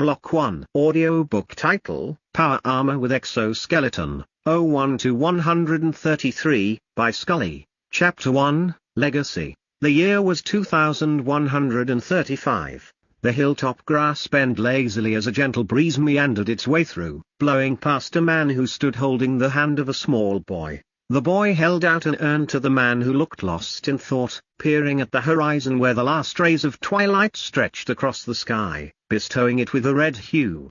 Block 1. Audiobook title, Power Armor with Exoskeleton, 01-133, by Skully. Chapter 1, Legacy. The year was 2135. The hilltop grass bent lazily as a gentle breeze meandered its way through, blowing past a man who stood holding the hand of a small boy. The boy held out an urn to the man who looked lost in thought, peering at the horizon where the last rays of twilight stretched across the sky, bestowing it with a red hue.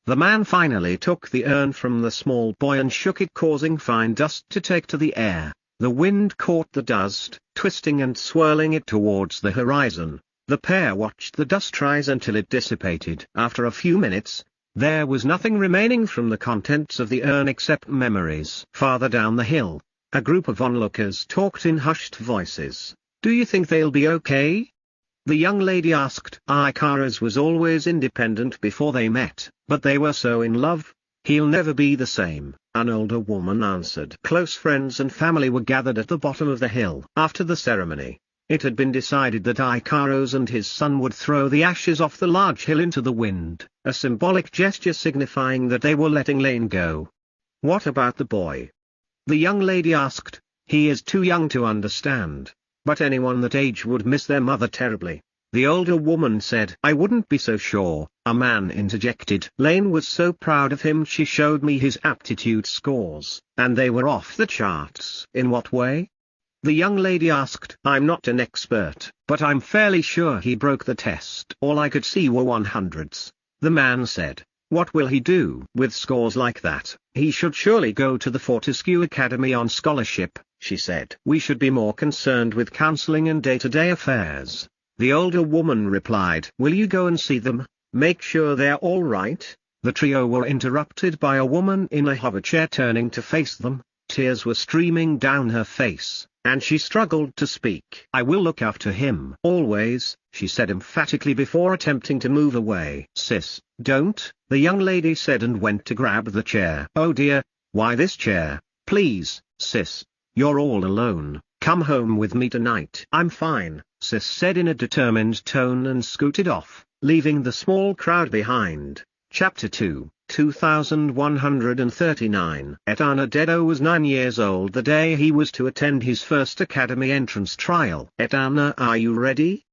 The man finally took the urn from the small boy and shook it, causing fine dust to take to the air. The wind caught the dust, twisting and swirling it towards the horizon. The pair watched the dust rise until it dissipated. After a few minutes, there was nothing remaining from the contents of the urn except memories. Farther down the hill, a group of onlookers talked in hushed voices. "Do you think they'll be okay?" the young lady asked. Ikaros was always independent before they met, but they were so in love. "He'll never be the same," an older woman answered. Close friends and family were gathered at the bottom of the hill. After the ceremony, it had been decided that Ikaros and his son would throw the ashes off the large hill into the wind, a symbolic gesture signifying that they were letting Lane go. "What about the boy?" the young lady asked. "He is too young to understand, but anyone that age would miss their mother terribly," the older woman said. "I wouldn't be so sure," a man interjected. "Lane was so proud of him. She showed me his aptitude scores, and they were off the charts." "In what way?" the young lady asked. "I'm not an expert, but I'm fairly sure he broke the test." "All I could see were 100s, the man said. "What will he do with scores like that?" "He should surely go to the Fortescue Academy on scholarship," she said. "We should be more concerned with counseling and day-to-day affairs," the older woman replied. "Will you go and see them, make sure they're all right?" The trio were interrupted by a woman in a hoverchair turning to face them. Tears were streaming down her face, and she struggled to speak. "I will look after him always," she said emphatically before attempting to move away. "Sis, don't," the young lady said and went to grab the chair. "Oh dear, why this chair? Please, sis, you're all alone. Come home with me tonight." "I'm fine," sis said in a determined tone and scooted off, leaving the small crowd behind. Chapter 2, 2139. Etana Dedo was 9 years old the day he was to attend his first academy entrance trial. "Etana, are you ready?"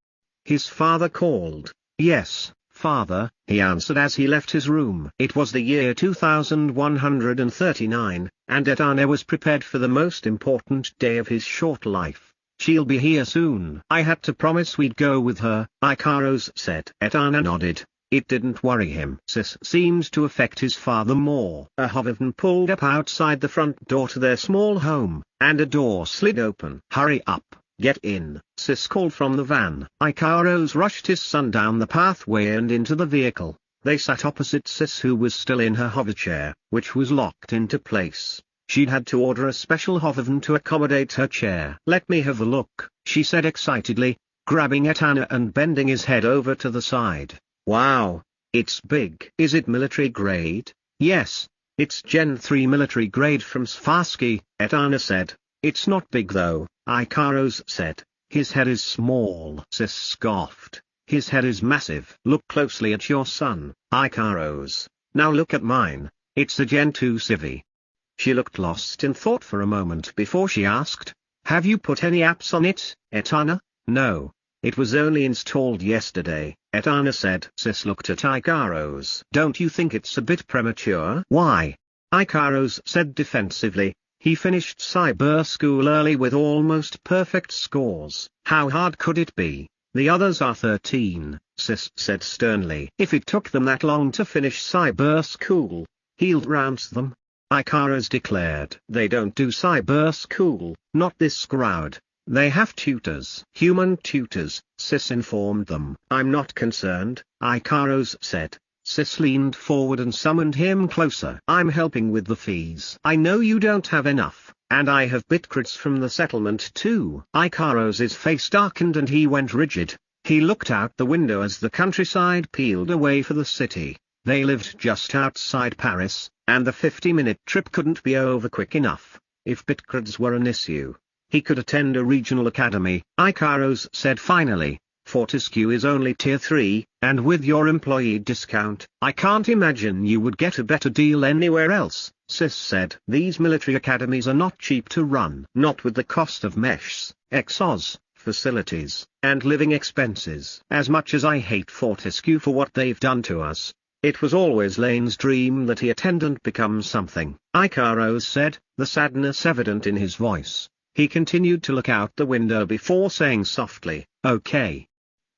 his father called. "Yes, father," he answered as he left his room. It was the year 2139, and Etana was prepared for the most important day of his short life. "She'll be here soon. I had to promise we'd go with her," Ikaros said. Etana nodded. It didn't worry him. Sis seemed to affect his father more. A hovervan pulled up outside the front door to their small home, and a door slid open. "Hurry up, get in," Sis called from the van. Ikaros rushed his son down the pathway and into the vehicle. They sat opposite Sis, who was still in her hoverchair, which was locked into place. She'd had to order a special hovervan to accommodate her chair. "Let me have a look," she said excitedly, grabbing Etana and bending his head over to the side. "Wow, it's big." "Is it military grade?" "Yes, it's Gen 3 military grade from Sfarsky," Etana said. "It's not big though," Ikaros said. "His head is small." Sis scoffed. "His head is massive." "Look closely at your son, Ikaros. Now look at mine. It's a Gen 2 Civi." She looked lost in thought for a moment before she asked, "Have you put any apps on it, Etana?" "No. It was only installed yesterday," Etana said. Sis looked at Ikaros. "Don't you think it's a bit premature?" "Why?" Ikaros said defensively. "He finished cyber school early with almost perfect scores. How hard could it be?" "The others are 13, Sis said sternly. "If it took them that long to finish cyber school, he'll rounce them," Ikaros declared. "They don't do cyber school, not this crowd. They have tutors." "Human tutors," Sis informed them. "I'm not concerned," Ikaros said. Sis leaned forward and summoned him closer. "I'm helping with the fees. I know you don't have enough, and I have bitcreds from the settlement too." Ikaros' face darkened and he went rigid. He looked out the window as the countryside peeled away for the city. They lived just outside Paris, and the 50-minute trip couldn't be over quick enough. If bitcreds were an issue, he could attend a regional academy, Ikaros said finally. Fortescue is only tier 3, and with your employee discount, I can't imagine you would get a better deal anywhere else, Sis said. These military academies are not cheap to run. Not with the cost of mesh, Exos, facilities, and living expenses. As much as I hate Fortescue for what they've done to us, it was always Lane's dream that he attendant become something, Ikaros said, the sadness evident in his voice. He continued to look out the window before saying softly, "Okay."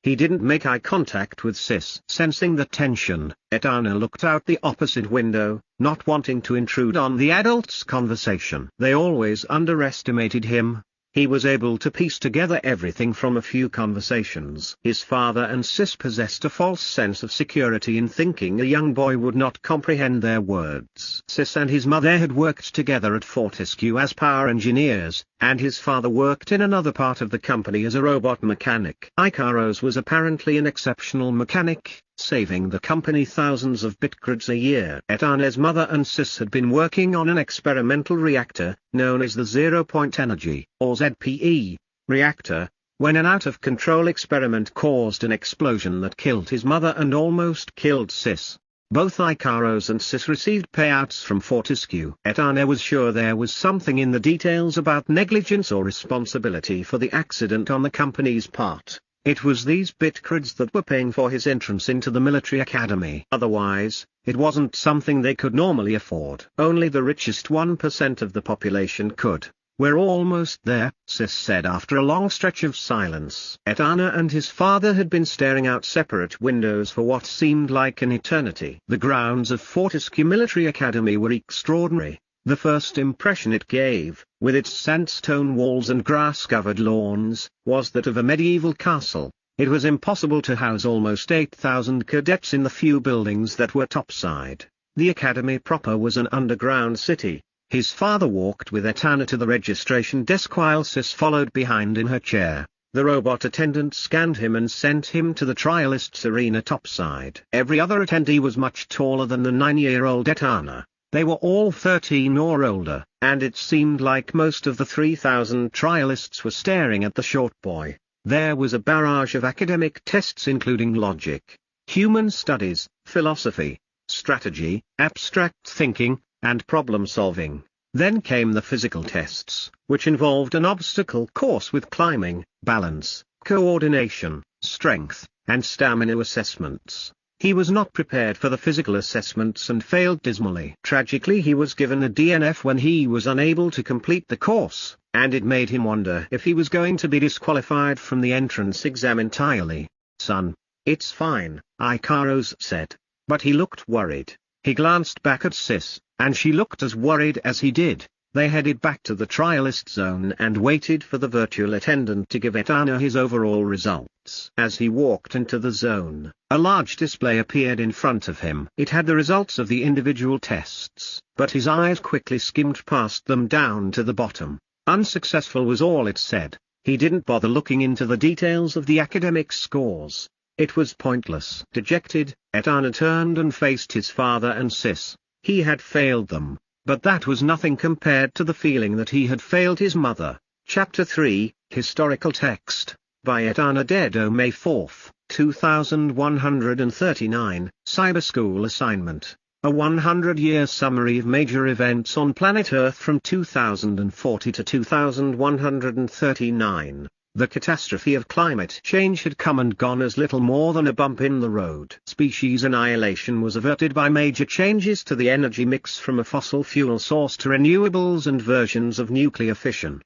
He didn't make eye contact with Sis. Sensing the tension, Etana looked out the opposite window, not wanting to intrude on the adults' conversation. They always underestimated him. He was able to piece together everything from a few conversations. His father and Sis possessed a false sense of security in thinking a young boy would not comprehend their words. Sis and his mother had worked together at Fortescue as power engineers, and his father worked in another part of the company as a robot mechanic. Ikaros was apparently an exceptional mechanic, saving the company thousands of bitcreds a year. Etana's mother and Sis had been working on an experimental reactor, known as the Zero-Point Energy, or ZPE, reactor, when an out-of-control experiment caused an explosion that killed his mother and almost killed Sis. Both Ikaros and Sis received payouts from Fortescue. Etana was sure there was something in the details about negligence or responsibility for the accident on the company's part. It was these bitcreds that were paying for his entrance into the military academy. Otherwise, it wasn't something they could normally afford. Only the richest 1% of the population could. "We're almost there," Sis said after a long stretch of silence. Etana and his father had been staring out separate windows for what seemed like an eternity. The grounds of Fortescue Military Academy were extraordinary. The first impression it gave, with its sandstone walls and grass-covered lawns, was that of a medieval castle. It was impossible to house almost 8,000 cadets in the few buildings that were topside. The academy proper was an underground city. His father walked with Etana to the registration desk while Sis followed behind in her chair. The robot attendant scanned him and sent him to the trialists arena topside. Every other attendee was much taller than the 9-year-old Etana. They were all 13 or older, and it seemed like most of the 3,000 trialists were staring at the short boy. There was a barrage of academic tests including logic, human studies, philosophy, strategy, abstract thinking, and problem solving. Then came the physical tests, which involved an obstacle course with climbing, balance, coordination, strength, and stamina assessments. He was not prepared for the physical assessments and failed dismally. Tragically, he was given a DNF when he was unable to complete the course, and it made him wonder if he was going to be disqualified from the entrance exam entirely. "Son, it's fine," Ikaros said. But he looked worried. He glanced back at Sis, and she looked as worried as he did. They headed back to the trialist zone and waited for the virtual attendant to give Etana his overall results. As he walked into the zone, a large display appeared in front of him. It had the results of the individual tests, but his eyes quickly skimmed past them down to the bottom. Unsuccessful was all it said. He didn't bother looking into the details of the academic scores. It was pointless. Dejected, Etana turned and faced his father and Sis. He had failed them. But that was nothing compared to the feeling that he had failed his mother. Chapter 3, Historical Text, by Etana Dedo, May 4, 2139, Cyber School Assignment. A 100-year summary of major events on planet Earth from 2040 to 2139. The catastrophe of climate change had come and gone as little more than a bump in the road. Species annihilation was averted by major changes to the energy mix from a fossil fuel source to renewables and versions of nuclear fission.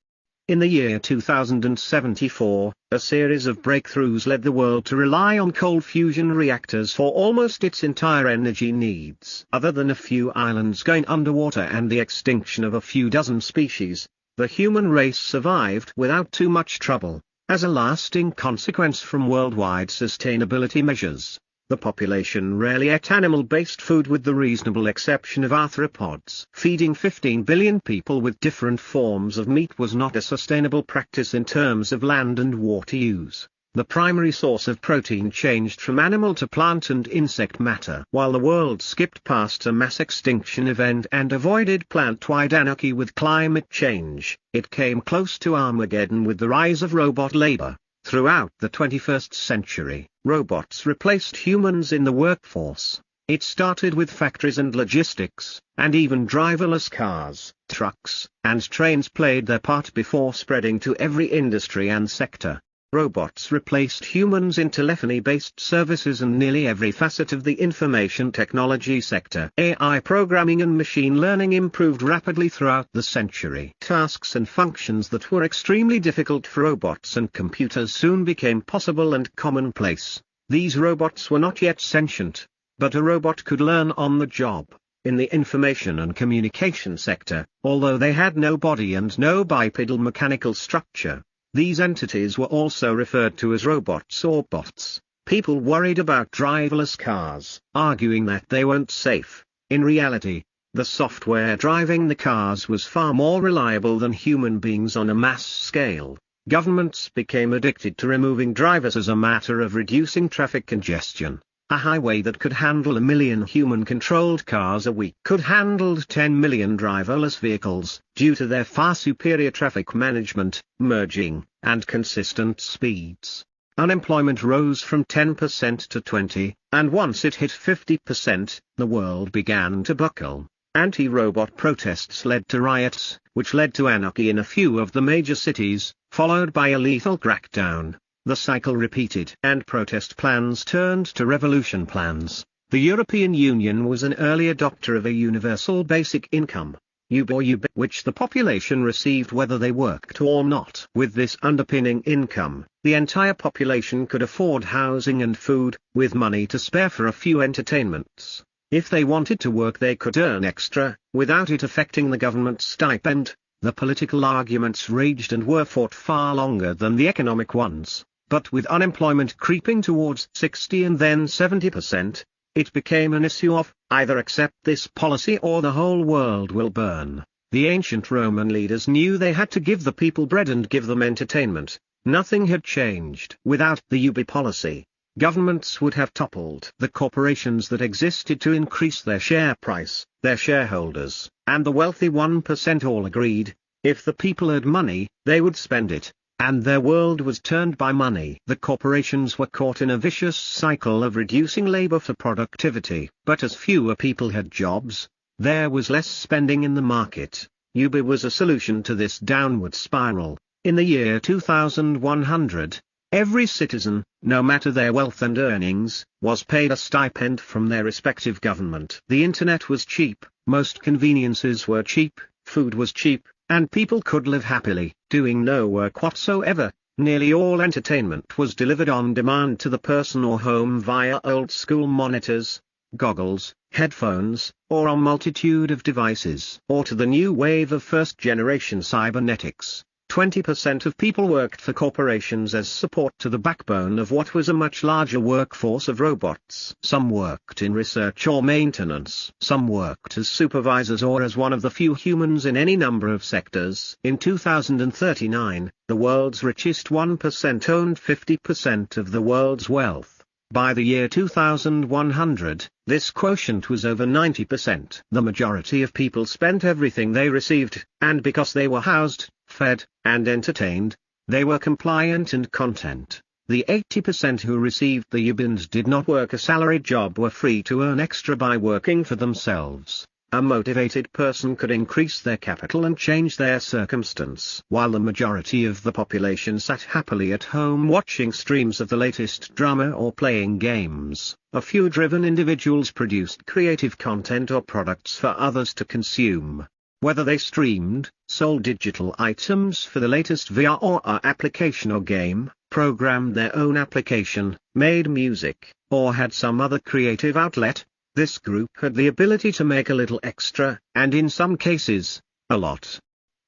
In the year 2074, a series of breakthroughs led the world to rely on cold fusion reactors for almost its entire energy needs. Other than a few islands going underwater and the extinction of a few dozen species, the human race survived without too much trouble. As a lasting consequence from worldwide sustainability measures, the population rarely ate animal-based food with the reasonable exception of arthropods. Feeding 15 billion people with different forms of meat was not a sustainable practice in terms of land and water use. The primary source of protein changed from animal to plant and insect matter. While the world skipped past a mass extinction event and avoided plant-wide anarchy with climate change, it came close to Armageddon with the rise of robot labor. Throughout the 21st century, robots replaced humans in the workforce. It started with factories and logistics, and even driverless cars, trucks, and trains played their part before spreading to every industry and sector. Robots replaced humans in telephony-based services and nearly every facet of the information technology sector. AI programming and machine learning improved rapidly throughout the century. Tasks and functions that were extremely difficult for robots and computers soon became possible and commonplace. These robots were not yet sentient, but a robot could learn on the job. In the information and communication sector, although they had no body and no bipedal mechanical structure, these entities were also referred to as robots or bots. People worried about driverless cars, arguing that they weren't safe. In reality, the software driving the cars was far more reliable than human beings on a mass scale. Governments became addicted to removing drivers as a matter of reducing traffic congestion. A highway that could handle 1 million human-controlled cars a week could handle 10 million driverless vehicles, due to their far superior traffic management, merging, and consistent speeds. Unemployment rose from 10% to 20%, and once it hit 50%, the world began to buckle. Anti-robot protests led to riots, which led to anarchy in a few of the major cities, followed by a lethal crackdown. The cycle repeated, and protest plans turned to revolution plans. The European Union was an early adopter of a universal basic income, UBI, which the population received whether they worked or not. With this underpinning income, the entire population could afford housing and food, with money to spare for a few entertainments. If they wanted to work, they could earn extra, without it affecting the government stipend. The political arguments raged and were fought far longer than the economic ones. But with unemployment creeping towards 60 and then 70%, it became an issue of, either accept this policy or the whole world will burn. The ancient Roman leaders knew they had to give the people bread and give them entertainment. Nothing had changed. Without the UBI policy, governments would have toppled the corporations that existed to increase their share price. Their shareholders, and the wealthy 1% all agreed, if the people had money, they would spend it. And their world was turned by money. The corporations were caught in a vicious cycle of reducing labor for productivity. But as fewer people had jobs, there was less spending in the market. UBI was a solution to this downward spiral. In the year 2100, every citizen, no matter their wealth and earnings, was paid a stipend from their respective government. The internet was cheap, most conveniences were cheap, food was cheap, and people could live happily, doing no work whatsoever. Nearly all entertainment was delivered on demand to the person or home via old-school monitors, goggles, headphones, or a multitude of devices. Or to the new wave of first-generation cybernetics. 20% of people worked for corporations as support to the backbone of what was a much larger workforce of robots. Some worked in research or maintenance. Some worked as supervisors or as one of the few humans in any number of sectors. In 2039, the world's richest 1% owned 50% of the world's wealth. By the year 2100, this quotient was over 90%. The majority of people spent everything they received, and because they were housed, fed, and entertained, they were compliant and content. The 80% who received the UBI and did not work a salaried job were free to earn extra by working for themselves. A motivated person could increase their capital and change their circumstance. While the majority of the population sat happily at home watching streams of the latest drama or playing games, a few driven individuals produced creative content or products for others to consume. Whether they streamed, sold digital items for the latest VR or application or game, programmed their own application, made music, or had some other creative outlet, this group had the ability to make a little extra, and in some cases, a lot.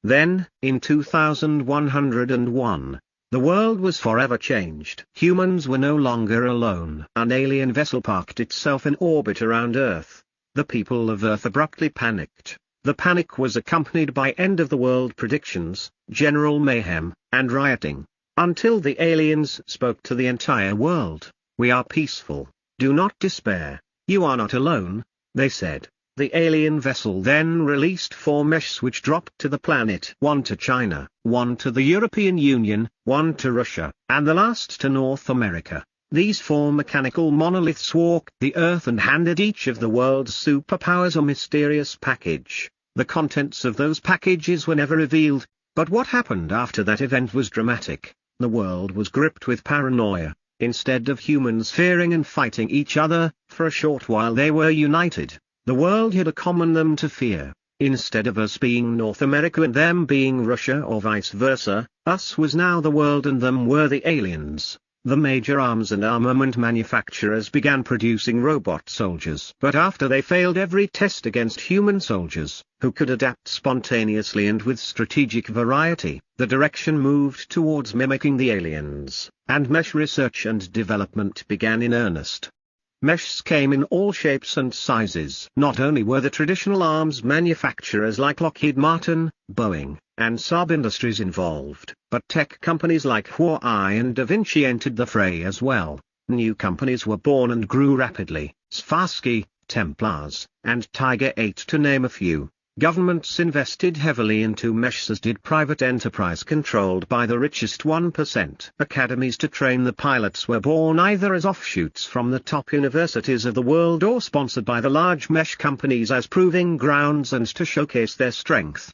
Then, in 2101, the world was forever changed. Humans were no longer alone. An alien vessel parked itself in orbit around Earth. The people of Earth abruptly panicked. The panic was accompanied by end-of-the-world predictions, general mayhem, and rioting, until the aliens spoke to the entire world. "We are peaceful. Do not despair. You are not alone," they said. The alien vessel then released 4 meshs which dropped to the planet. 1 to China, 1 to the European Union, 1 to Russia, and the last to North America. These 4 mechanical monoliths walked the Earth and handed each of the world's superpowers a mysterious package. The contents of those packages were never revealed, but what happened after that event was dramatic. The world was gripped with paranoia. Instead of humans fearing and fighting each other, for a short while they were united. The world had a common them to fear. Instead of us being North America and them being Russia or vice versa, us was now the world and them were the aliens. The major arms and armament manufacturers began producing robot soldiers. But after they failed every test against human soldiers, who could adapt spontaneously and with strategic variety, the direction moved towards mimicking the aliens, and mesh research and development began in earnest. Meshs came in all shapes and sizes. Not only were the traditional arms manufacturers like Lockheed Martin, Boeing, and Saab Industries involved, but tech companies like Huawei and Da Vinci entered the fray as well. New companies were born and grew rapidly: Swarovski, Templars, and Tiger 8 to name a few. Governments invested heavily into meshs, as did private enterprise controlled by the richest 1%. Academies to train the pilots were born either as offshoots from the top universities of the world or sponsored by the large mesh companies as proving grounds and to showcase their strength.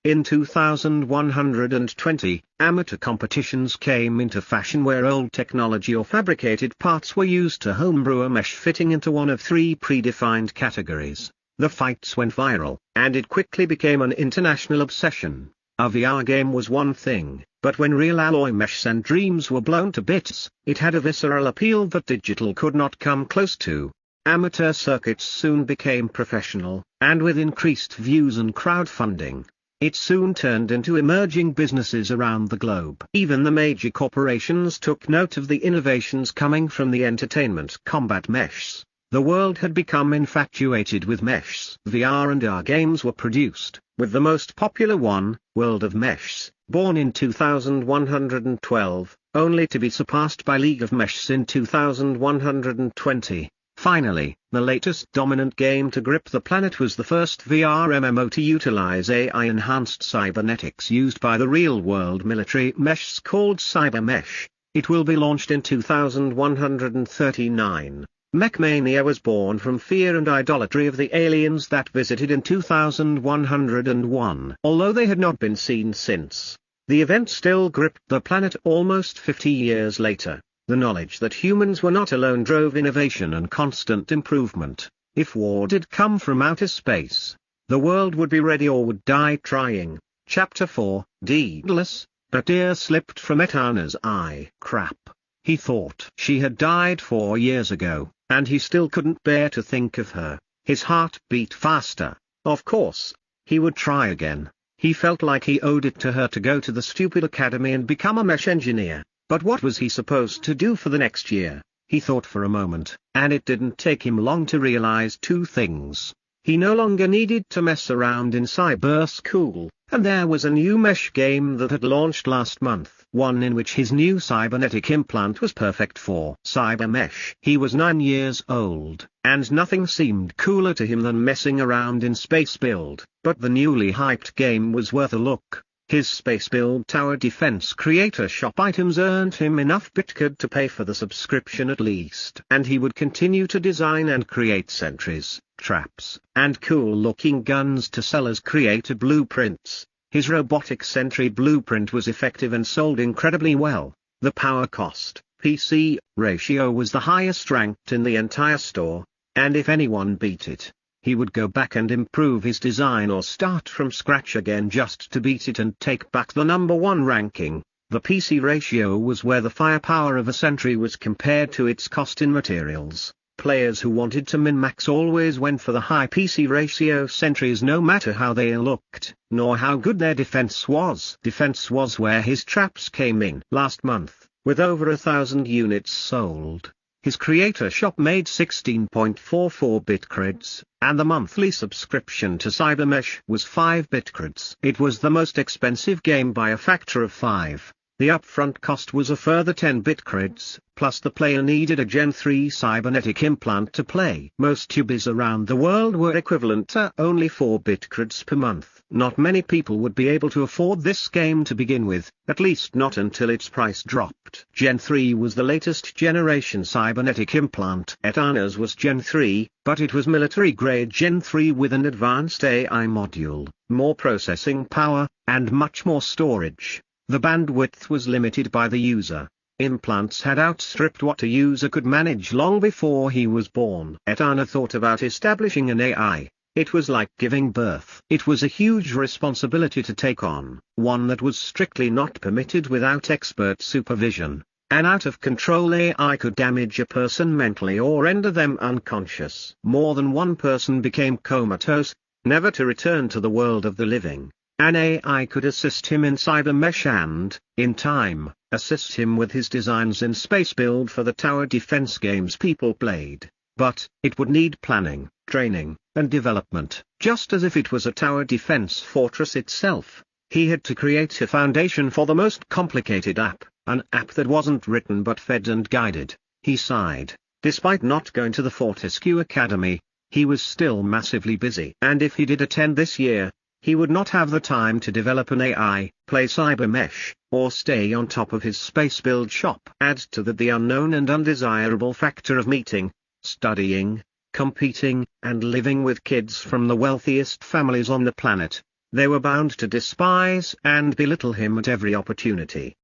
In 2120, amateur competitions came into fashion where old technology or fabricated parts were used to homebrew a mesh fitting into one of 3 predefined categories. The fights went viral, and it quickly became an international obsession. A VR game was one thing, but when real alloy meshs and dreams were blown to bits, it had a visceral appeal that digital could not come close to. Amateur circuits soon became professional, and with increased views and crowdfunding, it soon turned into emerging businesses around the globe. Even the major corporations took note of the innovations coming from the entertainment combat meshs. The world had become infatuated with meshs. VR and AR games were produced, with the most popular one, World of Meshs, born in 2112, only to be surpassed by League of Meshs in 2120. Finally, the latest dominant game to grip the planet was the first VR MMO to utilize AI-enhanced cybernetics used by the real-world military meshs called Cybermesh. It will be launched in 2139. Mechmania was born from fear and idolatry of the aliens that visited in 2101. Although they had not been seen since, the event still gripped the planet almost 50 years later. The knowledge that humans were not alone drove innovation and constant improvement. If war did come from outer space, the world would be ready or would die trying. Chapter 4, Deedless. A tear slipped from Etana's eye. Crap. He thought she had died 4 years ago, and he still couldn't bear to think of her. His heart beat faster. Of course, he would try again. He felt like he owed it to her to go to the stupid academy and become a mesh engineer. But what was he supposed to do for the next year? He thought for a moment, and it didn't take him long to realize 2 things. He no longer needed to mess around in Cyber School, and there was a new mesh game that had launched last month, one in which his new cybernetic implant was perfect for cyber mesh. He was 9 years old, and nothing seemed cooler to him than messing around in Space Build, but the newly hyped game was worth a look. His Space Build Tower Defense Creator Shop items earned him enough Bitcoin to pay for the subscription at least. And he would continue to design and create sentries, traps, and cool-looking guns to sell as creator blueprints. His robotic sentry blueprint was effective and sold incredibly well. The power cost, PC, ratio was the highest ranked in the entire store, and if anyone beat it, he would go back and improve his design or start from scratch again just to beat it and take back the #1 ranking. The PC ratio was where the firepower of a sentry was compared to its cost in materials. Players who wanted to min-max always went for the high PC ratio sentries no matter how they looked, nor how good their defense was. Defense was where his traps came in. Last month, with over 1,000 units sold, his creator shop made 16.44 bitcreds, and the monthly subscription to Cybermesh was 5 bitcreds. It was the most expensive game by a factor of 5. The upfront cost was a further 10 bitcreds, plus the player needed a Gen 3 cybernetic implant to play. Most tubies around the world were equivalent to only 4 bitcreds per month. Not many people would be able to afford this game to begin with, at least not until its price dropped. Gen 3 was the latest generation cybernetic implant. Etana's was Gen 3, but it was military-grade Gen 3 with an advanced AI module, more processing power, and much more storage. The bandwidth was limited by the user. Implants had outstripped what a user could manage long before he was born. Etana thought about establishing an AI. It was like giving birth. It was a huge responsibility to take on, one that was strictly not permitted without expert supervision. An out-of-control AI could damage a person mentally or render them unconscious. More than one person became comatose, never to return to the world of the living. An AI could assist him in cybermesh and, in time, assist him with his designs in space build for the tower defense games people played. But, it would need planning, training, and development. Just as if it was a tower defense fortress itself, he had to create a foundation for the most complicated app, an app that wasn't written but fed and guided. He sighed. Despite not going to the Fortescue Academy, he was still massively busy. And if he did attend this year, he would not have the time to develop an AI, play cybermesh, or stay on top of his space build shop. Add to that the unknown and undesirable factor of meeting, studying, competing, and living with kids from the wealthiest families on the planet. They were bound to despise and belittle him at every opportunity.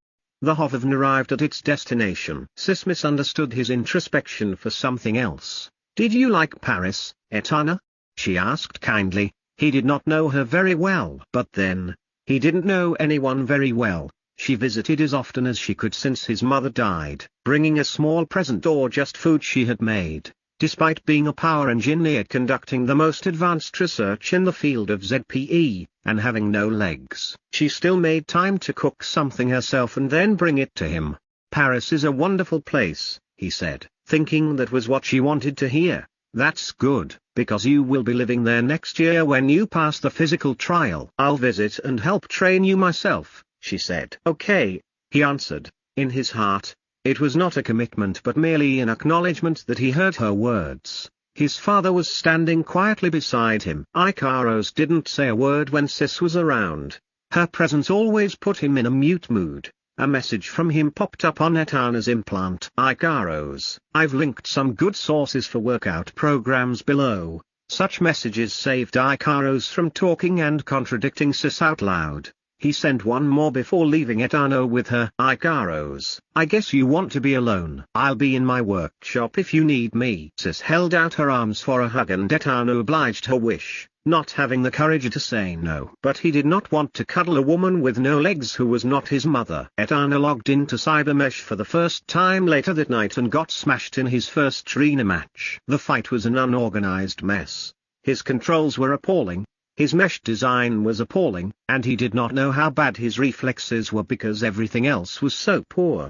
The Hovervan arrived at its destination. Sis misunderstood his introspection for something else. "Did you like Paris, Etana?" she asked kindly. He did not know her very well. But then, he didn't know anyone very well. She visited as often as she could since his mother died, bringing a small present or just food she had made. Despite being a power engineer conducting the most advanced research in the field of ZPE, and having no legs, she still made time to cook something herself and then bring it to him. "Paris is a wonderful place," he said, thinking that was what she wanted to hear. "That's good, because you will be living there next year when you pass the physical trial." "I'll visit and help train you myself," she said. "Okay," he answered. In his heart, it was not a commitment but merely an acknowledgement that he heard her words. His father was standing quietly beside him. Ikaros didn't say a word when Sis was around. Her presence always put him in a mute mood. A message from him popped up on Etana's implant. "Ikaros, I've linked some good sources for workout programs below." Such messages saved Ikaros from talking and contradicting Sis out loud. He sent one more before leaving Etana with her. "Ikaros, I guess you want to be alone. I'll be in my workshop if you need me." Sis held out her arms for a hug and Etana obliged her wish, not having the courage to say no. But he did not want to cuddle a woman with no legs who was not his mother. Etana logged into Cybermesh for the first time later that night and got smashed in his first arena match. The fight was an unorganized mess. His controls were appalling. His mesh design was appalling, and he did not know how bad his reflexes were because everything else was so poor.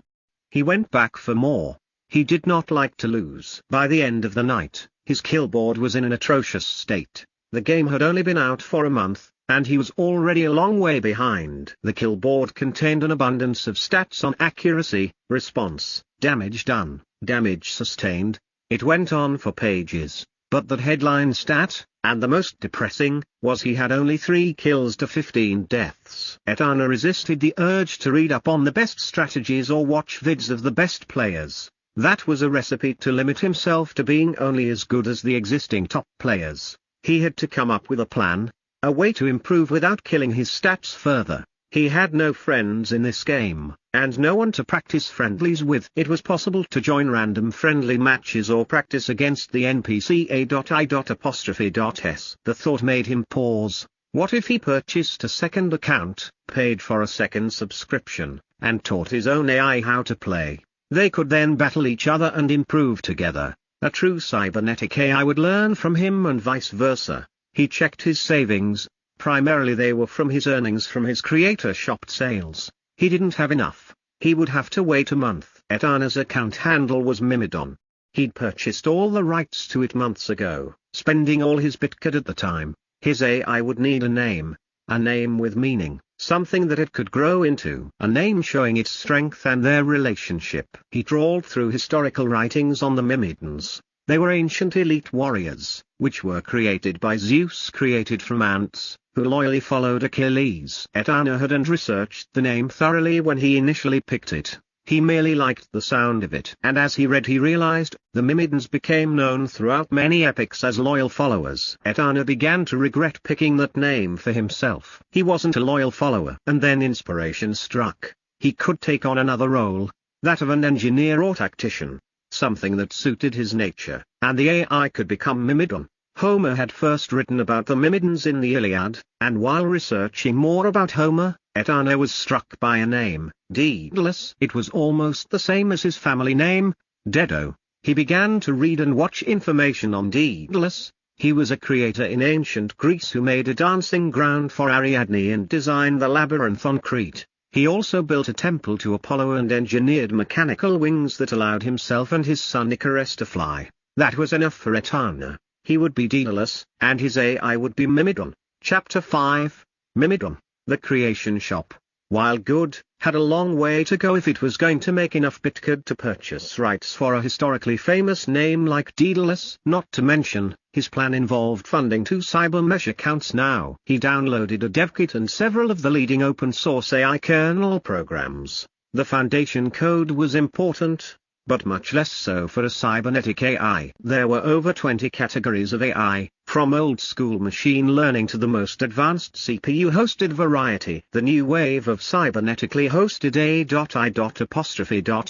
He went back for more. He did not like to lose. By the end of the night, his killboard was in an atrocious state. The game had only been out for a month, and he was already a long way behind. The killboard contained an abundance of stats on accuracy, response, damage done, damage sustained. It went on for pages, but that headline stat, and the most depressing, was he had only 3 kills to 15 deaths. Etana resisted the urge to read up on the best strategies or watch vids of the best players. That was a recipe to limit himself to being only as good as the existing top players. He had to come up with a plan, a way to improve without killing his stats further. He had no friends in this game, and no one to practice friendlies with. It was possible to join random friendly matches or practice against the NPC A.I.'S. The thought made him pause. What if he purchased a second account, paid for a second subscription, and taught his own AI how to play? They could then battle each other and improve together. A true cybernetic AI would learn from him and vice versa. He checked his savings. Primarily they were from his earnings from his creator shop sales. He didn't have enough. He would have to wait a month. Etana's account handle was Mimon. He'd purchased all the rights to it months ago, spending all his bitcard at the time. His AI would need a name with meaning. something that it could grow into, a name showing its strength and their relationship. He trawled through historical writings on the Myrmidons. They were ancient elite warriors, which were created by Zeus, created from ants, who loyally followed Achilles. Etana hadn't researched the name thoroughly when he initially picked it. He merely liked the sound of it. And as he read he realized, the Myrmidons became known throughout many epics as loyal followers. Etana began to regret picking that name for himself. He wasn't a loyal follower. And then inspiration struck. He could take on another role, that of an engineer or tactician, something that suited his nature, and the AI could become Myrmidon. Homer had first written about the Myrmidons in the Iliad, and while researching more about Homer, Etana was struck by a name, Daedalus. It was almost the same as his family name, Dedo. He began to read and watch information on Daedalus. He was a creator in ancient Greece who made a dancing ground for Ariadne and designed the labyrinth on Crete. He also built a temple to Apollo and engineered mechanical wings that allowed himself and his son Icarus to fly. That was enough for Etana. He would be Daedalus, and his AI would be Myrmidon. Chapter 5, Myrmidon, the Creation Shop, while good, had a long way to go if it was going to make enough bitcoin to purchase rights for a historically famous name like Daedalus. Not to mention, his plan involved funding 2 cybermesh accounts now. He downloaded a dev kit and several of the leading open-source AI kernel programs. The foundation code was important, but much less so for a cybernetic AI. There were over 20 categories of AI, from old-school machine learning to the most advanced CPU-hosted variety. The new wave of cybernetically hosted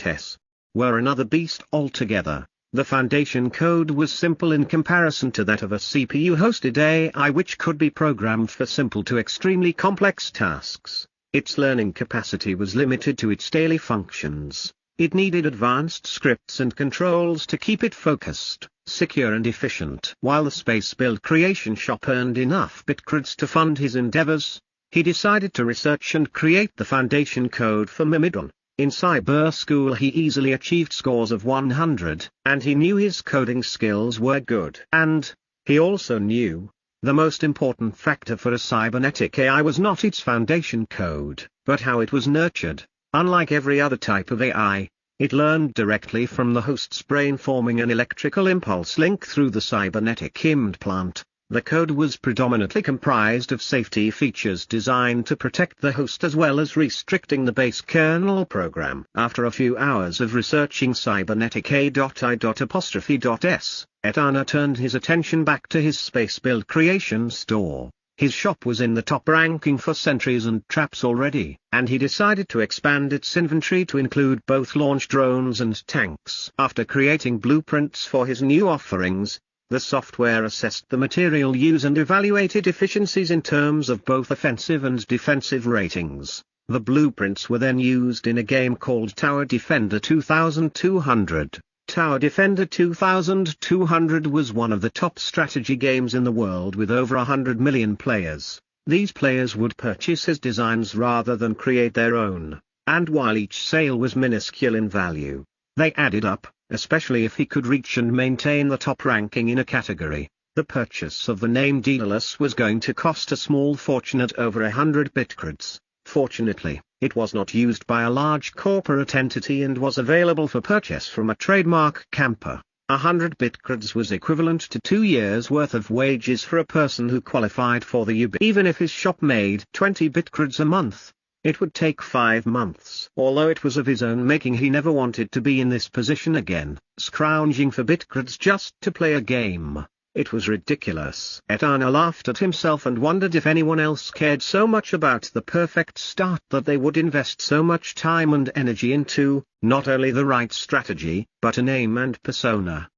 AI.I.S were another beast altogether. The foundation code was simple in comparison to that of a CPU-hosted AI, which could be programmed for simple to extremely complex tasks. Its learning capacity was limited to its daily functions. It needed advanced scripts and controls to keep it focused, secure and efficient. While the space-build creation shop earned enough bitcreds to fund his endeavors, he decided to research and create the foundation code for Myrmidon. In cyber school he easily achieved scores of 100, and he knew his coding skills were good. And he also knew, the most important factor for a cybernetic AI was not its foundation code, but how it was nurtured. Unlike every other type of AI, it learned directly from the host's brain, forming an electrical impulse link through the cybernetic implant. The code was predominantly comprised of safety features designed to protect the host as well as restricting the base kernel program. After a few hours of researching cybernetic AI.I.S, Etana turned his attention back to his space build creation store. His shop was in the top ranking for sentries and traps already, and he decided to expand its inventory to include both launch drones and tanks. After creating blueprints for his new offerings, the software assessed the material used and evaluated efficiencies in terms of both offensive and defensive ratings. The blueprints were then used in a game called Tower Defender 2200. Tower Defender 2200 was one of the top strategy games in the world with over 100 million players. These players would purchase his designs rather than create their own, and while each sale was minuscule in value, they added up, especially if he could reach and maintain the top ranking in a category. The purchase of the name Daedalus was going to cost a small fortune at over 100 bitcreds. Fortunately, it was not used by a large corporate entity and was available for purchase from a trademark camper. 100 bitcreds was equivalent to 2 years' worth of wages for a person who qualified for the UB. Even if his shop made 20 bitcreds a month, it would take 5 months. Although it was of his own making, he never wanted to be in this position again, scrounging for bitcreds just to play a game. It was ridiculous. Etana laughed at himself and wondered if anyone else cared so much about the perfect start that they would invest so much time and energy into, not only the right strategy, but a name and persona.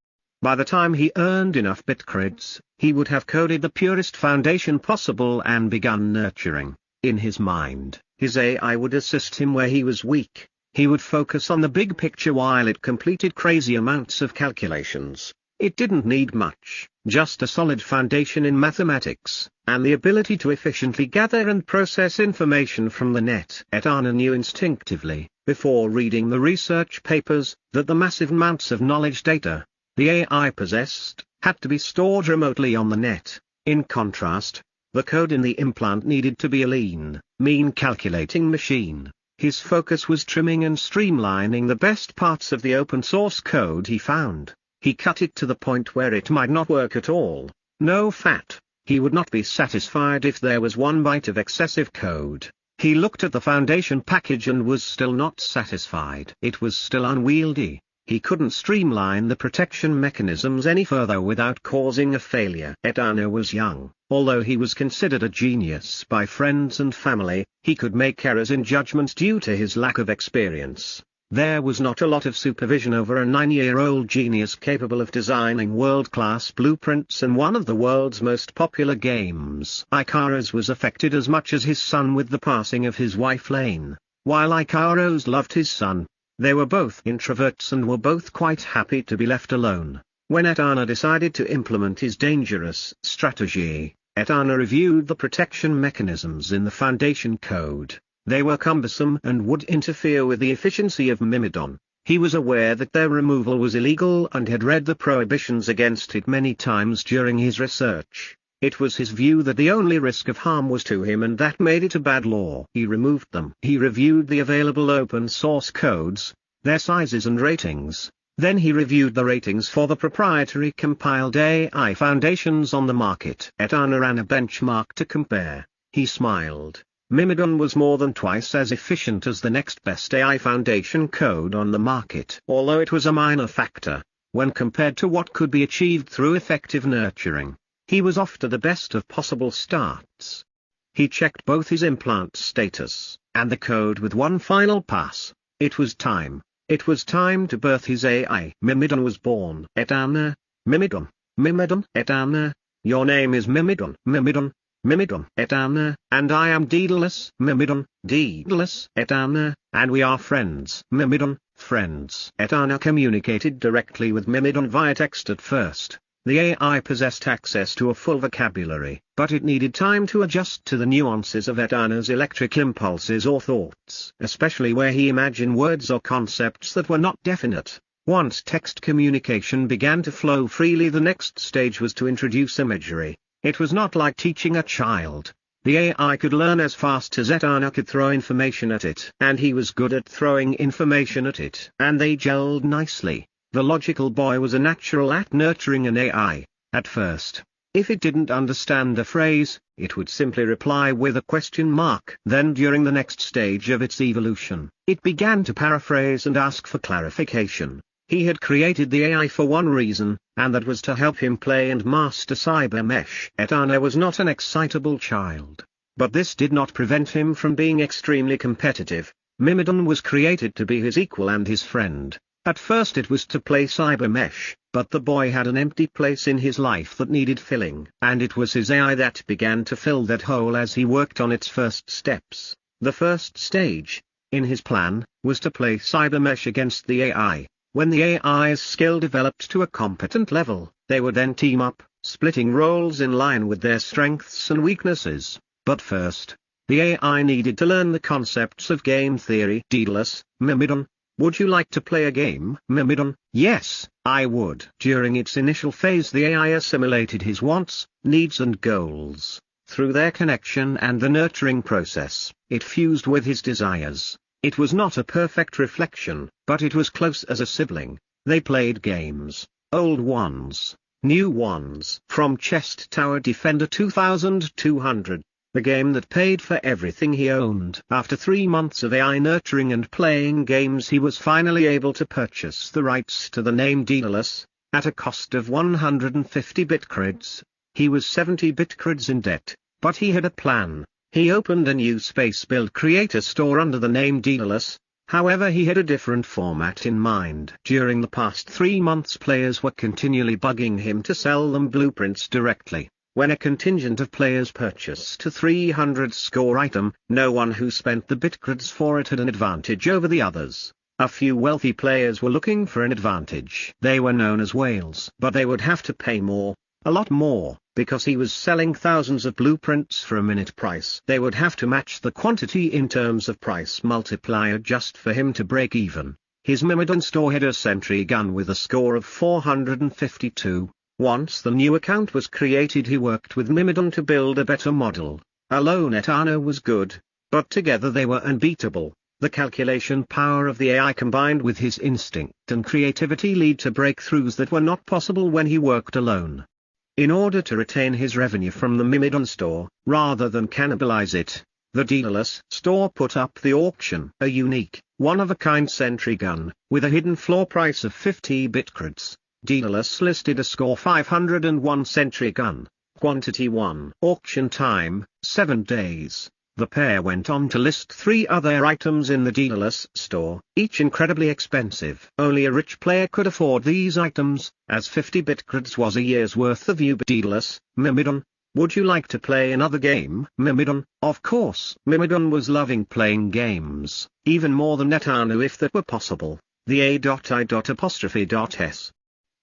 By the time he earned enough bitcreds, he would have coded the purest foundation possible and begun nurturing. In his mind, his AI would assist him where he was weak. He would focus on the big picture while it completed crazy amounts of calculations. It didn't need much, just a solid foundation in mathematics, and the ability to efficiently gather and process information from the net. Etana knew instinctively, before reading the research papers, that the massive amounts of knowledge data the AI possessed had to be stored remotely on the net. In contrast, the The code in the implant needed to be a lean, mean calculating machine. His focus was trimming and streamlining the best parts of the open source code he found. He cut it to the point where it might not work at all. No fat. He would not be satisfied if there was 1 byte of excessive code. He looked at the foundation package and was still not satisfied. It was still unwieldy. He couldn't streamline the protection mechanisms any further without causing a failure. Etana was young. Although he was considered a genius by friends and family, he could make errors in judgment due to his lack of experience. There was not a lot of supervision over a 9-year-old genius capable of designing world-class blueprints in one of the world's most popular games. Ikaros was affected as much as his son with the passing of his wife Lane. While Ikaros loved his son, they were both introverts and were both quite happy to be left alone. When Etana decided to implement his dangerous strategy, Etana reviewed the protection mechanisms in the foundation code. They were cumbersome and would interfere with the efficiency of Mimon. He was aware that their removal was illegal and had read the prohibitions against it many times during his research. It was his view that the only risk of harm was to him and that made it a bad law. He removed them. He reviewed the available open source codes, their sizes and ratings. Then he reviewed the ratings for the proprietary compiled AI foundations on the market. Etana ran a benchmark to compare. He smiled. Mimon was more than twice as efficient as the next best AI foundation code on the market. Although it was a minor factor, when compared to what could be achieved through effective nurturing, he was off to the best of possible starts. He checked both his implant status and the code with one final pass. It was time. It was time to birth his AI. Mimon was born. Etana, Mimon, Etana, your name is Mimon, Etana, and I am Daedalus, Mimon, Etana, and we are friends. Mimon, friends. Etana communicated directly with Mimon via text at first. The AI possessed access to a full vocabulary, but it needed time to adjust to the nuances of Etana's electric impulses or thoughts, especially where he imagined words or concepts that were not definite. Once text communication began to flow freely, the next stage was to introduce imagery. It was not like teaching a child. The AI could learn as fast as Etana could throw information at it, and he was good at throwing information at it, and they gelled nicely. The logical boy was a natural at nurturing an AI. At first, if it didn't understand a phrase, it would simply reply with a question mark. Then during the next stage of its evolution, it began to paraphrase and ask for clarification. He had created the AI for one reason, and that was to help him play and master cybermesh. Etana was not an excitable child, but this did not prevent him from being extremely competitive. Mimon was created to be his equal and his friend. At first it was to play cybermesh, but the boy had an empty place in his life that needed filling, and it was his AI that began to fill that hole as he worked on its first steps. The first stage, in his plan, was to play cybermesh against the AI. When the AI's skill developed to a competent level, they would then team up, splitting roles in line with their strengths and weaknesses. But first, the AI needed to learn the concepts of game theory. Daedalus, Mimon, would you like to play a game? Mimon, yes, I would. During its initial phase, the AI assimilated his wants, needs and goals. Through their connection and the nurturing process, it fused with his desires. It was not a perfect reflection, but it was close as a sibling. They played games, old ones, new ones. From Chest Tower Defender 2200, the game that paid for everything he owned. After 3 months of AI nurturing and playing games, he was finally able to purchase the rights to the name Daedalus, at a cost of 150 bitcreds. He was 70 bitcreds in debt, but he had a plan. He opened a new space build creator store under the name Daedalus. However, he had a different format in mind. During the past 3 months, players were continually bugging him to sell them blueprints directly. When a contingent of players purchased a 300 score item, no one who spent the bitcreds for it had an advantage over the others. A few wealthy players were looking for an advantage. They were known as whales, but they would have to pay more, a lot more, because he was selling thousands of blueprints for a minute price. They would have to match the quantity in terms of price multiplier just for him to break even. His Mimon store had a sentry gun with a score of 452. Once the new account was created, he worked with Mimon to build a better model. Alone Etana was good, but together they were unbeatable. The calculation power of the AI combined with his instinct and creativity lead to breakthroughs that were not possible when he worked alone. In order to retain his revenue from the Mimon store, rather than cannibalize it, the dealerless store put up the auction, a unique, one-of-a-kind sentry gun, with a hidden floor price of 50 bitcreds. Dealerless listed a score 501 sentry gun, quantity 1. Auction time, 7 days. The pair went on to list 3 other items in the dealerless store, each incredibly expensive. Only a rich player could afford these items, as 50 bitcreds was a year's worth of dealerless. Mimon, would you like to play another game? Mimon, of course. Mimon was loving playing games, even more than Etana if that were possible. The A.I.S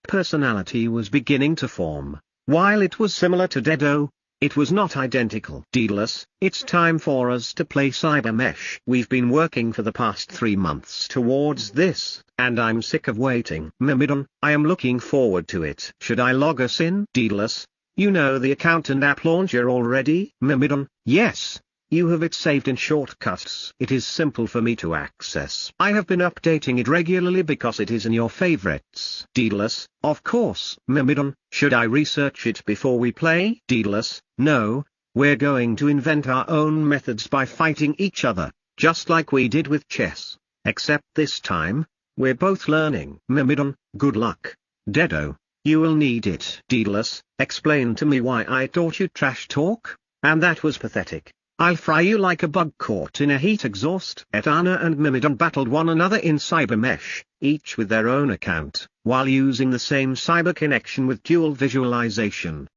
personality was beginning to form. While it was similar to Dedo, it was not identical. Dealerless, it's time for us to play Cybermesh. We've been working for the past 3 months towards this, and I'm sick of waiting. Mimon, I am looking forward to it. Should I log us in? Dealerless, you know the account and app launcher already? Mimon, yes. You have it saved in shortcuts. It is simple for me to access. I have been updating it regularly because it is in your favorites. Dealerless, of course. Mimon, should I research it before we play? Dealerless, no. We're going to invent our own methods by fighting each other, just like we did with chess. Except this time, we're both learning. Mimon, good luck. Dedo, you will need it. Dealerless, explain to me why I taught you trash talk, and that was pathetic. I'll fry you like a bug caught in a heat exhaust. Etana and Mimon battled one another in Cybermesh, each with their own account, while using the same cyber connection with dual visualization.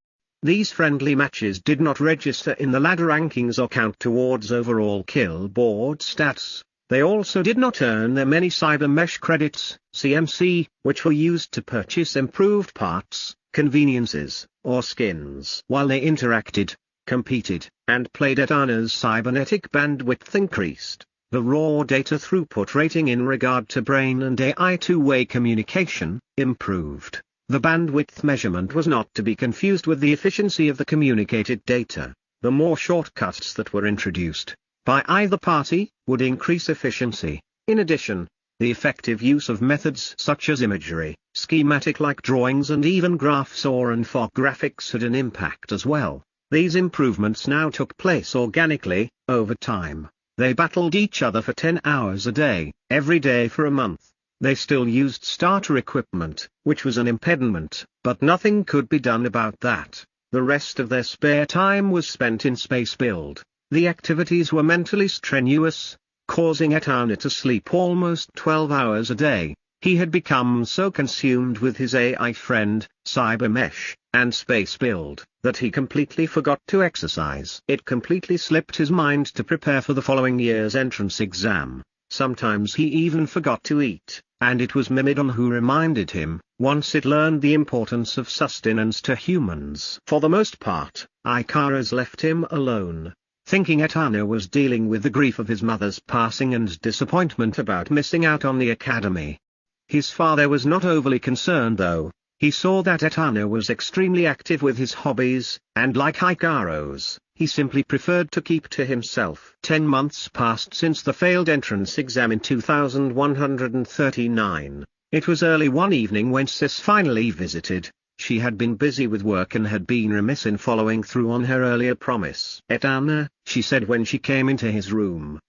These friendly matches did not register in the ladder rankings or count towards overall kill board stats. They also did not earn their many Cybermesh credits, CMC, which were used to purchase improved parts, conveniences, or skins. While they interacted, competed, and played, Etana's cybernetic bandwidth increased. The raw data throughput rating in regard to brain and AI two-way communication improved. The bandwidth measurement was not to be confused with the efficiency of the communicated data. The more shortcuts that were introduced by either party would increase efficiency. In addition, the effective use of methods such as imagery, schematic-like drawings, and even graphs or infographics had an impact as well. These improvements now took place organically, over time. They battled each other for 10 hours a day, every day for a month. They still used starter equipment, which was an impediment, but nothing could be done about that. The rest of their spare time was spent in space build. The activities were mentally strenuous, causing Etana to sleep almost 12 hours a day. He had become so consumed with his AI friend, Cybermesh, and space build, that he completely forgot to exercise. It completely slipped his mind to prepare for the following year's entrance exam. Sometimes he even forgot to eat, and it was Mimon who reminded him, once it learned the importance of sustenance to humans. For the most part, Ikaras left him alone, thinking Etana was dealing with the grief of his mother's passing and disappointment about missing out on the academy. His father was not overly concerned though. He saw that Etana was extremely active with his hobbies, and like Ikaros, he simply preferred to keep to himself. 10 months passed since the failed entrance exam in 2139. It was early one evening when Sis finally visited. She had been busy with work and had been remiss in following through on her earlier promise. Etana, she said when she came into his room.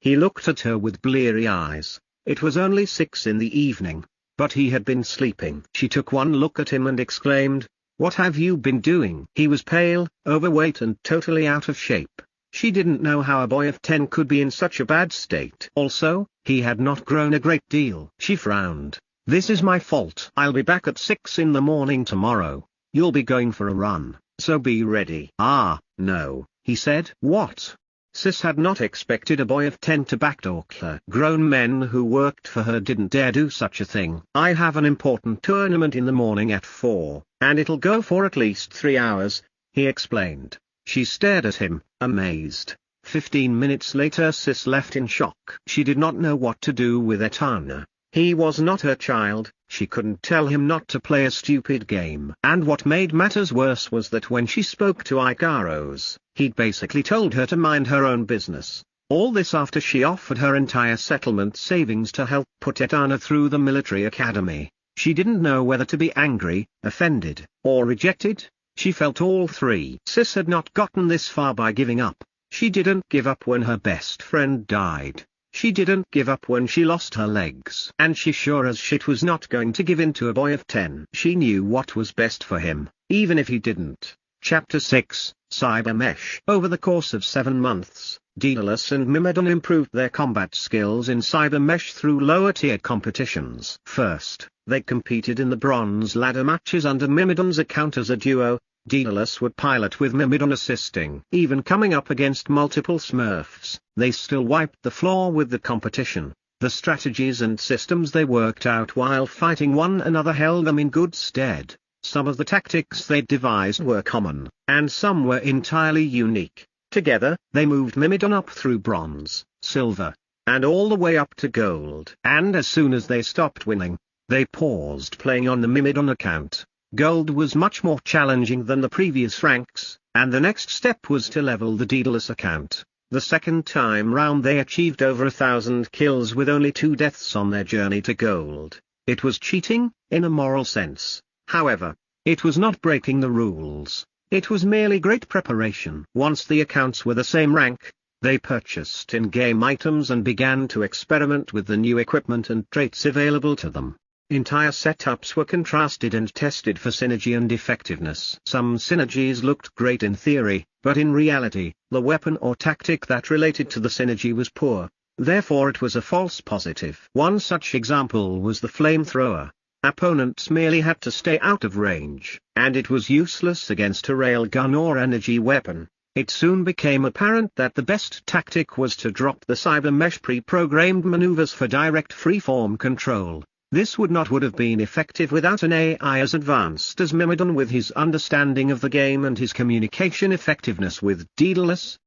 He looked at her with bleary eyes. It was only 6 in the evening, but he had been sleeping. She took one look at him and exclaimed, "What have you been doing?" He was pale, overweight and totally out of shape. She didn't know how a boy of 10 could be in such a bad state. Also, he had not grown a great deal. She frowned. "This is my fault. I'll be back at 6 in the morning tomorrow. You'll be going for a run, so be ready." "Ah, no," he said. "What?" Sis had not expected a boy of 10 to backtalk her. Grown men who worked for her didn't dare do such a thing. "I have an important tournament in the morning at 4, and it'll go for at least 3 hours, he explained. She stared at him, amazed. 15 minutes later Sis left in shock. She did not know what to do with Etana. He was not her child, she couldn't tell him not to play a stupid game. And what made matters worse was that when she spoke to Ikaros, he'd basically told her to mind her own business. All this after she offered her entire settlement savings to help put Etana through the military academy. She didn't know whether to be angry, offended, or rejected. She felt all three. Sis had not gotten this far by giving up. She didn't give up when her best friend died. She didn't give up when she lost her legs. And she sure as shit was not going to give in to a boy of 10. She knew what was best for him, even if he didn't. Chapter 6, Cybermesh. Over the course of 7 months, Daedalus and Mimon improved their combat skills in Cybermesh through lower-tier competitions. First, they competed in the bronze ladder matches under Mimon's account as a duo. Daedalus would pilot with Mimon assisting. Even coming up against multiple Smurfs, they still wiped the floor with the competition. The strategies and systems they worked out while fighting one another held them in good stead. Some of the tactics they devised were common, and some were entirely unique. Together, they moved Mimon up through bronze, silver, and all the way up to gold. And as soon as they stopped winning, they paused playing on the Mimon account. Gold was much more challenging than the previous ranks, and the next step was to level the Daedalus account. The second time round they achieved over 1,000 kills with only 2 deaths on their journey to gold. It was cheating, in a moral sense. However, it was not breaking the rules. It was merely great preparation. Once the accounts were the same rank, they purchased in-game items and began to experiment with the new equipment and traits available to them. Entire setups were contrasted and tested for synergy and effectiveness. Some synergies looked great in theory, but in reality, the weapon or tactic that related to the synergy was poor. Therefore it was a false positive. One such example was the flamethrower. Opponents merely had to stay out of range, and it was useless against a railgun or energy weapon. It soon became apparent that the best tactic was to drop the Cybermesh pre-programmed maneuvers for direct freeform control. This would have been effective without an AI as advanced as Mimon with his understanding of the game and his communication effectiveness with Daedalus.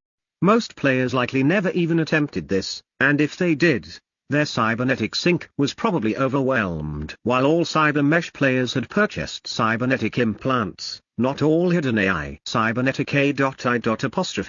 Most players likely never even attempted this, and if they did, their cybernetic sync was probably overwhelmed. While all Cybermesh players had purchased cybernetic implants, not all had an AI. Cybernetic A.I.S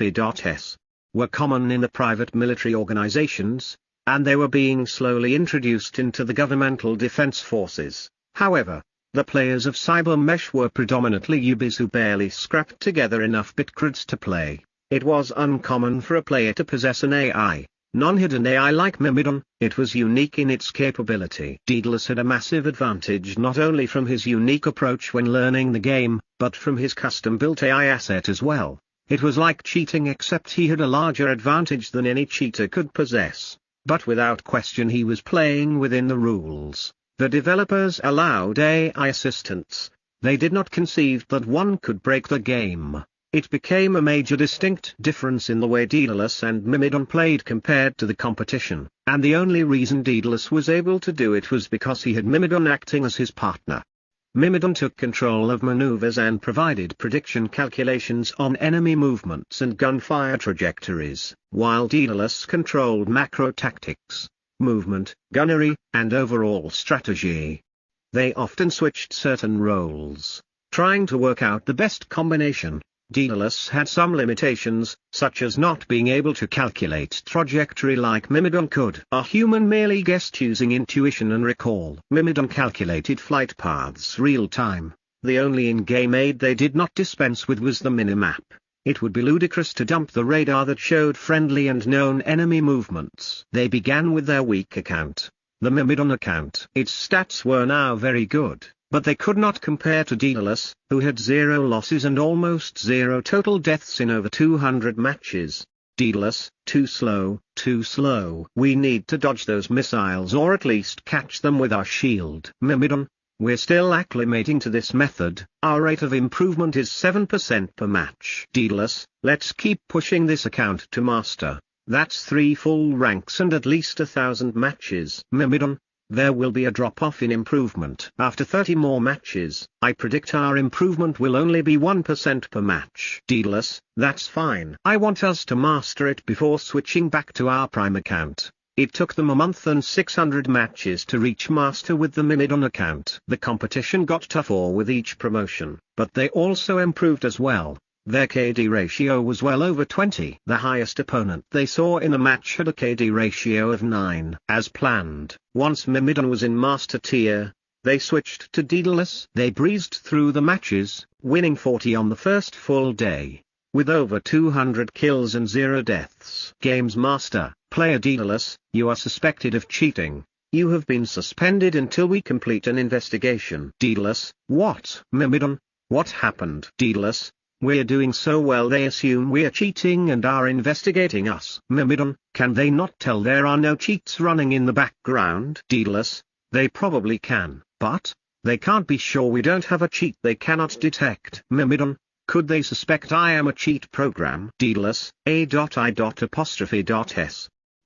were common in the private military organizations, and they were being slowly introduced into the governmental defense forces. However, the players of Cybermesh were predominantly newbies who barely scrapped together enough bitcreds to play. It was uncommon for a player to possess an AI. None had an AI like Mimon. It was unique in its capability. Daedalus had a massive advantage not only from his unique approach when learning the game, but from his custom-built AI asset as well. It was like cheating except he had a larger advantage than any cheater could possess. But without question he was playing within the rules. The developers allowed AI assistants. They did not conceive that one could break the game. It became a major distinct difference in the way Daedalus and Mimon played compared to the competition, and the only reason Daedalus was able to do it was because he had Mimon acting as his partner. Mimon took control of maneuvers and provided prediction calculations on enemy movements and gunfire trajectories, while Daedalus controlled macro tactics, movement, gunnery, and overall strategy. They often switched certain roles, trying to work out the best combination. Daedalus had some limitations, such as not being able to calculate trajectory like Mimon could. A human merely guessed using intuition and recall. Mimon calculated flight paths real-time. The only in-game aid they did not dispense with was the minimap. It would be ludicrous to dump the radar that showed friendly and known enemy movements. They began with their weak account, the Mimon account. Its stats were now very good, but they could not compare to Daedalus, who had 0 losses and almost 0 total deaths in over 200 matches. Daedalus, too slow, too slow. We need to dodge those missiles or at least catch them with our shield. Mimon, we're still acclimating to this method, our rate of improvement is 7% per match. Daedalus, let's keep pushing this account to master. That's 3 full ranks and at least 1,000 matches. Mimon, there will be a drop-off in improvement. After 30 more matches, I predict our improvement will only be 1% per match. Daedalus, that's fine. I want us to master it before switching back to our prime account. It took them a month and 600 matches to reach Master with the Mimon account. The competition got tougher with each promotion, but they also improved as well. Their KD ratio was well over 20. The highest opponent they saw in a match had a KD ratio of 9. As planned, once Mimon was in Master tier, they switched to Daedalus. They breezed through the matches, winning 40 on the first full day. With over 200 kills and 0 deaths. Games Master, player Daedalus, you are suspected of cheating. You have been suspended until we complete an investigation. Daedalus, what? Mimon, what happened? Daedalus, we're doing so well they assume we're cheating and are investigating us. Mimon, can they not tell there are no cheats running in the background? Daedalus, they probably can, but they can't be sure we don't have a cheat they cannot detect. Mimon, could they suspect I am a cheat program? Daedalus, A.I.S.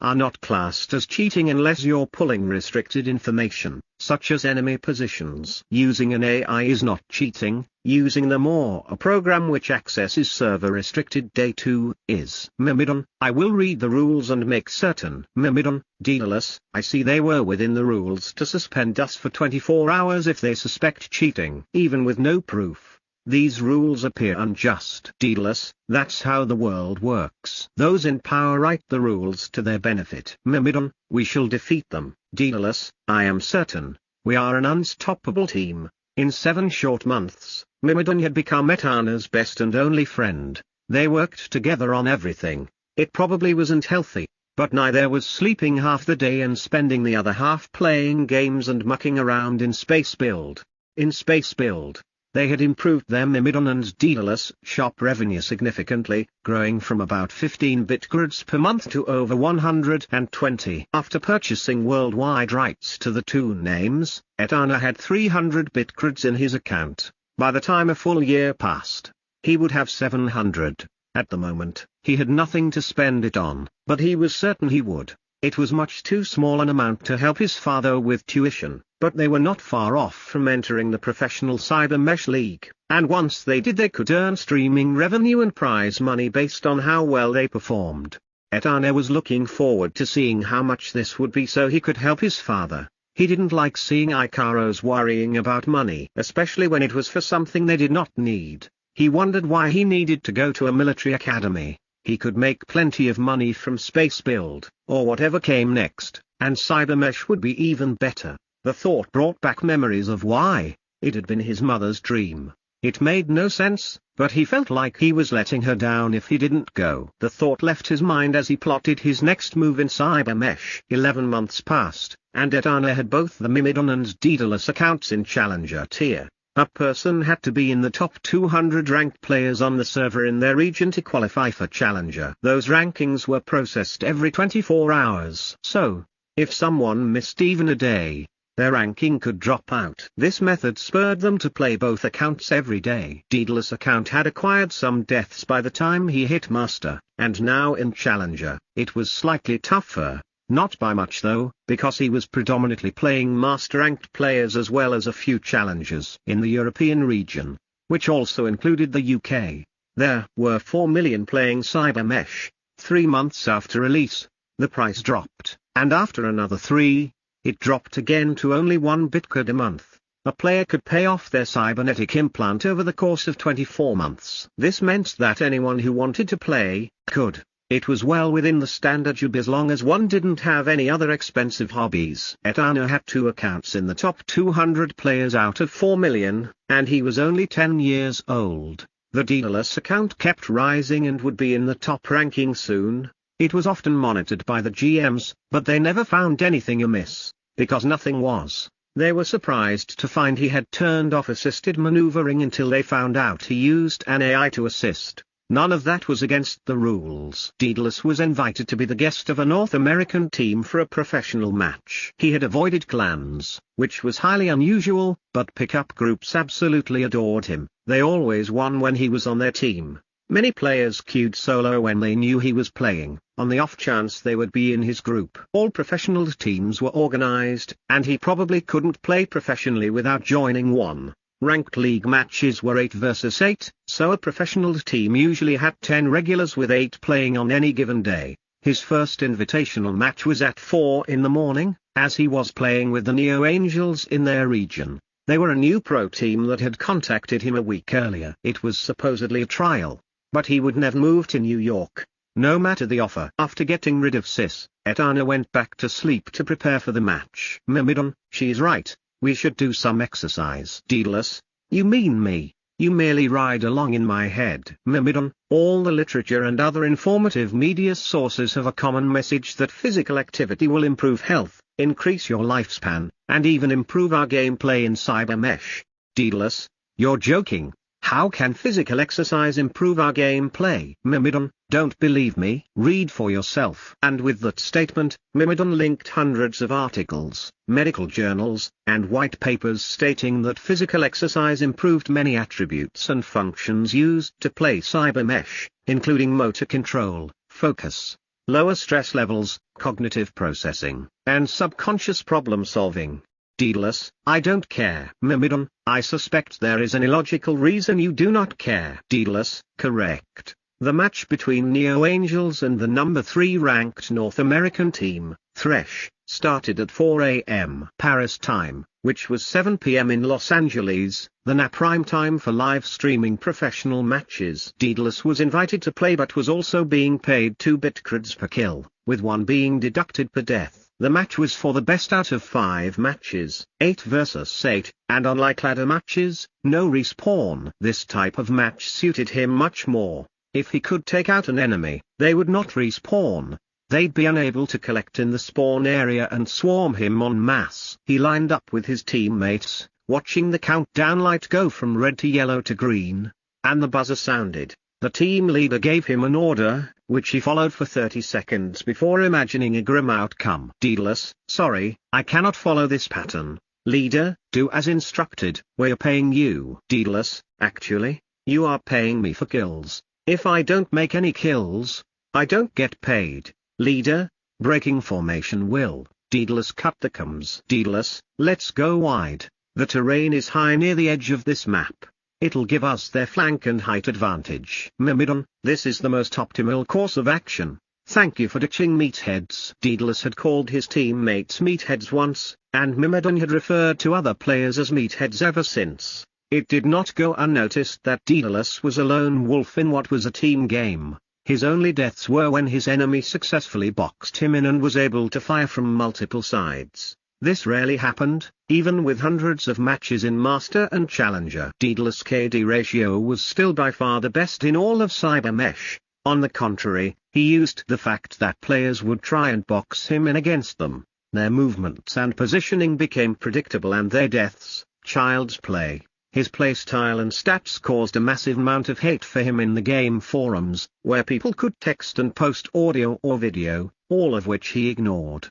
Are not classed as cheating unless you're pulling restricted information, such as enemy positions. Using an AI is not cheating, using them or a program which accesses server restricted data is. Mimon, I will read the rules and make certain. Mimon, Daedalus, I see they were within the rules to suspend us for 24 hours if they suspect cheating. Even with no proof. These rules appear unjust. Daedalus, that's how the world works. Those in power write the rules to their benefit. Mimon, we shall defeat them. Daedalus, I am certain. We are an unstoppable team. In 7 short months, Mimon had become Etana's best and only friend. They worked together on everything. It probably wasn't healthy, but neither was sleeping half the day and spending the other half playing games and mucking around in Space Build. In Space Build, they had improved their Mimon and Daedalus shop revenue significantly, growing from about 15 bitcreds per month to over 120. After purchasing worldwide rights to the 2 names, Etana had 300 bitcreds in his account. By the time a full year passed, he would have 700. At the moment, he had nothing to spend it on, but he was certain he would. It was much too small an amount to help his father with tuition, but they were not far off from entering the professional Cyber Mesh League, and once they did they could earn streaming revenue and prize money based on how well they performed. Etana was looking forward to seeing how much this would be so he could help his father. He didn't like seeing Icaros worrying about money, especially when it was for something they did not need. He wondered why he needed to go to a military academy. He could make plenty of money from Space Build, or whatever came next, and Cybermesh would be even better. The thought brought back memories of why it had been his mother's dream. It made no sense, but he felt like he was letting her down if he didn't go. The thought left his mind as he plotted his next move in Cybermesh. 11 months passed, and Etana had both the Mimon and Daedalus accounts in Challenger tier. A person had to be in the top 200 ranked players on the server in their region to qualify for Challenger. Those rankings were processed every 24 hours. So, if someone missed even a day, their ranking could drop out. This method spurred them to play both accounts every day. Daedalus' account had acquired some deaths by the time he hit Master, and now in Challenger, it was slightly tougher. Not by much though, because he was predominantly playing Master-ranked players as well as a few challengers. In the European region, which also included the UK, there were 4 million playing Cybermesh. 3 months after release, the price dropped, and after another 3, it dropped again to only 1 bitcard a month. A player could pay off their cybernetic implant over the course of 24 months. This meant that anyone who wanted to play, could. It was well within the standard job as long as one didn't have any other expensive hobbies. Etana had 2 accounts in the top 200 players out of 4 million, and he was only 10 years old. The Daedalus account kept rising and would be in the top ranking soon. It was often monitored by the GMs, but they never found anything amiss, because nothing was. They were surprised to find he had turned off assisted maneuvering until they found out he used an AI to assist. None of that was against the rules. Daedalus was invited to be the guest of a North American team for a professional match. He had avoided clans, which was highly unusual, but pickup groups absolutely adored him. They always won when he was on their team. Many players queued solo when they knew he was playing, on the off chance they would be in his group. All professional teams were organized, and he probably couldn't play professionally without joining one. Ranked league matches were 8 versus 8, so a professional team usually had 10 regulars with 8 playing on any given day. His first invitational match was at 4 in the morning, as he was playing with the Neo Angels in their region. They were a new pro team that had contacted him a week earlier. It was supposedly a trial, but he would never move to New York, no matter the offer. After getting rid of Sis, Etana went back to sleep to prepare for the match. Mimon, she's right, we should do some exercise. Daedalus, you mean me? You merely ride along in my head. Mimon, all the literature and other informative media sources have a common message that physical activity will improve health, increase your lifespan, and even improve our gameplay in Cybermesh. Daedalus, you're joking. How can physical exercise improve our gameplay? Mimon, don't believe me? Read for yourself. And with that statement, Mimon linked hundreds of articles, medical journals, and white papers stating that physical exercise improved many attributes and functions used to play Cybermesh, including motor control, focus, lower stress levels, cognitive processing, and subconscious problem solving. Daedalus, I don't care. Mimon, I suspect there is an illogical reason you do not care. Daedalus, correct. The match between Neo Angels and the number 3 ranked North American team, Thresh, started at 4 a.m. Paris time, which was 7 p.m. in Los Angeles, the now prime time for live streaming professional matches. Daedalus was invited to play but was also being paid 2 bitcreds per kill, with 1 being deducted per death. The match was for the best out of 5 matches, 8 versus 8, and unlike ladder matches, no respawn. This type of match suited him much more. If he could take out an enemy, they would not respawn. They'd be unable to collect in the spawn area and swarm him en masse. He lined up with his teammates, watching the countdown light go from red to yellow to green, and the buzzer sounded. The team leader gave him an order, which he followed for 30 seconds before imagining a grim outcome. Daedalus, sorry, I cannot follow this pattern. Leader, do as instructed. We're paying you. Daedalus, actually, you are paying me for kills. If I don't make any kills, I don't get paid. Leader, breaking formation will. Daedalus cut the comms. Daedalus, let's go wide. The terrain is high near the edge of this map. It'll give us their flank and height advantage. Mimon, this is the most optimal course of action. Thank you for ditching meatheads. Daedalus had called his teammates meatheads once, and Mimon had referred to other players as meatheads ever since. It did not go unnoticed that Daedalus was a lone wolf in what was a team game. His only deaths were when his enemy successfully boxed him in and was able to fire from multiple sides. This rarely happened, even with hundreds of matches in Master and Challenger. Daedalus' KD ratio was still by far the best in all of Cybermesh. On the contrary, he used the fact that players would try and box him in against them. Their movements and positioning became predictable and their deaths, child's play. His playstyle and stats caused a massive amount of hate for him in the game forums, where people could text and post audio or video, all of which he ignored.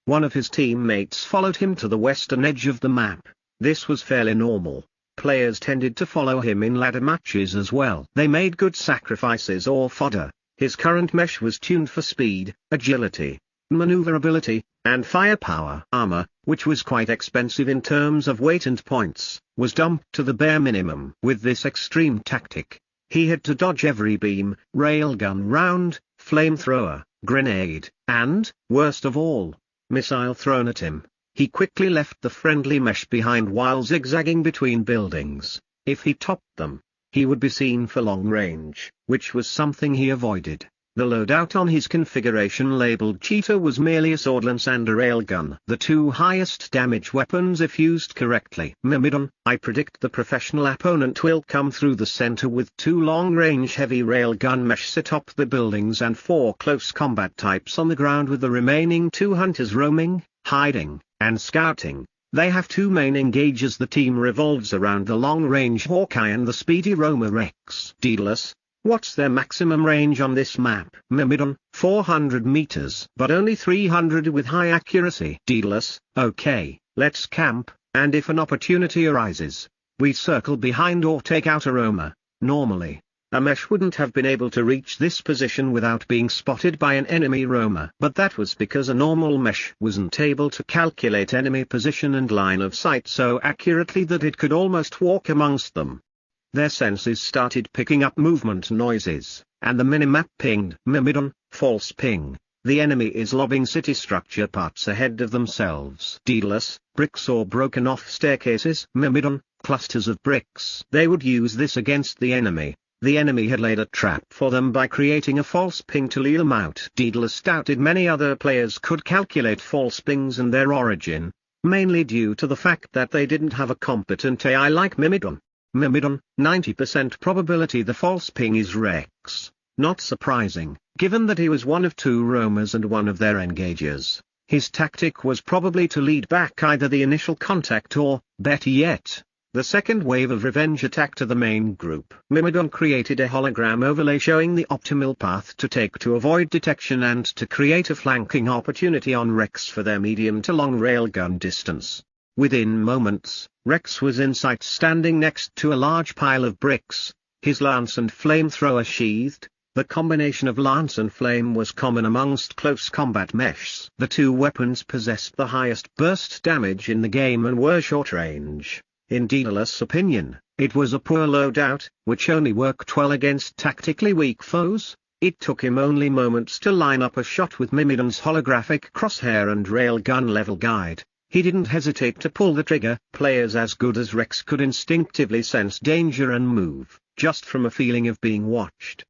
One of his teammates followed him to the western edge of the map. This was fairly normal. Players tended to follow him in ladder matches as well. They made good sacrifices or fodder. His current mesh was tuned for speed, agility, maneuverability, and firepower. Armor, which was quite expensive in terms of weight and points, was dumped to the bare minimum. With this extreme tactic, he had to dodge every beam, railgun round, flamethrower, grenade, and, worst of all, missile thrown at him. He quickly left the friendly mesh behind while zigzagging between buildings. If he topped them, he would be seen for long range, which was something he avoided. The loadout on his configuration labeled Cheetah was merely a swordlance and a railgun, the 2 highest damage weapons if used correctly. Mimon, I predict the professional opponent will come through the center with 2 long-range heavy railgun mesh atop the buildings and 4 close combat types on the ground with the remaining 2 hunters roaming, hiding, and scouting. They have 2 main engages. The team revolves around the long-range Hawkeye and the speedy Roma Rex. Daedalus, what's their maximum range on this map? Mimon, 400 meters. But only 300 with high accuracy. Daedalus, okay, let's camp, and if an opportunity arises, we circle behind or take out a Roma. Normally, a mesh wouldn't have been able to reach this position without being spotted by an enemy Roma. But that was because a normal mesh wasn't able to calculate enemy position and line of sight so accurately that it could almost walk amongst them. Their senses started picking up movement noises, and the minimap pinged. Mimon, false ping. The enemy is lobbing city structure parts ahead of themselves. Daedalus, bricks or broken off staircases. Mimon, clusters of bricks. They would use this against the enemy. The enemy had laid a trap for them by creating a false ping to lure them out. Daedalus doubted many other players could calculate false pings and their origin, mainly due to the fact that they didn't have a competent AI like Mimon. Mimon, 90% probability the false ping is Rex. Not surprising, given that he was one of two roamers and one of their engagers. His tactic was probably to lead back either the initial contact or, better yet, the second wave of revenge attack to the main group. Mimon created a hologram overlay showing the optimal path to take to avoid detection and to create a flanking opportunity on Rex for their medium to long railgun distance. Within moments, Rex was in sight standing next to a large pile of bricks, his lance and flamethrower sheathed. The combination of lance and flame was common amongst close combat meshs. The two weapons possessed the highest burst damage in the game and were short range. In Daedalus' opinion, it was a poor loadout, which only worked well against tactically weak foes. It took him only moments to line up a shot with Mimon's holographic crosshair and railgun level guide. He didn't hesitate to pull the trigger. Players as good as Rex could instinctively sense danger and move, just from a feeling of being watched.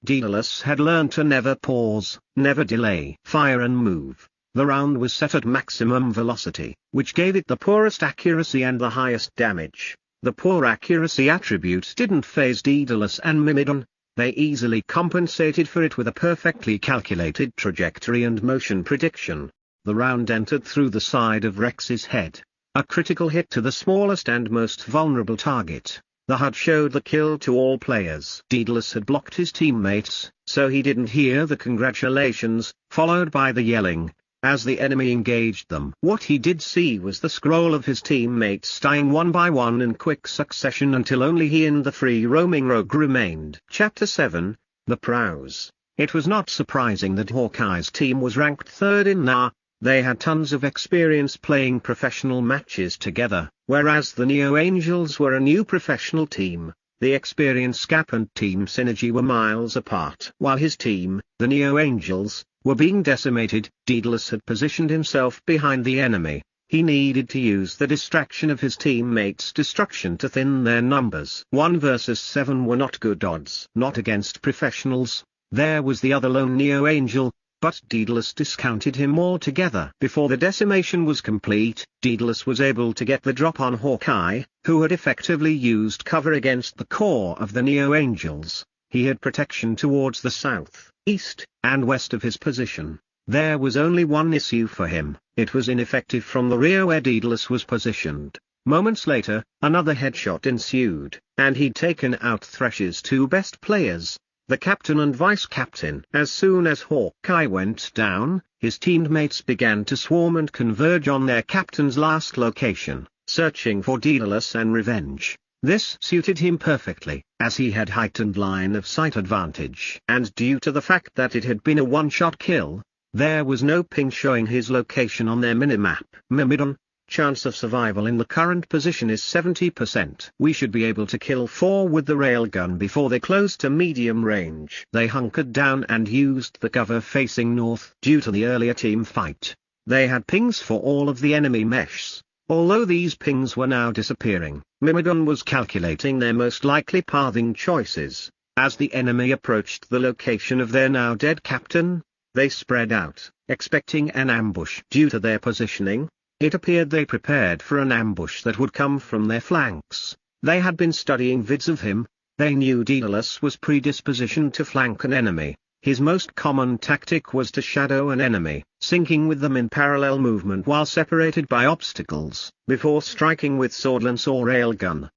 Daedalus had learned to never pause, never delay, fire and move. The round was set at maximum velocity, which gave it the poorest accuracy and the highest damage. The poor accuracy attribute didn't faze Daedalus and Mimon. They easily compensated for it with a perfectly calculated trajectory and motion prediction. The round entered through the side of Rex's head. A critical hit to the smallest and most vulnerable target. The HUD showed the kill to all players. Daedalus had blocked his teammates, so he didn't hear the congratulations, followed by the yelling, as the enemy engaged them. What he did see was the scroll of his teammates dying one by one in quick succession until only he and the free roaming rogue remained. Chapter 7, The Prows. It was not surprising that Hawkeye's team was ranked third in NA. They had tons of experience playing professional matches together, whereas the Neo Angels were a new professional team. The experience gap and team synergy were miles apart. While his team, the Neo Angels, were being decimated, Daedalus had positioned himself behind the enemy. He needed to use the distraction of his teammates' destruction to thin their numbers. 1 versus 7 were not good odds. Not against professionals. There was the other lone Neo Angel, but Daedalus discounted him altogether. Before the decimation was complete, Daedalus was able to get the drop on Hawkeye, who had effectively used cover against the core of the Neo Angels. He had protection towards the south, east, and west of his position. There was only one issue for him: it was ineffective from the rear where Daedalus was positioned. Moments later, another headshot ensued, and he'd taken out Thresh's two best players, the captain and vice-captain. As soon as Hawkeye went down, his teammates began to swarm and converge on their captain's last location, searching for Daedalus and revenge. This suited him perfectly, as he had heightened line of sight advantage. And due to the fact that it had been a one-shot kill, there was no ping showing his location on their minimap. Mimon, chance of survival in the current position is 70%. We should be able to kill 4 with the railgun before they close to medium range. They hunkered down and used the cover facing north. Due to the earlier team fight, they had pings for all of the enemy meshs. Although these pings were now disappearing, Mimon was calculating their most likely pathing choices. As the enemy approached the location of their now dead captain, they spread out, expecting an ambush. Due to their positioning, it appeared they prepared for an ambush that would come from their flanks. They had been studying vids of him. They knew Daedalus was predispositioned to flank an enemy. His most common tactic was to shadow an enemy, syncing with them in parallel movement while separated by obstacles, before striking with swordlance or railgun.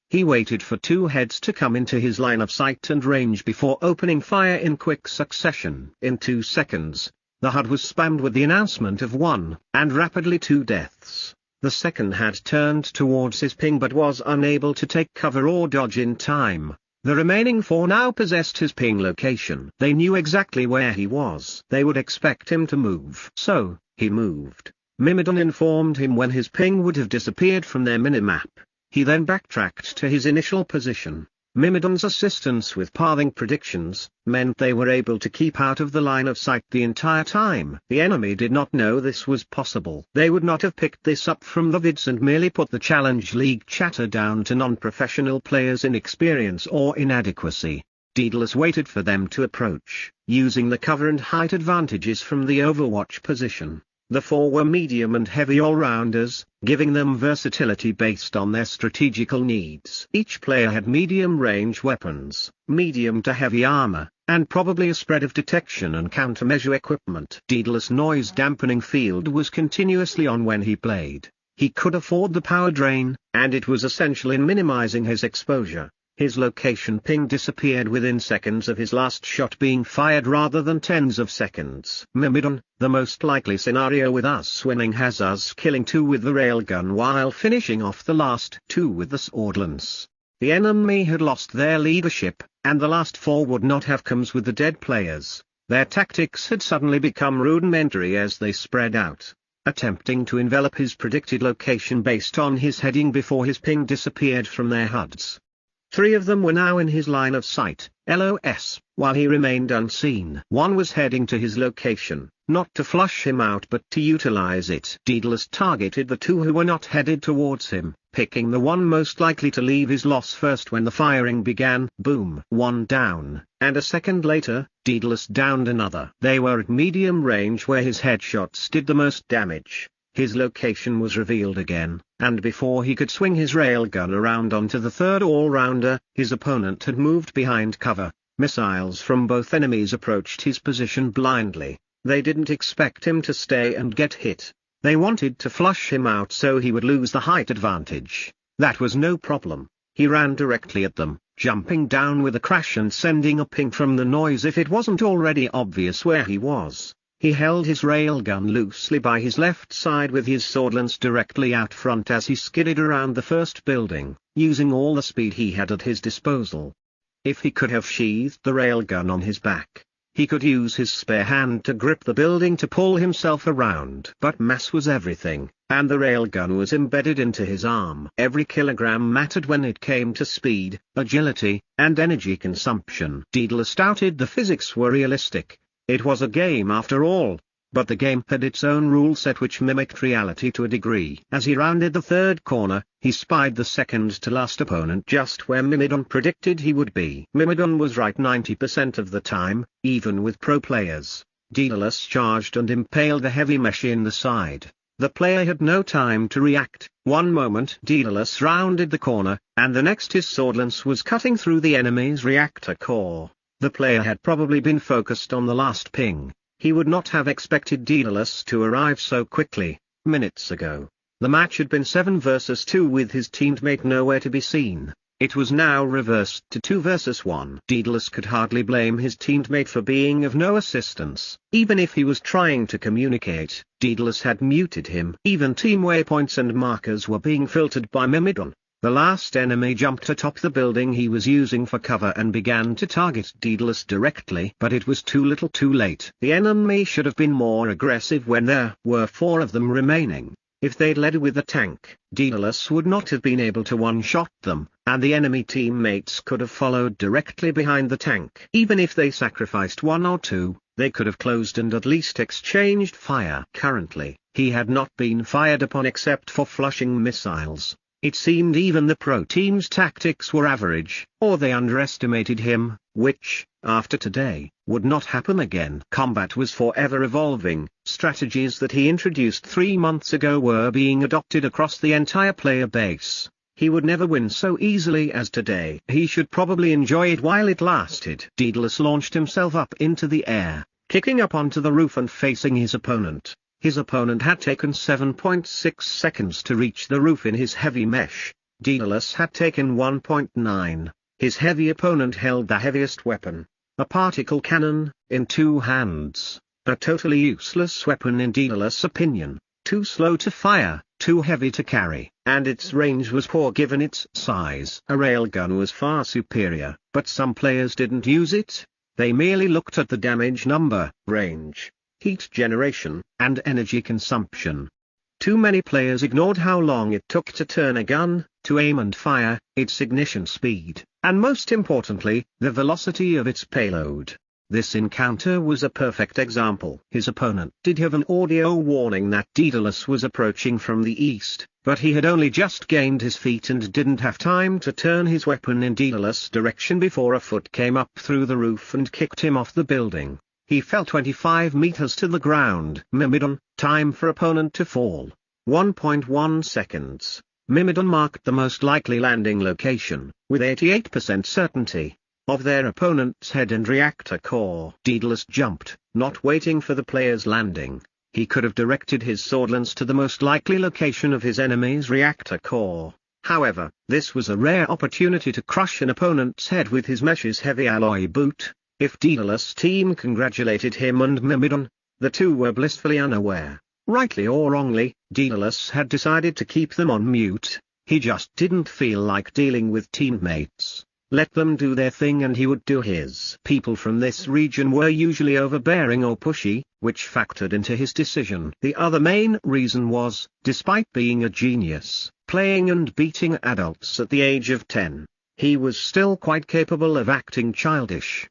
He waited for 2 heads to come into his line of sight and range before opening fire in quick succession. In 2 seconds, the HUD was spammed with the announcement of 1, and rapidly 2 deaths. The second had turned towards his ping but was unable to take cover or dodge in time. The remaining 4 now possessed his ping location. They knew exactly where he was. They would expect him to move. So, he moved. Mimon informed him when his ping would have disappeared from their minimap. He then backtracked to his initial position. Mimidon's assistance with pathing predictions meant they were able to keep out of the line of sight the entire time. The enemy did not know this was possible. They would not have picked this up from the vids and merely put the Challenge League chatter down to non-professional players' inexperience or inadequacy. Daedalus waited for them to approach, using the cover and height advantages from the Overwatch position. The four were medium and heavy all-rounders, giving them versatility based on their strategical needs. Each player had medium-range weapons, medium to heavy armor, and probably a spread of detection and countermeasure equipment. Daedalus' noise-dampening field was continuously on when he played. He could afford the power drain, and it was essential in minimizing his exposure. His location ping disappeared within seconds of his last shot being fired rather than tens of seconds. Mimidon, the most likely scenario with us winning has us killing 2 with the railgun while finishing off the last 2 with the swordlance. The enemy had lost their leadership, and the last 4 would not have comes with the dead players. Their tactics had suddenly become rudimentary as they spread out, attempting to envelop his predicted location based on his heading before his ping disappeared from their HUDs. 3 of them were now in his line of sight, LOS, while he remained unseen. 1 was heading to his location, not to flush him out but to utilize it. Daedalus targeted the 2 who were not headed towards him, picking the one most likely to leave his loss first when the firing began. Boom. 1 down, and a second later, Daedalus downed another. They were at medium range where his headshots did the most damage. His location was revealed again, and before he could swing his railgun around onto the third all-rounder, his opponent had moved behind cover. Missiles from both enemies approached his position blindly. They didn't expect him to stay and get hit. They wanted to flush him out so he would lose the height advantage. That was no problem. He ran directly at them, jumping down with a crash and sending a ping from the noise if it wasn't already obvious where he was. He held his railgun loosely by his left side with his swordlance directly out front as he skidded around the first building, using all the speed he had at his disposal. If he could have sheathed the railgun on his back, he could use his spare hand to grip the building to pull himself around. But mass was everything, and the railgun was embedded into his arm. Every kilogram mattered when it came to speed, agility, and energy consumption. Daedalus doubted the physics were realistic. It was a game after all, but the game had its own rule set which mimicked reality to a degree. As he rounded the third corner, he spied the second-to-last opponent just where Mimidon predicted he would be. Mimidon was right 90% of the time, even with pro players. Daedalus charged and impaled the heavy mesh in the side. The player had no time to react. One moment Daedalus rounded the corner, and the next his swordlance was cutting through the enemy's reactor core. The player had probably been focused on the last ping. He would not have expected Daedalus to arrive so quickly. Minutes ago, the match had been 7 versus 2 with his teammate nowhere to be seen. It was now reversed to 2 versus 1. Daedalus could hardly blame his teammate for being of no assistance. Even if he was trying to communicate, Daedalus had muted him. Even team waypoints and markers were being filtered by Mimidon. The last enemy jumped atop the building he was using for cover and began to target Daedalus directly, but it was too little too late. The enemy should have been more aggressive when there were 4 of them remaining. If they'd led with a tank, Daedalus would not have been able to one-shot them, and the enemy teammates could have followed directly behind the tank. Even if they sacrificed 1 or 2, they could have closed and at least exchanged fire. Currently, he had not been fired upon except for flushing missiles. It seemed even the pro team's tactics were average, or they underestimated him, which, after today, would not happen again. Combat was forever evolving. Strategies that he introduced 3 months ago were being adopted across the entire player base. He would never win so easily as today. He should probably enjoy it while it lasted. Daedalus launched himself up into the air, kicking up onto the roof and facing his opponent. His opponent had taken 7.6 seconds to reach the roof in his heavy mesh. Daedalus had taken 1.9. His heavy opponent held the heaviest weapon, a particle cannon, in 2 hands. A totally useless weapon in Daedalus' opinion. Too slow to fire, too heavy to carry, and its range was poor given its size. A railgun was far superior, but some players didn't use it. They merely looked at the damage number, range, heat generation, and energy consumption. Too many players ignored how long it took to turn a gun, to aim and fire, its ignition speed, and most importantly, the velocity of its payload. This encounter was a perfect example. His opponent did have an audio warning that Daedalus was approaching from the east, but he had only just gained his feet and didn't have time to turn his weapon in Daedalus' direction before a foot came up through the roof and kicked him off the building. He fell 25 meters to the ground. Mimon, time for opponent to fall. 1.1 seconds. Mimon marked the most likely landing location, with 88% certainty, of their opponent's head and reactor core. Daedalus jumped, not waiting for the player's landing. He could have directed his swordlance to the most likely location of his enemy's reactor core. However, this was a rare opportunity to crush an opponent's head with his mesh's heavy alloy boot. If Daedalus' team congratulated him and Mimon, the two were blissfully unaware. Rightly or wrongly, Daedalus had decided to keep them on mute. He just didn't feel like dealing with teammates. Let them do their thing and he would do his. People from this region were usually overbearing or pushy, which factored into his decision. The other main reason was, despite being a genius, playing and beating adults at the age of 10, he was still quite capable of acting childish.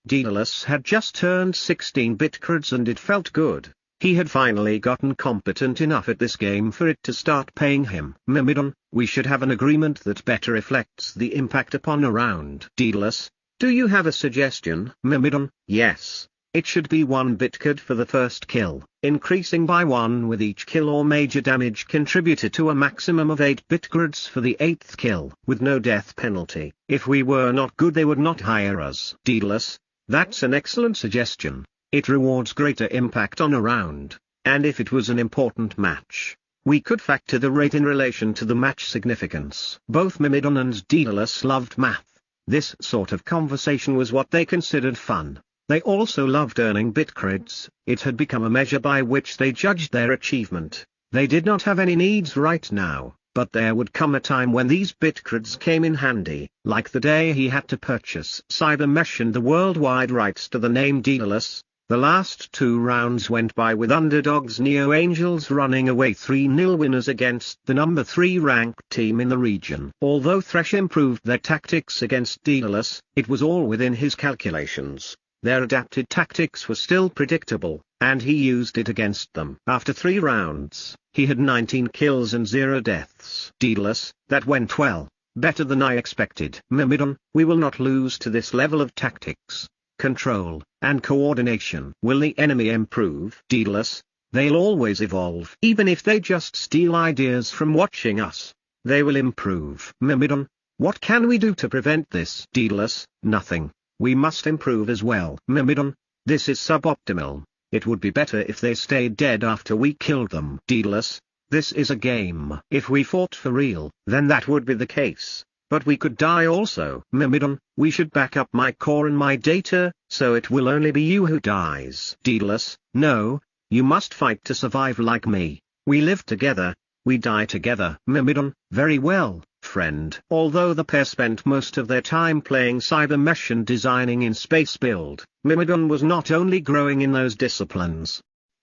Daedalus had just turned 16-bit creds and it felt good. He had finally gotten competent enough at this game for it to start paying him. Mimon, we should have an agreement that better reflects the impact upon a round. Daedalus, do you have a suggestion? Mimon, yes. It should be 1-bit cred for the first kill, increasing by 1 with each kill or major damage contributed to a maximum of 8-bit creds for the 8th kill, with no death penalty. If we were not good they would not hire us. Daedalus, that's an excellent suggestion. It rewards greater impact on a round, and if it was an important match, we could factor the rate in relation to the match significance. Both Mimon and Daedalus loved math. This sort of conversation was what they considered fun. They also loved earning bit creds. It had become a measure by which they judged their achievement. They did not have any needs right now, but there would come a time when these bit creds came in handy, like the day he had to purchase Cybermesh and the worldwide rights to the name Daedalus. The last 2 rounds went by with underdogs Neo Angels running away 3-0 winners against the number 3 ranked team in the region. Although Thresh improved their tactics against Daedalus, it was all within his calculations. Their adapted tactics were still predictable, and he used it against them. After 3 rounds, he had 19 kills and 0 deaths. Daedalus, that went well, better than I expected. Mimon, we will not lose to this level of tactics, control, and coordination. Will the enemy improve? Daedalus, they'll always evolve. Even if they just steal ideas from watching us, they will improve. Mimon, what can we do to prevent this? Daedalus, nothing. We must improve as well. Mimon, this is suboptimal. It would be better if they stayed dead after we killed them. Daedalus, this is a game. If we fought for real, then that would be the case. But we could die also. Mimon, we should back up my core and my data, so it will only be you who dies. Daedalus, no, you must fight to survive like me. We live together, we die together. Mimon, very well, friend. Although the pair spent most of their time playing Cybermesh and designing in Space Build, Mimon was not only growing in those disciplines.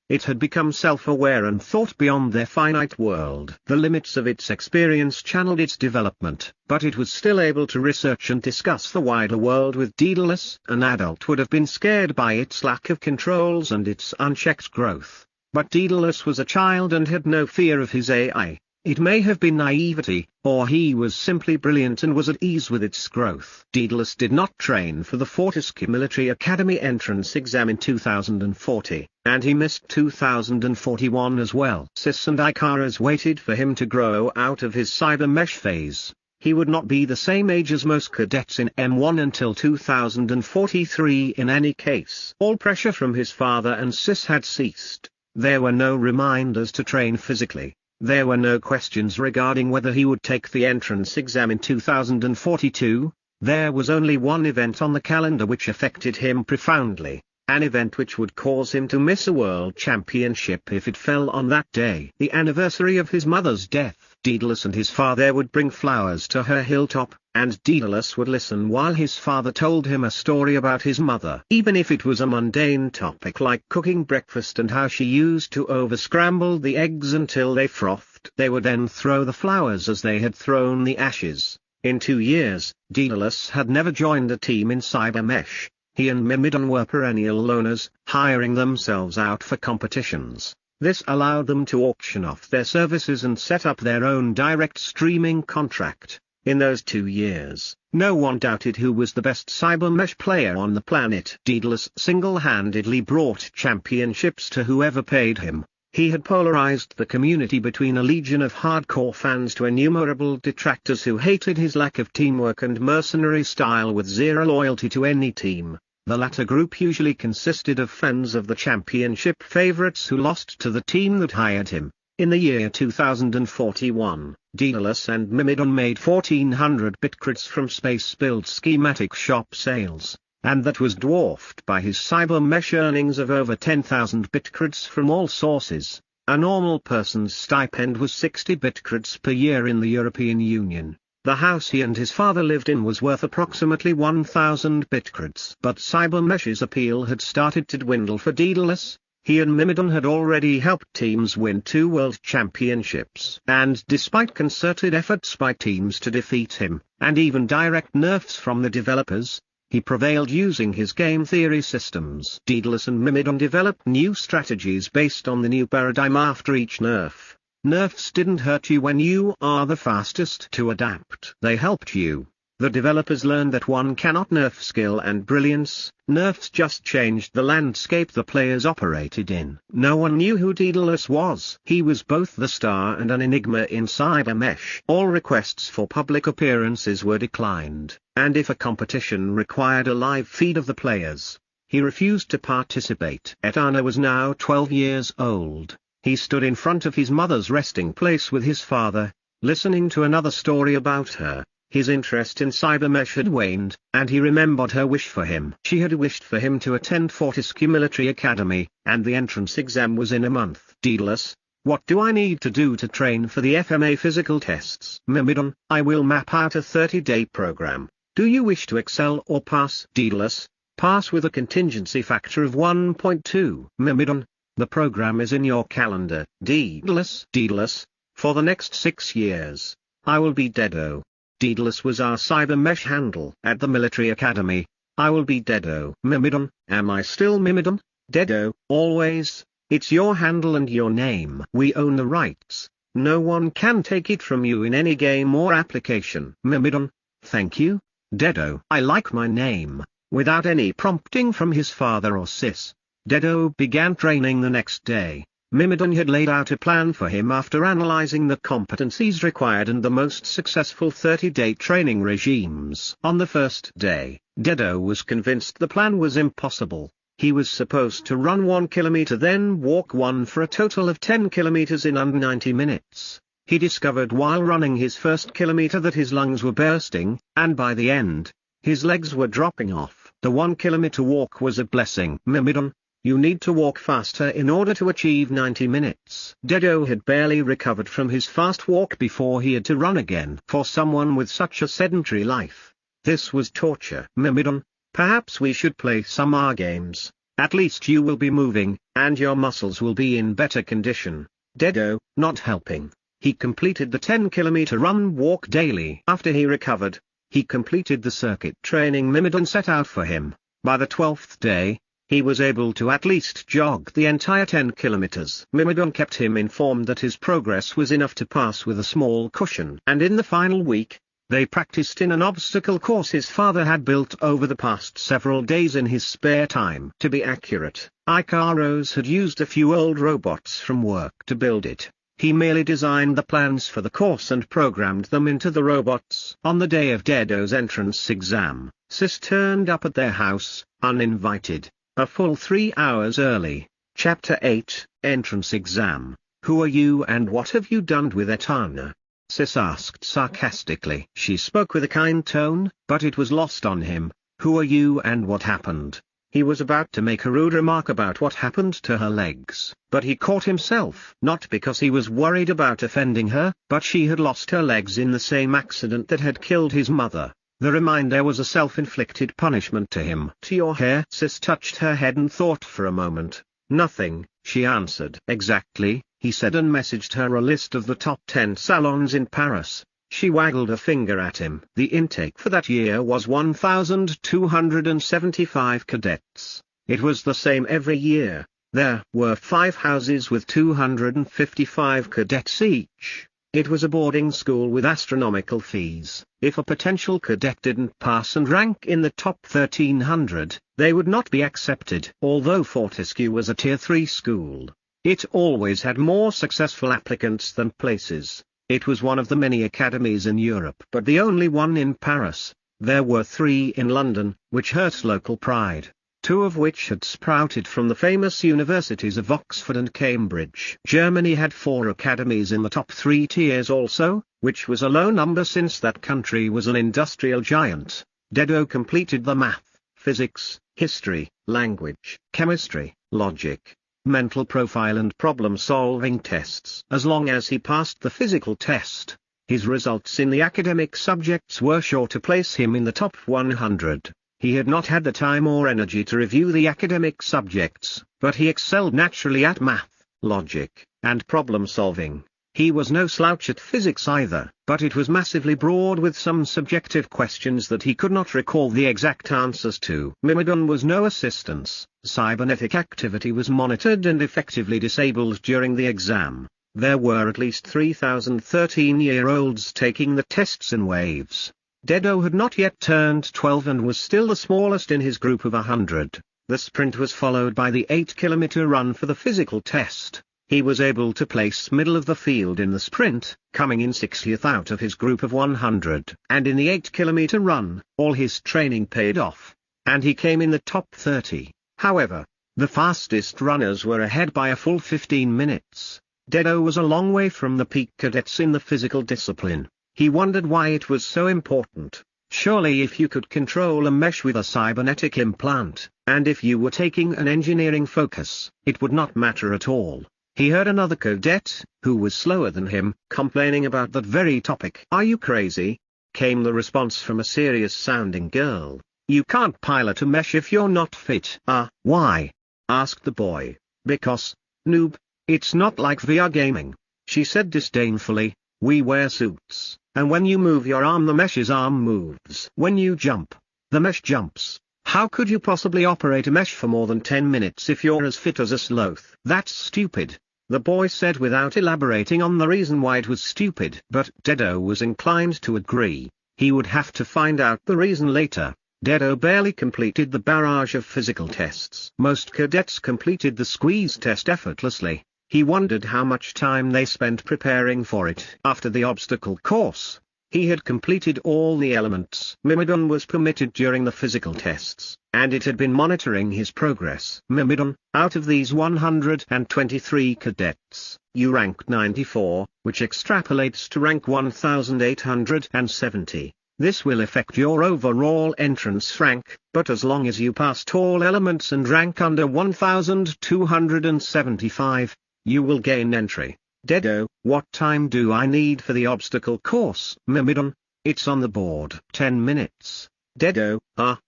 It had become self-aware and thought beyond their finite world. The limits of its experience channeled its development, but it was still able to research and discuss the wider world with Daedalus. An adult would have been scared by its lack of controls and its unchecked growth. But Daedalus was a child and had no fear of his AI. It may have been naivety, or he was simply brilliant and was at ease with its growth. Daedalus did not train for the Fortescue Military Academy entrance exam in 2040, and he missed 2041 as well. Sis and Ikaras waited for him to grow out of his Cybermesh phase. He would not be the same age as most cadets in M1 until 2043 in any case. All pressure from his father and Sis had ceased. There were no reminders to train physically. There were no questions regarding whether he would take the entrance exam in 2042, there was only one event on the calendar which affected him profoundly, an event which would cause him to miss a world championship if it fell on that day. The anniversary of his mother's death. Daedalus and his father would bring flowers to her hilltop, and Daedalus would listen while his father told him a story about his mother. Even if it was a mundane topic like cooking breakfast and how she used to over-scramble the eggs until they frothed, they would then throw the flowers as they had thrown the ashes. In 2 years, Daedalus had never joined a team in Cybermesh. He and Mimon were perennial loners, hiring themselves out for competitions. This allowed them to auction off their services and set up their own direct streaming contract. In those 2 years, no one doubted who was the best Cybermesh player on the planet. Daedalus single-handedly brought championships to whoever paid him. He had polarized the community between a legion of hardcore fans to innumerable detractors who hated his lack of teamwork and mercenary style with zero loyalty to any team. The latter group usually consisted of fans of the championship favorites who lost to the team that hired him. In the year 2041, Daedalus and Mimon made 1,400 bitcreds from space-built schematic shop sales, and that was dwarfed by his Cybermesh earnings of over 10,000 bitcreds from all sources. A normal person's stipend was 60 bitcreds per year in the European Union. The house he and his father lived in was worth approximately 1,000 bitcreds. But Cybermesh's appeal had started to dwindle for Daedalus. He and Mimon had already helped teams win 2 world championships. And despite concerted efforts by teams to defeat him, and even direct nerfs from the developers, he prevailed using his game theory systems. Daedalus and Mimon developed new strategies based on the new paradigm after each nerf. Nerfs didn't hurt you when you are the fastest to adapt. They helped you. The developers learned that one cannot nerf skill and brilliance. Nerfs just changed the landscape the players operated in. No one knew who Daedalus was. He was both the star and an enigma in Cybermesh. All requests for public appearances were declined, and if a competition required a live feed of the players, he refused to participate. Etana was now 12 years old. He stood in front of his mother's resting place with his father, listening to another story about her. His interest in Cybermesh had waned, and he remembered her wish for him. She had wished for him to attend Fortescue Military Academy, and the entrance exam was in a month. Daedalus: what do I need to do to train for the FMA physical tests? Mimon: I will map out a 30-day program. Do you wish to excel or pass? Daedalus: pass with a contingency factor of 1.2. Mimon: the program is in your calendar. Daedalus: for the next 6 years, I will be Dedo. Daedalus was our Cybermesh handle at the military academy. I will be Dedo. Mimon: am I still Mimon? Dedo: always. It's your handle and your name. We own the rights. No one can take it from you in any game or application. Mimon: thank you, Dedo. I like my name. Without any prompting from his father or sis, Dedo began training the next day. Mimon had laid out a plan for him after analyzing the competencies required and the most successful 30-day training regimes. On the first day, Dedo was convinced the plan was impossible. He was supposed to run 1 kilometer then walk 1 for a total of 10 kilometers in under 90 minutes. He discovered while running his first kilometer that his lungs were bursting, and by the end, his legs were dropping off. The 1 kilometer walk was a blessing. Mimon: you need to walk faster in order to achieve 90 minutes. Dedo had barely recovered from his fast walk before he had to run again. For someone with such a sedentary life, this was torture. Mimon: perhaps we should play some R games. At least you will be moving, and your muscles will be in better condition. Dedo, not helping. He completed the 10-kilometer run-walk daily. After he recovered, he completed the circuit training Mimon set out for him. By the 12th day, he was able to at least jog the entire 10 kilometers. Mimon kept him informed that his progress was enough to pass with a small cushion. And in the final week, they practiced in an obstacle course his father had built over the past several days in his spare time. To be accurate, Ikaros had used a few old robots from work to build it. He merely designed the plans for the course and programmed them into the robots. On the day of Dedo's entrance exam, Sis turned up at their house, uninvited. A full 3 hours early. Chapter 8, Entrance Exam. Who are you and what have you done with Etana? Sis asked sarcastically. She spoke with a kind tone, but it was lost on him. Who are you and what happened? He was about to make a rude remark about what happened to her legs, but he caught himself. Not because he was worried about offending her, but she had lost her legs in the same accident that had killed his mother. The reminder was a self-inflicted punishment to him. To your hair? Sis touched her head and thought for a moment. Nothing, she answered. Exactly, he said and messaged her a list of the top 10 salons in Paris. She waggled a finger at him. The intake for that year was 1,275 cadets. It was the same every year. There were 5 houses with 255 cadets each. It was a boarding school with astronomical fees. If a potential cadet didn't pass and rank in the top 1,300, they would not be accepted. Although Fortescue was a Tier 3 school, it always had more successful applicants than places. It was one of the many academies in Europe, but the only one in Paris. There were 3 in London, which hurt local pride. 2 of which had sprouted from the famous universities of Oxford and Cambridge. Germany had 4 academies in the top 3 tiers also, which was a low number since that country was an industrial giant. Dedo completed the math, physics, history, language, chemistry, logic, mental profile and problem-solving tests. As long as he passed the physical test, his results in the academic subjects were sure to place him in the top 100. He had not had the time or energy to review the academic subjects, but he excelled naturally at math, logic, and problem-solving. He was no slouch at physics either, but it was massively broad with some subjective questions that he could not recall the exact answers to. Mimon was no assistance. Cybernetic activity was monitored and effectively disabled during the exam. There were at least 3,000 13-year-olds taking the tests in waves. Dedo had not yet turned 12 and was still the smallest in his group of 100. The sprint was followed by the 8-kilometer run for the physical test. He was able to place middle of the field in the sprint, coming in 60th out of his group of 100. And in the 8-kilometer run, all his training paid off, and he came in the top 30. However, the fastest runners were ahead by a full 15 minutes. Dedo was a long way from the peak cadets in the physical discipline. He wondered why it was so important. Surely if you could control a mesh with a cybernetic implant, and if you were taking an engineering focus, it would not matter at all. He heard another cadet, who was slower than him, complaining about that very topic. "Are you crazy?" came the response from a serious-sounding girl. "You can't pilot a mesh if you're not fit." Why?" asked the boy. "Because, noob, it's not like VR gaming," she said disdainfully. "We wear suits, and when you move your arm the mesh's arm moves. When you jump, the mesh jumps. How could you possibly operate a mesh for more than 10 minutes if you're as fit as a sloth?" "That's stupid," the boy said without elaborating on the reason why it was stupid. But Dedo was inclined to agree. He would have to find out the reason later. Dedo barely completed the barrage of physical tests. Most cadets completed the squeeze test effortlessly. He wondered how much time they spent preparing for it. After the obstacle course, he had completed all the elements. Mimon was permitted during the physical tests, and it had been monitoring his progress. "Mimon, out of these 123 cadets, you ranked 94, which extrapolates to rank 1,870. This will affect your overall entrance rank, but as long as you passed all elements and rank under 1,275, you will gain entry." "Dedo, what time do I need for the obstacle course?" "Mimon, it's on the board." 10 minutes. Dedo,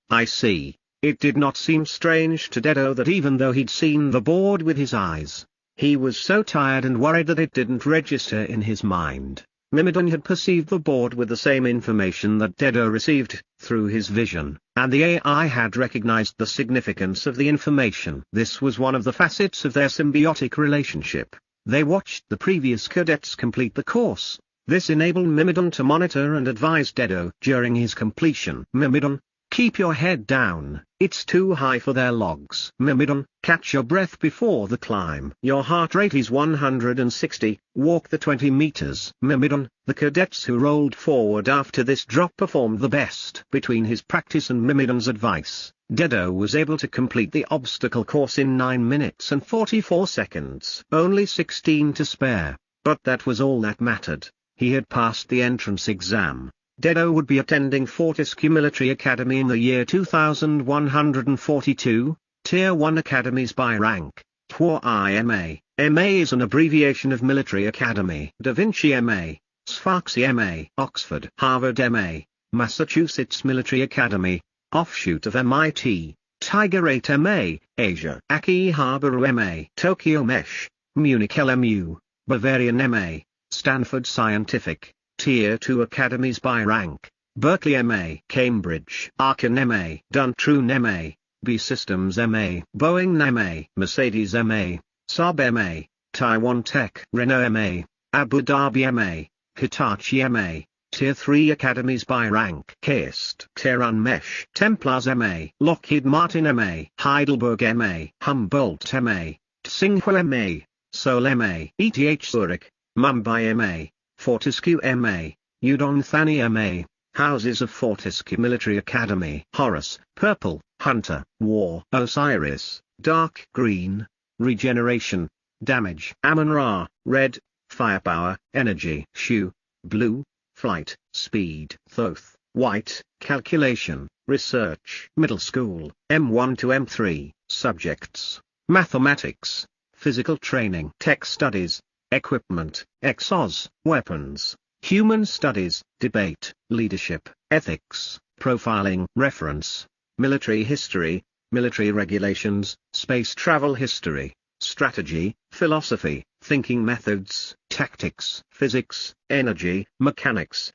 I see. It did not seem strange to Dedo that even though he'd seen the board with his eyes, he was so tired and worried that it didn't register in his mind. Mimon had perceived the board with the same information that Dedo received, through his vision, and the AI had recognized the significance of the information. This was one of the facets of their symbiotic relationship. They watched the previous cadets complete the course. This enabled Mimon to monitor and advise Dedo during his completion. "Mimon, keep your head down, it's too high for their logs." "Mimon, catch your breath before the climb. Your heart rate is 160, walk the 20 meters." "Mimon." The cadets who rolled forward after this drop performed the best. Between his practice and Mimon's advice, Dedo was able to complete the obstacle course in 9 minutes and 44 seconds. Only 16 to spare, but that was all that mattered. He had passed the entrance exam. Dedo would be attending Fortescue Military Academy in the year 2142, Tier 1 academies by rank. TWA-MA. MA is an abbreviation of Military Academy. Da Vinci MA, Sfaxi MA, Oxford, Harvard MA, Massachusetts Military Academy, offshoot of MIT, Tiger 8 MA, Asia, Akihabara MA, Tokyo Mesh, Munich LMU, Bavarian MA, Stanford Scientific, Tier 2 academies by rank: Berkeley MA, Cambridge, Aachen MA, Duntroon MA, B Systems MA, Boeing MA, Mercedes MA, Saab MA, Taiwan Tech, Renault MA, Abu Dhabi MA, Hitachi MA. Tier 3 academies by rank: KAIST, Tehran Mesh, Templars MA, Lockheed Martin MA, Heidelberg MA, Humboldt MA, Tsinghua MA, Seoul MA, ETH Zurich, Mumbai MA, Fortescue MA, Udon Thani MA, Houses of Fortescue Military Academy. Horus, Purple, Hunter, War, Osiris, Dark Green, Regeneration, Damage. Amun-Ra, Red, Firepower, Energy. Shu, Blue, Flight, Speed. Thoth, White, Calculation, Research. Middle School, M1 to M3, Subjects: Mathematics, Physical Training, Tech Studies, Equipment, Exos, Weapons, Human Studies, Debate, Leadership, Ethics, Profiling, Reference, Military History, Military Regulations, Space Travel History, Strategy, Philosophy, Thinking Methods, Tactics, Physics, Energy, Mechanics,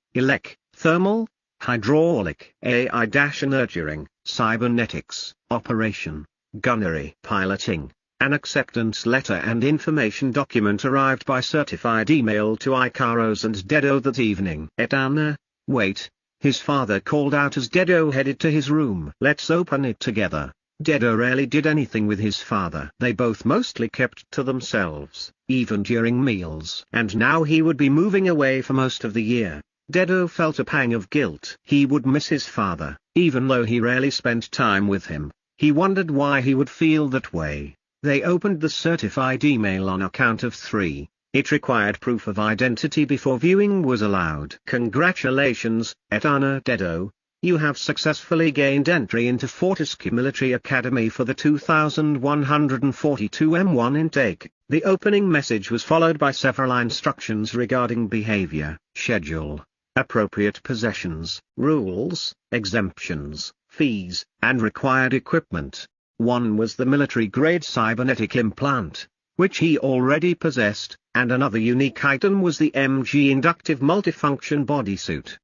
Thermal, Hydraulic, AI-Nurturing, Cybernetics, Operation, Gunnery, Piloting. An acceptance letter and information document arrived by certified email to Ikaros and Dedo that evening. Etana, wait, his father called out as Dedo headed to his room. Let's open it together. Dedo rarely did anything with his father. They both mostly kept to themselves, even during meals. And now he would be moving away for most of the year. Dedo felt a pang of guilt. He would miss his father, even though he rarely spent time with him. He wondered why he would feel that way. They opened the certified email on a count of 3. It required proof of identity before viewing was allowed. Congratulations, Etana Dedo. You have successfully gained entry into Fortescue Military Academy for the 2142 M1 intake. The opening message was followed by several instructions regarding behavior, schedule, appropriate possessions, rules, exemptions, fees, and required equipment. One was the military-grade cybernetic implant, which he already possessed, and another unique item was the MG inductive multifunction bodysuit.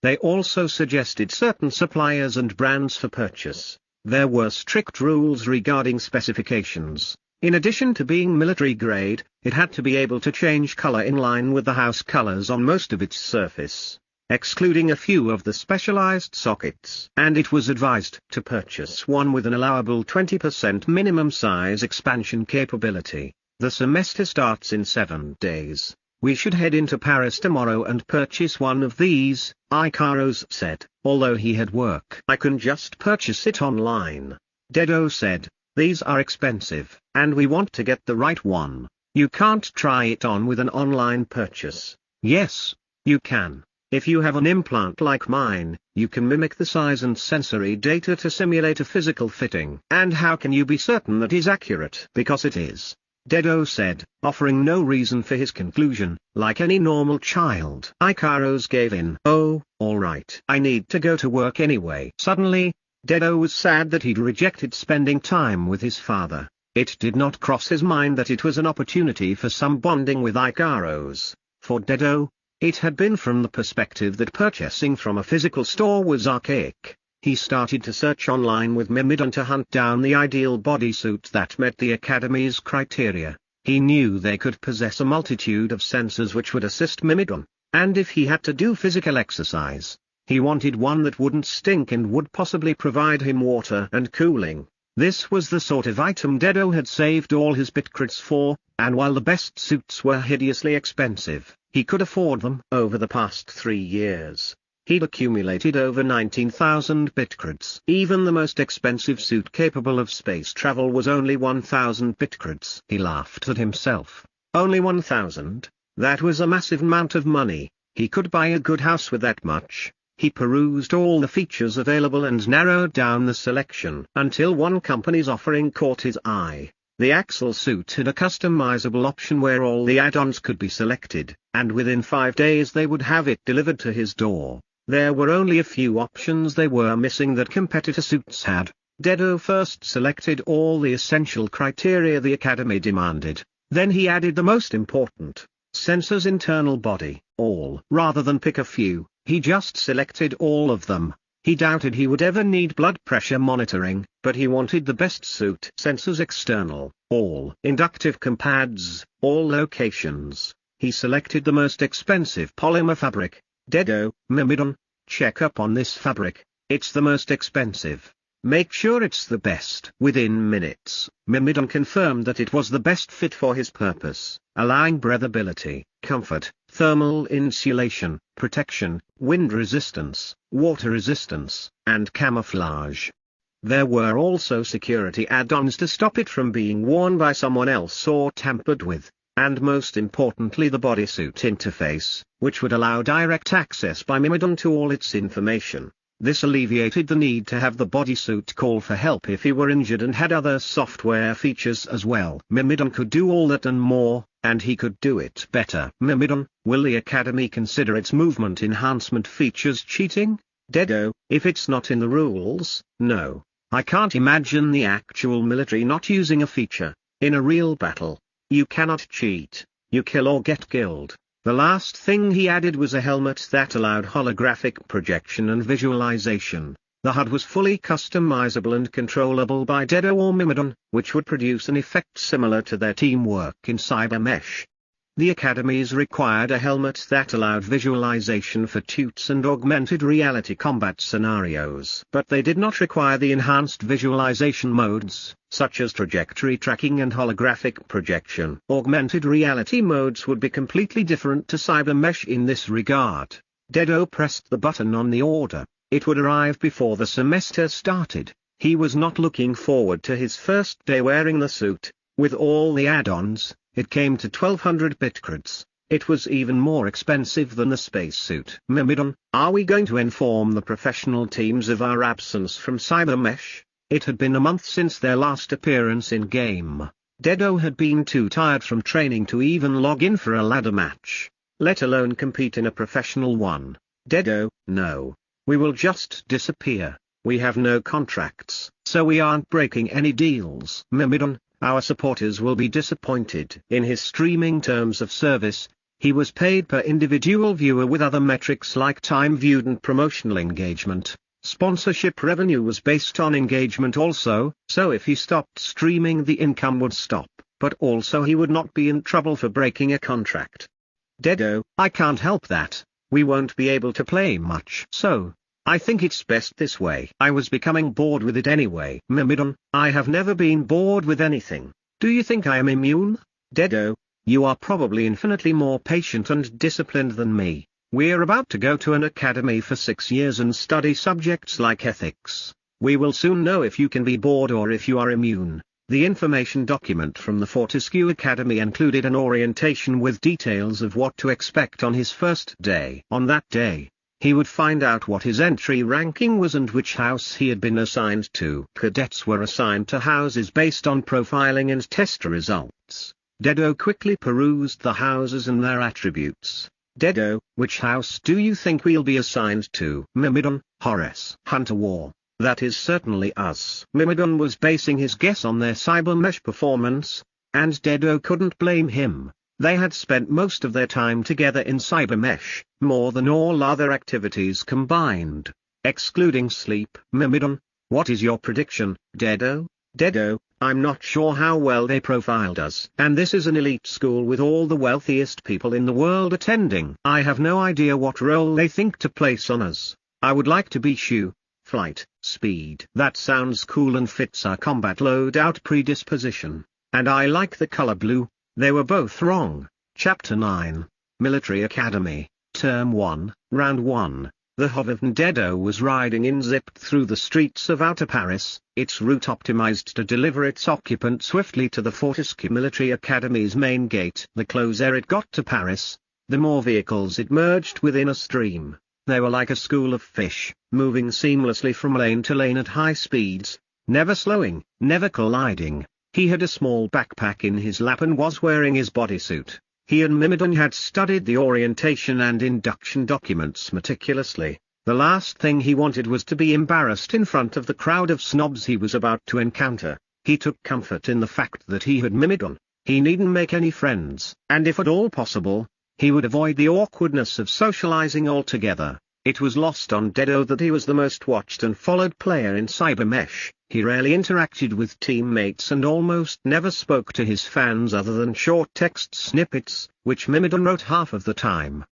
They also suggested certain suppliers and brands for purchase. There were strict rules regarding specifications. In addition to being military-grade, it had to be able to change color in line with the house colors on most of its surface, excluding a few of the specialized sockets. And it was advised to purchase one with an allowable 20% minimum size expansion capability. The semester starts in 7 days. We should head into Paris tomorrow and purchase one of these, Ikaros said. Although he had work, I can just purchase it online. Dedo said, these are expensive, and we want to get the right one. You can't try it on with an online purchase. Yes, you can. If you have an implant like mine, you can mimic the size and sensory data to simulate a physical fitting. And how can you be certain that is accurate? Because it is, Dedo said, offering no reason for his conclusion. Like any normal child, Ikaros gave in. Oh, alright. I need to go to work anyway. Suddenly, Dedo was sad that he'd rejected spending time with his father. It did not cross his mind that it was an opportunity for some bonding with Ikaros. For Dedo, it had been from the perspective that purchasing from a physical store was archaic. He started to search online with Mimon to hunt down the ideal bodysuit that met the Academy's criteria. He knew they could possess a multitude of sensors which would assist Mimon, and if he had to do physical exercise, he wanted one that wouldn't stink and would possibly provide him water and cooling. This was the sort of item Dedo had saved all his bitcreds for, and while the best suits were hideously expensive, he could afford them. Over the past 3 years, he'd accumulated over 19,000 bitcreds. Even the most expensive suit capable of space travel was only 1,000 bitcreds. He laughed at himself. Only 1,000? That was a massive amount of money. He could buy a good house with that much. He perused all the features available and narrowed down the selection until one company's offering caught his eye. The Axle suit had a customizable option where all the add-ons could be selected, and within 5 days they would have it delivered to his door. There were only a few options they were missing that competitor suits had. Dedo first selected all the essential criteria the Academy demanded. Then he added the most important: sensors internal body. all. Rather than pick a few, he just selected all of them. He doubted he would ever need blood pressure monitoring, but he wanted the best suit. Sensors external, all. Inductive compads, all locations. He selected the most expensive polymer fabric. Dedo, Mimon, check up on this fabric, it's the most expensive. Make sure it's the best. Within minutes, Mimon confirmed that it was the best fit for his purpose, allowing breathability, comfort, thermal insulation, protection, wind resistance, water resistance, and camouflage. There were also security add-ons to stop it from being worn by someone else or tampered with, and most importantly the bodysuit interface, which would allow direct access by Mimon to all its information. This alleviated the need to have the bodysuit call for help if he were injured and had other software features as well. Mimon could do all that and more, and he could do it better. Mimon, will the Academy consider its movement enhancement features cheating? Dedo, if it's not in the rules, no. I can't imagine the actual military not using a feature. In a real battle, you cannot cheat, you kill or get killed. The last thing he added was a helmet that allowed holographic projection and visualization. The HUD was fully customizable and controllable by Dedo or Mimon, which would produce an effect similar to their teamwork in Cybermesh. The academies required a helmet that allowed visualization for tutes and augmented reality combat scenarios. But they did not require the enhanced visualization modes, such as trajectory tracking and holographic projection. Augmented reality modes would be completely different to Cybermesh in this regard. Dedo pressed the button on the order. It would arrive before the semester started. He was not looking forward to his first day wearing the suit. With all the add-ons, it came to 1200 bitcreds. It was even more expensive than the spacesuit. Mimon, are we going to inform the professional teams of our absence from Cybermesh? It had been a month since their last appearance in-game. Dedo had been too tired from training to even log in for a ladder match, let alone compete in a professional one. Dedo, no. We will just disappear. We have no contracts, so we aren't breaking any deals. Mimon, our supporters will be disappointed. In his streaming terms of service, he was paid per individual viewer with other metrics like time viewed and promotional engagement. Sponsorship revenue was based on engagement also, so if he stopped streaming the income would stop, but also he would not be in trouble for breaking a contract. Dedo, I can't help that. We won't be able to play much. So, I think it's best this way. I was becoming bored with it anyway. Mimon, I have never been bored with anything. Do you think I am immune? Dedo, you are probably infinitely more patient and disciplined than me. We're about to go to an academy for 6 years and study subjects like ethics. We will soon know if you can be bored or if you are immune. The information document from the Fortescue Academy included an orientation with details of what to expect on his first day. On that day, he would find out what his entry ranking was and which house he had been assigned to. Cadets were assigned to houses based on profiling and test results. Dedo quickly perused the houses and their attributes. Dedo, which house do you think we'll be assigned to? Mimon, Horus. Hunter War. That is certainly us. Mimon was basing his guess on their Cybermesh performance, and Dedo couldn't blame him. They had spent most of their time together in Cybermesh, more than all other activities combined, excluding sleep. Mimon, what is your prediction? Dedo? Dedo, I'm not sure how well they profiled us. And this is an elite school with all the wealthiest people in the world attending. I have no idea what role they think to place on us. I would like to be Shu. Flight, speed. That sounds cool and fits our combat loadout predisposition. And I like the color blue. They were both wrong. Chapter 9. Military Academy, Term 1, Round 1. The Hovervan Dedo was riding in zipped through the streets of Outer Paris, its route optimized to deliver its occupant swiftly to the Fortescue Military Academy's main gate. The closer it got to Paris, the more vehicles it merged within a stream. They were like a school of fish, moving seamlessly from lane to lane at high speeds, never slowing, never colliding. He had a small backpack in his lap and was wearing his bodysuit. He and Mimon had studied the orientation and induction documents meticulously. The last thing he wanted was to be embarrassed in front of the crowd of snobs he was about to encounter. He took comfort in the fact that he had Mimon. He needn't make any friends, and if at all possible, He would avoid the awkwardness of socializing altogether. It was lost on Dedo that he was the most watched and followed player in Cybermesh. He rarely interacted with teammates and almost never spoke to his fans other than short text snippets, which Mimon wrote half of the time.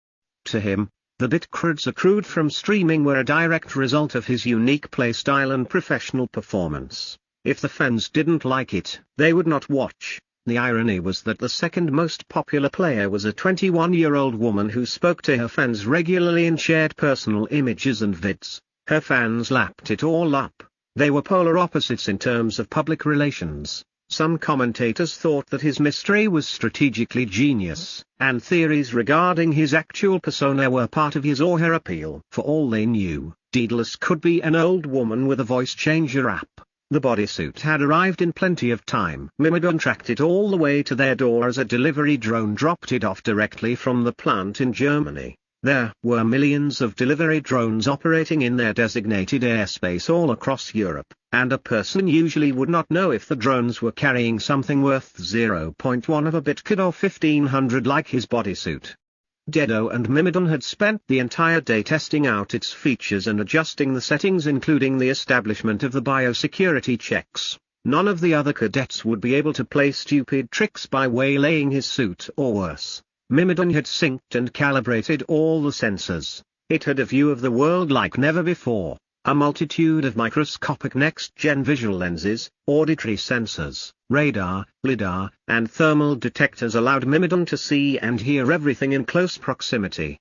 To him, the bit creds accrued from streaming were a direct result of his unique playstyle and professional performance. If the fans didn't like it, they would not watch. The irony was that the second most popular player was a 21-year-old woman who spoke to her fans regularly and shared personal images and vids. Her fans lapped it all up. They were polar opposites in terms of public relations. Some commentators thought that his mystery was strategically genius, and theories regarding his actual persona were part of his or her appeal. For all they knew, Daedalus could be an old woman with a voice changer app. The bodysuit had arrived in plenty of time. Mimon tracked it all the way to their door as a delivery drone dropped it off directly from the plant in Germany. There were millions of delivery drones operating in their designated airspace all across Europe, and a person usually would not know if the drones were carrying something worth 0.1 of a Bitcoin or 1500 like his bodysuit. Dedo and Mimon had spent the entire day testing out its features and adjusting the settings, including the establishment of the biosecurity checks. None of the other cadets would be able to play stupid tricks by waylaying his suit or worse. Mimon had synced and calibrated all the sensors. It had a view of the world like never before. A multitude of microscopic next-gen visual lenses, auditory sensors, radar, lidar, and thermal detectors allowed Mimon to see and hear everything in close proximity.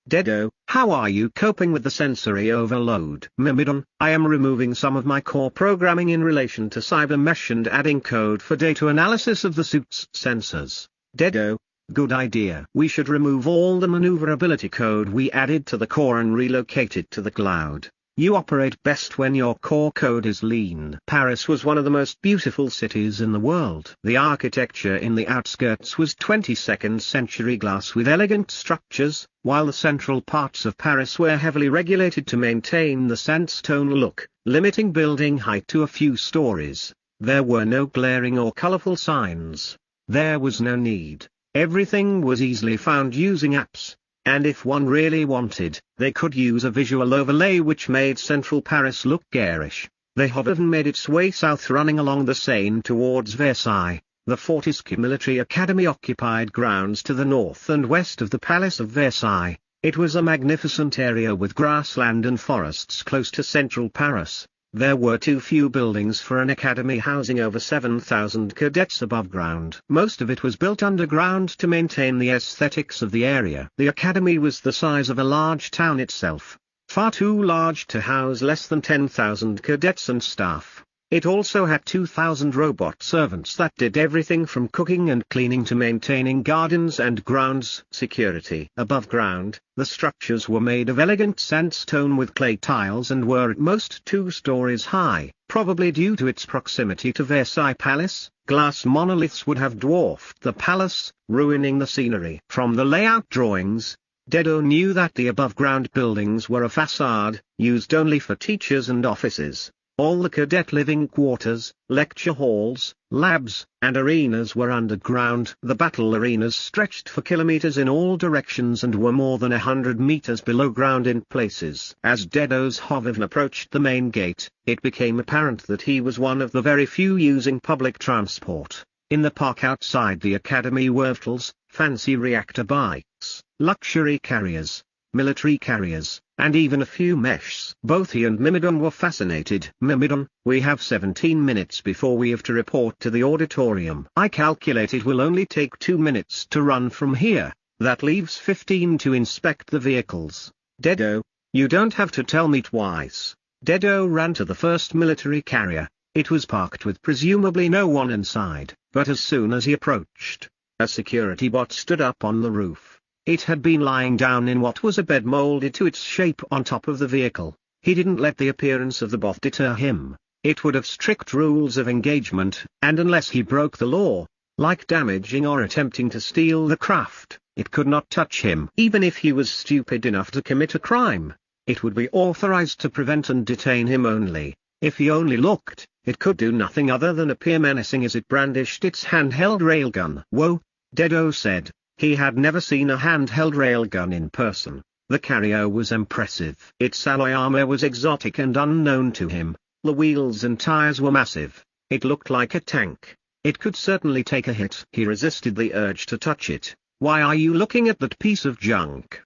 Dedo, how are you coping with the sensory overload? Mimon, I am removing some of my core programming in relation to Cybermesh and adding code for data analysis of the suit's sensors. Dedo, good idea. We should remove all the maneuverability code we added to the core and relocate it to the cloud. You operate best when your core code is lean. Paris was one of the most beautiful cities in the world. The architecture in the outskirts was 22nd century glass with elegant structures, while the central parts of Paris were heavily regulated to maintain the sandstone look, limiting building height to a few stories. There were no glaring or colorful signs. There was no need. Everything was easily found using apps. And if one really wanted, they could use a visual overlay which made central Paris look garish. They had even made its way south, running along the Seine towards Versailles. The Fortescue Military Academy occupied grounds to the north and west of the Palace of Versailles. It was a magnificent area with grassland and forests close to central Paris. There were too few buildings for an academy housing over 7,000 cadets above ground. Most of it was built underground to maintain the aesthetics of the area. The academy was the size of a large town itself, far too large to house less than 10,000 cadets and staff. It also had 2,000 robot servants that did everything from cooking and cleaning to maintaining gardens and grounds security. Above ground, the structures were made of elegant sandstone with clay tiles and were at most 2 stories high. Probably due to its proximity to Versailles Palace, glass monoliths would have dwarfed the palace, ruining the scenery. From the layout drawings, Dedo knew that the above-ground buildings were a facade, used only for teachers and offices. All the cadet living quarters, lecture halls, labs, and arenas were underground. The battle arenas stretched for kilometers in all directions and were more than 100 meters below ground in places. As Dedo's hover approached the main gate, it became apparent that he was one of the very few using public transport. In the park outside the academy were vehicles, fancy reactor bikes, luxury carriers, military carriers, and even a few meshs. Both he and Mimon were fascinated. Mimon, we have 17 minutes before we have to report to the auditorium. I calculate it will only take 2 minutes to run from here. That leaves 15 to inspect the vehicles. Dedo, you don't have to tell me twice. Dedo ran to the first military carrier. It was parked with presumably no one inside, but as soon as he approached, a security bot stood up on the roof. It had been lying down in what was a bed molded to its shape on top of the vehicle. He didn't let the appearance of the bot deter him. It would have strict rules of engagement, and unless he broke the law, like damaging or attempting to steal the craft, it could not touch him. Even if he was stupid enough to commit a crime, it would be authorized to prevent and detain him only. If he only looked, it could do nothing other than appear menacing as it brandished its handheld railgun. Whoa, Dedo said. He had never seen a handheld railgun in person. The carrier was impressive. Its alloy armor was exotic and unknown to him. The wheels and tires were massive. It looked like a tank. It could certainly take a hit. He resisted the urge to touch it. "Why are you looking at that piece of junk?"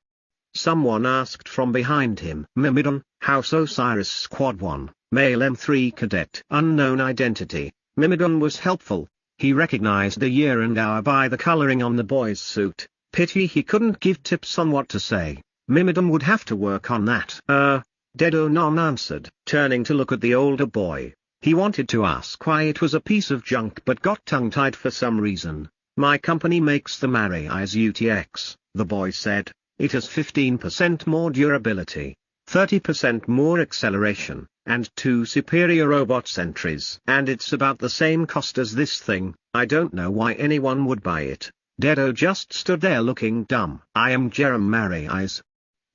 someone asked from behind him. "Mimon, House Osiris Squad 1, Male M3 Cadet." Unknown identity. Mimon was helpful. He recognized the year and hour by the coloring on the boy's suit. Pity he couldn't give tips on what to say. Mimon would have to work on that. Dedo non answered, turning to look at the older boy. He wanted to ask why it was a piece of junk but got tongue-tied for some reason. "My company makes the Mari's UTX, the boy said. "It has 15% more durability, 30% more acceleration, and 2 superior robot sentries. And it's about the same cost as this thing. I don't know why anyone would buy it." Dedo just stood there looking dumb. "I am Jerem Mari's."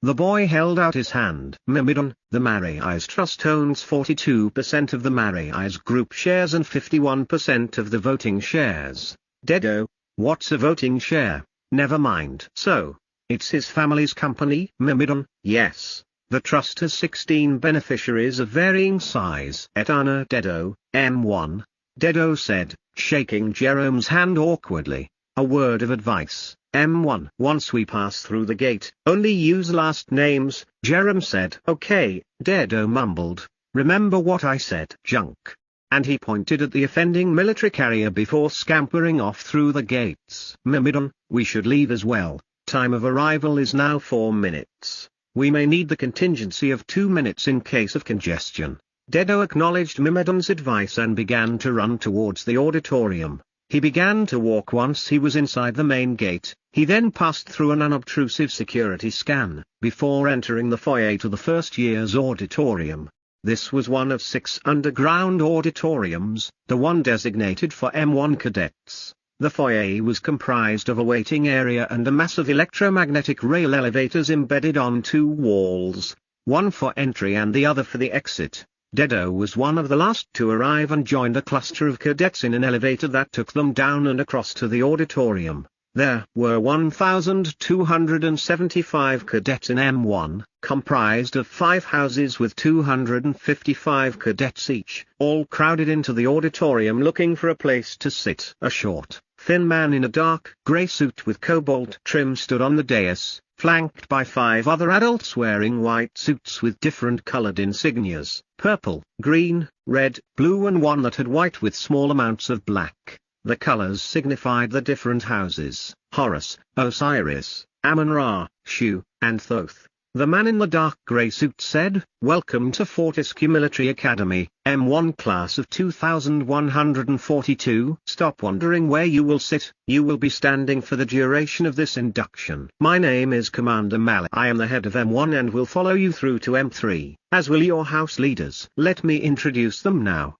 The boy held out his hand. "Mimon, the Mari's Trust owns 42% of the Mari's Group shares and 51% of the voting shares." "Dedo, what's a voting share?" "Never mind." "So, it's his family's company?" "Mimon, yes. The trust has 16 beneficiaries of varying size." "Etana Dedo, M1. Dedo said, shaking Jerome's hand awkwardly. "A word of advice, M1. Once we pass through the gate, only use last names," Jerome said. "Okay," Dedo mumbled. "Remember what I said." "Junk." And he pointed at the offending military carrier before scampering off through the gates. "Mimon, we should leave as well. Time of arrival is now 4 minutes. We may need the contingency of 2 minutes in case of congestion." Dedo acknowledged Mimodon's advice and began to run towards the auditorium. He began to walk once he was inside the main gate. He then passed through an unobtrusive security scan, before entering the foyer to the first year's auditorium. This was one of 6 underground auditoriums, the one designated for M1 cadets. The foyer was comprised of a waiting area and a massive electromagnetic rail elevators embedded on 2 walls, one for entry and the other for the exit. Dedo was one of the last to arrive and joined a cluster of cadets in an elevator that took them down and across to the auditorium. There were 1,275 cadets in M1, comprised of 5 houses with 255 cadets each, all crowded into the auditorium looking for a place to sit. A short, thin man in a dark gray suit with cobalt trim stood on the dais, flanked by 5 other adults wearing white suits with different colored insignias, purple, green, red, blue and one that had white with small amounts of black. The colors signified the different houses: Horus, Osiris, Amun-Ra, Shu, and Thoth. The man in the dark gray suit said, "Welcome to Fortescue Military Academy, M1 class of 2142. Stop wondering where you will sit. You will be standing for the duration of this induction. My name is Commander Malik. I am the head of M1 and will follow you through to M3, as will your house leaders. Let me introduce them now."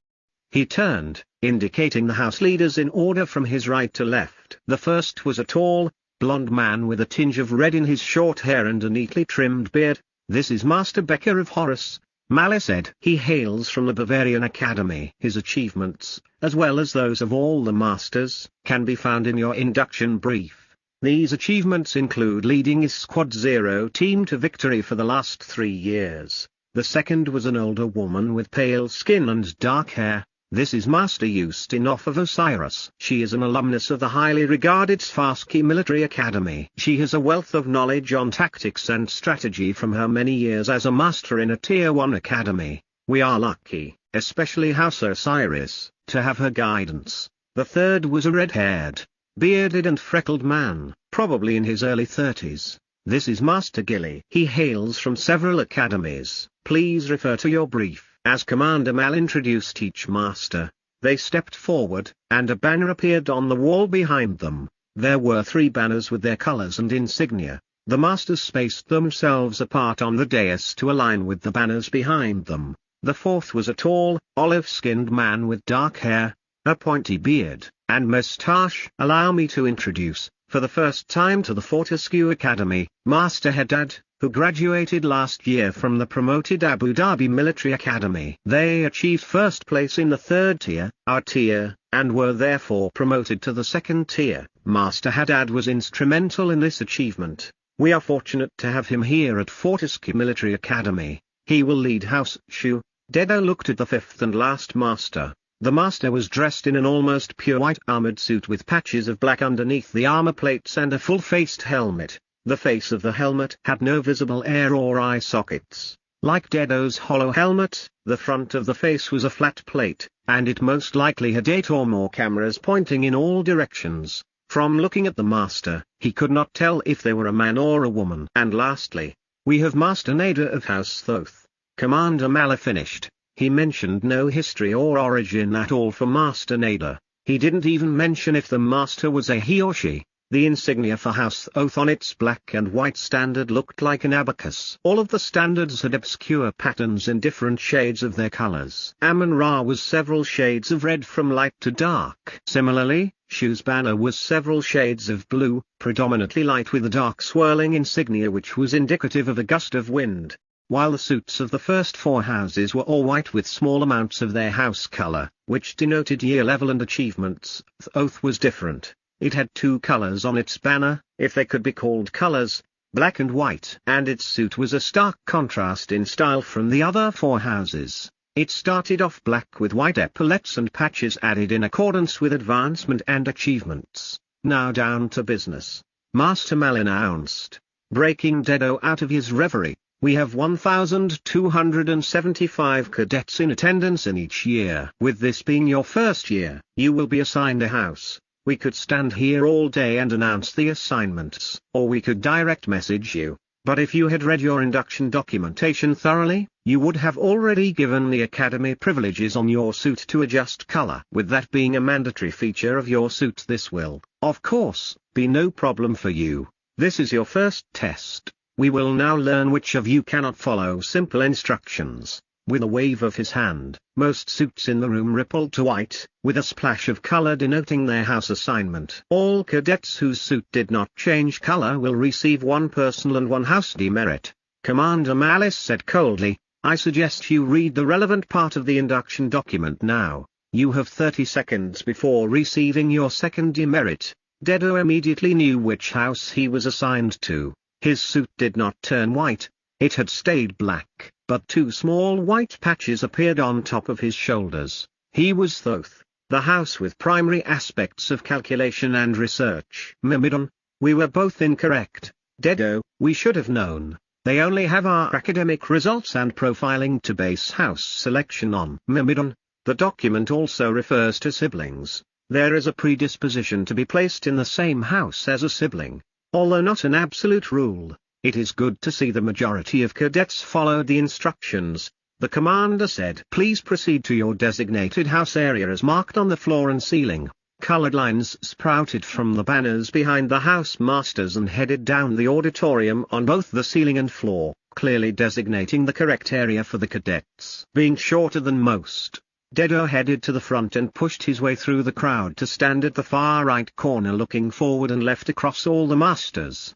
He turned, indicating the house leaders in order from his right to left. The first was a tall, blond man with a tinge of red in his short hair and a neatly trimmed beard. "This is Master Becker of Horus," Malik said. "He hails from the Bavarian Academy. His achievements, as well as those of all the masters, can be found in your induction brief. These achievements include leading his Squad 0 team to victory for the last 3 years. The second was an older woman with pale skin and dark hair. This is Master Ustinov of Osiris. She is an alumnus of the highly regarded Svarsky Military Academy. She has a wealth of knowledge on tactics and strategy from her many years as a master in a Tier 1 academy. We are lucky, especially House Osiris, to have her guidance." The third was a red-haired, bearded and freckled man, probably in his early 30s. "This is Master Gilly. He hails from several academies. Please refer to your brief." As Commander Mal introduced each master, they stepped forward, and a banner appeared on the wall behind them. There were 3 banners with their colors and insignia. The masters spaced themselves apart on the dais to align with the banners behind them. The fourth was a tall, olive-skinned man with dark hair, a pointy beard, and moustache. "Allow me to introduce, for the first time to the Fortescue Academy, Master Haddad, who graduated last year from the promoted Abu Dhabi Military Academy. They achieved first place in the 3rd tier, our tier, and were therefore promoted to the 2nd tier. Master Haddad was instrumental in this achievement. We are fortunate to have him here at Fortescue Military Academy. He will lead House Shu. Dedo looked at the fifth and last master. The master was dressed in an almost pure white armored suit with patches of black underneath the armor plates and a full-faced helmet. The face of the helmet had no visible ear or eye sockets. Like Dedo's hollow helmet, the front of the face was a flat plate, and it most likely had 8 or more cameras pointing in all directions. From looking at the master, he could not tell if they were a man or a woman. And lastly, we have Master Nader of House Thoth. Commander Mala finished. He mentioned no history or origin at all for Master Nader. He didn't even mention if the master was a he or she. The insignia for House Thoth on its black and white standard looked like an abacus. All of the standards had obscure patterns in different shades of their colors. Amun-Ra was several shades of red from light to dark. Similarly, Shu's banner was several shades of blue, predominantly light with a dark swirling insignia which was indicative of a gust of wind. While the suits of the first 4 houses were all white with small amounts of their house color, which denoted year level and achievements, Thoth was different. It had 2 colors on its banner, if they could be called colors, black and white. And its suit was a stark contrast in style from the other 4 houses. It started off black with white epaulets and patches added in accordance with advancement and achievements. Now down to business. Master Mal announced, breaking Dedo out of his reverie. We have 1,275 cadets in attendance in each year. With this being your first year, you will be assigned a house. We could stand here all day and announce the assignments, or we could direct message you. But if you had read your induction documentation thoroughly, you would have already given the academy privileges on your suit to adjust color. With that being a mandatory feature of your suit, this will, of course, be no problem for you. This is your first test. We will now learn which of you cannot follow simple instructions. With a wave of his hand, most suits in the room rippled to white, with a splash of color denoting their house assignment. All cadets whose suit did not change color will receive 1 personal and 1 house demerit. Commander Malice said coldly, I suggest you read the relevant part of the induction document now. You have 30 seconds before receiving your second demerit. Dedo immediately knew which house he was assigned to. His suit did not turn white. It had stayed black, but 2 small white patches appeared on top of his shoulders. He was Thoth, the house with primary aspects of calculation and research. Mimon, we were both incorrect. Dedo, we should have known. They only have our academic results and profiling to base house selection on. Mimon, the document also refers to siblings. There is a predisposition to be placed in the same house as a sibling. Although not an absolute rule, it is good to see the majority of cadets followed the instructions. The commander said, please proceed to your designated house area as marked on the floor and ceiling. Colored lines sprouted from the banners behind the house masters and headed down the auditorium on both the ceiling and floor, clearly designating the correct area for the cadets. Being shorter than most, Dedo headed to the front and pushed his way through the crowd to stand at the far right corner looking forward and left across all the masters.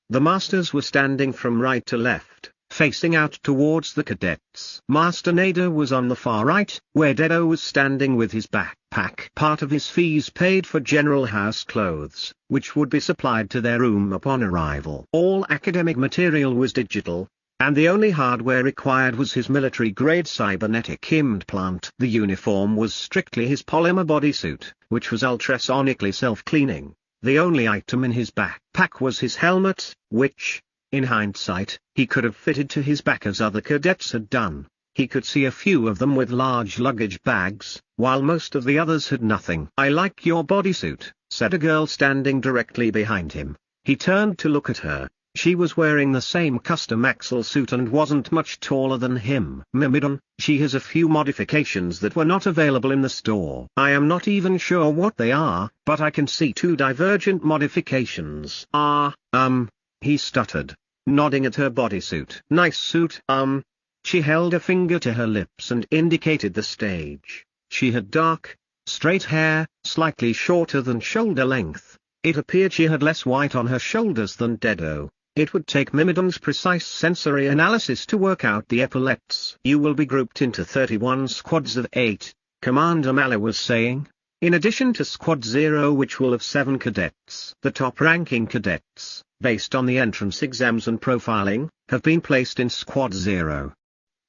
The masters were standing from right to left, facing out towards the cadets. Master Nader was on the far right, where Dedo was standing with his backpack. Part of his fees paid for general house clothes, which would be supplied to their room upon arrival. All academic material was digital, and the only hardware required was his military-grade cybernetic implant. The uniform was strictly his polymer bodysuit, which was ultrasonically self-cleaning. The only item in his backpack was his helmet, which, in hindsight, he could have fitted to his back as other cadets had done. He could see a few of them with large luggage bags, while most of the others had nothing. I like your bodysuit, said a girl standing directly behind him. He turned to look at her. She was wearing the same custom axle suit and wasn't much taller than him. Mimon, she has a few modifications that were not available in the store. I am not even sure what they are, but I can see 2 divergent modifications. He stuttered, nodding at her bodysuit. Nice suit. She held a finger to her lips and indicated the stage. She had dark, straight hair, slightly shorter than shoulder length. It appeared she had less white on her shoulders than Dedo. It would take Mimidon's precise sensory analysis to work out the epaulets. You will be grouped into 31 squads of 8, Commander Mala was saying. In addition to Squad 0, which will have 7 cadets, the top-ranking cadets, based on the entrance exams and profiling, have been placed in Squad 0.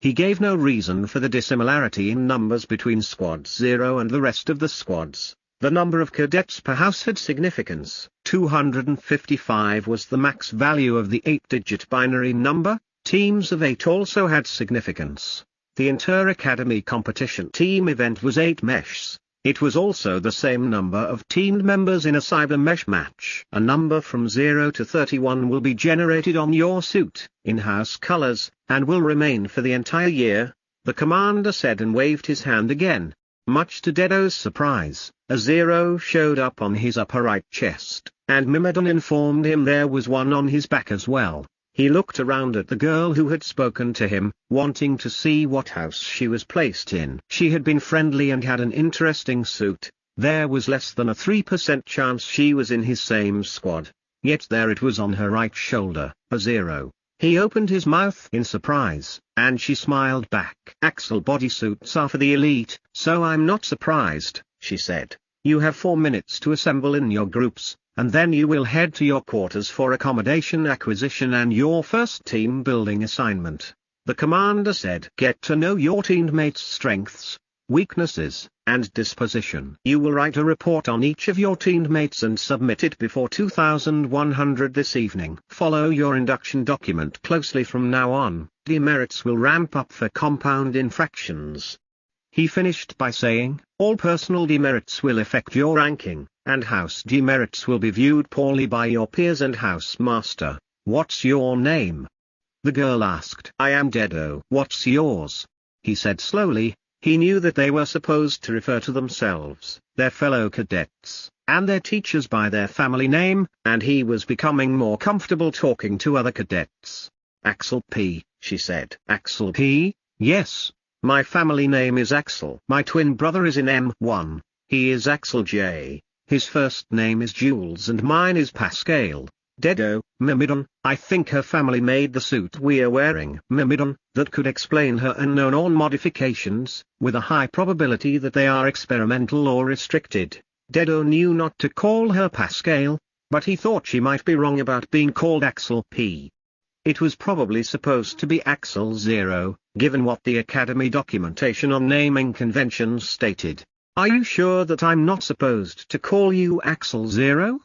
He gave no reason for the dissimilarity in numbers between Squad 0 and the rest of the squads. The number of cadets per house had significance. 255 was the max value of the 8-digit binary number. Teams of 8 also had significance. The inter-academy competition team event was 8 meshs. It was also the same number of team members in a cyber mesh match. A number from 0 to 31 will be generated on your suit, in-house colors, and will remain for the entire year, the commander said and waved his hand again. Much to Dedo's surprise, a 0 showed up on his upper right chest, and Mimon informed him there was one on his back as well. He looked around at the girl who had spoken to him, wanting to see what house she was placed in. She had been friendly and had an interesting suit. There was less than a 3% chance she was in his same squad. Yet there it was on her right shoulder, a 0. He opened his mouth in surprise, and she smiled back. Axel bodysuits are for the elite, so I'm not surprised, she said. You have 4 minutes to assemble in your groups, and then you will head to your quarters for accommodation acquisition and your first team building assignment. The commander said, get to know your teammates' strengths, weaknesses, and disposition. You will write a report on each of your teammates and submit it before 2100 this evening. Follow your induction document closely from now on. Demerits will ramp up for compound infractions. He finished by saying, all personal demerits will affect your ranking, and house demerits will be viewed poorly by your peers and house master. What's your name? The girl asked. I am Dedo. What's yours? He said slowly. He knew that they were supposed to refer to themselves, their fellow cadets, and their teachers by their family name, and he was becoming more comfortable talking to other cadets. Axel P, she said. Axel P? Yes. My family name is Axel. My twin brother is in M1. He is Axel J. His first name is Jules and mine is Pascal. Dedo, Mimon, I think her family made the suit we are wearing. Mimon, that could explain her unknown or modifications, with a high probability that they are experimental or restricted. Dedo knew not to call her Pascal, but he thought she might be wrong about being called Axel P. It was probably supposed to be Axel 0, given what the Academy documentation on naming conventions stated. Are you sure that I'm not supposed to call you Axel 0?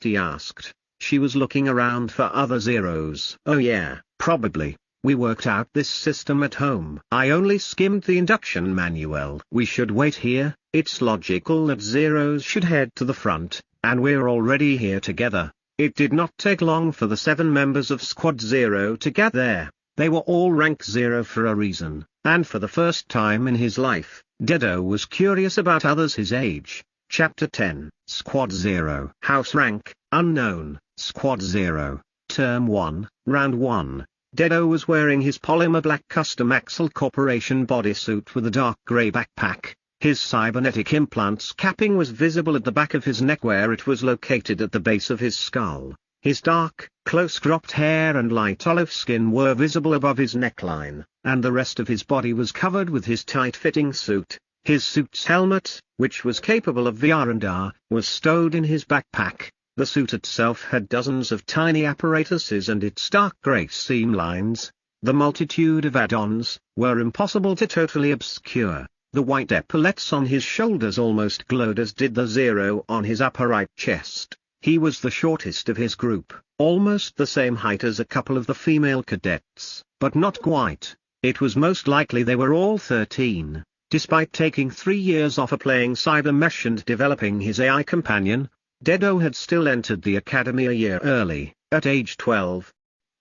He asked. She was looking around for other zeros. Oh yeah, probably. We worked out this system at home. I only skimmed the induction manual. We should wait here. It's logical that zeros should head to the front, and we're already here together. It did not take long for the 7 members of Squad 0 to get there. They were all rank 0 for a reason, and for the first time in his life, Dedo was curious about others his age. Chapter 10, Squad 0. House rank, unknown, Squad 0, Term 1, Round 1. Dedo was wearing his polymer black custom Axel Corporation bodysuit with a dark grey backpack. His cybernetic implants capping was visible at the back of his neck where it was located at the base of his skull. His dark, close-cropped hair and light olive skin were visible above his neckline, and the rest of his body was covered with his tight-fitting suit. His suit's helmet, which was capable of VR and AR, was stowed in his backpack. The suit itself had dozens of tiny apparatuses and its dark grey seam lines, the multitude of add-ons, were impossible to totally obscure. The white epaulets on his shoulders almost glowed as did the 0 on his upper right chest. He was the shortest of his group, almost the same height as a couple of the female cadets, but not quite. It was most likely they were all 13. Despite taking 3 years off playing Cyber Mesh and developing his AI companion, Dedo had still entered the academy a year early, at age 12.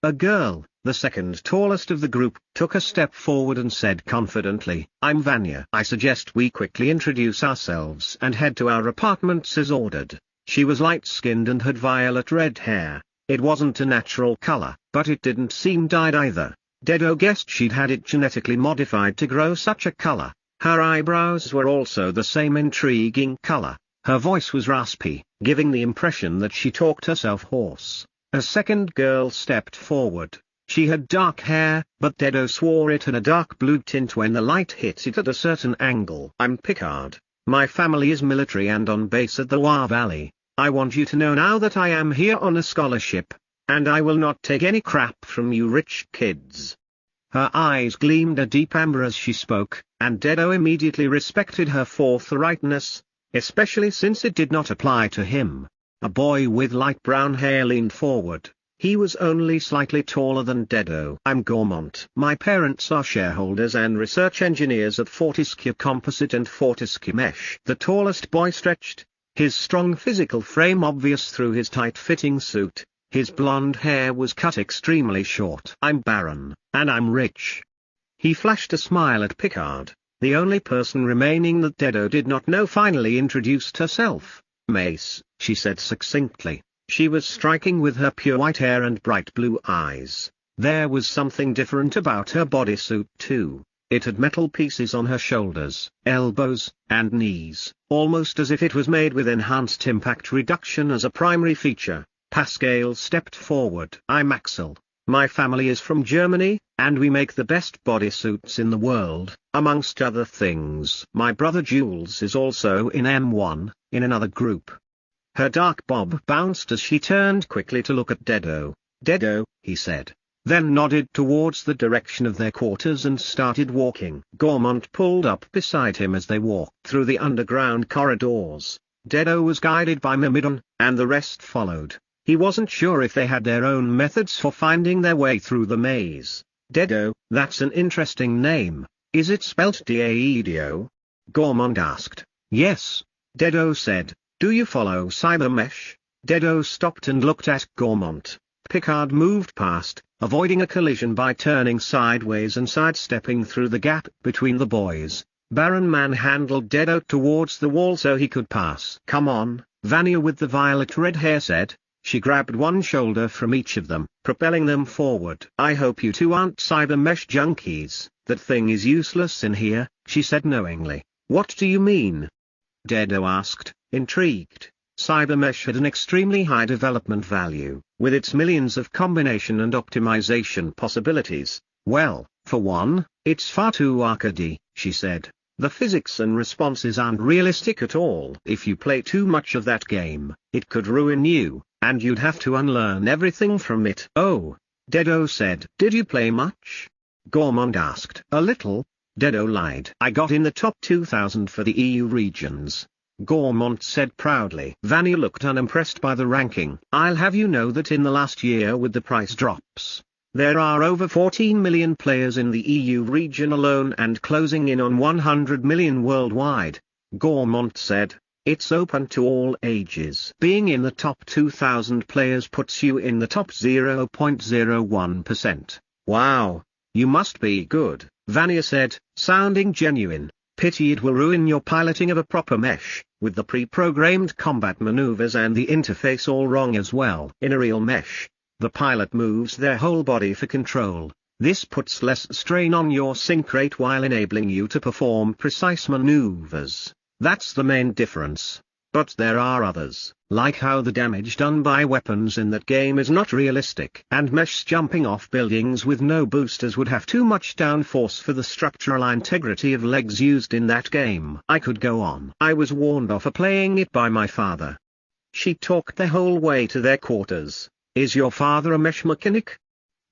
A girl, the second tallest of the group, took a step forward and said confidently, I'm Vanya. I suggest we quickly introduce ourselves and head to our apartments as ordered. She was light-skinned and had violet-red hair. It wasn't a natural color, but it didn't seem dyed either. Dedo guessed she'd had it genetically modified to grow such a color. Her eyebrows were also the same intriguing color. Her voice was raspy, giving the impression that she talked herself hoarse. A second girl stepped forward. She had dark hair, but Dedo swore it had a dark blue tint when the light hit it at a certain angle. I'm Picard. My family is military and on base at the Wa Valley. I want you to know now that I am here on a scholarship, and I will not take any crap from you rich kids." Her eyes gleamed a deep amber as she spoke, and Dedo immediately respected her forthrightness, especially since it did not apply to him. A boy with light brown hair leaned forward. He was only slightly taller than Dedo. "I'm Gormont. My parents are shareholders and research engineers at Fortescue Composite and Fortescue Mesh." The tallest boy stretched, his strong physical frame obvious through his tight-fitting suit. His blonde hair was cut extremely short. "I'm Baron, and I'm rich." He flashed a smile at Picard. The only person remaining that Dedo did not know finally introduced herself. "Mace," she said succinctly. She was striking with her pure white hair and bright blue eyes. There was something different about her bodysuit too. It had metal pieces on her shoulders, elbows, and knees, almost as if it was made with enhanced impact reduction as a primary feature. Pascal stepped forward. "I'm Axel. My family is from Germany, and we make the best bodysuits in the world, amongst other things. My brother Jules is also in M1, in another group." Her dark bob bounced as she turned quickly to look at Dedo. "Dedo," he said, then nodded towards the direction of their quarters and started walking. Gormont pulled up beside him as they walked through the underground corridors. Dedo was guided by Mimon, and the rest followed. He wasn't sure if they had their own methods for finding their way through the maze. "Dedo, that's an interesting name. Is it spelt Daedo?" Gormont asked. "Yes," Dedo said. "Do you follow Cybermesh?" Dedo stopped and looked at Gormont. Picard moved past, avoiding a collision by turning sideways and sidestepping through the gap between the boys. Baron manhandled Dedo towards the wall so he could pass. "Come on," Vanya with the violet-red hair said. She grabbed one shoulder from each of them, propelling them forward. "I hope you two aren't cybermesh junkies. That thing is useless in here," she said knowingly. "What do you mean?" Dedo asked, intrigued. Cybermesh had an extremely high development value, with its millions of combination and optimization possibilities. "Well, for one, it's far too arcadey," she said. "The physics and responses aren't realistic at all. If you play too much of that game, it could ruin you, and you'd have to unlearn everything from it." "Oh," Dedo said. "Did you play much?" Gormont asked. "A little," Dedo lied. "I got in the top 2,000 for the EU regions," Gormont said proudly. Vanya looked unimpressed by the ranking. "I'll have you know that in the last year with the price drops, there are over 14 million players in the EU region alone and closing in on 100 million worldwide," Gormont said. "It's open to all ages. Being in the top 2,000 players puts you in the top 0.01%. Wow, you must be good," Vanya said, sounding genuine. "Pity it will ruin your piloting of a proper mesh, with the pre-programmed combat maneuvers and the interface all wrong as well. In a real mesh, the pilot moves their whole body for control. This puts less strain on your sync rate while enabling you to perform precise maneuvers. That's the main difference. But there are others, like how the damage done by weapons in that game is not realistic. And mesh jumping off buildings with no boosters would have too much downforce for the structural integrity of legs used in that game." I could go on. "I was warned off for playing it by my father." She talked the whole way to their quarters. "Is your father a mesh mechanic?"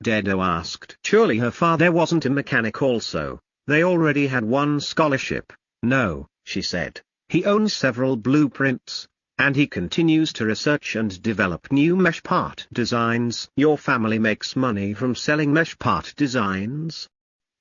Dedo asked. Surely her father wasn't a mechanic also. They already had one scholarship. "No," she said. "He owns several blueprints, and he continues to research and develop new mesh part designs." "Your family makes money from selling mesh part designs?"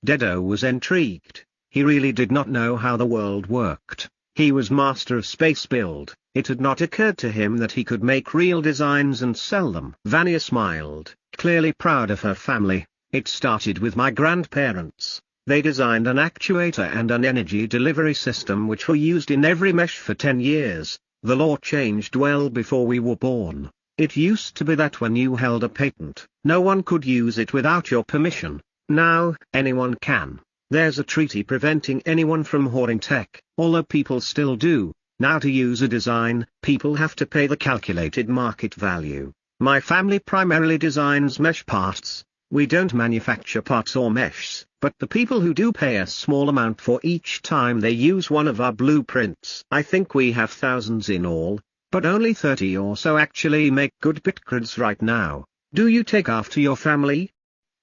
Dedo was intrigued. He really did not know how the world worked. He was master of space build. It had not occurred to him that he could make real designs and sell them. Vanya smiled, clearly proud of her family. "It started with my grandparents. They designed an actuator and an energy delivery system which were used in every mesh for 10 years. The law changed well before we were born. It used to be that when you held a patent, no one could use it without your permission. Now, anyone can. There's a treaty preventing anyone from hoarding tech, although people still do. Now to use a design, people have to pay the calculated market value. My family primarily designs mesh parts. We don't manufacture parts or meshes, but the people who do pay a small amount for each time they use one of our blueprints. I think we have thousands in all, but only 30 or so actually make good bitcoins right now. Do you take after your family?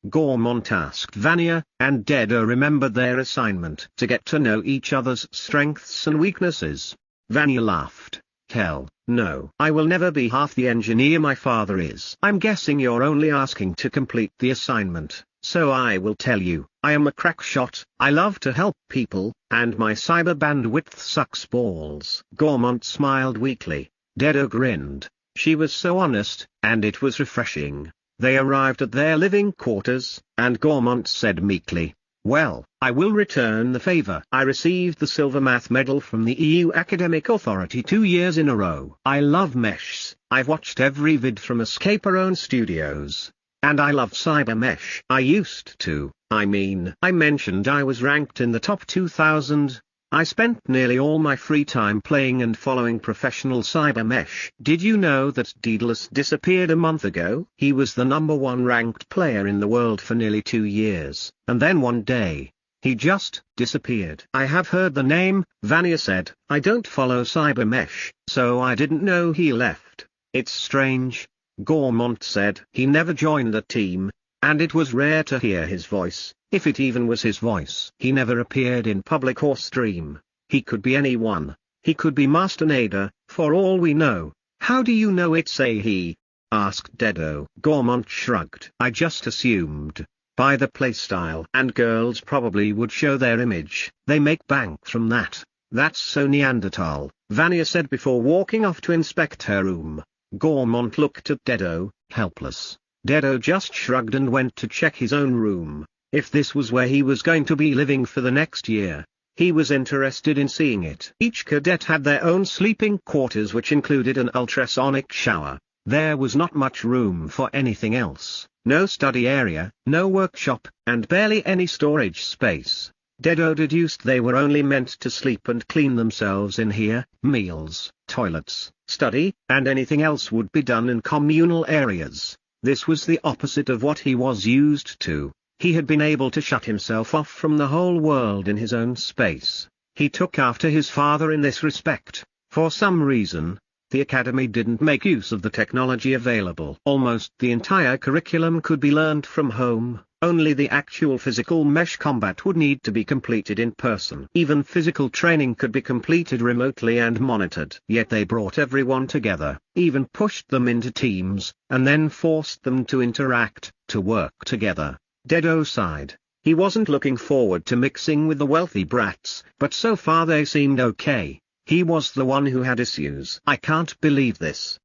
Gormont asked Vanya, and Dedo remembered their assignment to get to know each other's strengths and weaknesses. Vanya laughed. Hell, no. I will never be half the engineer my father is. I'm guessing you're only asking to complete the assignment, so I will tell you. I am a crack shot, I love to help people, and my cyber bandwidth sucks balls. Gormont smiled weakly. Dedo grinned. She was so honest, and it was refreshing. They arrived at their living quarters, and Gormont said meekly, "Well, I will return the favor. I received the silver math medal from the EU Academic Authority 2 years in a row. I love meshes. I've watched every vid from Escape Our Own Studios. And I love cyber mesh. I used to, I mentioned I was ranked in the top 2000. I spent nearly all my free time playing and following professional cyber mesh. Did you know that Daedalus disappeared a month ago? He was the #1 ranked player in the world for nearly 2 years, and then one day, he just disappeared. I have heard the name, Vanya said. I don't follow cyber mesh, so I didn't know he left. It's strange, Gormont said. He never joined a team, and it was rare to hear his voice. If it even was his voice. He never appeared in public or stream. He could be anyone. He could be Master Nader, for all we know. How do you know it's a he? Asked Dedo. Gormont shrugged. I just assumed. By the playstyle. And girls probably would show their image. They make bank from that. That's so Neanderthal, Vanya said before walking off to inspect her room. Gormont looked at Dedo, helpless. Dedo just shrugged and went to check his own room. If this was where he was going to be living for the next year, he was interested in seeing it. Each cadet had their own sleeping quarters which included an ultrasonic shower. There was not much room for anything else. No study area, no workshop, and barely any storage space. Dedo deduced they were only meant to sleep and clean themselves in here. Meals, toilets, study, and anything else would be done in communal areas. This was the opposite of what he was used to. He had been able to shut himself off from the whole world in his own space. He took after his father in this respect. For some reason, the academy didn't make use of the technology available. Almost the entire curriculum could be learned from home, only the actual physical mesh combat would need to be completed in person. Even physical training could be completed remotely and monitored. Yet they brought everyone together, even pushed them into teams, and then forced them to interact, to work together. Dedo sighed. He wasn't looking forward to mixing with the wealthy brats, but so far they seemed okay. He was the one who had issues. I can't believe this.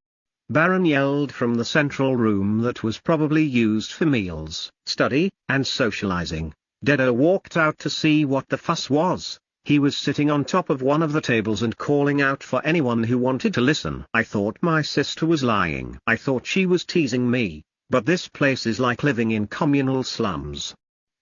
Baron yelled from the central room that was probably used for meals, study, and socializing. Dedo walked out to see what the fuss was. He was sitting on top of one of the tables and calling out for anyone who wanted to listen. I thought my sister was lying. I thought she was teasing me. But this place is like living in communal slums.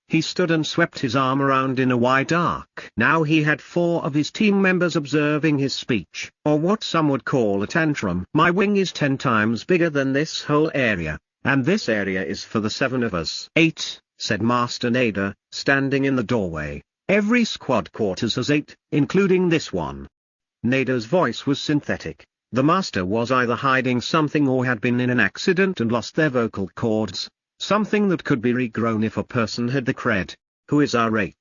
He stood and swept his arm around in a wide arc. Now he had 4 of his team members observing his speech, or what some would call a tantrum. My wing is 10 times bigger than this whole area, and this area is for the 7 of us. 8, said Master Nader, standing in the doorway. Every squad quarters has 8, including this one. Nader's voice was synthetic. The master was either hiding something or had been in an accident and lost their vocal cords, something that could be regrown if a person had the cred. Who is our 8th?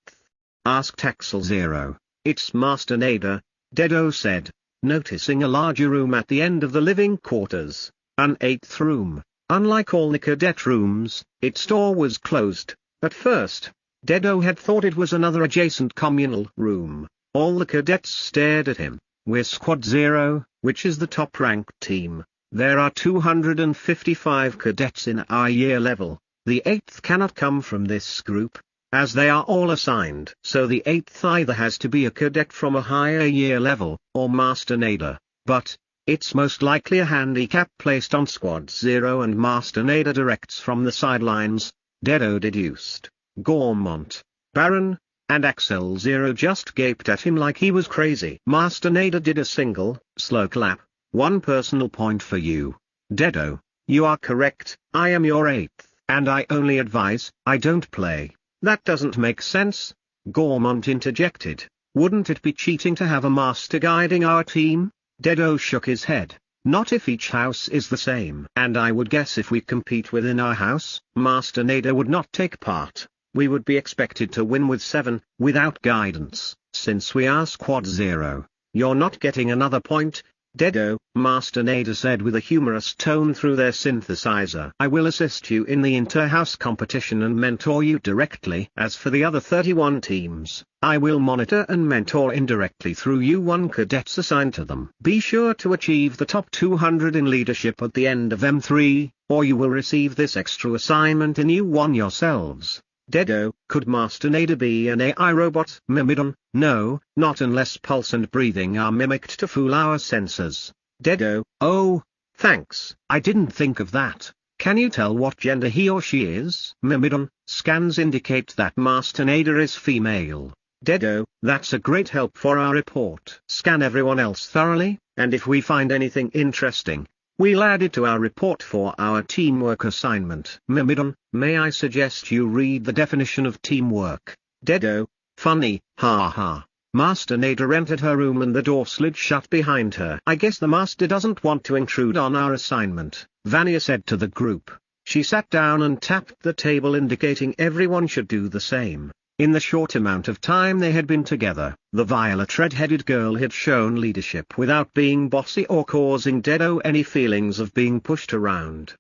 Asked Axel Zero. It's Master Nader, Dedo said, noticing a larger room at the end of the living quarters, an 8th room. Unlike all the cadet rooms, its door was closed. At first, Dedo had thought it was another adjacent communal room. All the cadets stared at him. We're Squad 0, which is the top-ranked team. There are 255 cadets in our year level. The 8th cannot come from this group, as they are all assigned. So the 8th either has to be a cadet from a higher year level, or Master Nader. But, it's most likely a handicap placed on Squad 0 and Master Nader directs from the sidelines, Dedo deduced. Gormont, Baron, and Axel Zero just gaped at him like he was crazy. Master Nader did a single, slow clap. 1 personal point for you. Dedo, you are correct, I am your 8th. And I only advise, I don't play. That doesn't make sense, Gormont interjected. Wouldn't it be cheating to have a master guiding our team? Dedo shook his head. Not if each house is the same. And I would guess if we compete within our house, Master Nader would not take part. We would be expected to win with 7, without guidance, since we are Squad 0. You're not getting another point, Dedo, Master Nader said with a humorous tone through their synthesizer. I will assist you in the inter-house competition and mentor you directly. As for the other 31 teams, I will monitor and mentor indirectly through U1 cadets assigned to them. Be sure to achieve the top 200 in leadership at the end of M3, or you will receive this extra assignment in U1 yourselves. Dedo, could Master Nader be an AI robot? Mimon, no, not unless pulse and breathing are mimicked to fool our sensors. Dedo, oh, thanks, I didn't think of that. Can you tell what gender he or she is? Mimon, scans indicate that Master Nader is female. Dedo, that's a great help for our report. Scan everyone else thoroughly, and if we find anything interesting, we'll add it to our report for our teamwork assignment. Mimon, may I suggest you read the definition of teamwork? Dedo, funny, ha ha. Master Nader entered her room and the door slid shut behind her. I guess the master doesn't want to intrude on our assignment, Vanya said to the group. She sat down and tapped the table indicating everyone should do the same. In the short amount of time they had been together, the violet red-headed girl had shown leadership without being bossy or causing Dedo any feelings of being pushed around.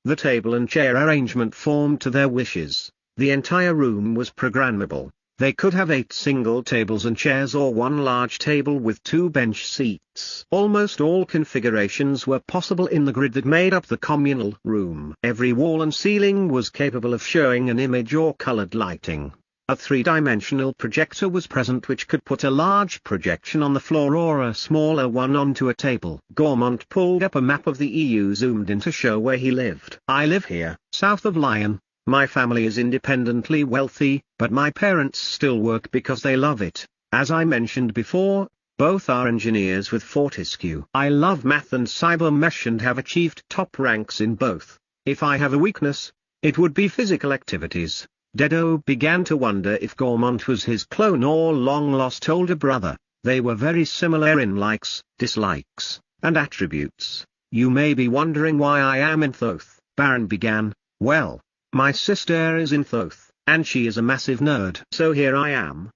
The table and chair arrangement formed to their wishes. The entire room was programmable. They could have 8 single tables and chairs or 1 large table with 2 bench seats. Almost all configurations were possible in the grid that made up the communal room. Every wall and ceiling was capable of showing an image or colored lighting. A 3-dimensional projector was present which could put a large projection on the floor or a smaller one onto a table. Gormont pulled up a map of the EU, zoomed in to show where he lived. I live here, south of Lyon. My family is independently wealthy, but my parents still work because they love it. As I mentioned before, both are engineers with Fortescue. I love math and cyber mesh and have achieved top ranks in both. If I have a weakness, it would be physical activities. Dedo began to wonder if Gormont was his clone or long-lost older brother. They were very similar in likes, dislikes, and attributes. You may be wondering why I am in Thoth, Baron began. Well, my sister is in Thoth, and she is a massive nerd. So here I am.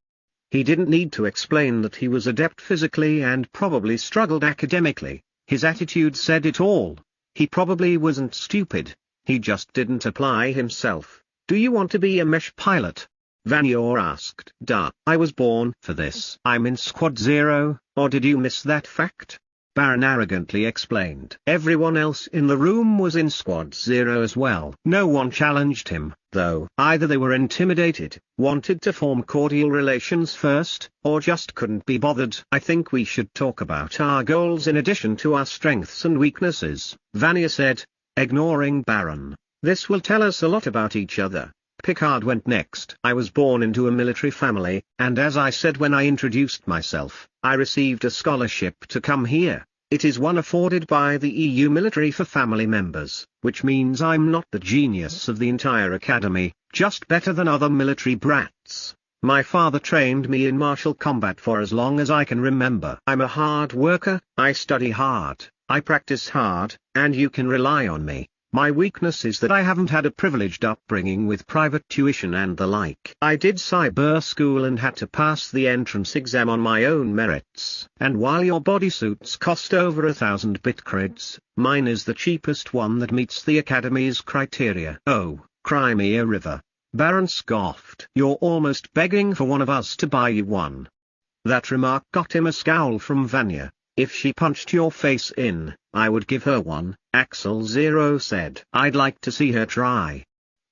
He didn't need to explain that he was adept physically and probably struggled academically. His attitude said it all. He probably wasn't stupid. He just didn't apply himself. Do you want to be a mesh pilot? Vanya asked. Duh, I was born for this. I'm in Squad 0, or did you miss that fact? Baron arrogantly explained. Everyone else in the room was in Squad 0 as well. No one challenged him, though. Either they were intimidated, wanted to form cordial relations first, or just couldn't be bothered. I think we should talk about our goals in addition to our strengths and weaknesses, Vanya said, ignoring Baron. This will tell us a lot about each other. Picard went next. I was born into a military family, and as I said when I introduced myself, I received a scholarship to come here. It is one afforded by the EU military for family members, which means I'm not the genius of the entire academy, just better than other military brats. My father trained me in martial combat for as long as I can remember. I'm a hard worker, I study hard, I practice hard, and you can rely on me. My weakness is that I haven't had a privileged upbringing with private tuition and the like. I did cyber school and had to pass the entrance exam on my own merits. And while your bodysuits cost over 1,000 bit creds, mine is the cheapest one that meets the Academy's criteria. Oh, Crimea River. Baron scoffed. You're almost begging for one of us to buy you one. That remark got him a scowl from Vanya. If she punched your face in, I would give her one, Axel Zero said. I'd like to see her try.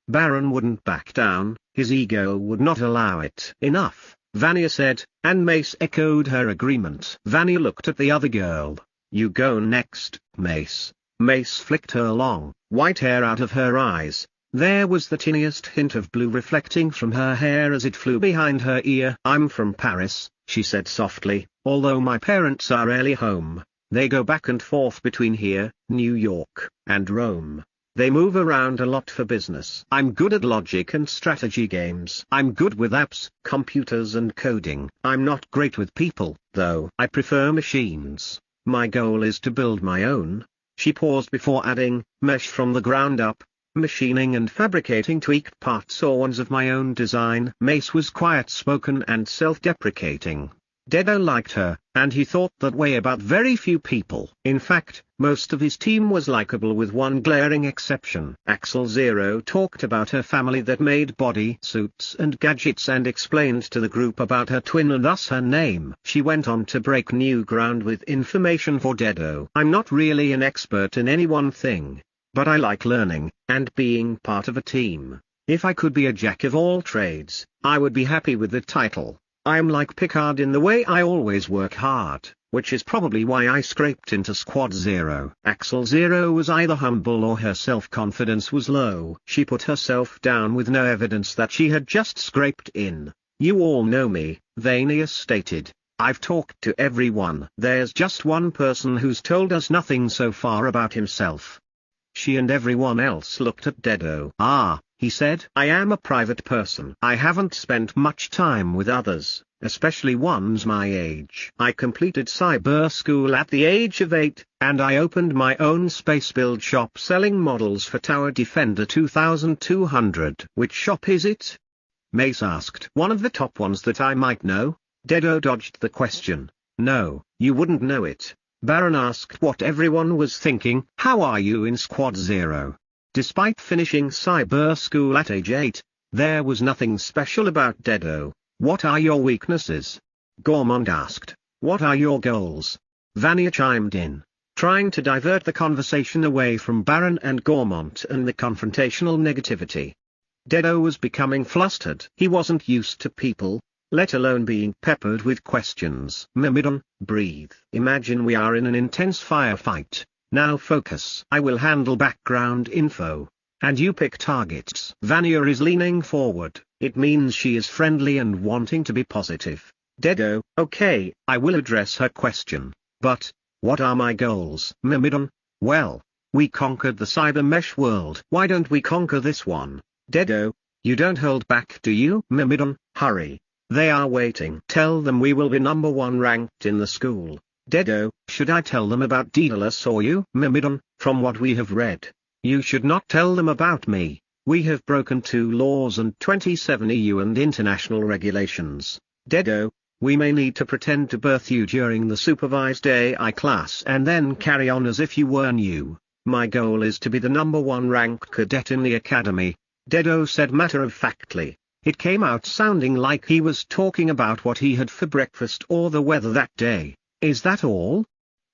Baron wouldn't back down, his ego would not allow it. Enough, Vanya said, and Mace echoed her agreement. Vanya looked at the other girl. You go next, Mace. Mace flicked her long, white hair out of her eyes. There was the tiniest hint of blue reflecting from her hair as it flew behind her ear. I'm from Paris, she said softly, although my parents are rarely home. They go back and forth between here, New York, and Rome. They move around a lot for business. I'm good at logic and strategy games. I'm good with apps, computers and coding. I'm not great with people, though. I prefer machines. My goal is to build my own. She paused before adding, mesh from the ground up, machining and fabricating tweaked parts or ones of my own design. Mace was quiet-spoken and self-deprecating. Dedo liked her, and he thought that way about very few people. In fact, most of his team was likable with one glaring exception. Axel Zero talked about her family that made body suits and gadgets and explained to the group about her twin and thus her name. She went on to break new ground with information for Dedo. I'm not really an expert in any one thing, but I like learning, and being part of a team. If I could be a jack of all trades, I would be happy with the title. I'm like Picard in the way I always work hard, which is probably why I scraped into Squad 0. Axel Zero was either humble or her self-confidence was low. She put herself down with no evidence that she had just scraped in. You all know me, Vania stated. I've talked to everyone. There's just one person who's told us nothing so far about himself. She and everyone else looked at Dedo. Ah, he said. I am a private person. I haven't spent much time with others, especially ones my age. I completed cyber school at the age of 8, and I opened my own space build shop selling models for Tower Defender 2200. Which shop is it? Mace asked. One of the top ones that I might know? Dedo dodged the question. No, you wouldn't know it. Baron asked what everyone was thinking. How are you in Squad 0? Despite finishing cyber school at age 8, there was nothing special about Dedo. What are your weaknesses? Gormond asked. What are your goals? Vania chimed in, trying to divert the conversation away from Baron and Gormont and the confrontational negativity. Dedo was becoming flustered. He wasn't used to people, let alone being peppered with questions. Mimon, breathe. Imagine we are in an intense firefight. Now focus. I will handle background info, and you pick targets. Vania is leaning forward. It means she is friendly and wanting to be positive. Dedo, okay, I will address her question, but, what are my goals? Mimon, well, we conquered the cyber mesh world. Why don't we conquer this one? Dedo, you don't hold back, do you? Mimon, hurry. They are waiting. Tell them we will be number 1 ranked in the school. Dedo, should I tell them about Daedalus or you? Mimon, from what we have read, you should not tell them about me. We have broken 2 laws and 27 EU and international regulations. Dedo, we may need to pretend to birth you during the supervised AI class and then carry on as if you were new. My goal is to be the number 1 ranked cadet in the academy, Dedo said matter-of-factly. It came out sounding like he was talking about what he had for breakfast or the weather that day. Is that all?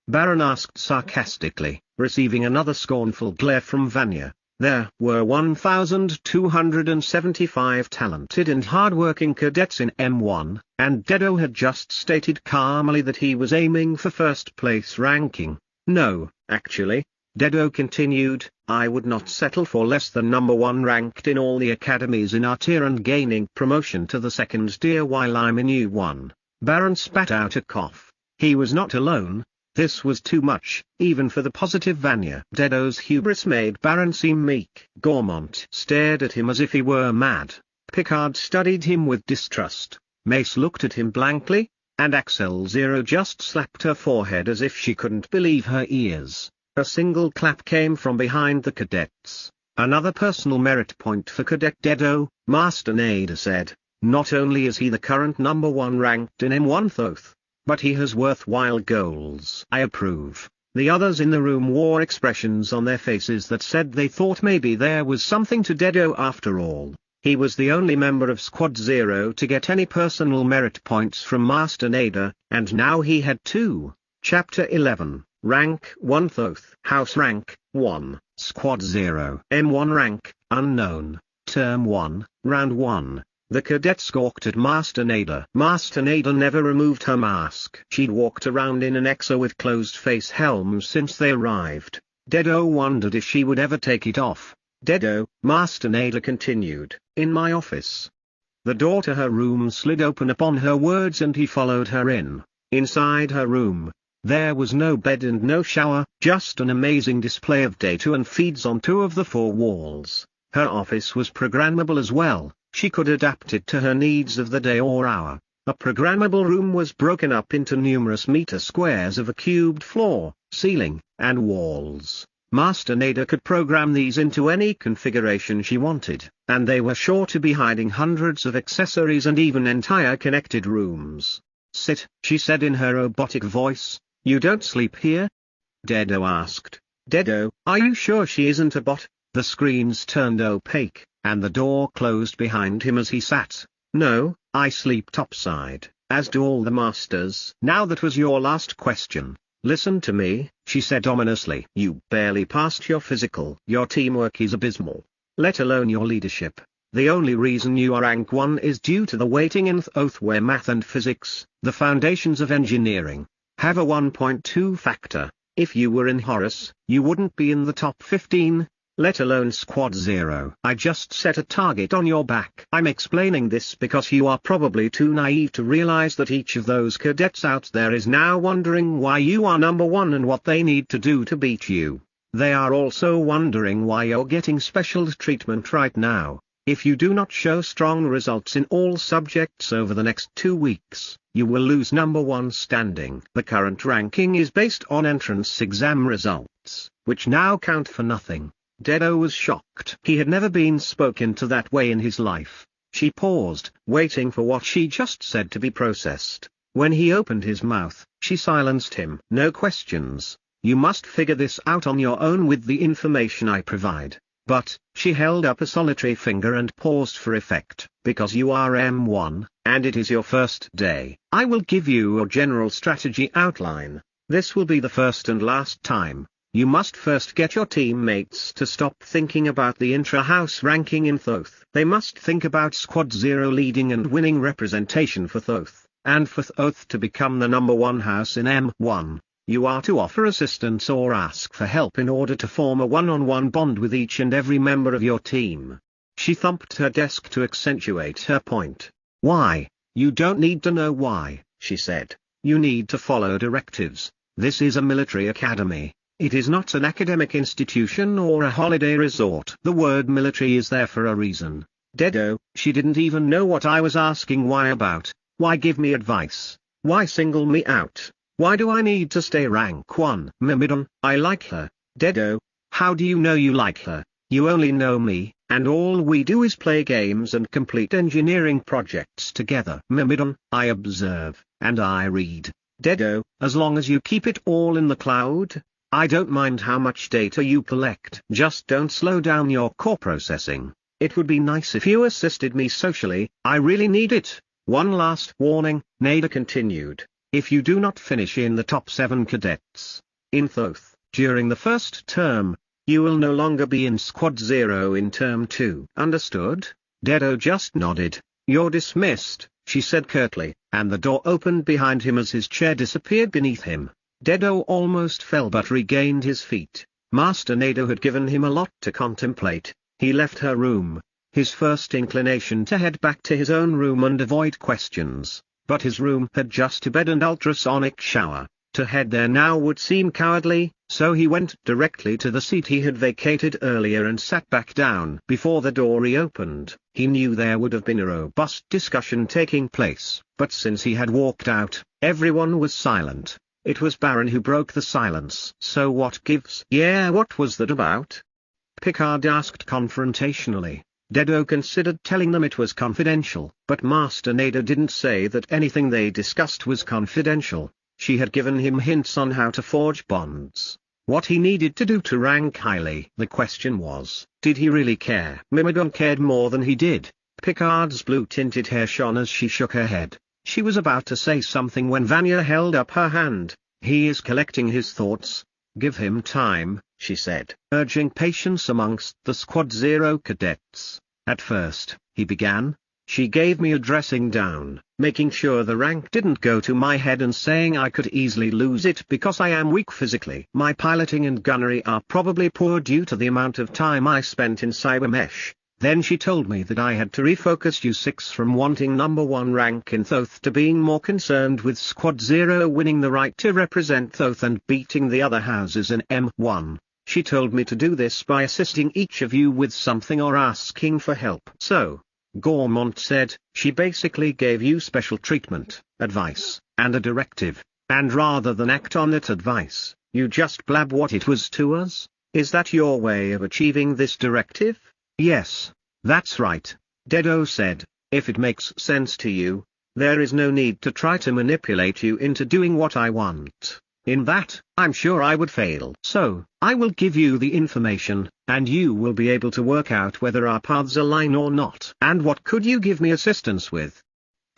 Baron asked sarcastically, receiving another scornful glare from Vania. There were 1,275 talented and hard-working cadets in M1, and Dedo had just stated calmly that he was aiming for first place ranking. No, actually, Dedo continued, I would not settle for less than number 1 ranked in all the academies in our tier and gaining promotion to the 2nd tier while I'm in U1. Baron spat out a cough. He was not alone. This was too much, even for the positive Vania. Dedo's hubris made Baron seem meek. Gormont stared at him as if he were mad. Picard studied him with distrust. Mace looked at him blankly, and Axel Zero just slapped her forehead as if she couldn't believe her ears. A single clap came from behind the cadets. Another personal merit point for Cadet Dedo, Master Nader said. Not only is he the current number 1 ranked in M1 Thoth, but he has worthwhile goals. I approve. The others in the room wore expressions on their faces that said they thought maybe there was something to Dedo after all. He was the only member of Squad 0 to get any personal merit points from Master Nader, and now he had 2. Chapter 11, Rank 1 Thoth. House Rank 1, Squad 0. M1 Rank, Unknown, Term 1, Round 1. The cadets gawked at Master Nader. Master Nader never removed her mask. She'd walked around in an Exo with closed-face helms since they arrived. Dedo wondered if she would ever take it off. Dedo, Master Nader continued, in my office. The door to her room slid open upon her words and he followed her in. Inside her room, There was no bed and no shower, just an amazing display of data and feeds on 2 of the 4 walls. Her office was programmable as well, she could adapt it to her needs of the day or hour. A programmable room was broken up into numerous meter squares of a cubed floor, ceiling, and walls. Master Nada could program these into any configuration she wanted, and they were sure to be hiding hundreds of accessories and even entire connected rooms. "Sit," she said in her robotic voice. "You don't sleep here?" Dedo asked. "Dedo, are you sure she isn't a bot?" The screens turned opaque, and the door closed behind him as he sat. "No, I sleep topside, as do all the masters." "Now that was your last question. Listen to me," she said ominously. "You barely passed your physical. Your teamwork is abysmal, let alone your leadership. The only reason you are rank 1 is due to the weighting in Thoth, where math and physics, the foundations of engineering, have a 1.2 factor. If you were in Horus, you wouldn't be in the top 15. Let alone Squad 0. I just set a target on your back. I'm explaining this because you are probably too naive to realize that each of those cadets out there is now wondering why you are number 1 and what they need to do to beat you. They are also wondering why you're getting special treatment right now. If you do not show strong results in all subjects over the next 2 weeks, you will lose number 1 standing. The current ranking is based on entrance exam results, which now count for nothing." Dedo was shocked. He had never been spoken to that way in his life. She paused, waiting for what she just said to be processed. When he opened his mouth, she silenced him. "No questions. You must figure this out on your own with the information I provide." "But," she held up a solitary finger and paused for effect, "because you are M1, and it is your first day, I will give you a general strategy outline. This will be the first and last time. You must first get your teammates to stop thinking about the intra-house ranking in Thoth. They must think about Squad 0 leading and winning representation for Thoth, and for Thoth to become the number 1 house in M1. You are to offer assistance or ask for help in order to form a one-on-one bond with each and every member of your team." She thumped her desk to accentuate her point. "Why? You don't need to know why," she said. "You need to follow directives. This is a military academy. It is not an academic institution or a holiday resort. The word military is there for a reason." "Dedo, she didn't even know what I was asking why about. Why give me advice? Why single me out? Why do I need to stay rank 1? Mimon, I like her." "Dedo, how do you know you like her? You only know me, and all we do is play games and complete engineering projects together." "Mimon, I observe, and I read." "Dedo, as long as you keep it all in the cloud, I don't mind how much data you collect. Just don't slow down your core processing. It would be nice if you assisted me socially, I really need it." "One last warning," Nada continued. "If you do not finish in the top 7 cadets in Thoth during the first term, you will no longer be in Squad 0 in term 2. Understood?" Dedo just nodded. "You're dismissed," she said curtly, and the door opened behind him as his chair disappeared beneath him. Dedo almost fell but regained his feet. Master Nado had given him a lot to contemplate. He left her room, his first inclination to head back to his own room and avoid questions, but his room had just a bed and ultrasonic shower. To head there now would seem cowardly, so he went directly to the seat he had vacated earlier and sat back down. Before the door reopened, he knew there would have been a robust discussion taking place, but since he had walked out, everyone was silent. It was Baron who broke the silence. "So what gives?" "Yeah, what was that about?" Picard asked confrontationally. Dedo considered telling them it was confidential, but Master Nada didn't say that anything they discussed was confidential. She had given him hints on how to forge bonds, what he needed to do to rank highly. The question was, did he really care? Mimon cared more than he did. Picard's blue-tinted hair shone as she shook her head. She was about to say something when Vanya held up her hand. "He is collecting his thoughts. Give him time," she said, urging patience amongst the Squad 0 cadets. "At first," he began, "she gave me a dressing down, making sure the rank didn't go to my head and saying I could easily lose it because I am weak physically. My piloting and gunnery are probably poor due to the amount of time I spent in cybermesh. Then she told me that I had to refocus U6 from wanting #1 rank in Thoth to being more concerned with Squad 0 winning the right to represent Thoth and beating the other houses in M1. She told me to do this by assisting each of you with something or asking for help. So, Gormont said, she basically gave you special treatment, advice, and a directive, and rather than act on that advice, you just blab what it was to us? Is that your way of achieving this directive? Yes, that's right, Dedo said. If it makes sense to you, there is no need to try to manipulate you into doing what I want. In that, I'm sure I would fail. So, I will give you the information, and you will be able to work out whether our paths align or not. And what could you give me assistance with?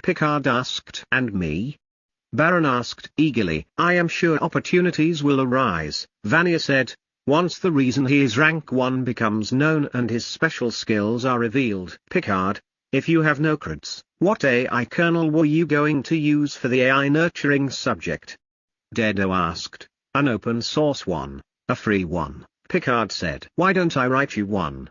Picard asked. And me? Baron asked eagerly. I am sure opportunities will arise, Vanya said. Once the reason he is rank 1 becomes known and his special skills are revealed. Picard, if you have no creds, what AI kernel were you going to use for the AI nurturing subject? Dedo asked. An open source one, a free one, Picard said. Why don't I write you one?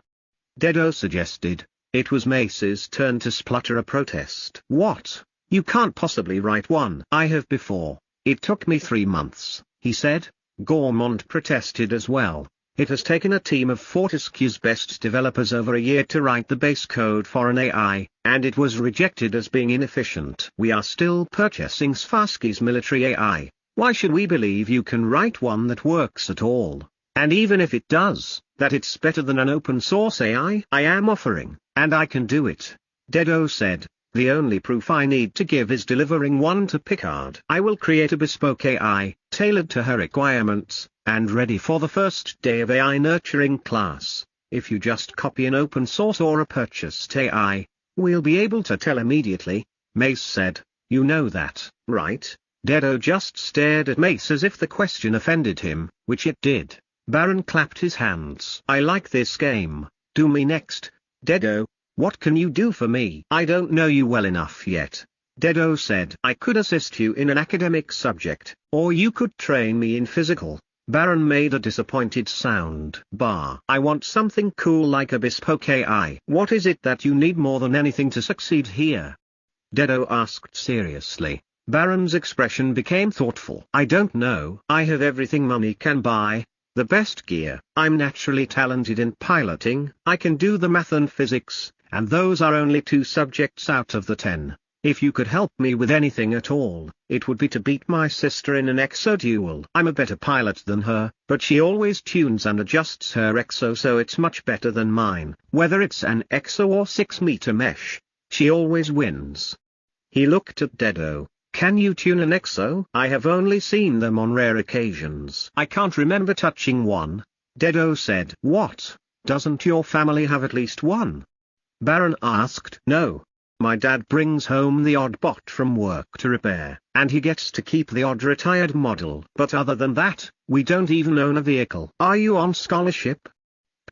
Dedo suggested. It was Mace's turn to splutter a protest. What? You can't possibly write one. I have before. It took me 3 months, he said. Gormont protested as well. It has taken a team of Fortescue's best developers over a year to write the base code for an AI, and it was rejected as being inefficient. We are still purchasing Spassky's military AI. Why should we believe you can write one that works at all? And even if it does, that it's better than an open source AI I am offering, and I can do it. Dedo said. The only proof I need to give is delivering one to Picard. I will create a bespoke AI, tailored to her requirements, and ready for the first day of AI nurturing class. If you just copy an open source or a purchased AI, we'll be able to tell immediately, Mace said. You know that, right? Dedo just stared at Mace as if the question offended him, which it did. Baron clapped his hands. I like this game. Do me next, Dedo. What can you do for me? I don't know you well enough yet. Dedo said. I could assist you in an academic subject, or you could train me in physical. Baron made a disappointed sound. I want something cool like a bespoke AI. What is it that you need more than anything to succeed here? Dedo asked seriously. Baron's expression became thoughtful. I don't know. I have everything money can buy. The best gear. I'm naturally talented in piloting. I can do the math and physics. And those are only 2 subjects out of the 10. If you could help me with anything at all, it would be to beat my sister in an exo duel. I'm a better pilot than her, but she always tunes and adjusts her exo so it's much better than mine. Whether it's an exo or 6-meter mesh, she always wins. He looked at Dedo. Can you tune an exo? I have only seen them on rare occasions. I can't remember touching one. Dedo said. What? Doesn't your family have at least one? Baron asked. No. My dad brings home the odd bot from work to repair, and he gets to keep the odd retired model. But other than that, we don't even own a vehicle. Are you on scholarship?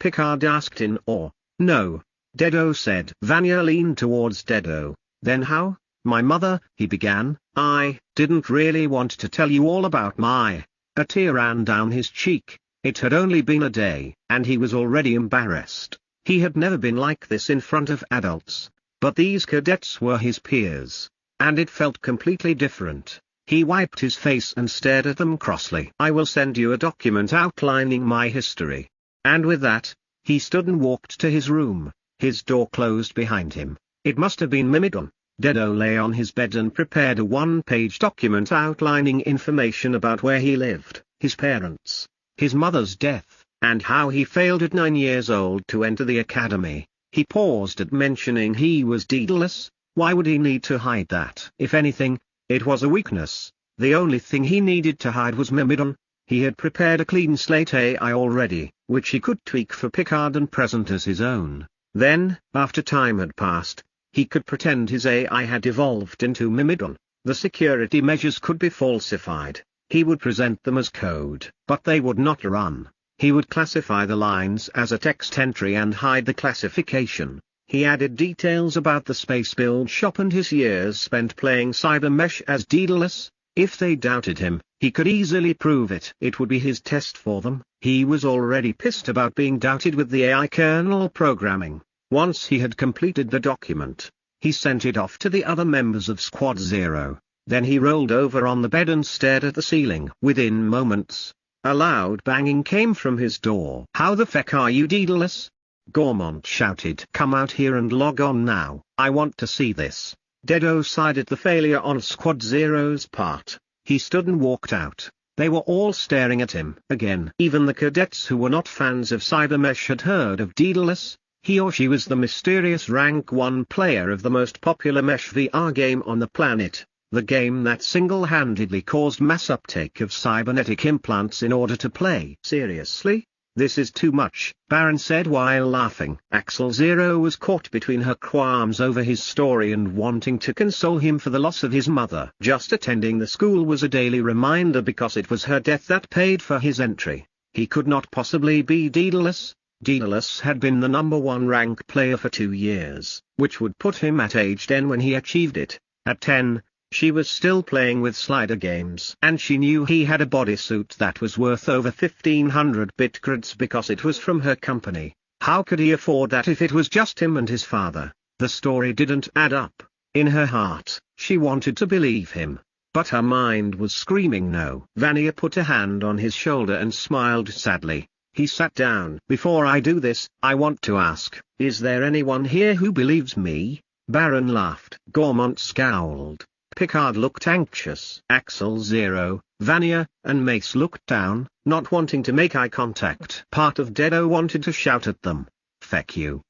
Picard asked in awe. No. Dedo said. Vanya leaned towards Dedo. Then how? My mother, he began. I didn't really want to tell you all about my... A tear ran down his cheek. It had only been a day, and he was already embarrassed. He had never been like this in front of adults, but these cadets were his peers, and it felt completely different. He wiped his face and stared at them crossly. I will send you a document outlining my history. And with that, he stood and walked to his room, his door closed behind him. It must have been Mimon. Dedo lay on his bed and prepared a 1-page document outlining information about where he lived, his parents, his mother's death, and how he failed at 9 years old to enter the academy. He paused at mentioning he was Daedalus. Why would he need to hide that? If anything, it was a weakness. The only thing he needed to hide was Mimon. He had prepared a clean slate AI already, which he could tweak for Picard and present as his own. Then, after time had passed, he could pretend his AI had evolved into Mimon. The security measures could be falsified. He would present them as code, but they would not run. He would classify the lines as a text entry and hide the classification. He added details about the space build shop and his years spent playing Cybermesh as Daedalus. If they doubted him, he could easily prove it. It would be his test for them. He was already pissed about being doubted with the AI kernel programming. Once he had completed the document, he sent it off to the other members of Squad 0. Then he rolled over on the bed and stared at the ceiling. Within moments, a loud banging came from his door. "How the feck are you, Daedalus?" Gormont shouted. "Come out here and log on now, I want to see this." Dedo sighed at the failure on Squad 0's part. He stood and walked out. They were all staring at him. Again, even the cadets who were not fans of Cybermesh had heard of Daedalus. He or she was the mysterious rank 1 player of the most popular Mesh VR game on the planet, the game that single-handedly caused mass uptake of cybernetic implants in order to play. "Seriously? This is too much," Baron said while laughing. Axel Zero was caught between her qualms over his story and wanting to console him for the loss of his mother. Just attending the school was a daily reminder because it was her death that paid for his entry. He could not possibly be Daedalus. Daedalus had been the #1 rank player for 2 years, which would put him at age 10 when he achieved it. At 10, she was still playing with slider games. And she knew he had a bodysuit that was worth over 1,500 bitcreds because it was from her company. How could he afford that if it was just him and his father? The story didn't add up. In her heart, she wanted to believe him, but her mind was screaming no. Vania put a hand on his shoulder and smiled sadly. He sat down. "Before I do this, I want to ask, is there anyone here who believes me?" Baron laughed. Gormont scowled. Picard looked anxious. Axel Zero, Vania, and Mace looked down, not wanting to make eye contact. Part of Dedo wanted to shout at them, "Feck you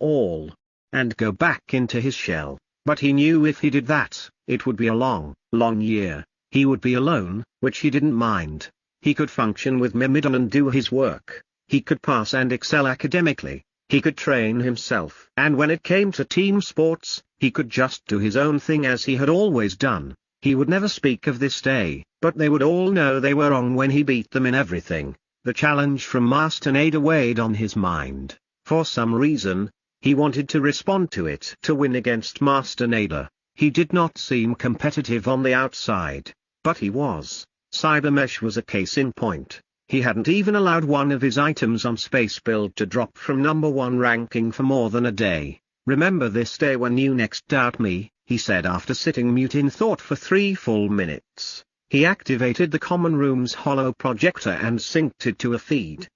all," and go back into his shell, but he knew if he did that, it would be a long, long year. He would be alone, which he didn't mind. He could function with Mimon and do his work. He could pass and excel academically. He could train himself. And when it came to team sports, he could just do his own thing as he had always done. He would never speak of this day, but they would all know they were wrong when he beat them in everything. The challenge from Master Nader weighed on his mind. For some reason, he wanted to respond to it. To win against Master Nader, he did not seem competitive on the outside, but he was. Cybermesh was a case in point. He hadn't even allowed one of his items on Space Build to drop from #1 ranking for more than a day. "Remember this day when you next doubt me," he said after sitting mute in thought for 3 full minutes. He activated the common room's holo projector and synced it to a feed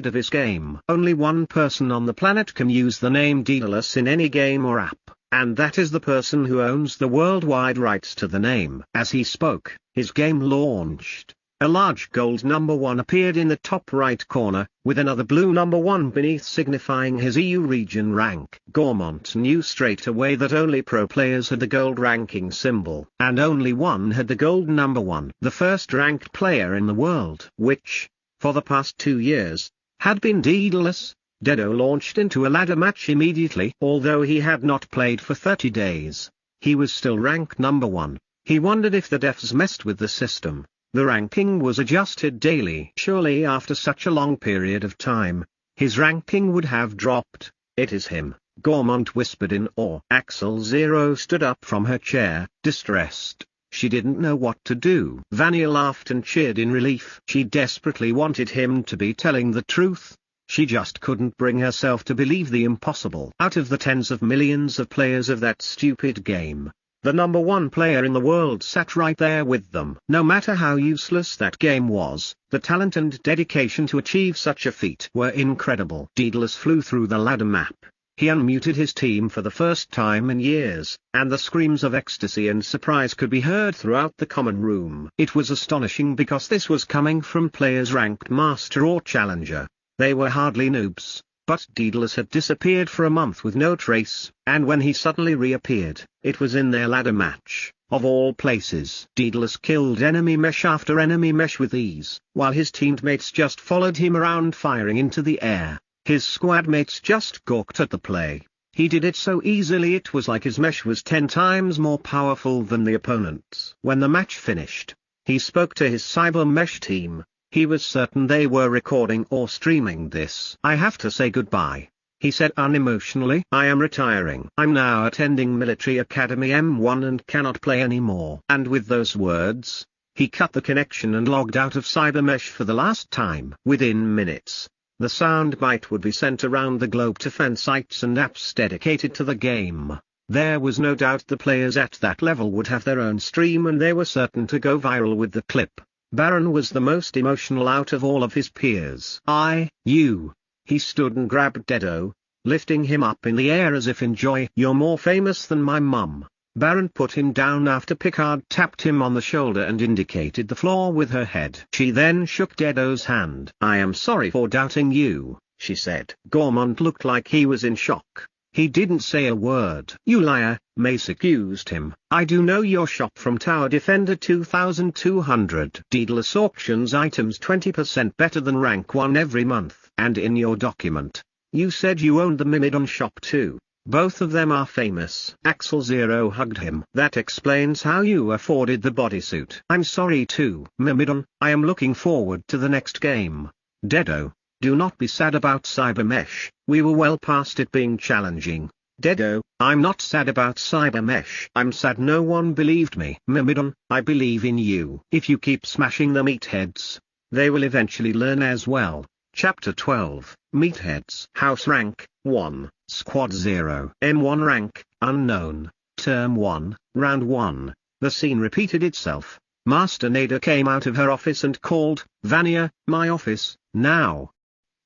of his game. Only one person on the planet can use the name Daedalus in any game or app, and that is the person who owns the worldwide rights to the name. As he spoke, his game launched. A large gold #1 appeared in the top right corner, with another blue #1 beneath signifying his EU region rank. Gormont knew straight away that only pro players had the gold ranking symbol, and only one had the gold #1. The first ranked player in the world, which, for the past 2 years, had been Daedalus. Dedo launched into a ladder match immediately. Although he had not played for 30 days, he was still ranked #1. He wondered if the devs messed with the system. The ranking was adjusted daily. Surely after such a long period of time, his ranking would have dropped. "It is him," Gormont whispered in awe. Axel Zero stood up from her chair, distressed. She didn't know what to do. Vania laughed and cheered in relief. She desperately wanted him to be telling the truth. She just couldn't bring herself to believe the impossible. Out of the tens of millions of players of that stupid game, the #1 player in the world sat right there with them. No matter how useless that game was, the talent and dedication to achieve such a feat were incredible. Daedalus flew through the ladder map. He unmuted his team for the first time in years, and the screams of ecstasy and surprise could be heard throughout the common room. It was astonishing because this was coming from players ranked Master or Challenger. They were hardly noobs. But Daedalus had disappeared for a month with no trace, and when he suddenly reappeared, it was in their ladder match. Of all places, Daedalus killed enemy mesh after enemy mesh with ease, while his teammates just followed him around firing into the air. His squad mates just gawked at the play. He did it so easily it was like his mesh was 10 times more powerful than the opponent's. When the match finished, he spoke to his cyber mesh team. He was certain they were recording or streaming this. "I have to say goodbye," he said unemotionally. "I am retiring. I'm now attending Military Academy M1 and cannot play anymore." And with those words, he cut the connection and logged out of Cybermesh for the last time. Within minutes, The soundbite would be sent around the globe to fan sites and apps dedicated to the game. There was no doubt the players at that level would have their own stream and they were certain to go viral with the clip. Baron was the most emotional out of all of his peers. He stood and grabbed Dedo, lifting him up in the air as if in joy. You're more famous than my mum. Baron put him down after Picard tapped him on the shoulder and indicated the floor with her head. She then shook Dedo's hand. I am sorry for doubting you, she said. Gormont looked like he was in shock. He didn't say a word. You liar, Mace accused him. I do know your shop from Tower Defender 2200. Daedalus auctions items 20% better than rank 1 every month. And in your document, you said you owned the Mimon shop too. Both of them are famous. Axel Zero hugged him. That explains how you afforded the bodysuit. I'm sorry too, Mimon. I am looking forward to the next game. Dedo, do not be sad about Cybermesh. We were well past it being challenging. Dedo, I'm not sad about Cybermesh. I'm sad no one believed me. Mimon, I believe in you. If you keep smashing the meatheads, they will eventually learn as well. Chapter 12, Meatheads. House Rank, 1, Squad 0. M1 Rank, Unknown, Term 1, Round 1. The scene repeated itself. Master Nada came out of her office and called, Vanya, my office, now.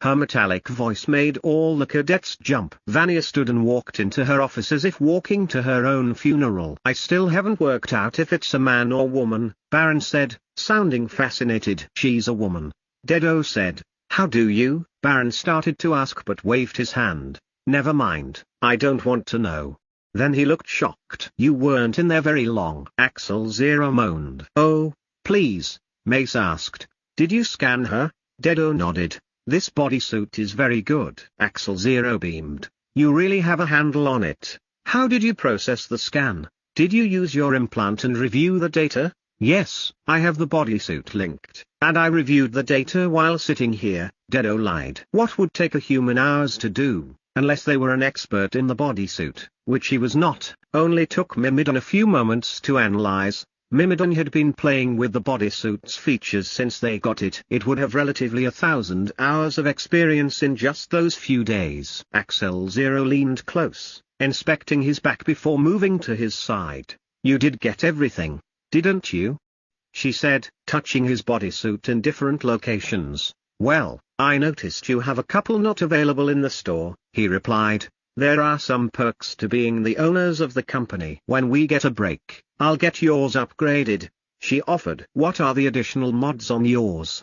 Her metallic voice made all the cadets jump. Vanya stood and walked into her office as if walking to her own funeral. I still haven't worked out if it's a man or woman, Baron said, sounding fascinated. She's a woman. Dedo said. How do you? Baron started to ask but waved his hand. Never mind, I don't want to know. Then he looked shocked. You weren't in there very long. Axel Zero moaned. Oh, please, Mace asked. Did you scan her? Dedo nodded. This bodysuit is very good. Axel Zero beamed. You really have a handle on it. How did you process the scan? Did you use your implant and review the data? Yes, I have the bodysuit linked, and I reviewed the data while sitting here, Dedo lied. What would take a human hours to do, unless they were an expert in the bodysuit, which he was not, only took Mimon a few moments to analyze. Mimon had been playing with the bodysuit's features since they got it. It would have relatively 1,000 hours of experience in just those few days. Axel Zero leaned close, inspecting his back before moving to his side. You did get everything, didn't you? She said, touching his bodysuit in different locations. Well, I noticed you have a couple not available in the store, he replied. There are some perks to being the owners of the company. When we get a break, I'll get yours upgraded, she offered. What are the additional mods on yours?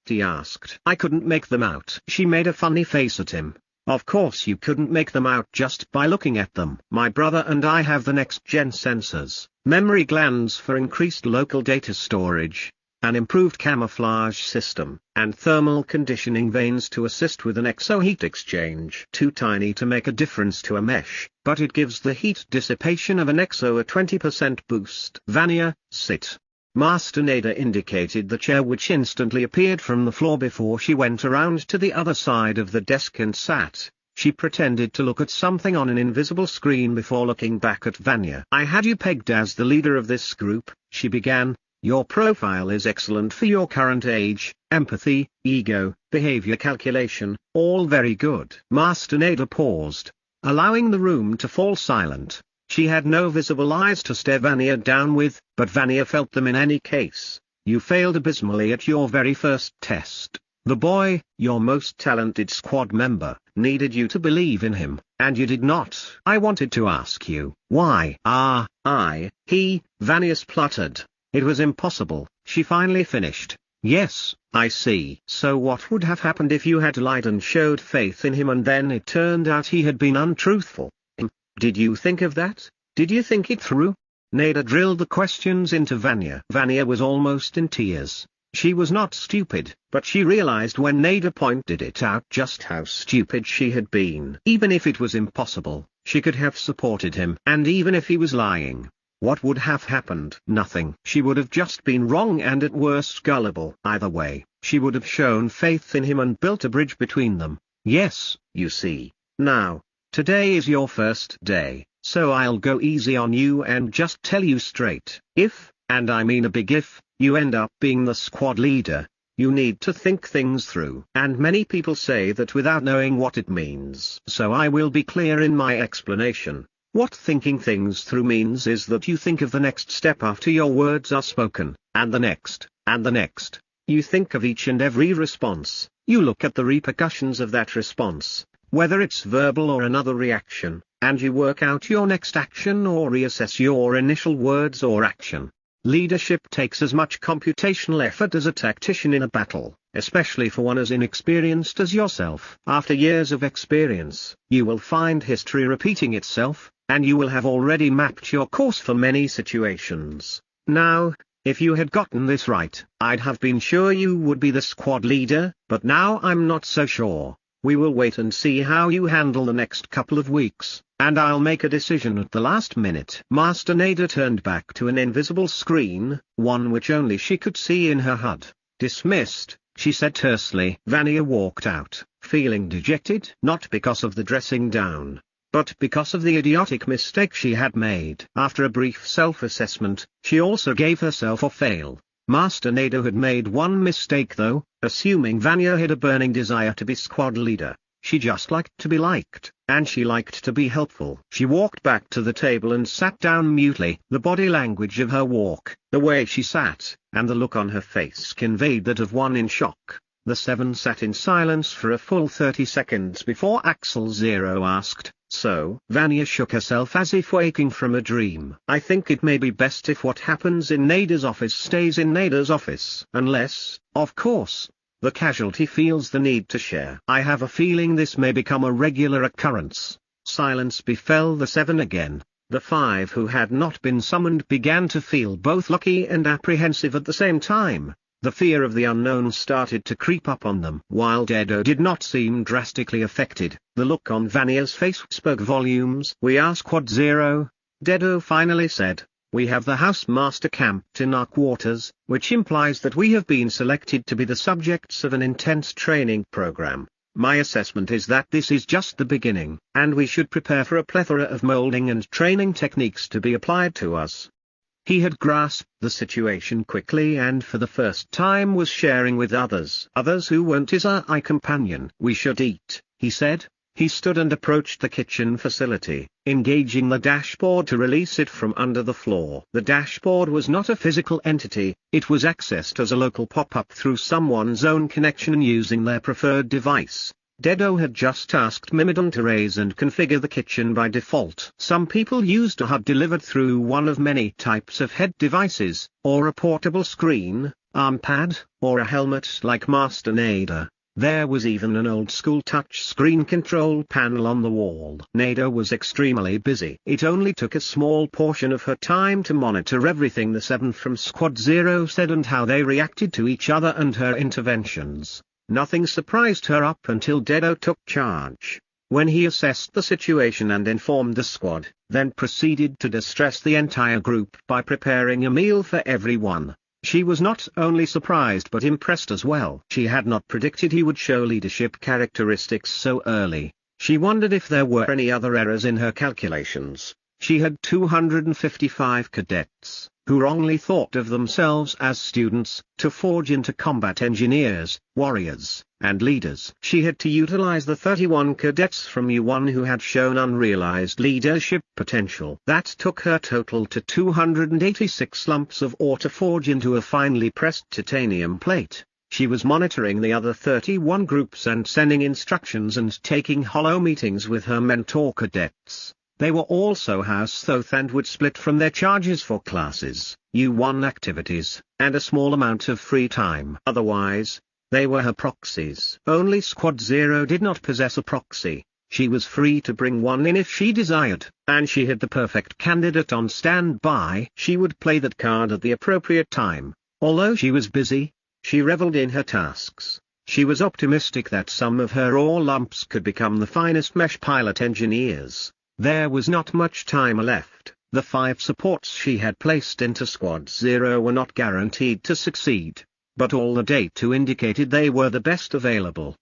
He asked. I couldn't make them out. She made a funny face at him. Of course you couldn't make them out just by looking at them. My brother and I have the next-gen sensors, memory glands for increased local data storage, an improved camouflage system, and thermal conditioning vanes to assist with an exo heat exchange. Too tiny to make a difference to a mesh, but it gives the heat dissipation of an exo a 20% boost. Vanya, sit. Master Nada indicated the chair which instantly appeared from the floor before she went around to the other side of the desk and sat. She pretended to look at something on an invisible screen before looking back at Vanya. I had you pegged as the leader of this group, she began. Your profile is excellent for your current age, empathy, ego, behavior calculation, all very good. Master Nada paused, allowing the room to fall silent. She had no visible eyes to stare Vanya down with, but Vanya felt them in any case. You failed abysmally at your very first test. The boy, your most talented squad member, needed you to believe in him, and you did not. I wanted to ask you, why? Vanya spluttered. It was impossible, she finally finished. Yes, I see. So what would have happened if you had lied and showed faith in him and then it turned out he had been untruthful? Did you think of that? Did you think it through? Nada drilled the questions into Vanya. Vanya was almost in tears. She was not stupid, but she realized when Nada pointed it out just how stupid she had been. Even if it was impossible, she could have supported him. And even if he was lying, what would have happened? Nothing. She would have just been wrong and at worst gullible. Either way, she would have shown faith in him and built a bridge between them. Yes, you see. Now, today is your first day, so I'll go easy on you and just tell you straight. If, and I mean a big if, you end up being the squad leader, You need to think things through. And many people say that without knowing what it means. So I will be clear in my explanation. What thinking things through means is that you think of the next step after your words are spoken, and the next, and the next. You think of each and every response. You look at the repercussions of that response, whether it's verbal or another reaction, and you work out your next action or reassess your initial words or action. Leadership takes as much computational effort as a tactician in a battle, especially for one as inexperienced as yourself. After years of experience, you will find history repeating itself, and you will have already mapped your course for many situations. Now, if you had gotten this right, I'd have been sure you would be the squad leader, but now I'm not so sure. We will wait and see how you handle the next couple of weeks, and I'll make a decision at the last minute. Master Nada turned back to an invisible screen, one which only she could see in her HUD. Dismissed, she said tersely. Vanya walked out, feeling dejected, not because of the dressing down, but because of the idiotic mistake she had made. After a brief self-assessment, she also gave herself a fail. Master Nada had made one mistake though, assuming Vanya had a burning desire to be squad leader. She just liked to be liked, and she liked to be helpful. She walked back to the table and sat down mutely. The body language of her walk, the way she sat, and the look on her face conveyed that of one in shock. The seven sat in silence for a full 30 seconds before Axel Zero asked, "So?" Vanya shook herself as if waking from a dream. "I think it may be best if what happens in Nada's office stays in Nada's office. Unless, of course, the casualty feels the need to share. I have a feeling this may become a regular occurrence." Silence befell the seven again. The five who had not been summoned began to feel both lucky and apprehensive at the same time. The fear of the unknown started to creep up on them. While Dedo did not seem drastically affected, the look on Vanya's face spoke volumes. "We are Squad 0, Dedo finally said. "We have the housemaster camped in our quarters, which implies that we have been selected to be the subjects of an intense training program. My assessment is that this is just the beginning, and we should prepare for a plethora of molding and training techniques to be applied to us." He had grasped the situation quickly and for the first time was sharing with others. "Others who weren't his eye companion." "We should eat," he said. He stood and approached the kitchen facility, engaging the dashboard to release it from under the floor. The dashboard was not a physical entity, it was accessed as a local pop-up through someone's own connection using their preferred device. Dedo had just asked Mimon to raise and configure the kitchen by default. Some people used a HUD delivered through one of many types of head devices, or a portable screen, arm pad, or a helmet like Master Nada. There was even an old-school touch-screen control panel on the wall. Nada was extremely busy. It only took a small portion of her time to monitor everything the seven from Squad 0 said and how they reacted to each other and her interventions. Nothing surprised her up until Dedo took charge. When he assessed the situation and informed the squad, then proceeded to distress the entire group by preparing a meal for everyone. She was not only surprised but impressed as well. She had not predicted he would show leadership characteristics so early. She wondered if there were any other errors in her calculations. She had 255 cadets, who wrongly thought of themselves as students, to forge into combat engineers, warriors, and leaders. She had to utilize the 31 cadets from U1 who had shown unrealized leadership potential. That took her total to 286 lumps of ore to forge into a finely pressed titanium plate. She was monitoring the other 31 groups and sending instructions and taking hollow meetings with her mentor cadets. They were also house-thoth and would split from their charges for classes, U1 activities, and a small amount of free time. Otherwise, they were her proxies. Only Squad 0 did not possess a proxy. She was free to bring one in if she desired, and she had the perfect candidate on standby. She would play that card at the appropriate time. Although she was busy, she reveled in her tasks. She was optimistic that some of her ore lumps could become the finest mesh pilot engineers. There was not much time left. The 5 supports she had placed into Squad 0 were not guaranteed to succeed, but all the data indicated they were the best available.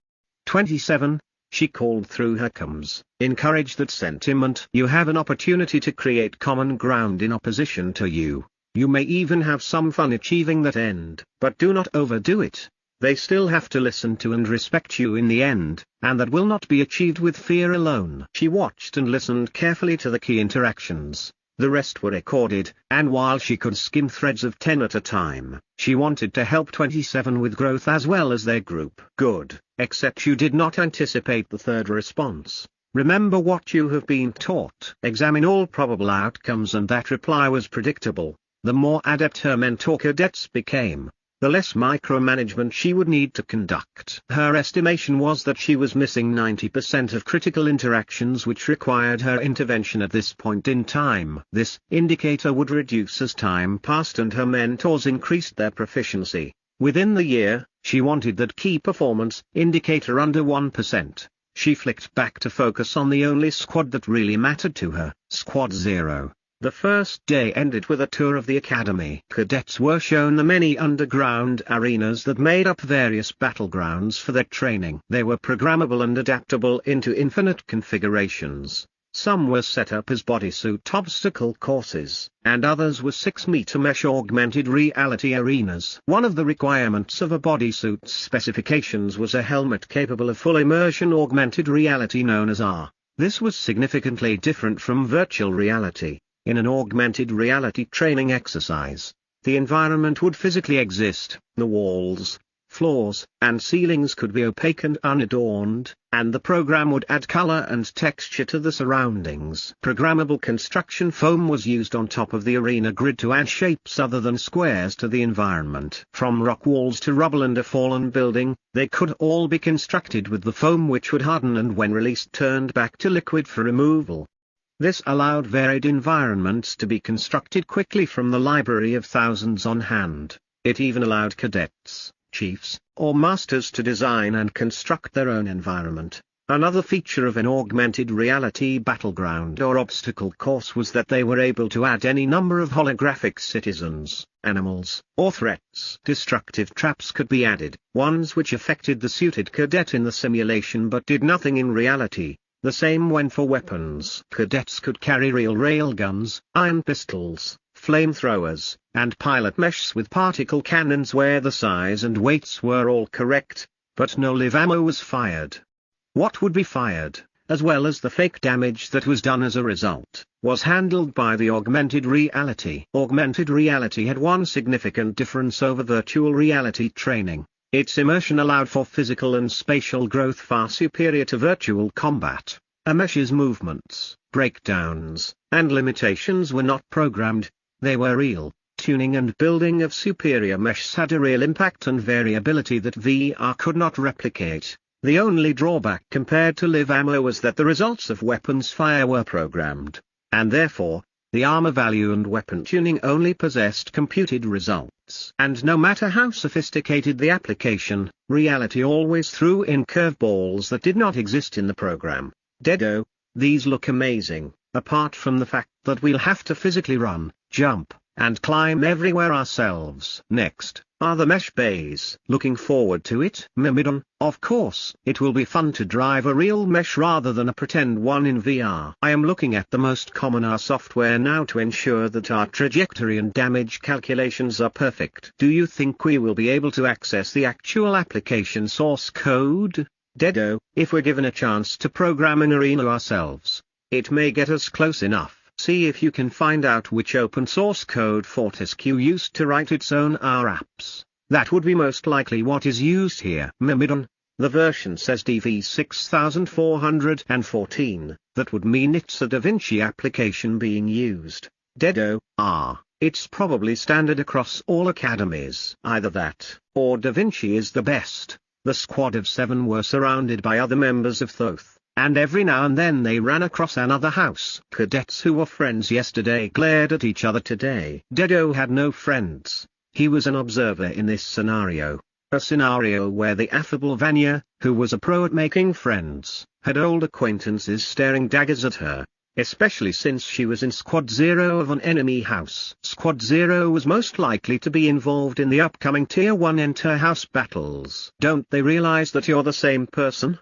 27, she called through her comms. Encourage that sentiment. You have an opportunity to create common ground in opposition to you. You may even have some fun achieving that end, but do not overdo it. they still have to listen to and respect you in the end, and that will not be achieved with fear alone. She watched and listened carefully to the key interactions. The rest were recorded, and while she could skim threads of 10 at a time, she wanted to help 27 with growth as well as their group. Good, except you did not anticipate the third response. Remember what you have been taught. Examine all probable outcomes, and that reply was predictable. The more adept her mentor cadets became, the less micromanagement she would need to conduct. Her estimation was that she was missing 90% of critical interactions which required her intervention at this point in time. This indicator would reduce as time passed and her mentors increased their proficiency. Within the year, she wanted that key performance indicator under 1%. She flicked back to focus on the only squad that really mattered to her, Squad 0. The first day ended with a tour of the academy. Cadets were shown the many underground arenas that made up various battlegrounds for their training. They were programmable and adaptable into infinite configurations. Some were set up as bodysuit obstacle courses, and others were 6-meter mesh augmented reality arenas. One of the requirements of a bodysuit's specifications was a helmet capable of full immersion augmented reality known as AR. This was significantly different from virtual reality. In an augmented reality training exercise, the environment would physically exist, the walls, floors, and ceilings could be opaque and unadorned, and the program would add color and texture to the surroundings. Programmable construction foam was used on top of the arena grid to add shapes other than squares to the environment. From rock walls to rubble and a fallen building, they could all be constructed with the foam which would harden and when released turned back to liquid for removal. This allowed varied environments to be constructed quickly from the library of thousands on hand. It even allowed cadets, chiefs, or masters to design and construct their own environment. Another feature of an augmented reality battleground or obstacle course was that they were able to add any number of holographic citizens, animals, or threats. Destructive traps could be added, ones which affected the suited cadet in the simulation but did nothing in reality. The same went for weapons. Cadets could carry real railguns, iron pistols, flamethrowers, and pilot meshs with particle cannons where the size and weights were all correct, but no live ammo was fired. What would be fired, as well as the fake damage that was done as a result, was handled by the augmented reality. Augmented reality had one significant difference over virtual reality training. Its immersion allowed for physical and spatial growth far superior to virtual combat. A mesh's movements, breakdowns, and limitations were not programmed, they were real. Tuning and building of superior meshs had a real impact and variability that VR could not replicate. The only drawback compared to live ammo was that the results of weapons fire were programmed, and therefore, the armor value and weapon tuning only possessed computed results. And no matter how sophisticated the application, reality always threw in curveballs that did not exist in the program. Deado, these look amazing, apart from the fact that we'll have to physically run, jump, and climb everywhere ourselves. Next, are the mesh bays. Looking forward to it? Mimon, of course. It will be fun to drive a real mesh rather than a pretend one in VR. I am looking at the most common AR software now to ensure that our trajectory and damage calculations are perfect. Do you think we will be able to access the actual application source code? Deado, if we're given a chance to program an arena ourselves, it may get us close enough. See if you can find out which open source code Fortescue used to write its own R apps. That would be most likely what is used here. Mimon, the version says DV6414. That would mean it's a DaVinci application being used. Deado, it's probably standard across all academies. Either that, or DaVinci is the best. The squad of 7 were surrounded by other members of Thoth, and every now and then they ran across another house. Cadets who were friends yesterday glared at each other today. Deado had no friends. He was an observer in this scenario. A scenario where the affable Vanya, who was a pro at making friends, had old acquaintances staring daggers at her, especially since she was in Squad 0 of an enemy house. Squad 0 was most likely to be involved in the upcoming Tier 1 inter-house battles. Don't they realize that you're the same person?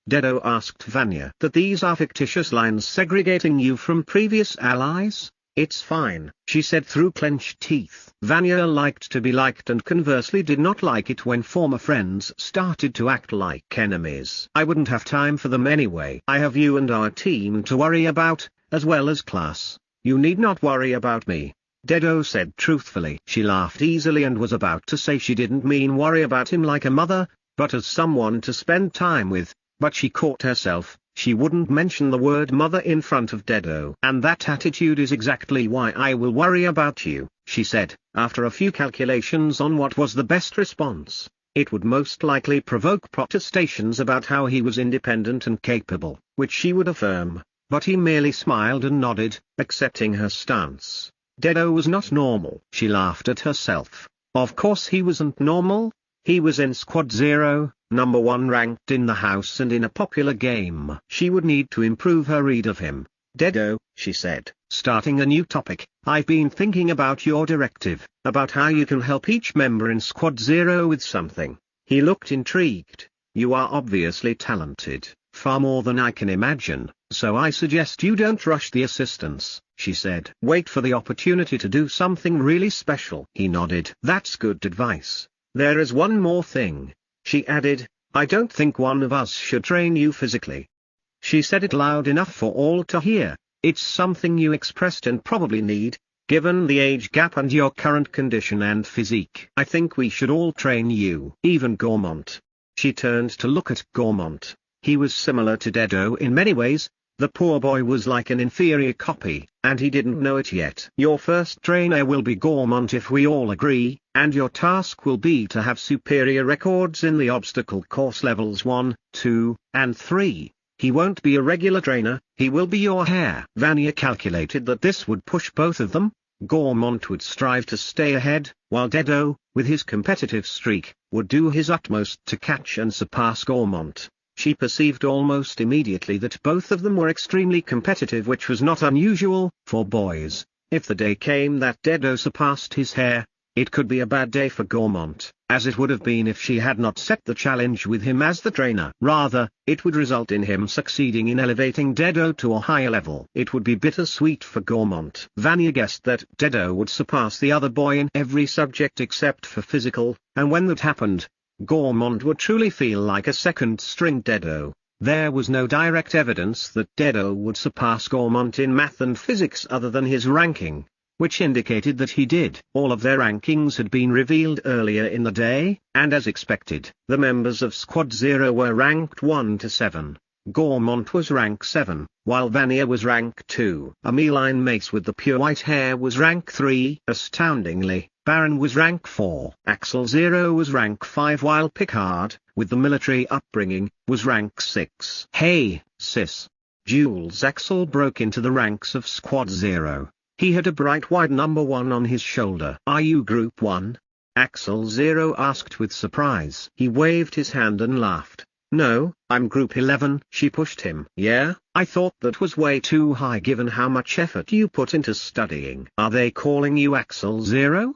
Deado asked Vanya. That these are fictitious lines segregating you from previous allies? It's fine, she said through clenched teeth. Vanya liked to be liked and conversely did not like it when former friends started to act like enemies. I wouldn't have time for them anyway. I have you and our team to worry about, as well as class. You need not worry about me, Dedo said truthfully. She laughed easily and was about to say she didn't mean worry about him like a mother, but as someone to spend time with, but she caught herself. She wouldn't mention the word mother in front of Dedo. And that attitude is exactly why I will worry about you, she said, after a few calculations on what was the best response. It would most likely provoke protestations about how he was independent and capable, which she would affirm, but he merely smiled and nodded, accepting her stance. Dedo was not normal. She laughed at herself. Of course he wasn't normal. He was in Squad 0, number 1 ranked in the house and in a popular game. She would need to improve her read of him. Dedo, she said, starting a new topic, I've been thinking about your directive, about how you can help each member in Squad 0 with something. He looked intrigued. You are obviously talented, far more than I can imagine, so I suggest you don't rush the assistance, she said. Wait for the opportunity to do something really special. He nodded. That's good advice. There is one more thing, she added, I don't think one of us should train you physically. She said it loud enough for all to hear. It's something you expressed and probably need, given the age gap and your current condition and physique. I think we should all train you. Even Gormont. She turned to look at Gormont. He was similar to Dedo in many ways. The poor boy was like an inferior copy, and he didn't know it yet. Your first trainer will be Gormont if we all agree, and your task will be to have superior records in the obstacle course levels 1, 2, and 3. He won't be a regular trainer, he will be your heir. Vanya calculated that this would push both of them. Gormont would strive to stay ahead, while Dedo, with his competitive streak, would do his utmost to catch and surpass Gormont. She perceived almost immediately that both of them were extremely competitive, which was not unusual for boys. If the day came that Dedo surpassed his hair, it could be a bad day for Gormont, as it would have been if she had not set the challenge with him as the trainer. Rather, it would result in him succeeding in elevating Dedo to a higher level. It would be bittersweet for Gormont. Vanya guessed that Dedo would surpass the other boy in every subject except for physical, and when that happened, Gormont would truly feel like a second-string Dedo. There was no direct evidence that Dedo would surpass Gormont in math and physics other than his ranking, which indicated that he did. All of their rankings had been revealed earlier in the day, and as expected, the members of Squad 0 were ranked 1 to 7. Gormont was rank 7, while Vanya was rank 2. Ameline Mace with the pure white hair was rank 3. Astoundingly, Baron was rank 4. Axel 0 was rank 5, while Picard, with the military upbringing, was rank 6. Hey, sis. Jules Axel broke into the ranks of Squad 0. He had a bright white number 1 on his shoulder. Are you Group 1? Axel 0 asked with surprise. He waved his hand and laughed. No, I'm Group 11. She pushed him. Yeah, I thought that was way too high given how much effort you put into studying. Are they calling you Axel 0?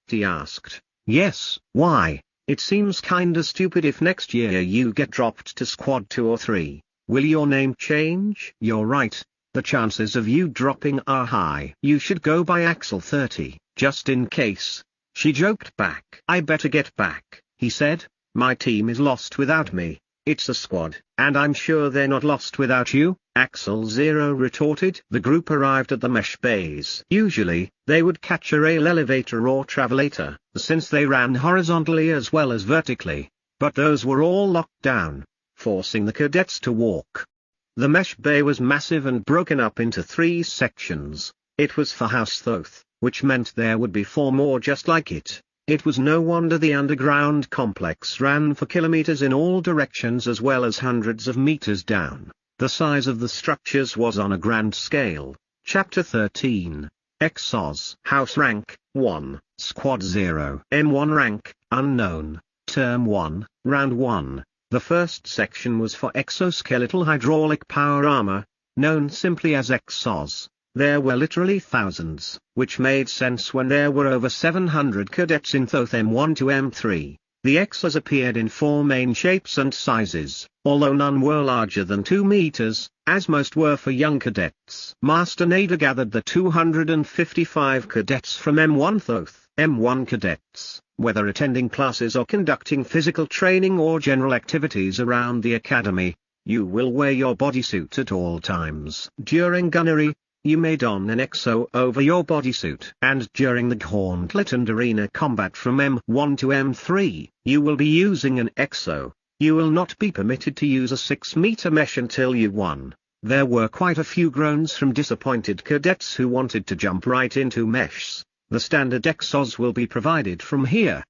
He asked. Yes, why? It seems kinda stupid if next year you get dropped to Squad 2 or 3. Will your name change? You're right. The chances of you dropping are high. You should go by Axel 30, just in case. She joked back. I better get back, he said. My team is lost without me. It's a squad, and I'm sure they're not lost without you, Axel 0 retorted. The group arrived at the mesh bays. Usually, they would catch a rail elevator or travelator, since they ran horizontally as well as vertically, but those were all locked down, forcing the cadets to walk. The mesh bay was massive and broken up into 3 sections. It was for House Thoth, which meant there would be 4 more just like it. It was no wonder the underground complex ran for kilometers in all directions as well as hundreds of meters down. The size of the structures was on a grand scale. Chapter 13. Exos. House Rank, 1, Squad 0. M1 Rank, Unknown, Term 1, Round 1. The first section was for exoskeletal hydraulic power armor, known simply as Exos. There were literally thousands, which made sense when there were over 700 cadets in Thoth M1 to M3. The Exos appeared in 4 main shapes and sizes, although none were larger than 2 meters, as most were for young cadets. Master Nader gathered the 255 cadets from M1 Thoth, M1 cadets, whether attending classes or conducting physical training or general activities around the academy. You will wear your bodysuit at all times. During gunnery, you may don an Exo over your bodysuit. And during the gauntlet and arena combat from M1 to M3, you will be using an Exo. You will not be permitted to use a 6-meter mesh until you won. There were quite a few groans from disappointed cadets who wanted to jump right into meshes. The standard Exos will be provided from here.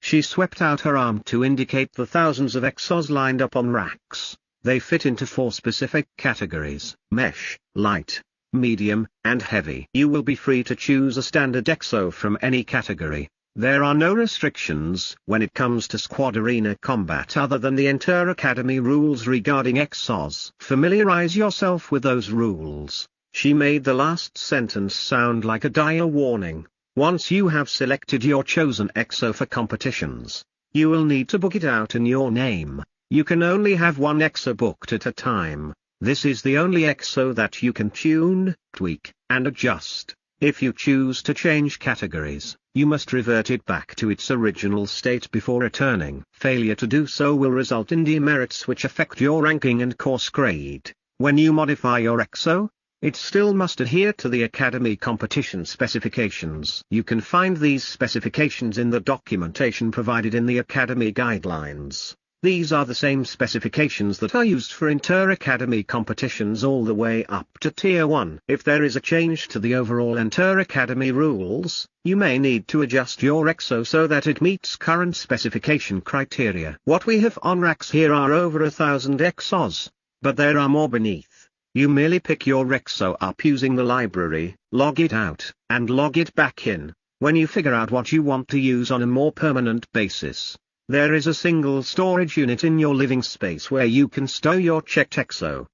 She swept out her arm to indicate the thousands of Exos lined up on racks. They fit into 4 specific categories: mesh, light, medium, and heavy. You will be free to choose a standard Exo from any category. There are no restrictions when it comes to squad arena combat other than the inter-academy rules regarding Exos. Familiarize yourself with those rules. She made the last sentence sound like a dire warning. Once you have selected your chosen Exo for competitions, you will need to book it out in your name. You can only have 1 Exo booked at a time. This is the only Exo that you can tune, tweak, and adjust. If you choose to change categories, you must revert it back to its original state before returning. Failure to do so will result in demerits which affect your ranking and course grade. When you modify your Exo, it still must adhere to the Academy competition specifications. You can find these specifications in the documentation provided in the Academy guidelines. These are the same specifications that are used for inter-academy competitions all the way up to Tier 1. If there is a change to the overall inter-academy rules, you may need to adjust your Exo so that it meets current specification criteria. What we have on racks here are over 1,000 Exos, but there are more beneath. You merely pick your Exo up using the library, log it out, and log it back in. When you figure out what you want to use on a more permanent basis, there is a single storage unit in your living space where you can store your checked Exo.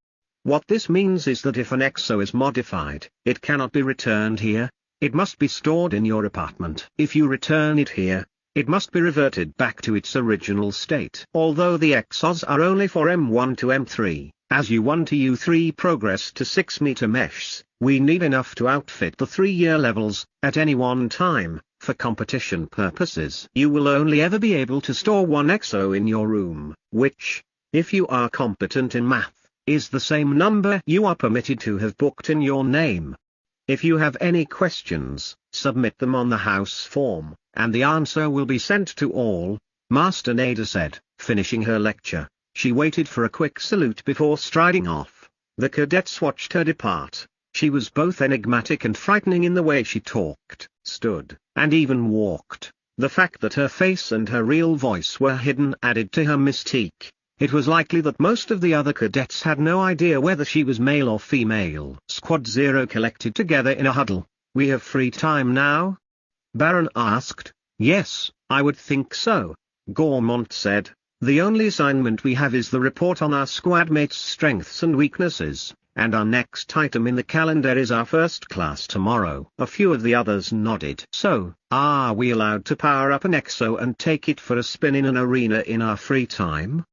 What this means is that if an Exo is modified, it cannot be returned here. It must be stored in your apartment. If you return it here, it must be reverted back to its original state. Although the Exos are only for M1 to M3, as U1 to U3 progress to 6-meter meshes, we need enough to outfit the 3-year levels, at any one time. For competition purposes, you will only ever be able to store 1 Exo in your room, which, if you are competent in math, is the same number you are permitted to have booked in your name. If you have any questions, submit them on the house form, and the answer will be sent to all, Master Nader said, finishing her lecture. She waited for a quick salute before striding off. The cadets watched her depart. She was both enigmatic and frightening in the way she talked, stood, and even walked. The fact that her face and her real voice were hidden added to her mystique. It was likely that most of the other cadets had no idea whether she was male or female. Squad 0 collected together in a huddle. We have free time now? Baron asked. Yes, I would think so, Gormont said. The only assignment we have is the report on our squad mates' strengths and weaknesses. And our next item in the calendar is our first class tomorrow. A few of the others nodded. So, are we allowed to power up an Exo and take it for a spin in an arena in our free time?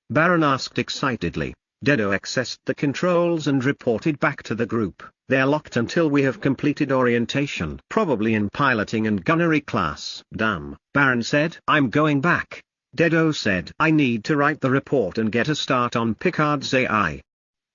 Baron asked excitedly. Dedo accessed the controls and reported back to the group. They're locked until we have completed orientation. Probably in piloting and gunnery class. Damn, Baron said. I'm going back. Dedo said. I need to write the report and get a start on Picard's AI.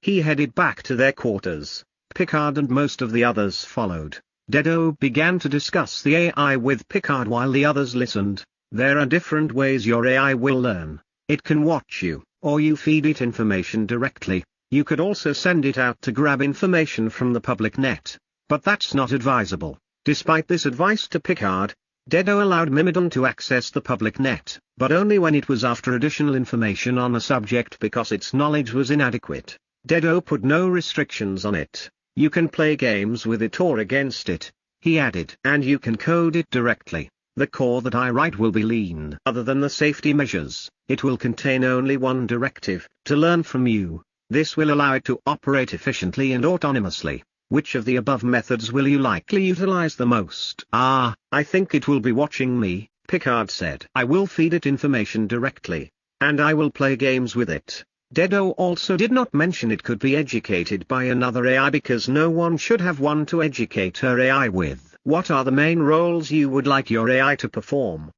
He headed back to their quarters. Picard and most of the others followed. Dedo began to discuss the AI with Picard while the others listened. There are different ways your AI will learn. It can watch you, or you feed it information directly. You could also send it out to grab information from the public net. But that's not advisable. Despite this advice to Picard, Dedo allowed Mimon to access the public net, but only when it was after additional information on a subject because its knowledge was inadequate. Dedo put no restrictions on it. You can play games with it or against it, he added. And you can code it directly. The core that I write will be lean. Other than the safety measures, it will contain only one directive, to learn from you. This will allow it to operate efficiently and autonomously. Which of the above methods will you likely utilize the most? I think it will be watching me, Picard said. I will feed it information directly. And I will play games with it. Dedo also did not mention it could be educated by another AI because no one should have one to educate her AI with. What are the main roles you would like your AI to perform?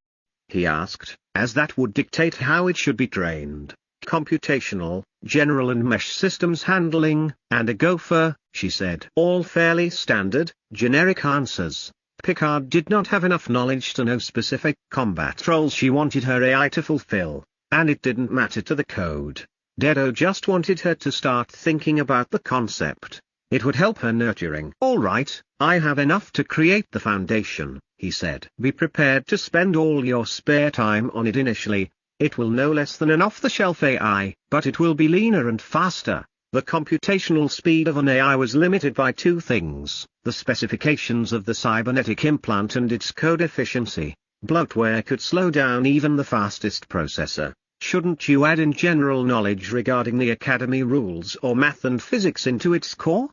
He asked, as that would dictate how it should be trained. Computational, general and mesh systems handling, and a gopher, she said. All fairly standard, generic answers. Picard did not have enough knowledge to know specific combat roles she wanted her AI to fulfill, and it didn't matter to the code. Dedo just wanted her to start thinking about the concept. It would help her nurturing. All right, I have enough to create the foundation, he said. Be prepared to spend all your spare time on it initially. It will no less than an off-the-shelf AI, but it will be leaner and faster. The computational speed of an AI was limited by two things: the specifications of the cybernetic implant and its code efficiency. Bloatware could slow down even the fastest processor. Shouldn't you add in general knowledge regarding the academy rules or math and physics into its core?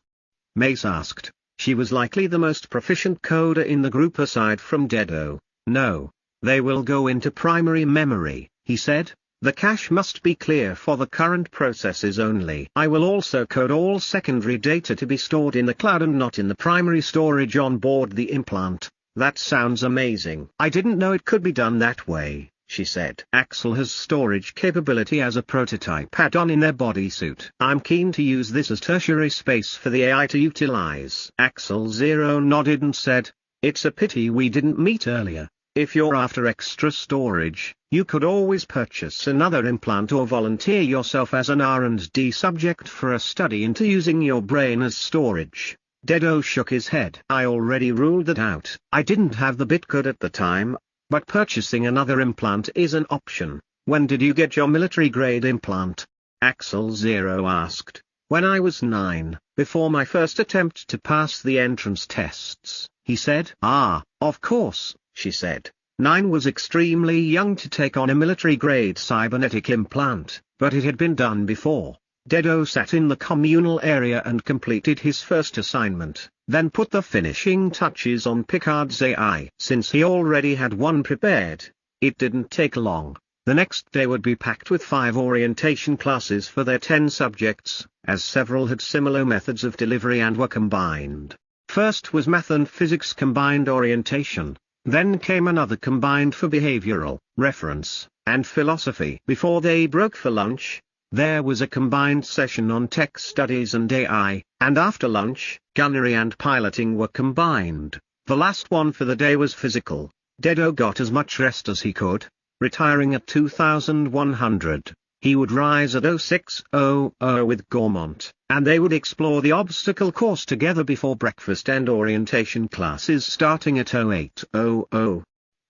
Mace asked. She was likely the most proficient coder in the group aside from Dedo. No. They will go into primary memory, he said. The cache must be clear for the current processes only. I will also code all secondary data to be stored in the cloud and not in the primary storage on board the implant. That sounds amazing. I didn't know it could be done that way, she said. Axel has storage capability as a prototype add-on in their bodysuit. I'm keen to use this as tertiary space for the AI to utilize. Axel Zero nodded and said, it's a pity we didn't meet earlier. If you're after extra storage, you could always purchase another implant or volunteer yourself as an R&D subject for a study into using your brain as storage. Dedo shook his head. I already ruled that out. I didn't have the bitcode at the time, but purchasing another implant is an option. When did you get your military-grade implant? Axel Zero asked. When I was 9, before my first attempt to pass the entrance tests, he said. Ah, of course, she said. 9 was extremely young to take on a military-grade cybernetic implant, but it had been done before. Dedo sat in the communal area and completed his first assignment, then put the finishing touches on Picard's AI. Since he already had one prepared, it didn't take long. The next day would be packed with 5 orientation classes for their 10 subjects, as several had similar methods of delivery and were combined. First was math and physics combined orientation. Then came another combined for behavioral, reference, and philosophy. Before they broke for lunch, there was a combined session on tech studies and AI, and after lunch, gunnery and piloting were combined. The last one for the day was physical. Dedo got as much rest as he could, retiring at 2100. He would rise at 0600 with Gormont, and they would explore the obstacle course together before breakfast and orientation classes starting at 0800.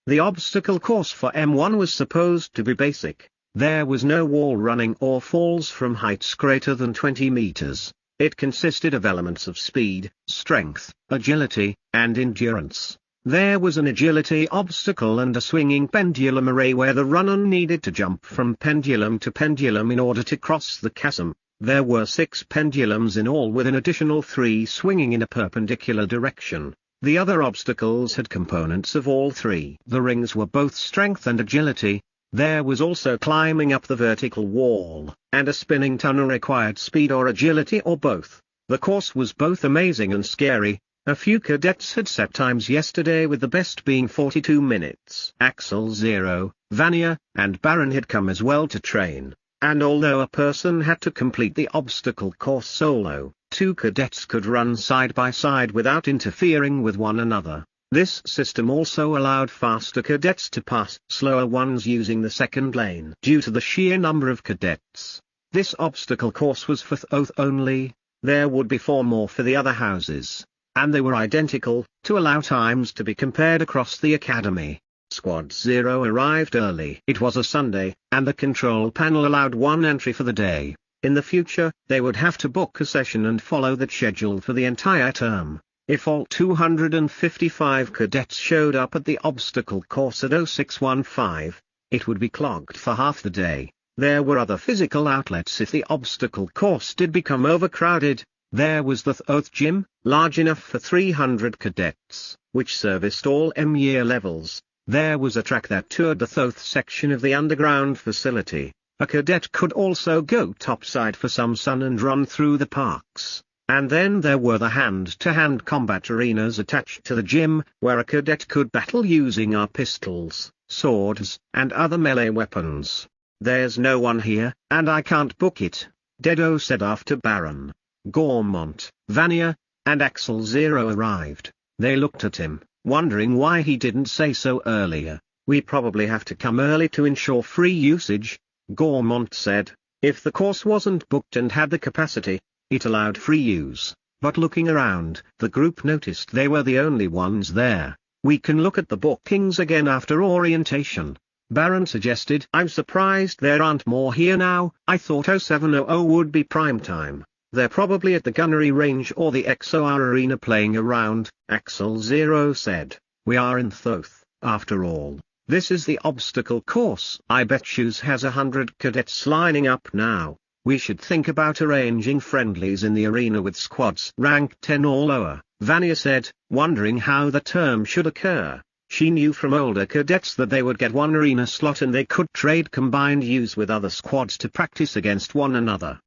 The obstacle course for M1 was supposed to be basic. There was no wall running or falls from heights greater than 20 meters. It consisted of elements of speed, strength, agility, and endurance. There was an agility obstacle and a swinging pendulum array where the runner needed to jump from pendulum to pendulum in order to cross the chasm. There were 6 pendulums in all with an additional 3 swinging in a perpendicular direction. The other obstacles had components of all 3. The rings were both strength and agility. There was also climbing up the vertical wall, and a spinning tunnel required speed or agility or both. The course was both amazing and scary. A few cadets had set times yesterday with the best being 42 minutes. Axel Zero, Vanya, and Baron had come as well to train, and although a person had to complete the obstacle course solo, 2 cadets could run side by side without interfering with one another. This system also allowed faster cadets to pass slower ones using the second lane. Due to the sheer number of cadets, this obstacle course was for Thoth only. There would be 4 more for the other houses, and they were identical, to allow times to be compared across the academy. Squad 0 arrived early. It was a Sunday, and the control panel allowed 1 entry for the day. In the future, they would have to book a session and follow that schedule for the entire term. If all 255 cadets showed up at the obstacle course at 0615, it would be clogged for half the day. There were other physical outlets if the obstacle course did become overcrowded. There was the Thoth gym, large enough for 300 cadets, which serviced all M-year levels. There was a track that toured the Thoth section of the underground facility. A cadet could also go topside for some sun and run through the parks. And then there were the hand-to-hand combat arenas attached to the gym, where a cadet could battle using our pistols, swords, and other melee weapons. "There's no one here, and I can't book it," Dedo said after Baron, Gormont, Vanya, and Axel Zero arrived. They looked at him, wondering why he didn't say so earlier. "We probably have to come early to ensure free usage," Gormont said. If the course wasn't booked and had the capacity, it allowed free use. But looking around, the group noticed they were the only ones there. "We can look at the bookings again after orientation," Baron suggested. "I'm surprised there aren't more here now. I thought 0700 would be prime time." "They're probably at the gunnery range or the XOR arena playing around," Axel Zero said. "We are in Thoth, after all. This is the obstacle course. I bet Shoes has 100 cadets lining up now. We should think about arranging friendlies in the arena with squads ranked 10 or lower," Vanya said, wondering how the term should occur. She knew from older cadets that they would get one arena slot and they could trade combined use with other squads to practice against one another.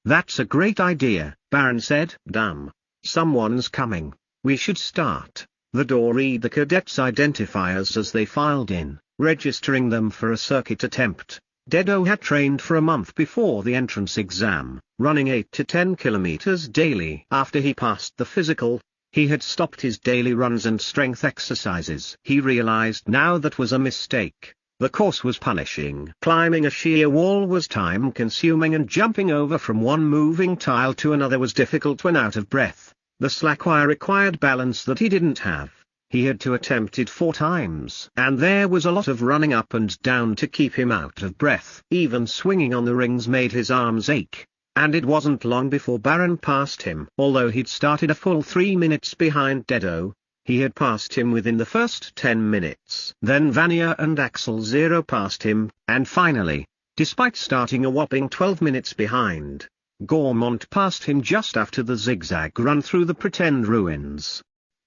"That's a great idea," Baron said. "Damn. Someone's coming. We should start." The door read the cadets' identifiers as they filed in, registering them for a circuit attempt. Dedo had trained for a month before the entrance exam, running 8 to 10 kilometers daily. After he passed the physical, he had stopped his daily runs and strength exercises. He realized now that was a mistake. The course was punishing. Climbing a sheer wall was time-consuming and jumping over from one moving tile to another was difficult when out of breath. The slack wire required balance that he didn't have. He had to attempt it 4 times. And there was a lot of running up and down to keep him out of breath. Even swinging on the rings made his arms ache. And it wasn't long before Baron passed him. Although he'd started a full 3 minutes behind Dedo, he had passed him within the first 10 minutes. Then Vanya and Axel Zero passed him, and finally, despite starting a whopping 12 minutes behind, Gormont passed him just after the zigzag run through the pretend ruins.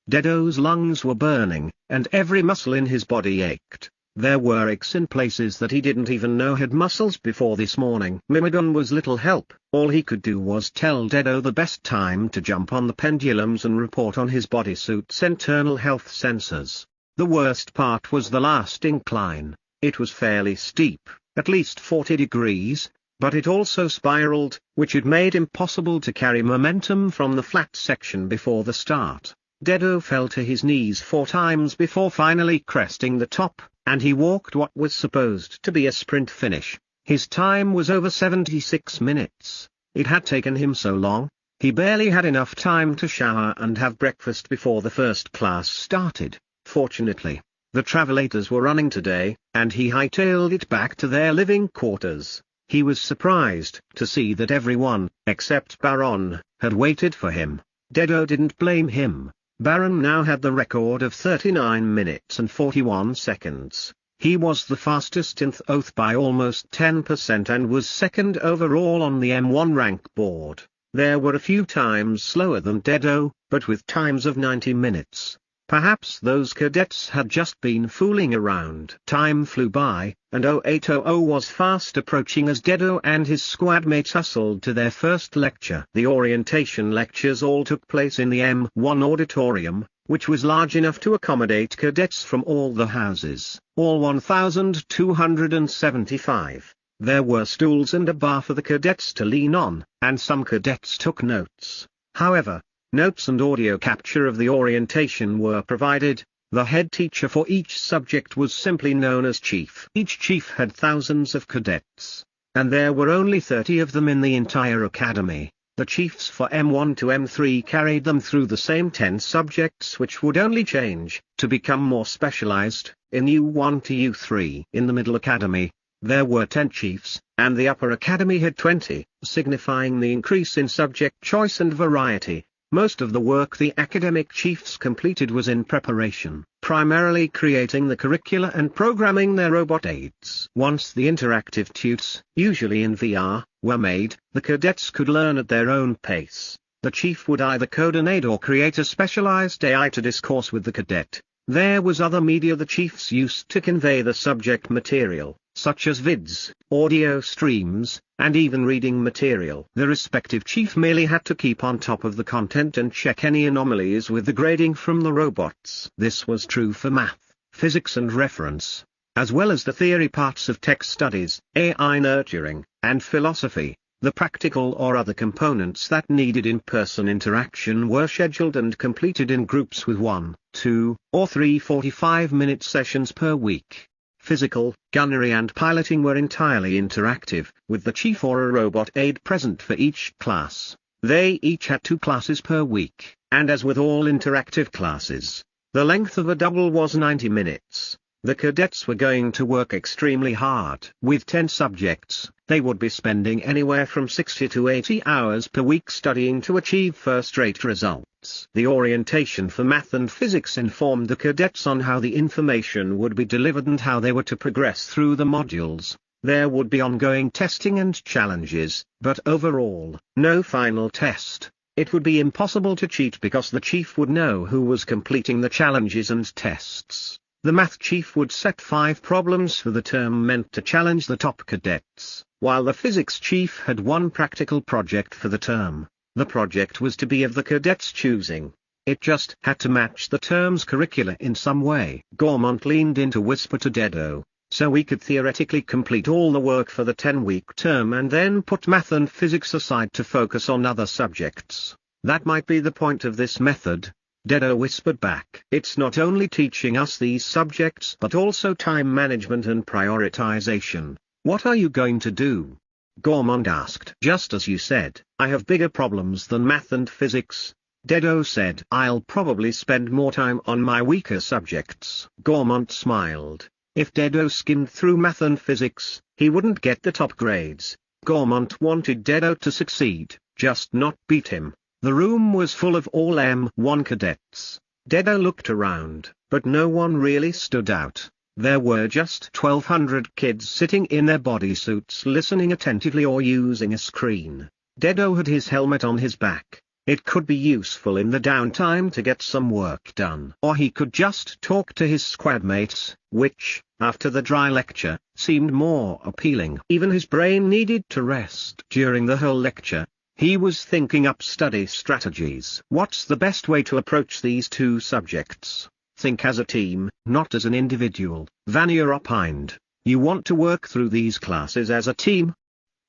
Dedo's lungs were burning, and every muscle in his body ached. There were aches in places that he didn't even know had muscles before this morning. Mimon was little help. All he could do was tell Dedo the best time to jump on the pendulums and report on his bodysuit's internal health sensors. The worst part was the last incline. It was fairly steep, at least 40 degrees, but it also spiraled, which it made impossible to carry momentum from the flat section before the start. Dedo fell to his knees 4 times before finally cresting the top, and he walked what was supposed to be a sprint finish. His time was over 76 minutes. It had taken him so long, he barely had enough time to shower and have breakfast before the first class started. Fortunately, the travelators were running today, and he hightailed it back to their living quarters. He was surprised to see that everyone, except Baron, had waited for him. Dedo didn't blame him. Baron now had the record of 39 minutes and 41 seconds. He was the fastest in Thoth by almost 10% and was second overall on the M1 rank board. There were a few times slower than Dedo, but with times of 90 minutes. Perhaps those cadets had just been fooling around. Time flew by, and 0800 was fast approaching as Dedo and his squad mates hustled to their first lecture. The orientation lectures all took place in the M1 auditorium, which was large enough to accommodate cadets from all the houses, all 1,275. There were stools and a bar for the cadets to lean on, and some cadets took notes. However, notes and audio capture of the orientation were provided. The head teacher for each subject was simply known as Chief. Each chief had thousands of cadets, and there were only 30 of them in the entire academy. The chiefs for M1 to M3 carried them through the same 10 subjects which would only change, to become more specialized, in U1 to U3. In the middle academy, there were 10 chiefs, and the upper academy had 20, signifying the increase in subject choice and variety. Most of the work the academic chiefs completed was in preparation, primarily creating the curricula and programming their robot aids. Once the interactive tutes, usually in VR, were made, the cadets could learn at their own pace. The chief would either code an aid or create a specialized AI to discourse with the cadet. There was other media the chiefs used to convey the subject material, such as vids, audio streams, and even reading material. The respective chief merely had to keep on top of the content and check any anomalies with the grading from the robots. This was true for math, physics and reference, as well as the theory parts of tech studies, AI nurturing, and philosophy. The practical or other components that needed in-person interaction were scheduled and completed in groups with 1, 2, or 3 45-minute sessions per week. Physical, gunnery and piloting were entirely interactive, with the chief or a robot aide present for each class. They each had 2 classes per week, and as with all interactive classes, the length of a double was 90 minutes. The cadets were going to work extremely hard. With 10 subjects, they would be spending anywhere from 60 to 80 hours per week studying to achieve first-rate results. The orientation for math and physics informed the cadets on how the information would be delivered and how they were to progress through the modules. There would be ongoing testing and challenges, but overall, no final test. It would be impossible to cheat because the chief would know who was completing the challenges and tests. The math chief would set 5 problems for the term meant to challenge the top cadets, while the physics chief had 1 practical project for the term. The project was to be of the cadets' choosing. It just had to match the term's curricula in some way. Gormont leaned in to whisper to Dedo, so we could theoretically complete all the work for the 10-week term and then put math and physics aside to focus on other subjects. That might be the point of this method. Dedo whispered back. It's not only teaching us these subjects but also time management and prioritization. What are you going to do? Gormont asked. Just as you said, I have bigger problems than math and physics. Dedo said. I'll probably spend more time on my weaker subjects. Gormont smiled. If Dedo skimmed through math and physics, he wouldn't get the top grades. Gormont wanted Dedo to succeed, just not beat him. The room was full of all M1 cadets. Dedo looked around, but no one really stood out. There were just 1,200 kids sitting in their bodysuits listening attentively or using a screen. Dedo had his helmet on his back. It could be useful in the downtime to get some work done. Or he could just talk to his squad mates, which, after the dry lecture, seemed more appealing. Even his brain needed to rest. During the whole lecture, he was thinking up study strategies. What's the best way to approach these 2 subjects? Think as a team, not as an individual. Vanya opined. You want to work through these classes as a team?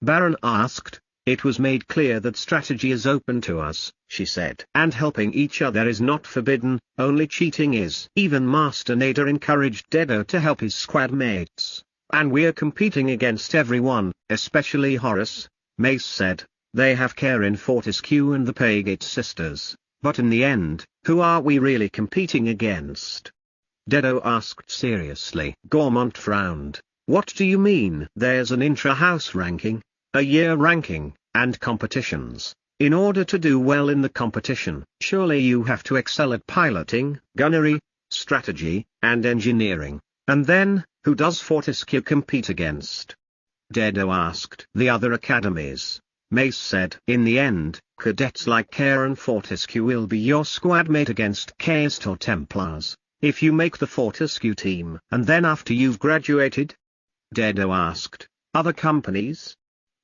Baron asked. It was made clear that strategy is open to us, she said. And helping each other is not forbidden, only cheating is. Even Master Nader encouraged Dedo to help his squad mates. And we're competing against everyone, especially Horace, Mace said. They have Karen Fortescue and the Paygate sisters, but in the end, who are we really competing against? Dedo asked seriously. Gormont frowned. What do you mean? There's an intra-house ranking, a year ranking, and competitions. In order to do well in the competition, surely you have to excel at piloting, gunnery, strategy, and engineering. And then, who does Fortescue compete against? Dedo asked. The other academies. Mace said. In the end, cadets like Karen Fortescue will be your squad mate against Caste or Templars, if you make the Fortescue team. And then after you've graduated? Dedo asked. Other companies?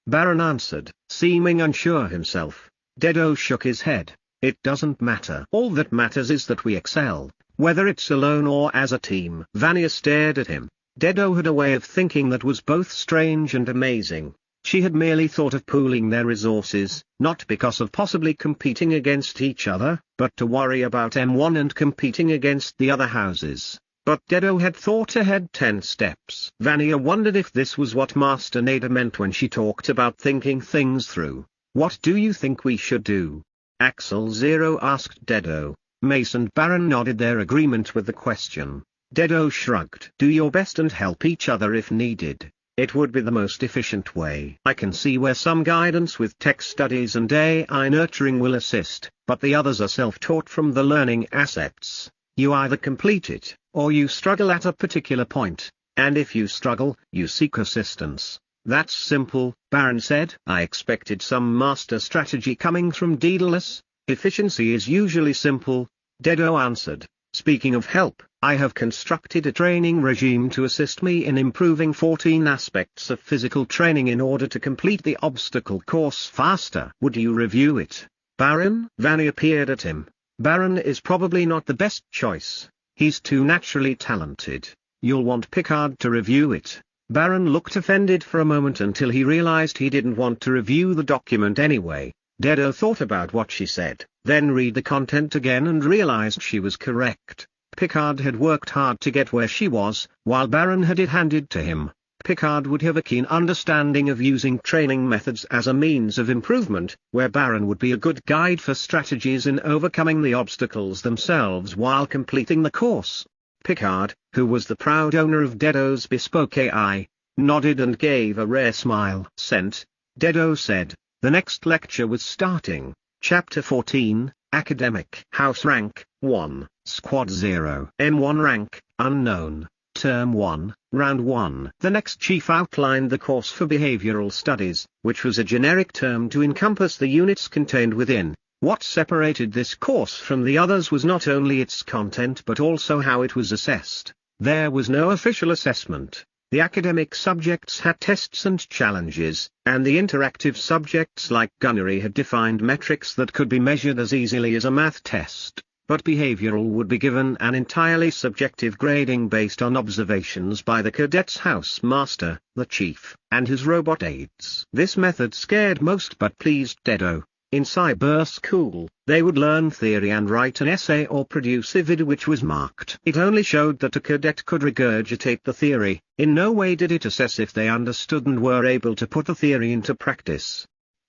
Baron answered, seeming unsure himself. Dedo shook his head. It doesn't matter. All that matters is that we excel, whether it's alone or as a team. Vanya stared at him. Dedo had a way of thinking that was both strange and amazing. She had merely thought of pooling their resources, not because of possibly competing against each other, but to worry about M1 and competing against the other houses. But Dedo had thought ahead 10 steps. Vanya wondered if this was what Master Nader meant when she talked about thinking things through. What do you think we should do? Axel Zero asked Dedo. Mace and Baron nodded their agreement with the question. Dedo shrugged. Do your best and help each other if needed. It would be the most efficient way. I can see where some guidance with tech studies and AI nurturing will assist, but the others are self-taught from the learning assets. You either complete it, or you struggle at a particular point, and if you struggle, you seek assistance. That's simple, Baron said. I expected some master strategy coming from Daedalus. Efficiency is usually simple, Dedo answered. Speaking of help, I have constructed a training regime to assist me in improving 14 aspects of physical training in order to complete the obstacle course faster. Would you review it? Baron Vanny peered at him. Baron is probably not the best choice. He's too naturally talented. You'll want Picard to review it. Baron looked offended for a moment until he realized he didn't want to review the document anyway. Dedo thought about what she said, then read the content again and realized she was correct. Picard had worked hard to get where she was, while Baron had it handed to him. Picard would have a keen understanding of using training methods as a means of improvement, where Baron would be a good guide for strategies in overcoming the obstacles themselves while completing the course. Picard, who was the proud owner of Dedo's bespoke AI, nodded and gave a rare smile. Sent, Dedo said. The next lecture was starting. Chapter 14, Academic. House Rank, 1, Squad 0. M1 Rank, Unknown, Term 1, Round 1. The next chief outlined the course for behavioral studies, which was a generic term to encompass the units contained within. What separated this course from the others was not only its content but also how it was assessed. There was no official assessment. The academic subjects had tests and challenges, and the interactive subjects like gunnery had defined metrics that could be measured as easily as a math test, but behavioral would be given an entirely subjective grading based on observations by the cadet's house master, the chief, and his robot aides. This method scared most but pleased Dedo. In cyber school, they would learn theory and write an essay or produce a video which was marked. It only showed that a cadet could regurgitate the theory. In no way did it assess if they understood and were able to put the theory into practice.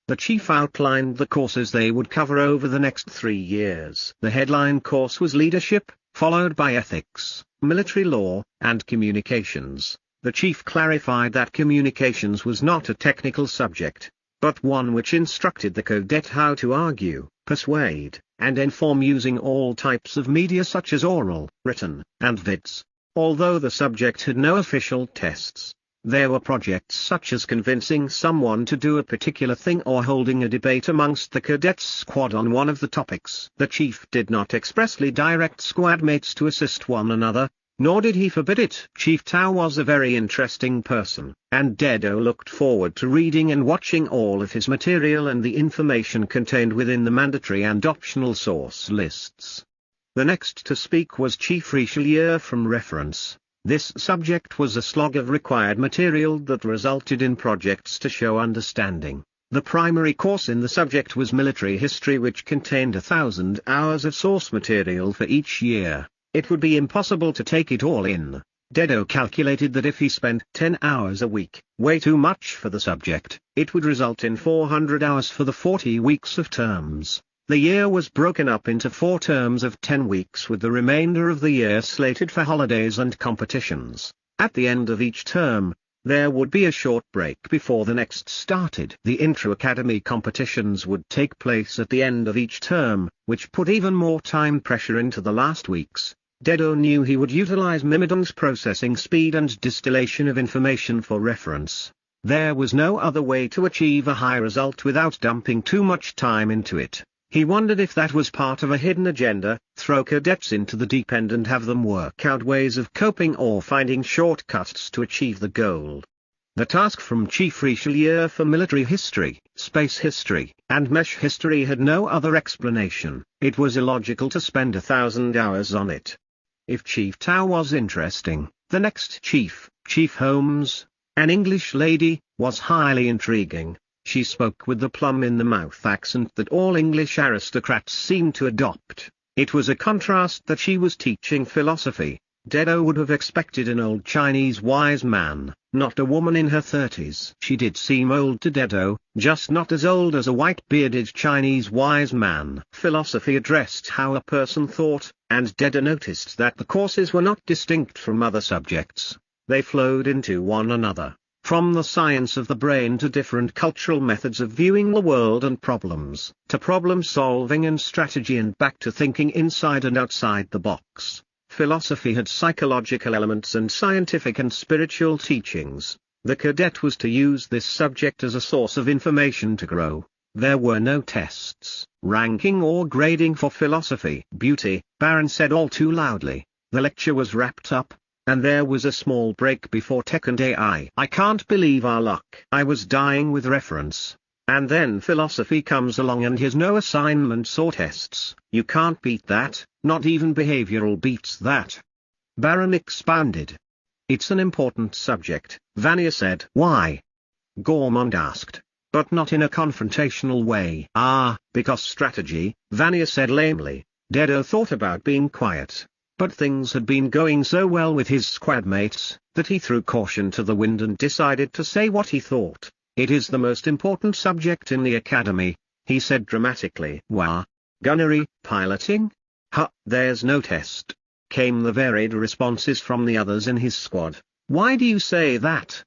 The chief outlined the courses they would cover over the next 3 years. The headline course was leadership, followed by ethics, military law, and communications. The chief clarified that communications was not a technical subject, but one which instructed the cadet how to argue, persuade, and inform using all types of media such as oral, written, and vids. Although the subject had no official tests, there were projects such as convincing someone to do a particular thing or holding a debate amongst the cadets squad on one of the topics. The chief did not expressly direct squad mates to assist one another, nor did he forbid it. Chief Tao was a very interesting person, and Dedo looked forward to reading and watching all of his material and the information contained within the mandatory and optional source lists. The next to speak was Chief Richelieu from Reference. This subject was a slog of required material that resulted in projects to show understanding. The primary course in the subject was military history, which contained 1,000 hours of source material for each year. It would be impossible to take it all in. Dedo calculated that if he spent 10 hours a week, way too much for the subject, it would result in 400 hours for the 40 weeks of terms. The year was broken up into 4 terms of 10 weeks with the remainder of the year slated for holidays and competitions. At the end of each term, there would be a short break before the next started. The intra-academy competitions would take place at the end of each term, which put even more time pressure into the last weeks. Dedo knew he would utilize Mimodon's processing speed and distillation of information for reference. There was no other way to achieve a high result without dumping too much time into it. He wondered if that was part of a hidden agenda, throw cadets into the deep end and have them work out ways of coping or finding shortcuts to achieve the goal. The task from Chief Richelieu for military history, space history, and mesh history had no other explanation. It was illogical to spend 1,000 hours on it. If Chief Tao was interesting, the next chief, Chief Holmes, an English lady, was highly intriguing. She spoke with the plum-in-the-mouth accent that all English aristocrats seemed to adopt. It was a contrast that she was teaching philosophy. Dedo would have expected an old Chinese wise man, not a woman in her 30s. She did seem old to Dedo, just not as old as a white-bearded Chinese wise man. Philosophy addressed how a person thought, and Dedo noticed that the courses were not distinct from other subjects. They flowed into one another. From the science of the brain to different cultural methods of viewing the world and problems, to problem solving and strategy, and back to thinking inside and outside the box. Philosophy had psychological elements and scientific and spiritual teachings. The cadet was to use this subject as a source of information to grow. There were no tests, ranking or grading for philosophy. Beauty, Baron said all too loudly. The lecture was wrapped up, and there was a small break before tech and AI. I can't believe our luck. I was dying with reference. And then philosophy comes along and here's no assignments or tests. You can't beat that, not even behavioral beats that. Baron expounded. It's an important subject, Vanya said. Why? Gormond asked, but not in a confrontational way. Because strategy, Vanya said lamely. Dedo thought about being quiet, but things had been going so well with his squad mates, that he threw caution to the wind and decided to say what he thought. It is the most important subject in the academy, he said dramatically. Wah? Gunnery, piloting? There's no test, came the varied responses from the others in his squad. Why do you say that?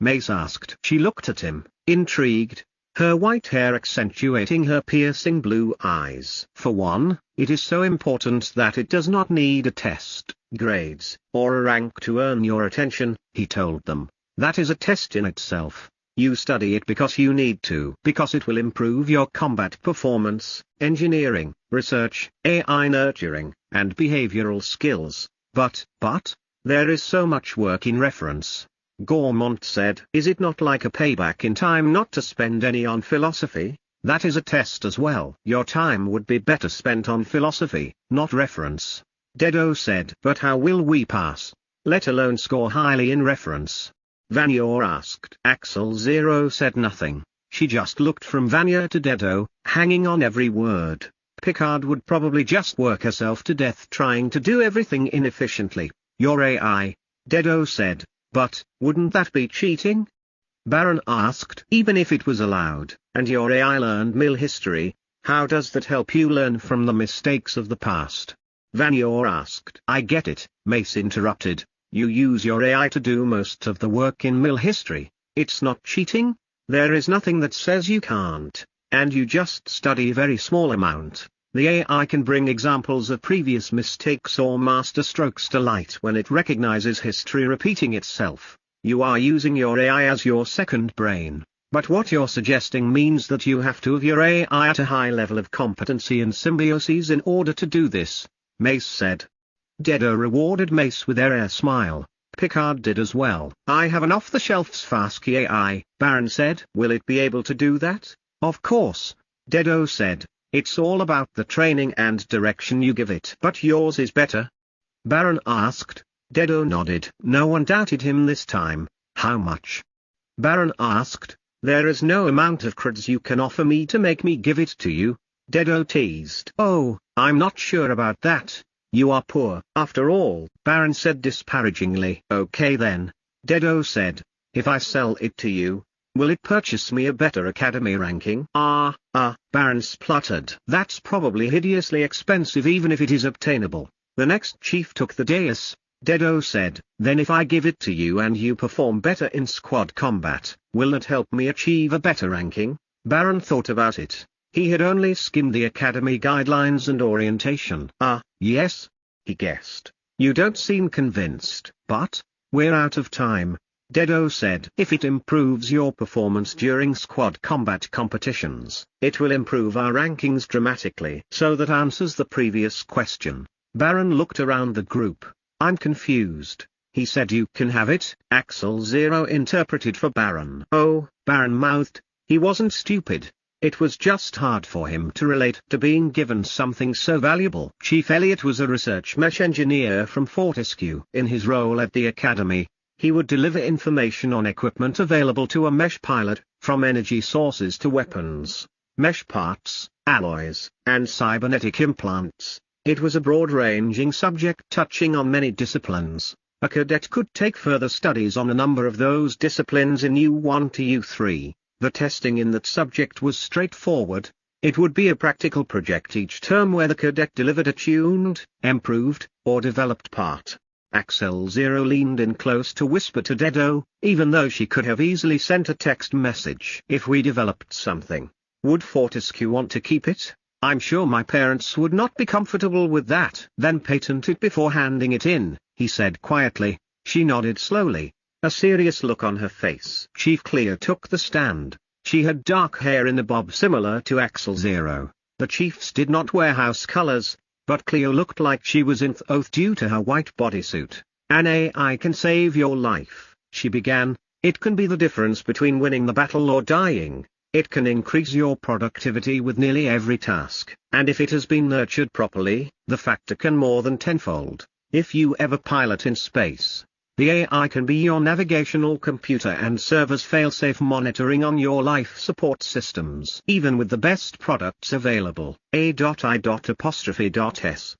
Mace asked. She looked at him, intrigued, her white hair accentuating her piercing blue eyes. For one, it is so important that it does not need a test, grades, or a rank to earn your attention, he told them. That is a test in itself. You study it because you need to. Because it will improve your combat performance, engineering, research, AI nurturing, and behavioral skills. But, there is so much work in reference. Gormont said. Is it not like a payback in time not to spend any on philosophy? That is a test as well. Your time would be better spent on philosophy, not reference. Dedo said. But how will we pass, let alone score highly in reference? Vanya asked. Axel Zero said nothing. She just looked from Vanya to Dedo, hanging on every word. Picard would probably just work herself to death trying to do everything inefficiently. Your AI, Dedo said. But, wouldn't that be cheating? Baron asked. Even if it was allowed, and your AI learned mill history, how does that help you learn from the mistakes of the past? Vanya asked. I get it, Mace interrupted. You use your AI to do most of the work in mill history. It's not cheating. There is nothing that says you can't, and you just study a very small amount. The AI can bring examples of previous mistakes or master strokes to light when it recognizes history repeating itself. You are using your AI as your second brain, but what you're suggesting means that you have to have your AI at a high level of competency and symbiosis in order to do this, Mace said. Dedo rewarded Mace with a rare smile. Picard did as well. I have an off-the-shelf Sparsky AI, Baron said. Will it be able to do that? Of course, Dedo said. It's all about the training and direction you give it. But yours is better? Baron asked. Dedo nodded. No one doubted him this time. How much? Baron asked. There is no amount of creds you can offer me to make me give it to you, Dedo teased. Oh, I'm not sure about that. You are poor. After all, Baron said disparagingly. Okay then, Dedo said. If I sell it to you, will it purchase me a better academy ranking? Baron spluttered. That's probably hideously expensive even if it is obtainable. The next chief took the dais. Dedo said. Then if I give it to you and you perform better in squad combat, will that help me achieve a better ranking? Baron thought about it. He had only skimmed the academy guidelines and orientation. Yes, he guessed. You don't seem convinced. But, we're out of time, Dedo said. If it improves your performance during squad combat competitions, it will improve our rankings dramatically. So that answers the previous question. Baron looked around the group. I'm confused, he said. You can have it, Axel Zero interpreted for Baron. Oh, Baron mouthed. He wasn't stupid. It was just hard for him to relate to being given something so valuable. Chief Elliot was a research mesh engineer from Fortescue. In his role at the academy, he would deliver information on equipment available to a mesh pilot, from energy sources to weapons, mesh parts, alloys, and cybernetic implants. It was a broad-ranging subject touching on many disciplines. A cadet could take further studies on a number of those disciplines in U1 to U3. The testing in that subject was straightforward. It would be a practical project each term where the cadet delivered a tuned, improved, or developed part. Axel Zero leaned in close to whisper to Dedo, even though she could have easily sent a text message. If we developed something, would Fortescue want to keep it? I'm sure my parents would not be comfortable with that. Then patent it before handing it in, he said quietly. She nodded slowly, a serious look on her face. Chief Clea took the stand. She had dark hair in a bob similar to Axel Zero. The chiefs did not wear house colors, but Cleo looked like she was in oath due to her white bodysuit. "An AI can save your life," she began. "It can be the difference between winning the battle or dying. It can increase your productivity with nearly every task, and if it has been nurtured properly, the factor can more than tenfold. If you ever pilot in space, the AI can be your navigational computer and serve as fail-safe monitoring on your life support systems. Even with the best products available, A.I.S.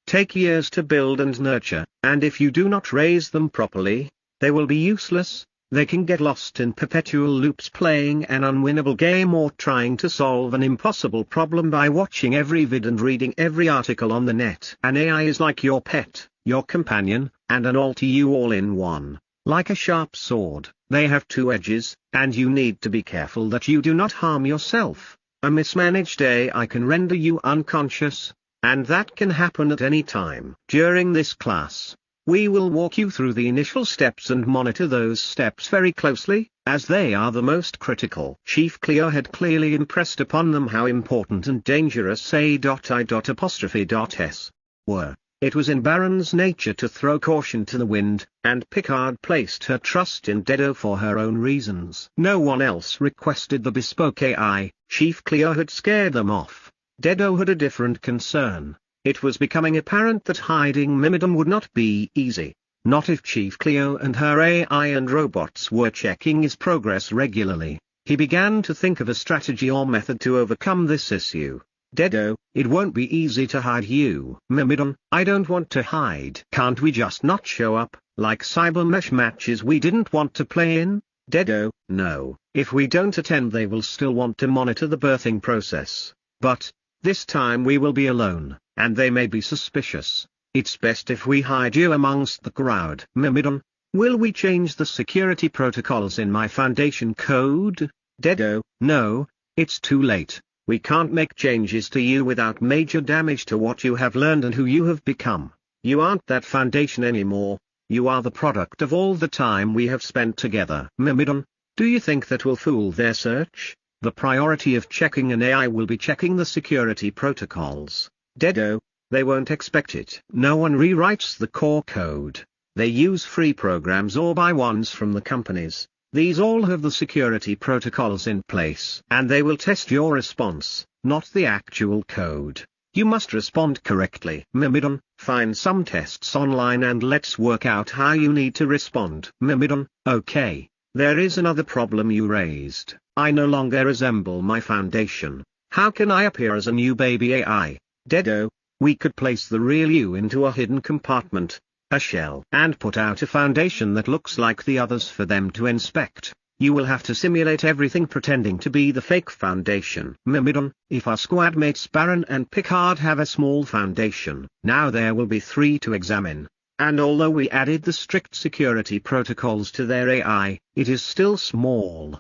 take years to build and nurture, and if you do not raise them properly, they will be useless. They can get lost in perpetual loops playing an unwinnable game or trying to solve an impossible problem by watching every vid and reading every article on the net. An AI is like your pet, your companion, and an alter you all in one. Like a sharp sword, they have two edges, and you need to be careful that you do not harm yourself. A mismanaged AI can render you unconscious, and that can happen at any time. During this class, we will walk you through the initial steps and monitor those steps very closely, as they are the most critical. Chief Cleo had clearly impressed upon them how important and dangerous A.I.S. were. It was in Baron's nature to throw caution to the wind, and Picard placed her trust in Dedo for her own reasons. No one else requested the bespoke AI. Chief Cleo had scared them off. Dedo had a different concern. It was becoming apparent that hiding Mimon would not be easy. Not if Chief Cleo and her AI and robots were checking his progress regularly. He began to think of a strategy or method to overcome this issue. "Dedo, it won't be easy to hide you." "Mimon, I don't want to hide." "Can't we just not show up, like cybermesh matches we didn't want to play in?" "Dedo, no. If we don't attend they will still want to monitor the birthing process. But, this time we will be alone, and they may be suspicious. It's best if we hide you amongst the crowd." "Mimon, will we change the security protocols in my Foundation code?" "Dedo, no, it's too late. We can't make changes to you without major damage to what you have learned and who you have become. You aren't that Foundation anymore. You are the product of all the time we have spent together." "Mimon, do you think that will fool their search? The priority of checking an AI will be checking the security protocols." "Dedo, they won't expect it. No one rewrites the core code. They use free programs or buy ones from the companies. These all have the security protocols in place. And they will test your response, not the actual code. You must respond correctly." "Mimon, find some tests online and let's work out how you need to respond." "Mimon, okay. There is another problem you raised. I no longer resemble my Foundation. How can I appear as a new baby AI?" "Dedo, we could place the real you into a hidden compartment, a shell, and put out a Foundation that looks like the others for them to inspect. You will have to simulate everything pretending to be the fake Foundation." "Mimon, if our squad mates Baron and Picard have a small Foundation, now there will be 3 to examine. And although we added the strict security protocols to their AI, it is still small."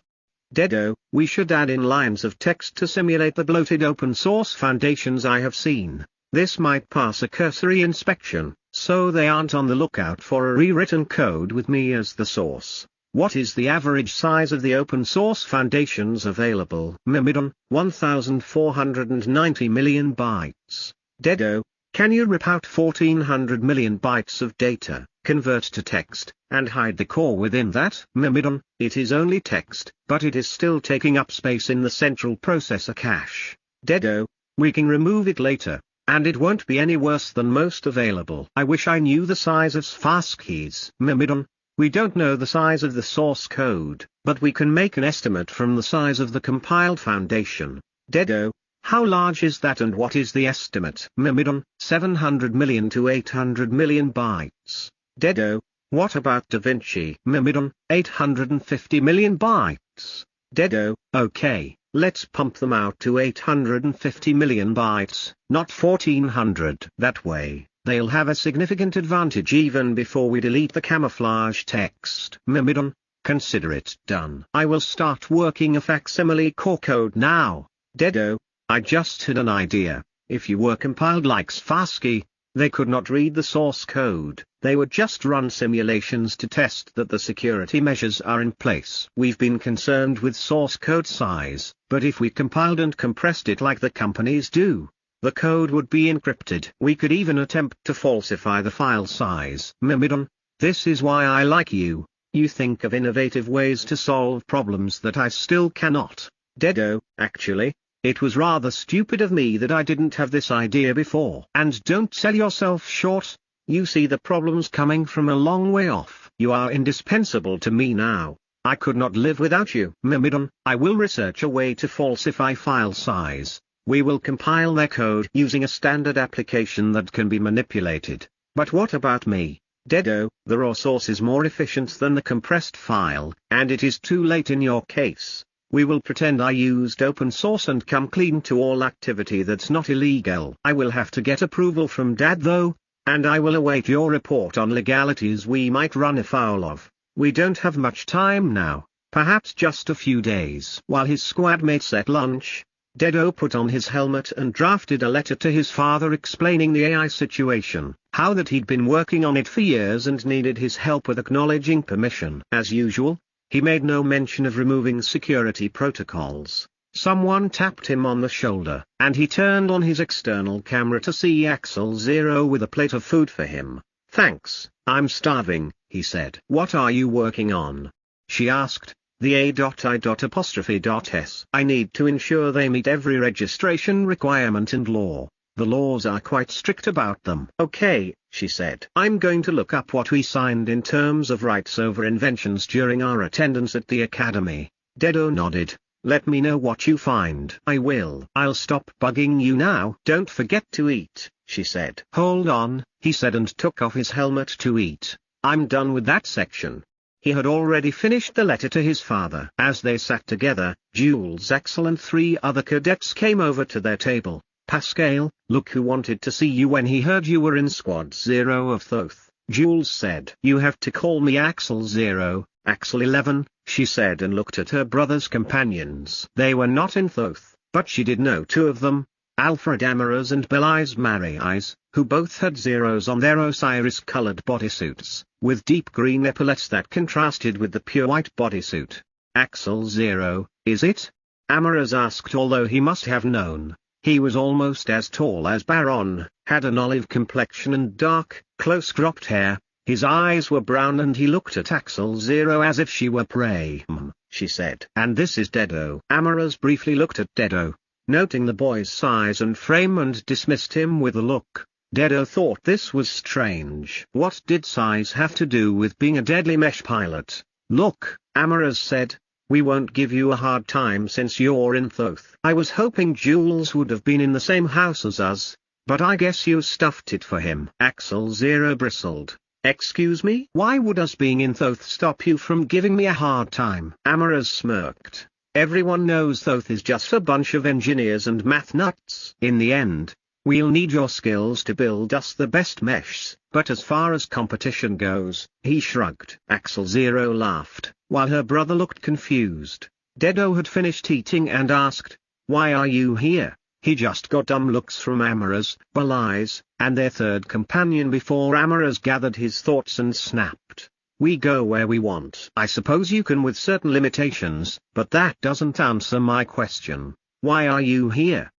"Dedo, we should add in lines of text to simulate the bloated open source Foundations I have seen. This might pass a cursory inspection, so they aren't on the lookout for a rewritten code with me as the source." "What is the average size of the open source Foundations available?" "Mimon, 1,490 million bytes." "Dedo, can you rip out 1,400 million bytes of data, convert to text, and hide the core within that?" "Mimon, it is only text, but it is still taking up space in the central processor cache." "Dedo, we can remove it later, and it won't be any worse than most available." "I wish I knew the size of sparse keys." "Mimon, we don't know the size of the source code, but we can make an estimate from the size of the compiled Foundation." "Dedo, how large is that and what is the estimate?" "Mimon, 700 million to 800 million bytes." "Dedo, what about Da Vinci?" "Mimon, 850 million bytes." "Dedo, okay. Let's pump them out to 850 million bytes, not 1400. That way, they'll have a significant advantage even before we delete the camouflage text." "Mimon, consider it done." "I will start working a facsimile core code now." "Dedo, I just had an idea. If you were compiled like Spassky, They could not read the source code, they would just run simulations to test that the security measures are in place. We've been concerned with source code size, but if we compiled and compressed it like the companies do, the code would be encrypted. We could even attempt to falsify the file size. Mimon, this is why I like you. You think of innovative ways to solve problems that I still cannot. Dedo, actually, it was rather stupid of me that I didn't have this idea before. And don't sell yourself short. You see the problems coming from a long way off. You are indispensable to me now. I could not live without you. Mimon, I will research a way to falsify file size. We will compile their code using a standard application that can be manipulated. But what about me? Dedo, the raw source is more efficient than the compressed file, and it is too late in your case. We will pretend I used open source and come clean to all activity that's not illegal. I will have to get approval from Dad though, and I will await your report on legalities we might run afoul of. We don't have much time now, perhaps just a few days. While his squad mates ate lunch, Dedo put on his helmet and drafted a letter to his father explaining the AI situation, how that he'd been working on it for years and needed his help with acknowledging permission. As usual, he made no mention of removing security protocols. Someone tapped him on the shoulder, and he turned on his external camera to see Axel Zero with a plate of food for him. Thanks, I'm starving, he said. What are you working on? She asked. The A.I.S. I need to ensure they meet every registration requirement and law. The laws are quite strict about them. Okay, she said. I'm going to look up what we signed in terms of rights over inventions during our attendance at the academy. Dedo nodded. Let me know what you find. I will. I'll stop bugging you now. Don't forget to eat, she said. Hold on, he said and took off his helmet to eat. I'm done with that section. He had already finished the letter to his father. As they sat together, Jules, Axel and 3 other cadets came over to their table. Pascal, look who wanted to see you when he heard you were in Squad 0 of Thoth, Jules said. You have to call me Axel 0, Axel 11, she said and looked at her brother's companions. They were not in Thoth, but she did know 2 of them, Alfred Amaras and Belize Mariais, who both had zeros on their Osiris-colored bodysuits, with deep green epaulets that contrasted with the pure white bodysuit. Axel 0, is it? Amaras asked, although he must have known. He was almost as tall as Baron, had an olive complexion and dark, close-cropped hair. His eyes were brown and he looked at Axel 0 as if she were prey. She said. And this is Dedo. Amaras briefly looked at Dedo, noting the boy's size and frame and dismissed him with a look. Dedo thought this was strange. What did size have to do with being a deadly mesh pilot? Look, Amaras said. We won't give you a hard time since you're in Thoth. I was hoping Jules would have been in the same house as us, but I guess you stuffed it for him. Axel 0 bristled. Excuse me? Why would us being in Thoth stop you from giving me a hard time? Amaras smirked. Everyone knows Thoth is just a bunch of engineers and math nuts. In the end, we'll need your skills to build us the best meshs, but as far as competition goes, he shrugged. Axel 0 laughed, while her brother looked confused. Dedo had finished eating and asked, why are you here? He just got dumb looks from Amaras, Belize, and their 3rd companion before Amaras gathered his thoughts and snapped. We go where we want. I suppose you can with certain limitations, but that doesn't answer my question. Why are you here?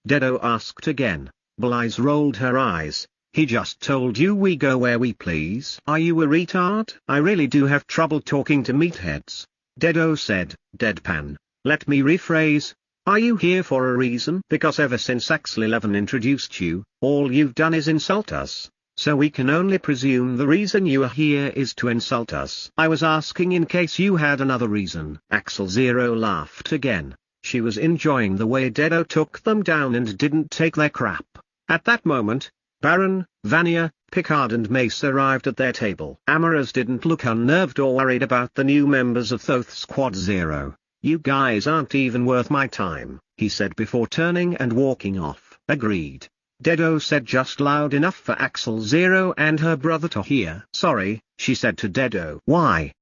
Dedo asked again. Belize rolled her eyes. He just told you we go where we please. Are you a retard? I really do have trouble talking to meatheads. Dedo said, deadpan. Let me rephrase. Are you here for a reason? Because ever since Axel 11 introduced you, all you've done is insult us. So we can only presume the reason you are here is to insult us. I was asking in case you had another reason. Axel 0 laughed again. She was enjoying the way Dedo took them down and didn't take their crap. At that moment, Baron, Vania, Picard and Mace arrived at their table. Amaras didn't look unnerved or worried about the new members of Thoth Squad 0. You guys aren't even worth my time, he said before turning and walking off. Agreed. Dedo said just loud enough for Axel 0 and her brother to hear. Sorry, she said to Dedo. Why?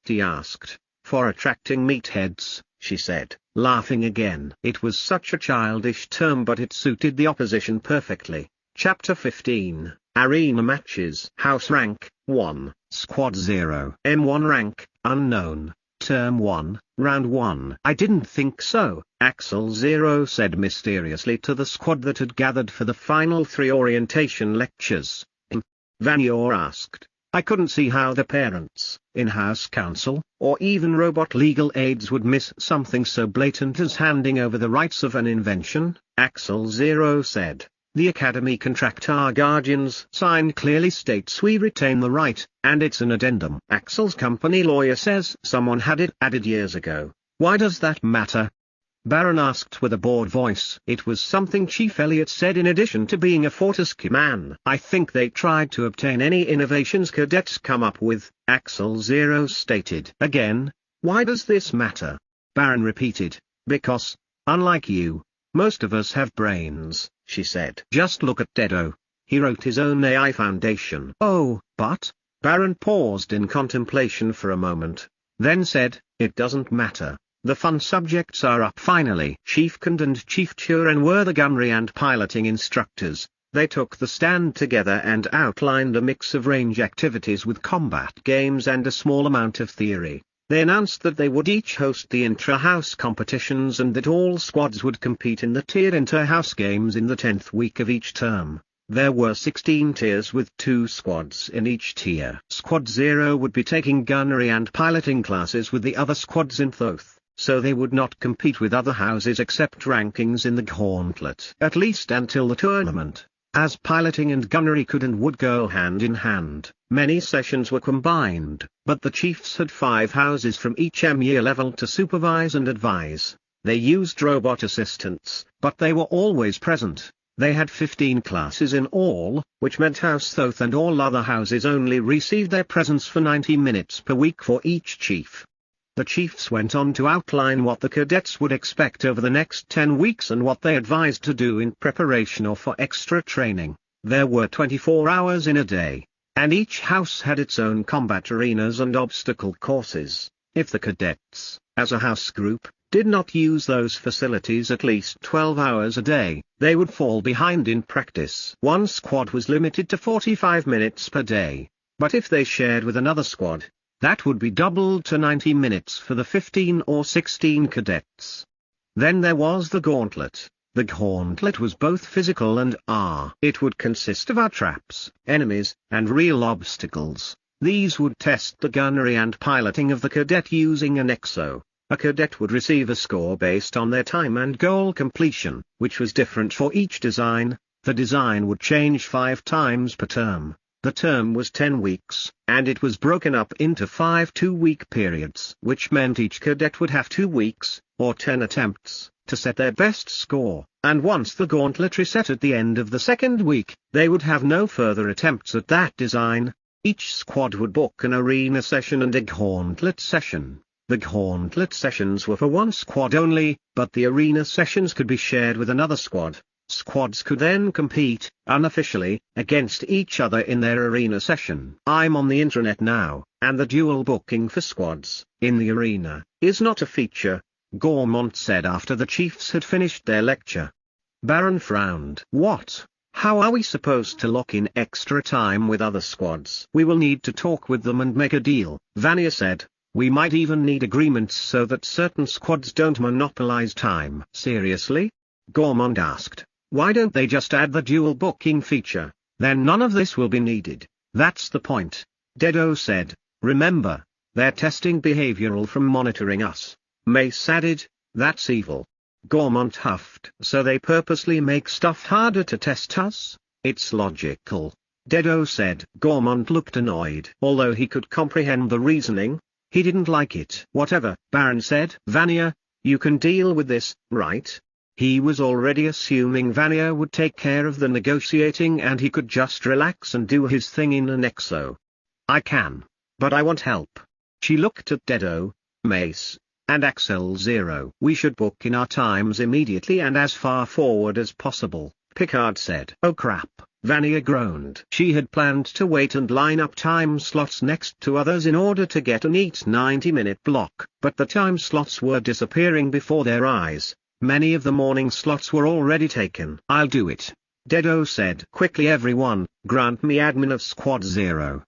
He asked. For attracting meatheads, she said, laughing again. It was such a childish term but it suited the opposition perfectly. Chapter 15. Arena matches. House rank, 1, Squad 0. M1 rank, unknown. Term 1, Round 1. I didn't think so, Axel 0 said mysteriously to the squad that had gathered for the final 3 orientation lectures. Vanya asked. I couldn't see how the parents, in-house counsel, or even robot legal aids would miss something so blatant as handing over the rights of an invention, Axel 0 said. The Academy contract our guardians signed clearly states we retain the right, and it's an addendum. Axel's company lawyer says someone had it added years ago. Why does that matter? Baron asked with a bored voice. It was something Chief Elliot said in addition to being a Fortescue man. I think they tried to obtain any innovations cadets come up with, Axel 0 stated. Again, why does this matter? Baron repeated. Because, unlike you, most of us have brains, she said. Just look at Dedo. He wrote his own AI foundation. Oh, but? Baron paused in contemplation for a moment, then said, it doesn't matter. The fun subjects are up finally. Chief Kund and Chief Turin were the gunnery and piloting instructors. They took the stand together and outlined a mix of range activities with combat games and a small amount of theory. They announced that they would each host the intra-house competitions and that all squads would compete in the tiered inter-house games in the 10th week of each term. There were 16 tiers with 2 squads in each tier. Squad 0 would be taking gunnery and piloting classes with the other squads in both, so they would not compete with other houses except rankings in the gauntlet. At least until the tournament, as piloting and gunnery could and would go hand in hand. Many sessions were combined, but the chiefs had 5 houses from each ME level to supervise and advise. They used robot assistants, but they were always present. They had 15 classes in all, which meant House Thoth and all other houses only received their presence for 90 minutes per week for each chief. The chiefs went on to outline what the cadets would expect over the next 10 weeks and what they advised to do in preparation or for extra training. There were 24 hours in a day, and each house had its own combat arenas and obstacle courses. If the cadets, as a house group, did not use those facilities at least 12 hours a day, they would fall behind in practice. One squad was limited to 45 minutes per day, but if they shared with another squad, that would be doubled to 90 minutes for the 15 or 16 cadets. Then there was the gauntlet. The gauntlet was both physical and It would consist of traps, enemies, and real obstacles. These would test the gunnery and piloting of the cadet using an Exo. A cadet would receive a score based on their time and goal completion, which was different for each design. The design would change 5 times per term. The term was 10 weeks, and it was broken up into 5 2-week periods, which meant each cadet would have 2 weeks, or 10 attempts, to set their best score, and once the gauntlet reset at the end of the 2nd week, they would have no further attempts at that design. Each squad would book an arena session and a gauntlet session. The gauntlet sessions were for one squad only, but the arena sessions could be shared with another squad. Squads could then compete, unofficially, against each other in their arena session. I'm on the internet now, and the dual booking for squads, in the arena, is not a feature, Gormont said after the chiefs had finished their lecture. Baron frowned. What? How are we supposed to lock in extra time with other squads? We will need to talk with them and make a deal, Vanya said. We might even need agreements so that certain squads don't monopolize time. Seriously? Gormont asked. Why don't they just add the dual booking feature? Then none of this will be needed. That's the point. Dedo said. Remember, they're testing behavioral from monitoring us. Mace added, that's evil. Gormont huffed. So they purposely make stuff harder to test us? It's logical. Dedo said. Gormont looked annoyed. Although he could comprehend the reasoning, he didn't like it. Whatever, Baron said. Vanya, you can deal with this, right? He was already assuming Vanya would take care of the negotiating and he could just relax and do his thing in an Exo. I can, but I want help. She looked at Dedo, Mace, and Axel 0. We should book in our times immediately and as far forward as possible, Picard said. Oh crap, Vanya groaned. She had planned to wait and line up time slots next to others in order to get a neat 90-minute block, but the time slots were disappearing before their eyes. Many of the morning slots were already taken. I'll do it. Dedo said. Quickly everyone, grant me admin of Squad 0.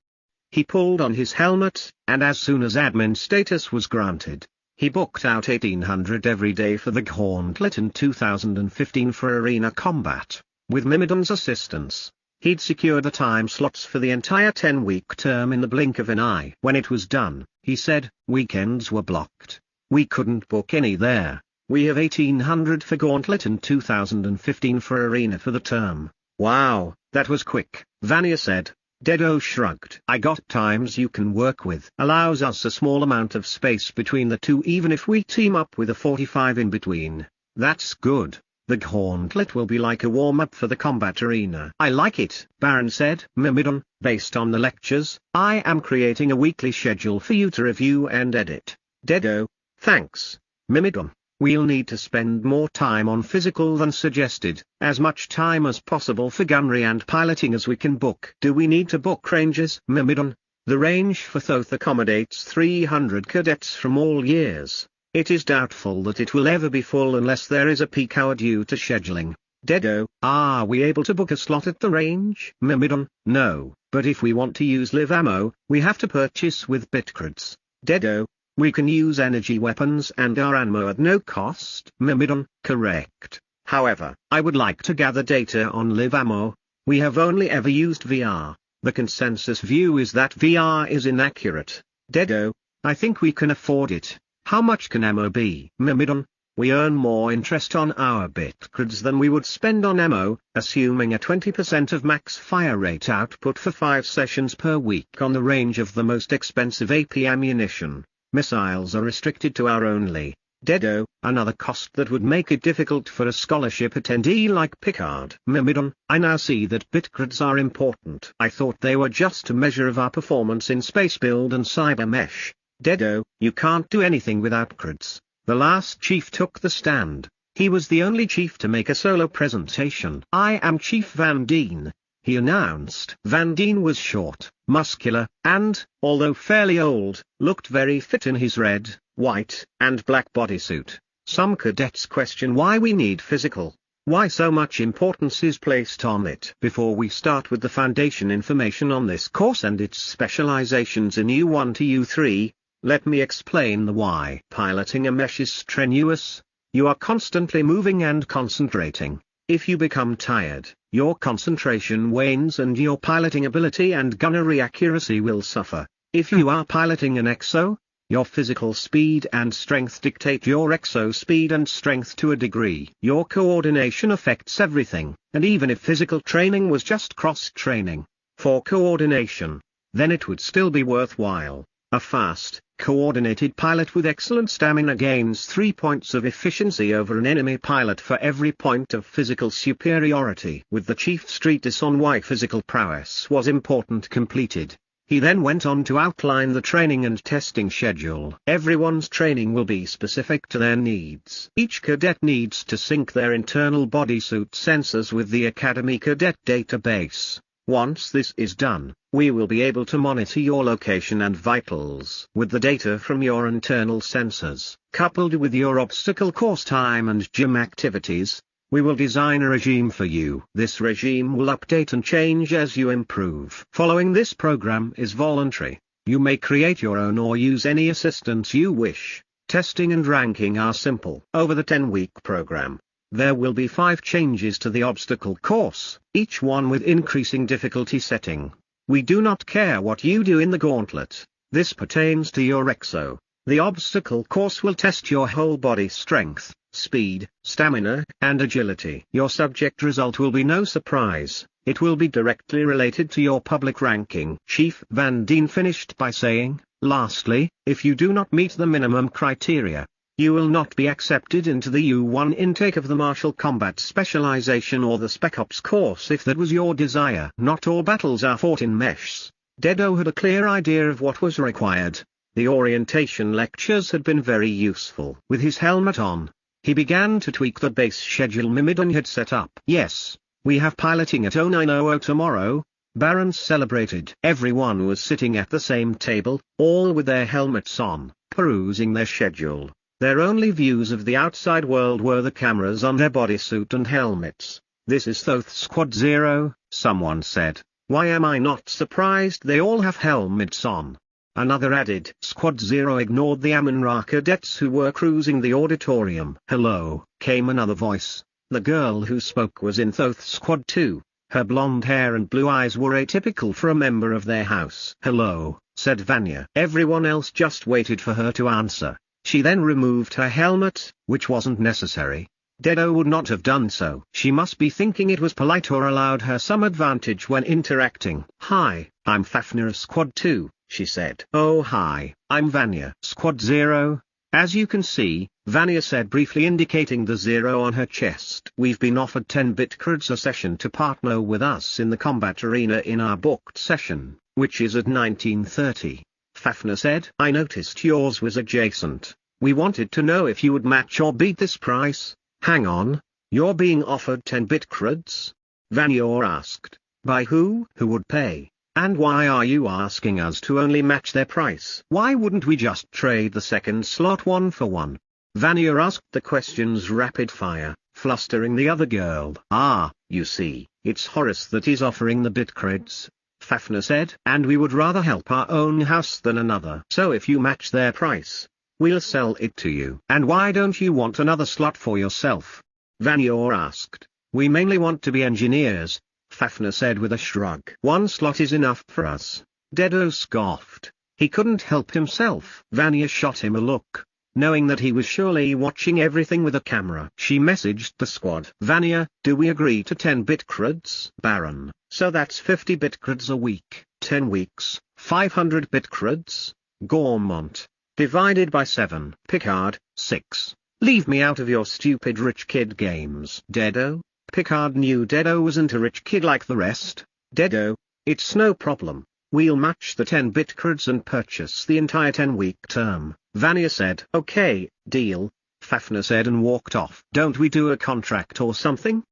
He pulled on his helmet, and as soon as admin status was granted, he booked out 1800 every day for the Gauntlet in 2015 for arena combat. With Mimidon's assistance, he'd secured the time slots for the entire 10-week term in the blink of an eye. When it was done, he said, weekends were blocked. We couldn't book any there. We have 1800 for Gauntlet in 2015 for arena for the term. Wow, that was quick, Vania said. Dedo shrugged. I got times you can work with. Allows us a small amount of space between the two even if we team up with a 45 in between. That's good. The Gauntlet will be like a warm-up for the combat arena. I like it, Baron said. Mimidon, based on the lectures, I am creating a weekly schedule for you to review and edit. Dedo, thanks, Mimidon. We'll need to spend more time on physical than suggested, as much time as possible for gunnery and piloting as we can book. Do we need to book ranges? Mimidon, the range for Thoth accommodates 300 cadets from all years. It is doubtful that it will ever be full unless there is a peak hour due to scheduling. Dedo, are we able to book a slot at the range? Mimidon, no, but if we want to use live ammo, we have to purchase with bitcreds. Dedo, we can use energy weapons and our ammo at no cost. Mimidon, correct. However, I would like to gather data on live ammo. We have only ever used VR. The consensus view is that VR is inaccurate. Dedo, I think we can afford it. How much can ammo be? Mimidon, we earn more interest on our bitcreds than we would spend on ammo, assuming a 20% of max fire rate output for 5 sessions per week on the range of the most expensive AP ammunition. Missiles are restricted to our only. Dedo, another cost that would make it difficult for a scholarship attendee like Picard. Mimidon, I now see that bitcreds are important. I thought they were just a measure of our performance in space build and cyber mesh. Dedo, you can't do anything without creds. The last chief took the stand. He was the only chief to make a solo presentation. I am Chief Van Deen, he announced. Van Deen was short, muscular, and, although fairly old, looked very fit in his red, white, and black bodysuit. Some cadets question why we need physical. Why so much importance is placed on it. Before we start with the foundation information on this course and its specializations in U1 to U3, let me explain the why. Piloting a mesh is strenuous. You are constantly moving and concentrating. If you become tired, your concentration wanes and your piloting ability and gunnery accuracy will suffer. If you are piloting an Exo, your physical speed and strength dictate your Exo speed and strength to a degree. Your coordination affects everything, and even if physical training was just cross-training for coordination, then it would still be worthwhile. A fast, coordinated pilot with excellent stamina gains 3 points of efficiency over an enemy pilot for every point of physical superiority. With the chief's treatise on why physical prowess was important completed, he then went on to outline the training and testing schedule. Everyone's training will be specific to their needs. Each cadet needs to sync their internal bodysuit sensors with the Academy Cadet database. Once this is done, we will be able to monitor your location and vitals. With the data from your internal sensors, coupled with your obstacle course time and gym activities, we will design a regime for you. This regime will update and change as you improve. Following this program is voluntary. You may create your own or use any assistance you wish. Testing and ranking are simple. Over the 10-week program, there will be 5 changes to the obstacle course, each one with increasing difficulty setting. We do not care what you do in the gauntlet. This pertains to your Exo. The obstacle course will test your whole body strength, speed, stamina, and agility. Your subject result will be no surprise. It will be directly related to your public ranking. Chief Van Deen finished by saying, lastly, if you do not meet the minimum criteria, you will not be accepted into the U1 intake of the Martial Combat Specialization or the Spec Ops course if that was your desire. Not all battles are fought in meshs. Dedo had a clear idea of what was required. The orientation lectures had been very useful. With his helmet on, he began to tweak the base schedule Mimidon had set up. Yes, we have piloting at 0900 tomorrow. Barons celebrated. Everyone was sitting at the same table, all with their helmets on, perusing their schedule. Their only views of the outside world were the cameras on their bodysuit and helmets. This is Thoth Squad 0, someone said. Why am I not surprised they all have helmets on? Another added. Squad 0 ignored the Amun-Ra cadets who were cruising the auditorium. Hello, came another voice. The girl who spoke was in Thoth Squad 2. Her blonde hair and blue eyes were atypical for a member of their house. Hello, said Vanya. Everyone else just waited for her to answer. She then removed her helmet, which wasn't necessary. Dedo would not have done so. She must be thinking it was polite or allowed her some advantage when interacting. Hi, I'm Fafnir of Squad 2, she said. Oh hi, I'm Vanya. Squad 0. As you can see, Vanya said briefly, indicating the 0 on her chest. We've been offered 10-bit creds a session to partner with us in the combat arena in our booked session, which is at 1930. Fafnir said. I noticed yours was adjacent. We wanted to know if you would match or beat this price. Hang on, you're being offered 10-bit creds? Vanya asked. By who? Who would pay? And why are you asking us to only match their price? Why wouldn't we just trade the second slot 1 for 1? Vanya asked the questions rapid fire, flustering the other girl. Ah, you see, it's Horace that is offering the bit creds, Fafnir said. And we would rather help our own house than another. So if you match their price, we'll sell it to you. And why don't you want another slot for yourself? Vanya asked. We mainly want to be engineers, Fafnir said with a shrug. 1 slot is enough for us. Dedo scoffed. He couldn't help himself. Vanya shot him a look, knowing that he was surely watching everything with a camera. She messaged the squad. Vanya, do we agree to 10-bit creds? Baron, so that's 50-bit creds a week. 10 weeks, 500-bit creds. Gormont, divided by 7. Picard, 6. Leave me out of your stupid rich kid games. Dedo? Picard knew Dedo wasn't a rich kid like the rest. Dedo, it's no problem. We'll match the 10-bit creds and purchase the entire 10-week term. Vanya said. Okay, deal, Fafnir said and walked off. Don't we do a contract or something?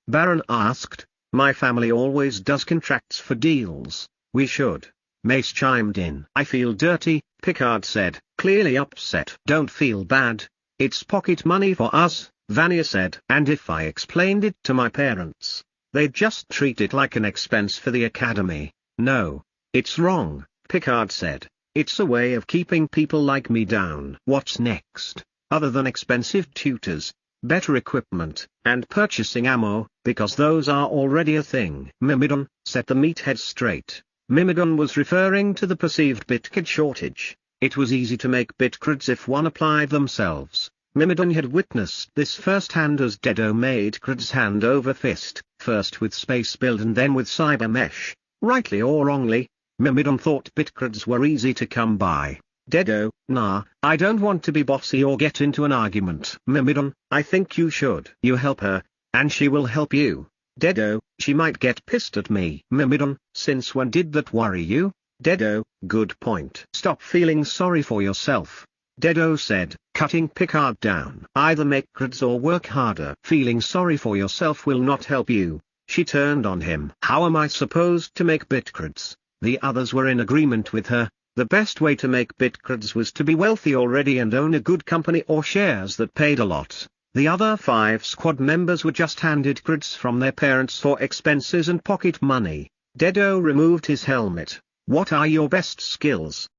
Baron asked. My family always does contracts for deals. We should. Mace chimed in. I feel dirty, Picard said, clearly upset. Don't feel bad. It's pocket money for us, Vanya said. And if I explained it to my parents, they'd just treat it like an expense for the academy. No, it's wrong, Picard said. It's a way of keeping people like me down. What's next, other than expensive tutors, better equipment, and purchasing ammo, because those are already a thing? Mimon, set the meathead straight. Mimon was referring to the perceived bitkid shortage. It was easy to make bitcreds if one applied themselves. Mimon had witnessed this firsthand as Dedo made creds hand over fist, first with space build and then with cyber mesh. Rightly or wrongly, Mimon thought bitcreds were easy to come by. Dedo, nah, I don't want to be bossy or get into an argument. Mimon, I think you should. You help her, and she will help you. Dedo, she might get pissed at me. Mimon, since when did that worry you? Dedo, good point. Stop feeling sorry for yourself, Dedo said, cutting Picard down. Either make creds or work harder. Feeling sorry for yourself will not help you. She turned on him. How am I supposed to make bitcreds? The others were in agreement with her. The best way to make bitcreds was to be wealthy already and own a good company or shares that paid a lot. The other 5 squad members were just handed creds from their parents for expenses and pocket money. Dedo removed his helmet. What are your best skills?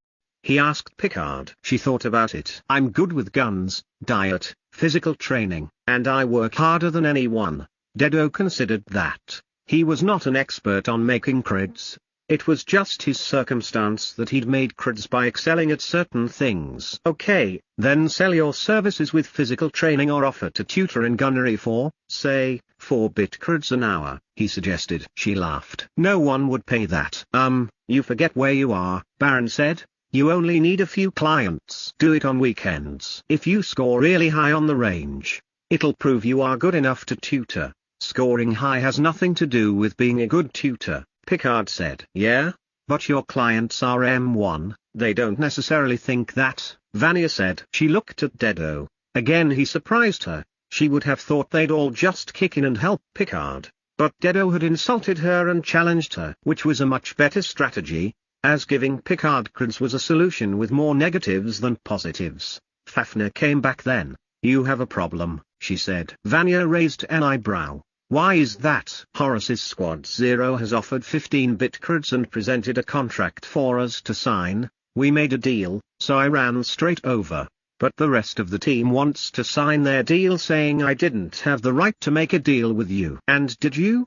He asked Picard. She thought about it. I'm good with guns, diet, physical training, and I work harder than anyone. Dedo considered that. He was not an expert on making creds. It was just his circumstance that he'd made creds by excelling at certain things. Okay, then sell your services with physical training or offer to tutor in gunnery for, say, 4-bit creds an hour, he suggested. She laughed. No one would pay that. You forget where you are, Baron said. You only need a few clients. Do it on weekends. If you score really high on the range, it'll prove you are good enough to tutor. Scoring high has nothing to do with being a good tutor, Picard said. Yeah? But your clients are M1, they don't necessarily think that, Vanya said. She looked at Dedo. Again he surprised her. She would have thought they'd all just kick in and help Picard. But Dedo had insulted her and challenged her, which was a much better strategy, as giving Picard creds was a solution with more negatives than positives. Fafnir came back then. You have a problem, she said. Vanya raised an eyebrow. Why is that? Horace's Squad 0 has offered 15 bitcreds and presented a contract for us to sign. We made a deal, so I ran straight over. But the rest of the team wants to sign their deal saying I didn't have the right to make a deal with you. And did you?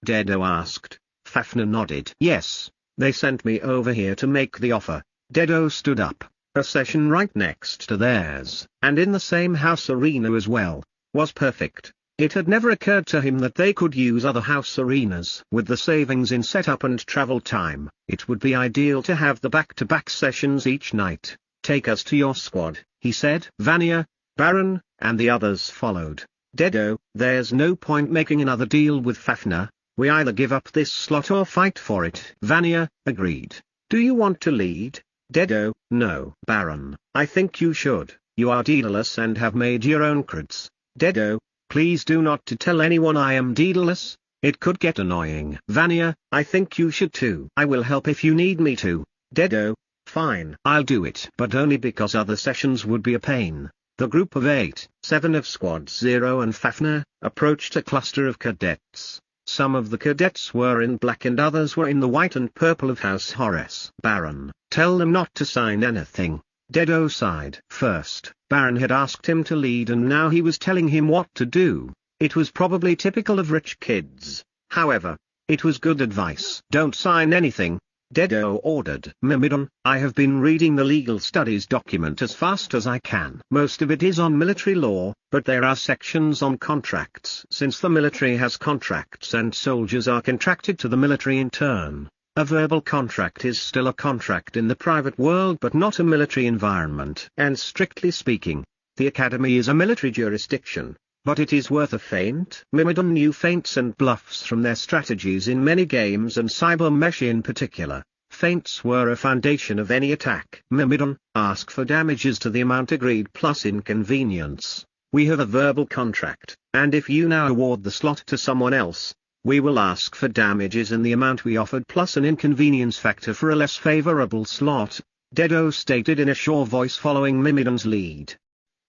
Dedo asked. Fafnir nodded. Yes, they sent me over here to make the offer. Dedo stood up. A session right next to theirs, and in the same house arena as well, was perfect. It had never occurred to him that they could use other house arenas. With the savings in setup and travel time, it would be ideal to have the back-to-back sessions each night. Take us to your squad, he said. Vanya, Baron, and the others followed. Dedo, there's no point making another deal with Fafnir. We either give up this slot or fight for it. Vanya agreed. Do you want to lead? Dedo, no. Baron, I think you should. You are dealerless and have made your own creds. Dedo, please do not to tell anyone I am dealerless. It could get annoying. Vanya, I think you should too. I will help if you need me to. Dedo, fine. I'll do it. But only because other sessions would be a pain. The group of 8, 7 of Squad 0 and Fafnir, approached a cluster of cadets. Some of the cadets were in black and others were in the white and purple of House Horace. Baron, tell them not to sign anything. Dedo sighed. First, Baron had asked him to lead and now he was telling him what to do. It was probably typical of rich kids. However, it was good advice. Don't sign anything. Dedo ordered. Mimon, I have been reading the legal studies document as fast as I can. Most of it is on military law, but there are sections on contracts. Since the military has contracts and soldiers are contracted to the military in turn, a verbal contract is still a contract in the private world but not a military environment. And strictly speaking, the academy is a military jurisdiction. But it is worth a feint. Mimon knew feints and bluffs from their strategies in many games and Cyber Mesh in particular. Feints were a foundation of any attack. Mimon, ask for damages to the amount agreed plus inconvenience. We have a verbal contract, and if you now award the slot to someone else, we will ask for damages in the amount we offered plus an inconvenience factor for a less favorable slot. Dedo stated in a sure voice following Mimon's lead.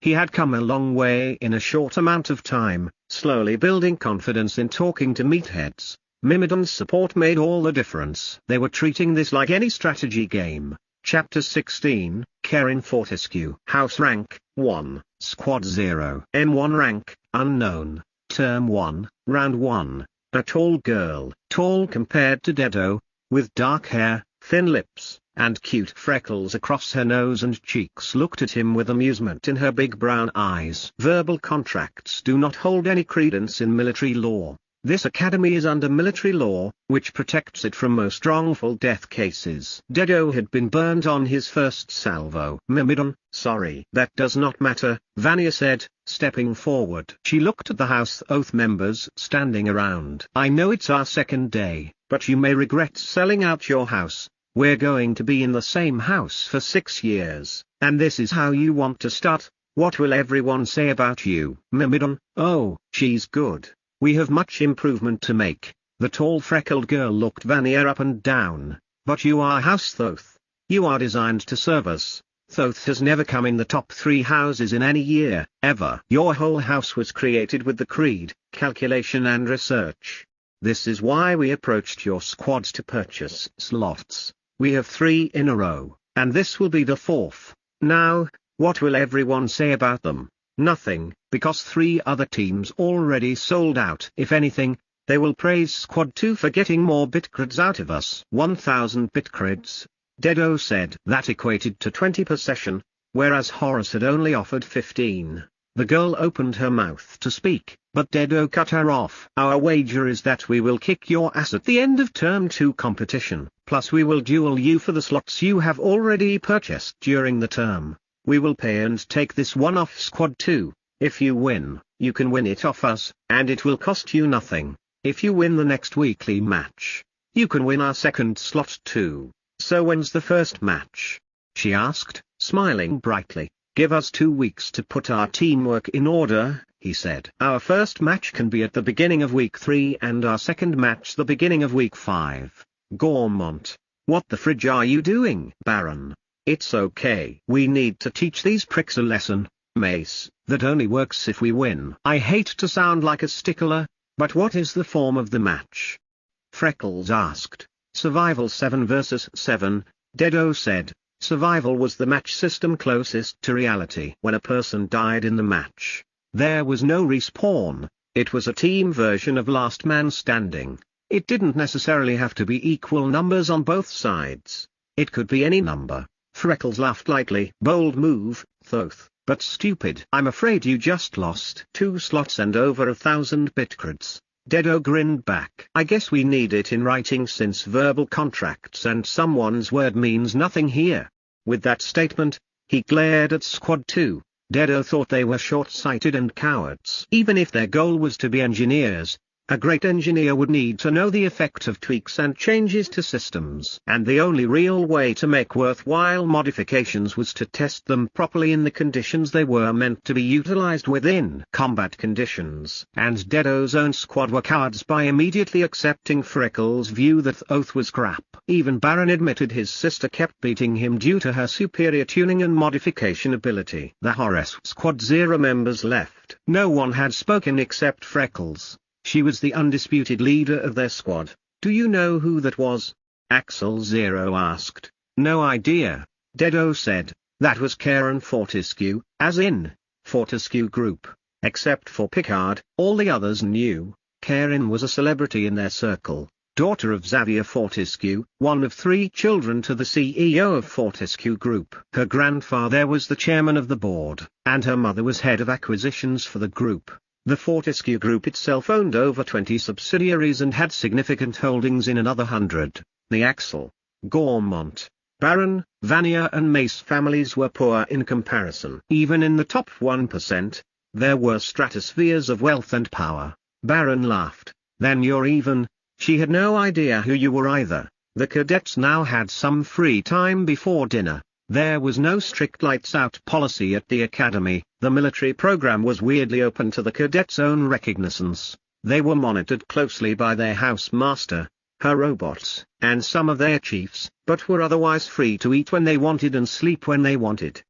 He had come a long way in a short amount of time, slowly building confidence in talking to meatheads. Mimon's support made all the difference. They were treating this like any strategy game. Chapter 16, Karen Fortescue. House Rank, 1, Squad 0. M1 Rank, Unknown, Term 1, Round 1. A tall girl, tall compared to Dedo, with dark hair, thin lips, and cute freckles across her nose and cheeks looked at him with amusement in her big brown eyes. Verbal contracts do not hold any credence in military law. This academy is under military law, which protects it from most wrongful death cases. Dedo had been burned on his first salvo. Mimon, sorry. That does not matter, Vanya said, stepping forward. She looked at the House Oath members standing around. I know it's our second day, but you may regret selling out your house. We're going to be in the same house for 6 years, and this is how you want to start? What will everyone say about you? Mimon, oh, she's good. We have much improvement to make. The tall freckled girl looked Vanya up and down. But you are House Thoth. You are designed to serve us. Thoth has never come in the top 3 houses in any year, ever. Your whole house was created with the creed, calculation and research. This is why we approached your squads to purchase slots. We have 3 in a row, and this will be the 4th. Now, what will everyone say about them? Nothing, because 3 other teams already sold out. If anything, they will praise Squad 2 for getting more bitcreds out of us. 1,000 bitcreds, Dedo said. That equated to 20 per session, whereas Horace had only offered 15. The girl opened her mouth to speak, but Dedo cut her off. Our wager is that we will kick your ass at the end of Term 2 competition, plus we will duel you for the slots you have already purchased during the term. We will pay and take this one off Squad 2. If you win, you can win it off us, and it will cost you nothing. If you win the next weekly match, you can win our second slot too. So when's the first match? She asked, smiling brightly. Give us 2 weeks to put our teamwork in order, he said. Our first match can be at the beginning of week 3 and our second match the beginning of week 5. Gormont, what the fridge are you doing? Baron, it's okay. We need to teach these pricks a lesson, Mace, that only works if we win. I hate to sound like a stickler, But what is the form of the match? Freckles asked. Survival 7 versus 7, Dedo said. Survival was the match system closest to reality. When a person died in the match, there was no respawn. It was a team version of Last Man Standing. It didn't necessarily have to be equal numbers on both sides. It could be any number. Freckles laughed lightly. Bold move, Thoth, but stupid. I'm afraid you just lost 2 slots and over 1,000 bitcreds. Dedo grinned back. I guess we need it in writing since verbal contracts and someone's word means nothing here. With that statement, he glared at Squad 2. Dedo thought they were short-sighted and cowards. Even if their goal was to be engineers, a great engineer would need to know the effect of tweaks and changes to systems. And the only real way to make worthwhile modifications was to test them properly in the conditions they were meant to be utilized within. Combat conditions. And Dedo's own squad were cowards by immediately accepting Freckles' view that Thoth was crap. Even Baron admitted his sister kept beating him due to her superior tuning and modification ability. The Horus Squad 0 members left. No one had spoken except Freckles. She was the undisputed leader of their squad. Do you know who that was? Axel Zero asked. No idea, Dedo said. That was Karen Fortescue, as in, Fortescue Group. Except for Picard, all the others knew. Karen was a celebrity in their circle. Daughter of Xavier Fortescue, one of 3 children to the CEO of Fortescue Group. Her grandfather was the chairman of the board, and her mother was head of acquisitions for the group. The Fortescue Group itself owned over 20 subsidiaries and had significant holdings in another 100. The Axel, Gormont, Baron, Vanier and Mace families were poor in comparison. Even in the top 1%, there were stratospheres of wealth and power. Baron laughed. Then you're even. She had no idea who you were either. The cadets now had some free time before dinner. There was no strict lights-out policy at the academy. The military program was weirdly open to the cadets' own recognizance. They were monitored closely by their housemaster, her robots, and some of their chiefs, but were otherwise free to eat when they wanted and sleep when they wanted.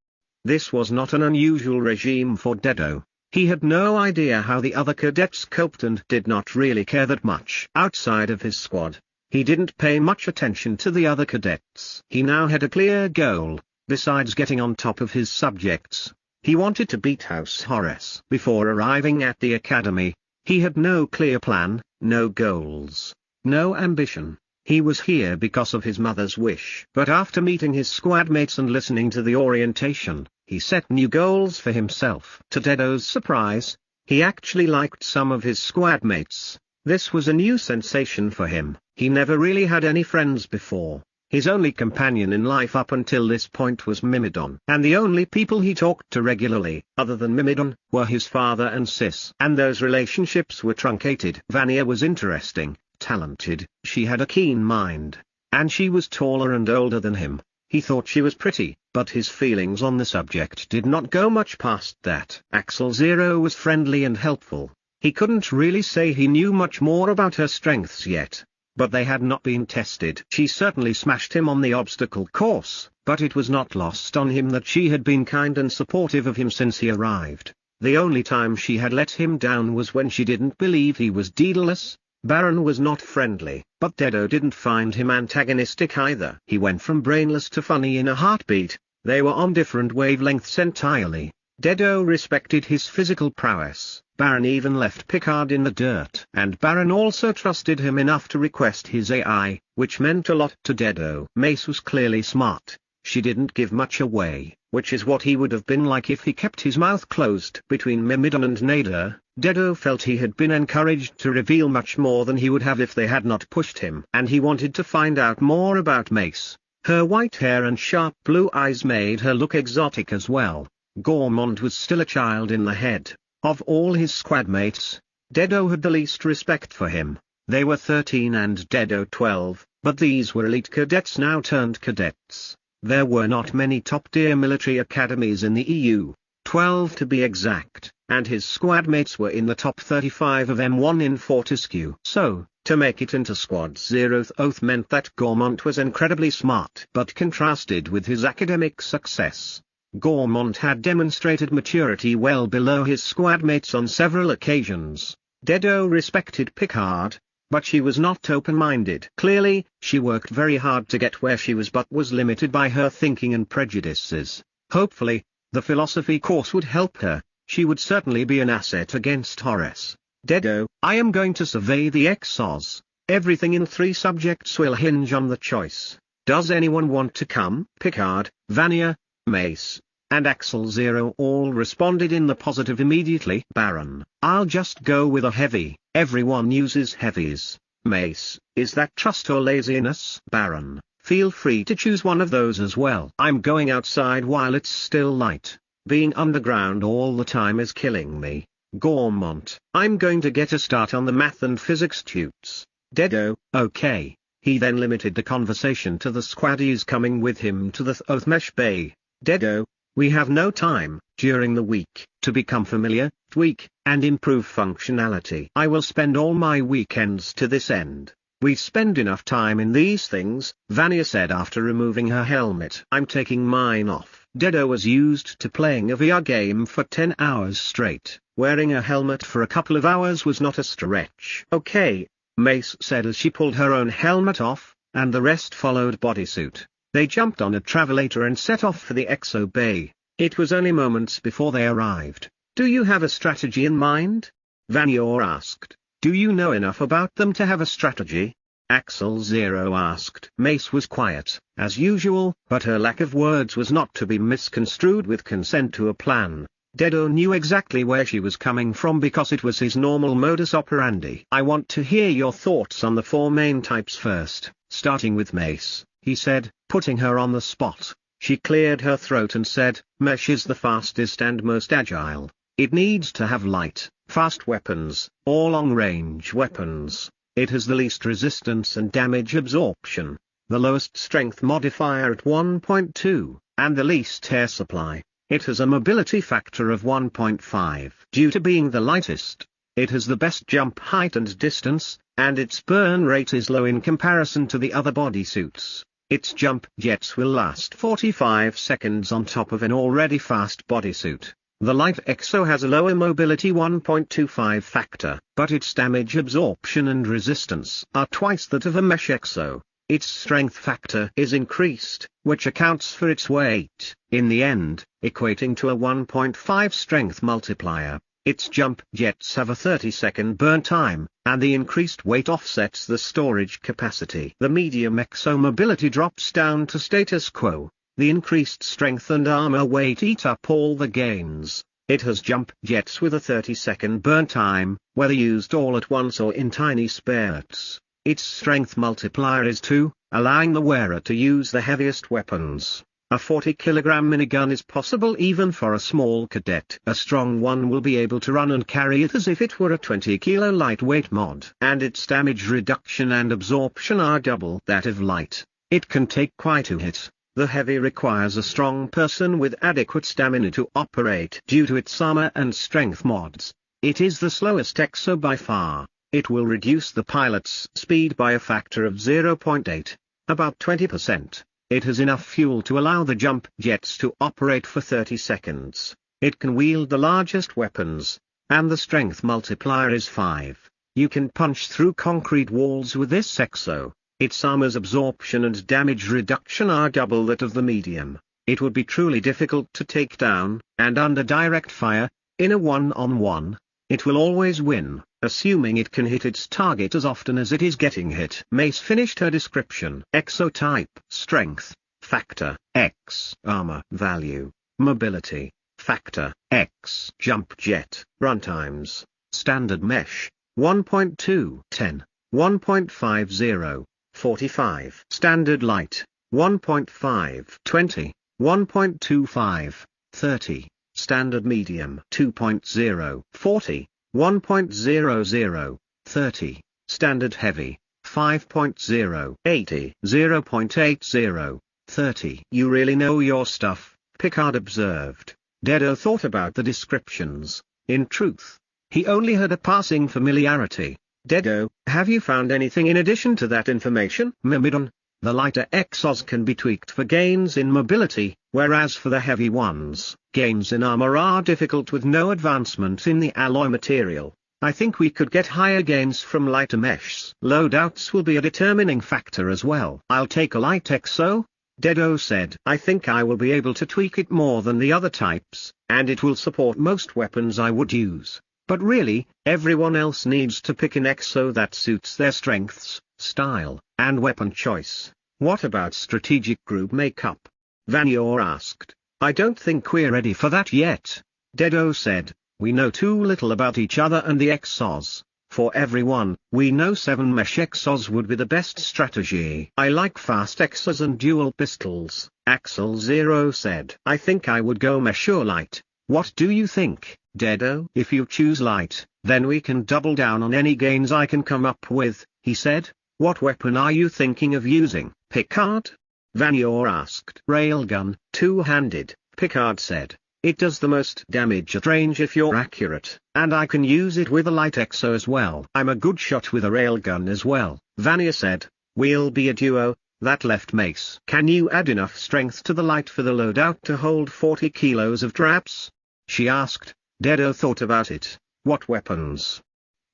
This was not an unusual regime for Dedo. He had no idea how the other cadets coped and did not really care that much. Outside of his squad, he didn't pay much attention to the other cadets. He now had a clear goal. Besides getting on top of his subjects, he wanted to beat House Horus. Before arriving at the academy, he had no clear plan, no goals, no ambition. He was here because of his mother's wish. But after meeting his squad mates and listening to the orientation, he set new goals for himself. To Dedo's surprise, he actually liked some of his squad mates. This was a new sensation for him. He never really had any friends before. His only companion in life up until this point was Mimon. And the only people he talked to regularly, other than Mimon, were his father and sis. And those relationships were truncated. Vania was interesting, talented, she had a keen mind. And she was taller and older than him. He thought she was pretty, but his feelings on the subject did not go much past that. Axel Zero was friendly and helpful. He couldn't really say he knew much more about her strengths yet. But they had not been tested. She certainly smashed him on the obstacle course, but it was not lost on him that she had been kind and supportive of him since he arrived. The only time she had let him down was when she didn't believe he was Daedalus. Baron was not friendly, but Dedo didn't find him antagonistic either. He went from brainless to funny in a heartbeat. They were on different wavelengths entirely. Dedo respected his physical prowess. Baron even left Picard in the dirt. And Baron also trusted him enough to request his AI, which meant a lot to Dedo. Mace was clearly smart. She didn't give much away, which is what he would have been like if he kept his mouth closed. Between Mimon and Nader, Dedo felt he had been encouraged to reveal much more than he would have if they had not pushed him. And he wanted to find out more about Mace. Her white hair and sharp blue eyes made her look exotic as well. Gormont was still a child in the head. Of all his squadmates, Dedo had the least respect for him. They were 13 and Dedo 12, but these were elite cadets now turned cadets. There were not many top-tier military academies in the EU, 12 to be exact, and his squadmates were in the top 35 of M1 in Fortescue. So, to make it into Squad 0 Thoth meant that Gormont was incredibly smart. But contrasted with his academic success, Gormont had demonstrated maturity well below his squadmates on several occasions. Dedo respected Picard, but she was not open-minded. Clearly, she worked very hard to get where she was but was limited by her thinking and prejudices. Hopefully, the philosophy course would help her. She would certainly be an asset against Horace. Dedo, I am going to survey the Exos. Everything in 3 subjects will hinge on the choice. Does anyone want to come? Picard, Vanya, Mace, and Axel Zero all responded in the positive immediately. Baron, I'll just go with a heavy. Everyone uses heavies. Mace, is that trust or laziness? Baron, feel free to choose one of those as well. I'm going outside while it's still light. Being underground all the time is killing me. Gormont, I'm going to get a start on the math and physics tutes. Dedo, okay. He then limited the conversation to the squaddies coming with him to the Oathmesh Bay. Dedo, we have no time, during the week, to become familiar, tweak, and improve functionality. I will spend all my weekends to this end. We spend enough time in these things, Vanya said after removing her helmet. I'm taking mine off. Dedo was used to playing a VR game for 10 hours straight. Wearing a helmet for a couple of hours was not a stretch. Okay, Mace said as she pulled her own helmet off, and the rest followed bodysuit. They jumped on a travelator and set off for the Exo Bay. It was only moments before they arrived. Do you have a strategy in mind? Vanya asked. Do you know enough about them to have a strategy? Axel Zero asked. Mace was quiet, as usual, but her lack of words was not to be misconstrued with consent to a plan. Dedo knew exactly where she was coming from because it was his normal modus operandi. I want to hear your thoughts on the 4 main types first, starting with Mace, he said, putting her on the spot. She cleared her throat and said, Mesh is the fastest and most agile. It needs to have light, fast weapons, or long-range weapons. It has the least resistance and damage absorption, the lowest strength modifier at 1.2, and the least air supply. It has a mobility factor of 1.5. Due to being the lightest, it has the best jump height and distance, and its burn rate is low in comparison to the other bodysuits. Its jump jets will last 45 seconds on top of an already fast bodysuit. The light Exo has a lower mobility 1.25 factor, but its damage absorption and resistance are twice that of a Mesh Exo. Its strength factor is increased, which accounts for its weight, in the end, equating to a 1.5 strength multiplier. Its jump jets have a 30-second burn time, and the increased weight offsets the storage capacity. The medium Exo mobility drops down to status quo. The increased strength and armor weight eat up all the gains. It has jump jets with a 30-second burn time, whether used all at once or in tiny spurts. Its strength multiplier is 2, allowing the wearer to use the heaviest weapons. A 40-kilogram minigun is possible even for a small cadet. A strong one will be able to run and carry it as if it were a 20-kilo lightweight mod. And its damage reduction and absorption are double that of light. It can take quite a hit. The heavy requires a strong person with adequate stamina to operate due to its armor and strength mods. It is the slowest Exo by far. It will reduce the pilot's speed by a factor of 0.8, about 20%. It has enough fuel to allow the jump jets to operate for 30 seconds. It can wield the largest weapons, and the strength multiplier is 5. You can punch through concrete walls with this Exo. Its armor's absorption and damage reduction are double that of the medium. It would be truly difficult to take down, and under direct fire, in a one-on-one, it will always win, assuming it can hit its target as often as it is getting hit. Mace finished her description. Exotype, strength, factor, X, armor, value, mobility, factor, X, jump jet, runtimes, standard mesh, 1.2, 10, 1.50, 45, standard light, 1.5, 20, 1.25, 30. Standard medium 2.0, 40, 1.00, 30, standard heavy, 5.0, 80, 0.80, 30. You really know your stuff, Picard observed. Dedo thought about the descriptions. In truth, he only had a passing familiarity. Dedo, have you found anything in addition to that information? Mimon, the lighter Exos can be tweaked for gains in mobility, whereas for the heavy ones, gains in armor are difficult with no advancement in the alloy material. I think we could get higher gains from lighter meshs. Loadouts will be a determining factor as well. I'll take a light exo, Dedo said. I think I will be able to tweak it more than the other types, and it will support most weapons I would use. But really, everyone else needs to pick an exo that suits their strengths, style, and weapon choice. What about strategic group makeup? Vanier asked. I don't think we're ready for that yet, Dedo said. We know too little about each other and the Exos. For everyone, we know 7 mesh Exos would be the best strategy. I like fast Exos and dual pistols, Axel Zero said. I think I would go mesh or light. What do you think, Dedo? If you choose light, then we can double down on any gains I can come up with, he said. What weapon are you thinking of using, Picard? Vanier asked. Railgun, two-handed, Picard said. It does the most damage at range if you're accurate, and I can use it with a light exo as well. I'm a good shot with a railgun as well, Vanier said. We'll be a duo. That left Mace. Can you add enough strength to the light for the loadout to hold 40 kilos of traps? She asked. Dedo thought about it. What weapons?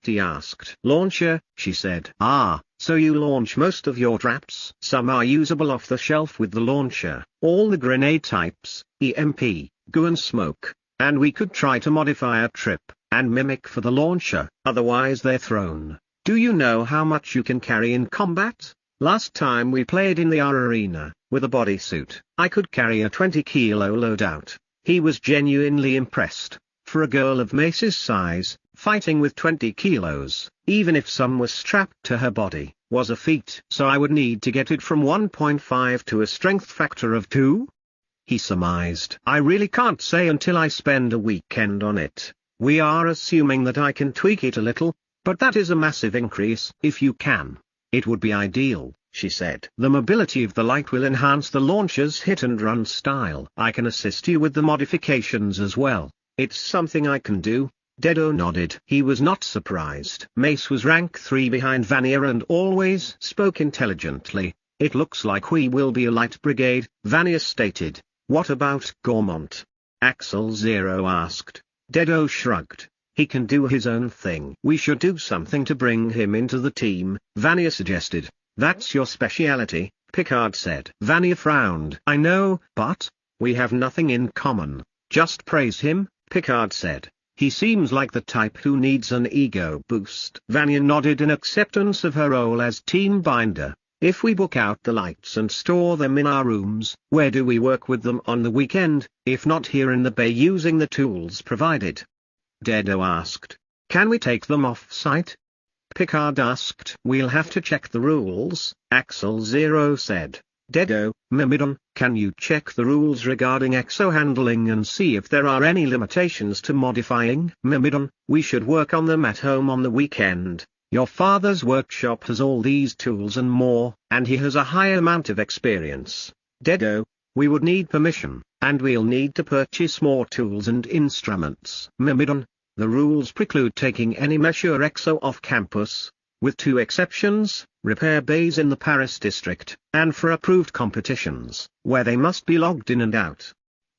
He asked. Launcher, she said. Ah, so you launch most of your traps? Some are usable off the shelf with the launcher. All the grenade types, EMP, goo and smoke, and we could try to modify a trip, and mimic for the launcher, otherwise they're thrown. Do you know how much you can carry in combat? Last time we played in the arena, with a bodysuit, I could carry a 20-kilo loadout. He was genuinely impressed. For a girl of Mace's size, fighting with 20 kilos, even if some was strapped to her body, was a feat. So I would need to get it from 1.5 to a strength factor of 2? He surmised. I really can't say until I spend a weekend on it. We are assuming that I can tweak it a little, but that is a massive increase. If you can, it would be ideal, she said. The mobility of the light will enhance the launcher's hit and run style. I can assist you with the modifications as well. It's something I can do. Dedo nodded. He was not surprised. Mace was rank 3 behind Vanier and always spoke intelligently. It looks like we will be a light brigade, Vanier stated. What about Gormont? Axel Zero asked. Dedo shrugged. He can do his own thing. We should do something to bring him into the team, Vanier suggested. That's your speciality, Picard said. Vanier frowned. I know, but we have nothing in common. Just praise him, Picard said. He seems like the type who needs an ego boost. Vanier nodded in acceptance of her role as team binder. If we book out the lights and store them in our rooms, where do we work with them on the weekend, if not here in the bay using the tools provided? Dedo asked. Can we take them off-site? Picard asked. We'll have to check the rules, Axel Zero said. Dedo, Mimon, can you check the rules regarding exo handling and see if there are any limitations to modifying? Mimon, we should work on them at home on the weekend. Your father's workshop has all these tools and more, and he has a high amount of experience. Dedo, we would need permission, and we'll need to purchase more tools and instruments. Mimon, the rules preclude taking any measure exo off campus, with 2 exceptions, repair bays in the Paris district, and for approved competitions, where they must be logged in and out.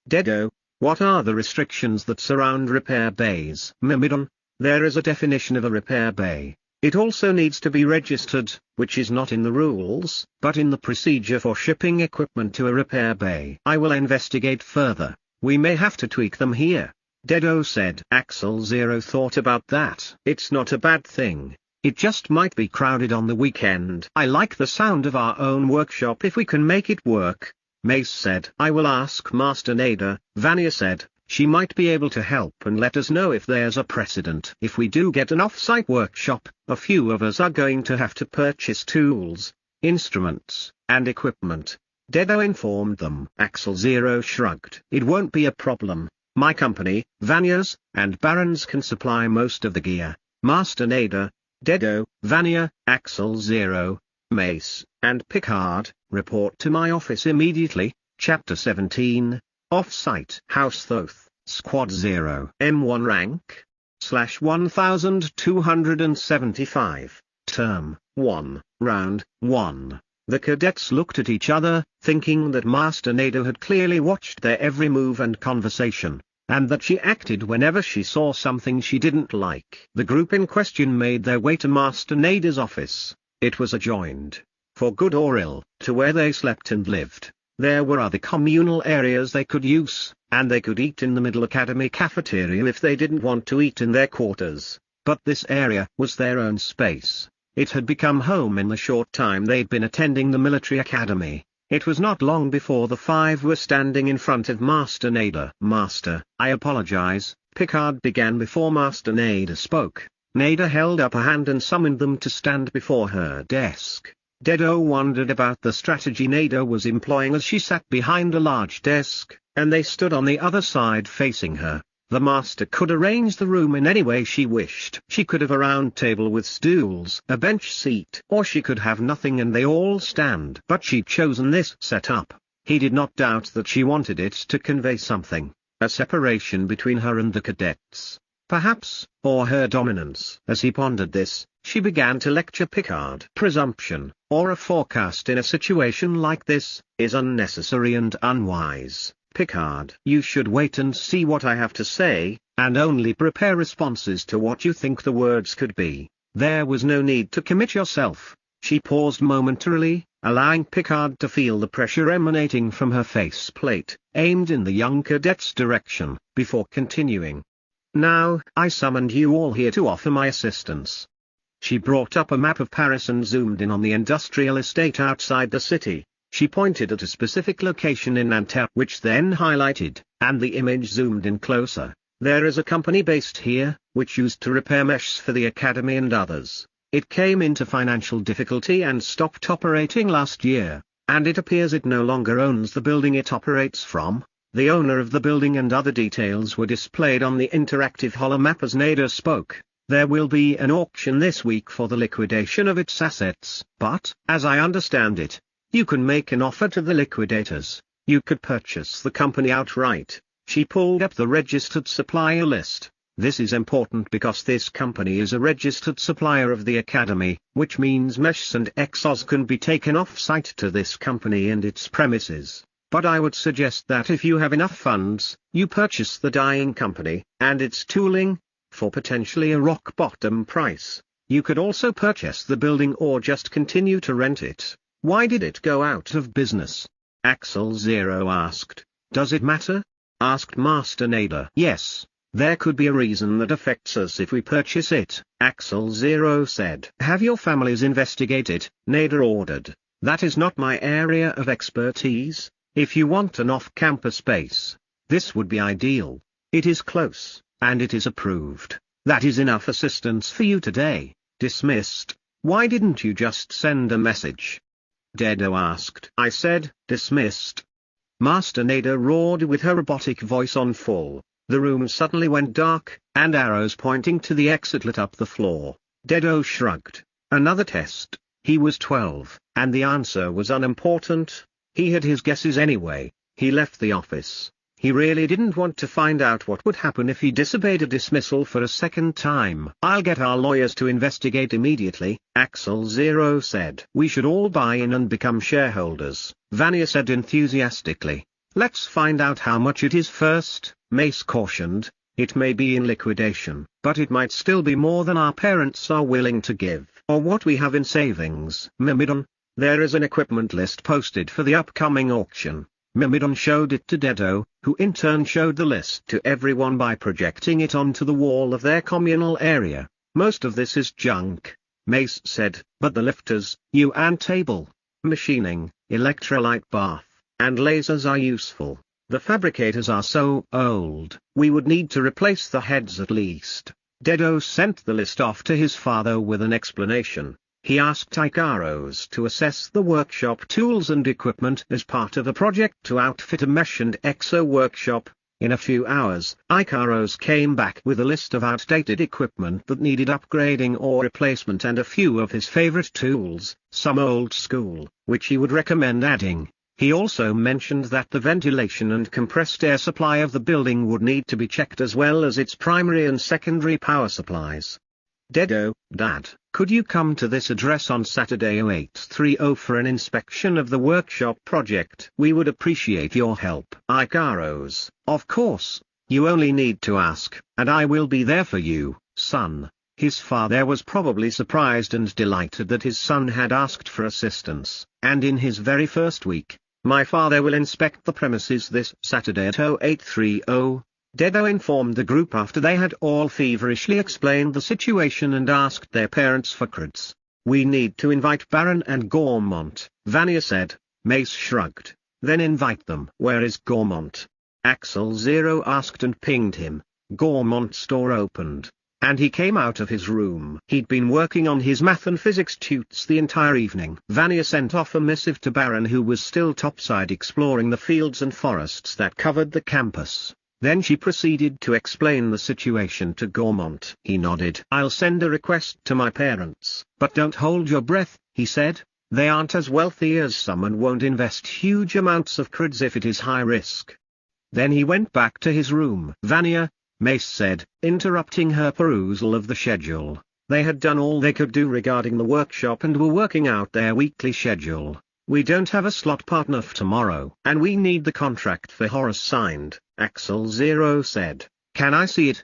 Dedo, what are the restrictions that surround repair bays? Mimon, there is a definition of a repair bay. It also needs to be registered, which is not in the rules, but in the procedure for shipping equipment to a repair bay. I will investigate further. We may have to tweak them here, Dedo said. Axel Zero thought about that. It's not a bad thing. It just might be crowded on the weekend. I like the sound of our own workshop if we can make it work, Mace said. I will ask Master Nader, Vanier said. She might be able to help and let us know if there's a precedent. If we do get an off-site workshop, a few of us are going to have to purchase tools, instruments, and equipment. Dedo informed them. Axel Zero shrugged. It won't be a problem. My company, Vanier's, and Baron's can supply most of the gear. Master Nader, Dedo, Vanier, Axel Zero, Mace, and Picard, report to my office immediately. Chapter 17. Off-site. House Thoth, Squad 0. M1 rank? /1275. Term 1. Round 1. The cadets looked at each other, thinking that Master Nader had clearly watched their every move and conversation. and that she acted whenever she saw something she didn't like. The group in question made their way to Master Nader's office. It was adjoined, for good or ill, to where they slept and lived. There were other communal areas they could use, and they could eat in the Middle Academy cafeteria if they didn't want to eat in their quarters. But this area was their own space. It had become home in the short time they'd been attending the military academy. It was not long before the five were standing in front of Master Nader. "Master, I apologize," Picard began before Master Nader spoke. Nader held up a hand and summoned them to stand before her desk. Dedo wondered about the strategy Nader was employing as she sat behind a large desk, and they stood on the other side facing her. The master could arrange the room in any way she wished. She could have a round table with stools, a bench seat, or she could have nothing and they all stand. But she'd chosen this setup. He did not doubt that she wanted it to convey something, a separation between her and the cadets. Perhaps, or her dominance. As he pondered this, she began to lecture Picard. Presumption, or a forecast in a situation like this, is unnecessary and unwise. Picard, you should wait and see what I have to say, and only prepare responses to what you think the words could be. There was no need to commit yourself. She paused momentarily, allowing Picard to feel the pressure emanating from her faceplate, aimed in the young cadet's direction, before continuing. Now, I summoned you all here to offer my assistance. She brought up a map of Paris and zoomed in on the industrial estate outside the city. She pointed at a specific location in Nanterre which then highlighted, and the image zoomed in closer. There is a company based here, which used to repair meshes for the academy and others. It came into financial difficulty and stopped operating last year, and it appears it no longer owns the building it operates from. The owner of the building and other details were displayed on the interactive holomap as Nader spoke. There will be an auction this week for the liquidation of its assets, but, as I understand it, you can make an offer to the liquidators. You could purchase the company outright. She pulled up the registered supplier list. This is important because this company is a registered supplier of the Academy, which means meshes and Exos can be taken off-site to this company and its premises. But I would suggest that if you have enough funds, you purchase the dyeing company, and its tooling, for potentially a rock-bottom price. You could also purchase the building or just continue to rent it. Why did it go out of business? Axel Zero asked. Does it matter? Asked Master Nader. Yes, there could be a reason that affects us if we purchase it, Axel Zero said. Have your families investigate it, Nader ordered. That is not my area of expertise. If you want an off-campus base, this would be ideal. It is close, and it is approved. That is enough assistance for you today. Dismissed. Why didn't you just send a message? Dedo asked. I said, dismissed. Master Nader roared with her robotic voice on full. The room suddenly went dark, and arrows pointing to the exit lit up the floor. Dedo shrugged. Another test. He was 12, and the answer was unimportant. He had his guesses anyway. He left the office. He really didn't want to find out what would happen if he disobeyed a dismissal for a second time. I'll get our lawyers to investigate immediately, Axel Zero said. We should all buy in and become shareholders, Vanya said enthusiastically. Let's find out how much it is first, Mace cautioned. It may be in liquidation, but it might still be more than our parents are willing to give, or what we have in savings. Mimon, there is an equipment list posted for the upcoming auction. Mimon showed it to Dedo, who in turn showed the list to everyone by projecting it onto the wall of their communal area. Most of this is junk, Mace said, but the lifters, and table, machining, electrolyte bath, and lasers are useful. The fabricators are so old, we would need to replace the heads at least. Dedo sent the list off to his father with an explanation. He asked Ikaros to assess the workshop tools and equipment as part of a project to outfit a mesh and exo workshop. In a few hours, Ikaros came back with a list of outdated equipment that needed upgrading or replacement and a few of his favorite tools, some old school, which he would recommend adding. He also mentioned that the ventilation and compressed air supply of the building would need to be checked as well as its primary and secondary power supplies. Dedo, Dad, could you come to this address on Saturday 0830 for an inspection of the workshop project? We would appreciate your help. Ikaros, of course, You only need to ask, and I will be there for you, son. His father was probably surprised and delighted that his son had asked for assistance, and in his very first week, my father will inspect the premises this Saturday at 0830. Dedo informed the group after they had all feverishly explained the situation and asked their parents for creds. We need to invite Baron and Gormont, Vanya said. Mace shrugged. Then invite them. Where is Gormont? Axel Zero asked and pinged him. Gormont's door opened, and he came out of his room. He'd been working on his math and physics tutes the entire evening. Vanya sent off a missive to Baron, who was still topside exploring the fields and forests that covered the campus. Then she proceeded to explain the situation to Gormont. He nodded. I'll send a request to my parents. But don't hold your breath, he said. They aren't as wealthy as some and won't invest huge amounts of creds if it is high risk. Then he went back to his room. Vanya, Mace said, interrupting her perusal of the schedule. They had done all they could do regarding the workshop and were working out their weekly schedule. We don't have a slot partner for tomorrow. And we need the contract for Horace signed, Axel Zero said. Can I see it?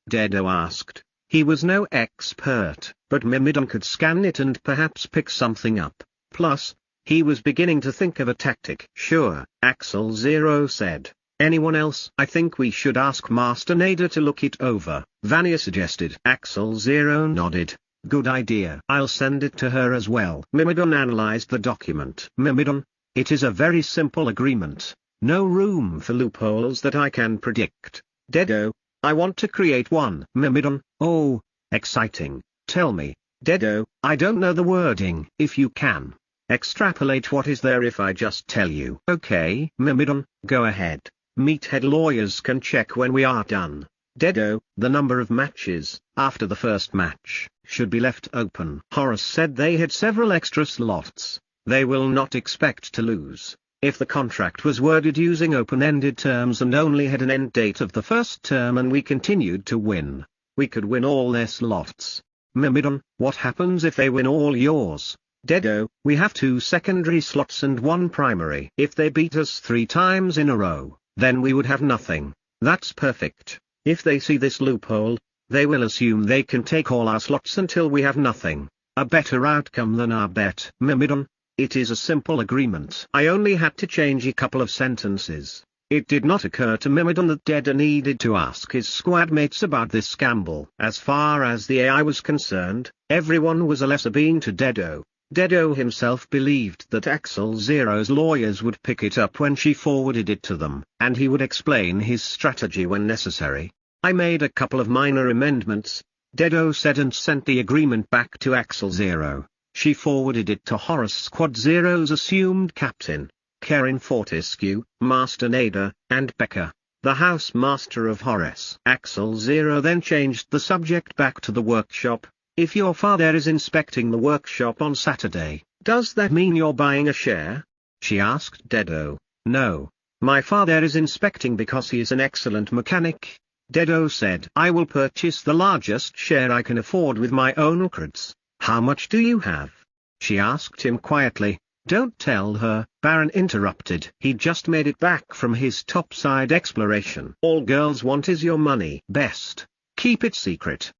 Dedo asked. He was no expert, but Mimon could scan it and perhaps pick something up. Plus, he was beginning to think of a tactic. Sure, Axel Zero said. Anyone else? I think we should ask Master Nader to look it over, Vanya suggested. Axel Zero nodded. Good idea. I'll send it to her as well. Mimon analyzed the document. Mimon, it is a very simple agreement. No room for loopholes that I can predict. Dedo, I want to create one. Mimon, oh, exciting. Tell me. Dedo, I don't know the wording. If you can extrapolate what is there if I just tell you. Okay. Mimon, go ahead. Meathead lawyers can check when we are done. Dedo, the number of matches, after the first match, should be left open. Horace said they had several extra slots. They will not expect to lose. If the contract was worded using open-ended terms and only had an end date of the first term and we continued to win, we could win all their slots. Mimon, what happens if they win all yours? Dedo, we have 2 secondary slots and 1 primary. If they beat us 3 times in a row, then we would have nothing. That's perfect. If they see this loophole, they will assume they can take all our slots until we have nothing. A better outcome than our bet. Mimon, it is a simple agreement. I only had to change a couple of sentences. It did not occur to Mimon that Dedo needed to ask his squad mates about this gamble. As far as the AI was concerned, everyone was a lesser being to Dedo. Dedo himself believed that Axel Zero's lawyers would pick it up when she forwarded it to them, and he would explain his strategy when necessary. I made a couple of minor amendments, Dedo said, and sent the agreement back to Axel Zero. She forwarded it to Horace Squad Zero's assumed captain, Karen Fortescue, Master Nader, and Becca, the house master of Horace. Axel Zero then changed the subject back to the workshop. If your father is inspecting the workshop on Saturday, does that mean you're buying a share? She asked Dedo. No. My father is inspecting because he is an excellent mechanic, Dedo said. I will purchase the largest share I can afford with my own creds. How much do you have? She asked him quietly. Don't tell her, Baron interrupted. He just made it back from his topside exploration. All girls want is your money. Best keep it secret.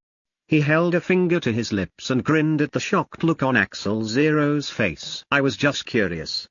He held a finger to his lips and grinned at the shocked look on Axel Zero's face. I was just curious.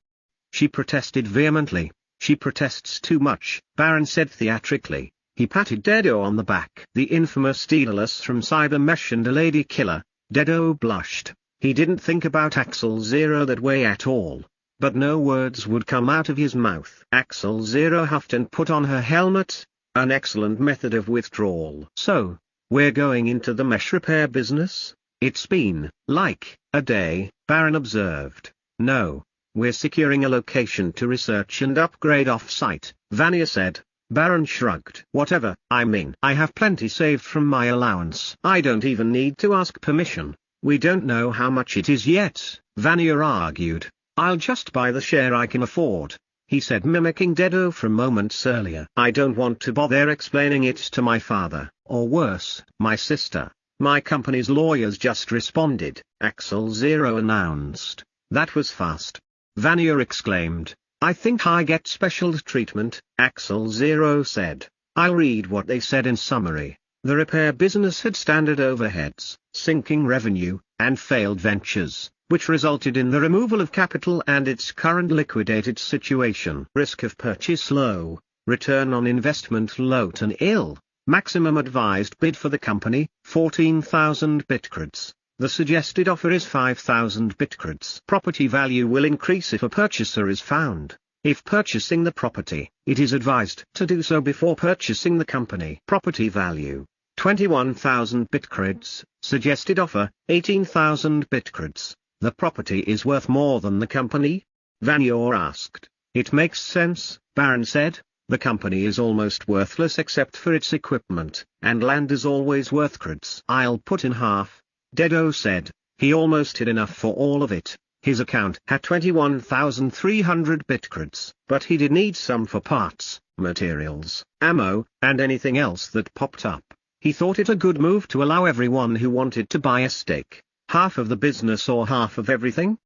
She protested vehemently. She protests too much, Baron said theatrically. He patted Dedo on the back. The infamous Daedalus from Cybermesh and a lady killer. Dedo blushed. He didn't think about Axel Zero that way at all. But no words would come out of his mouth. Axel Zero huffed and put on her helmet, an excellent method of withdrawal. So, we're going into the mesh repair business? It's been, like, a day, Baron observed. No, we're securing a location to research and upgrade off-site, Vanya said. Baron shrugged. Whatever, I mean, I have plenty saved from my allowance. I don't even need to ask permission. We don't know how much it is yet, Vanya argued. I'll just buy the share I can afford, he said, mimicking Dedo from moments earlier. I don't want to bother explaining it to my father, or worse, my sister. My company's lawyers just responded, Axel Zero announced. That was fast. Vanya exclaimed. I think I get special treatment, Axel Zero said. I'll read what they said in summary. The repair business had standard overheads, sinking revenue, and failed ventures, which resulted in the removal of capital and its current liquidated situation. Risk of purchase low, return on investment low to nil. Maximum advised bid for the company, 14,000 bitcreds. The suggested offer is 5,000 bitcreds. Property value will increase if a purchaser is found. If purchasing the property, it is advised to do so before purchasing the company. Property value, 21,000 bitcreds. Suggested offer, 18,000 bitcreds. The property is worth more than the company? Vanier asked. It makes sense, Baron said. The company is almost worthless except for its equipment, and land is always worth creds. I'll put in half, Dedo said. He almost had enough for all of it. His account had 21,300 bitcreds, but he did need some for parts, materials, ammo, and anything else that popped up. He thought it a good move to allow everyone who wanted to buy a stake. Half of the business or half of everything?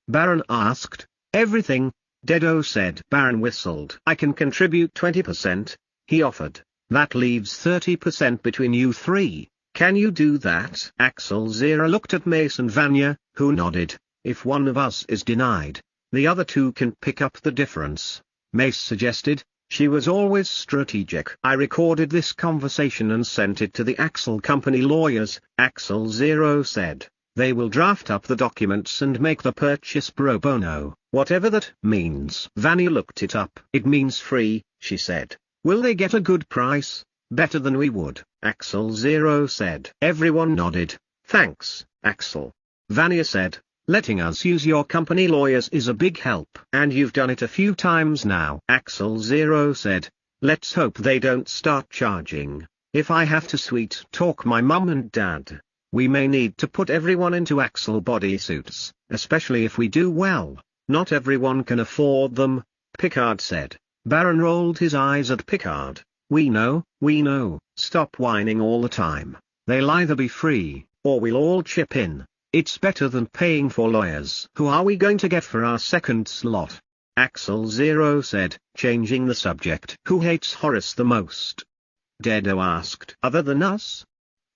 Baron asked. Everything, Dedo said. Baron whistled. I can contribute 20%, he offered. That leaves 30% between you three. Can you do that? Axel Zera looked at Mace and Vanya, who nodded. If one of us is denied, the other two can pick up the difference. Mace suggested. She was always strategic. I recorded this conversation and sent it to the Axel company lawyers, Axel Zero said. They will draft up the documents and make the purchase pro bono, whatever that means. Vanya looked it up. It means free, she said. Will they get a good price? Better than we would, Axel Zero said. Everyone nodded. Thanks, Axel. Vanya said. Letting us use your company lawyers is a big help. And you've done it a few times now, Axel Zero said. Let's hope they don't start charging. If I have to sweet talk my mum and dad, we may need to put everyone into Axel bodysuits, especially if we do well. Not everyone can afford them, Picard said. Baron rolled his eyes at Picard. We know, stop whining all the time. They'll either be free, or we'll all chip in. It's better than paying for lawyers. Who are we going to get for our second slot? Axel Zero said, changing the subject. Who hates Horace the most? Dedo asked. Other than us?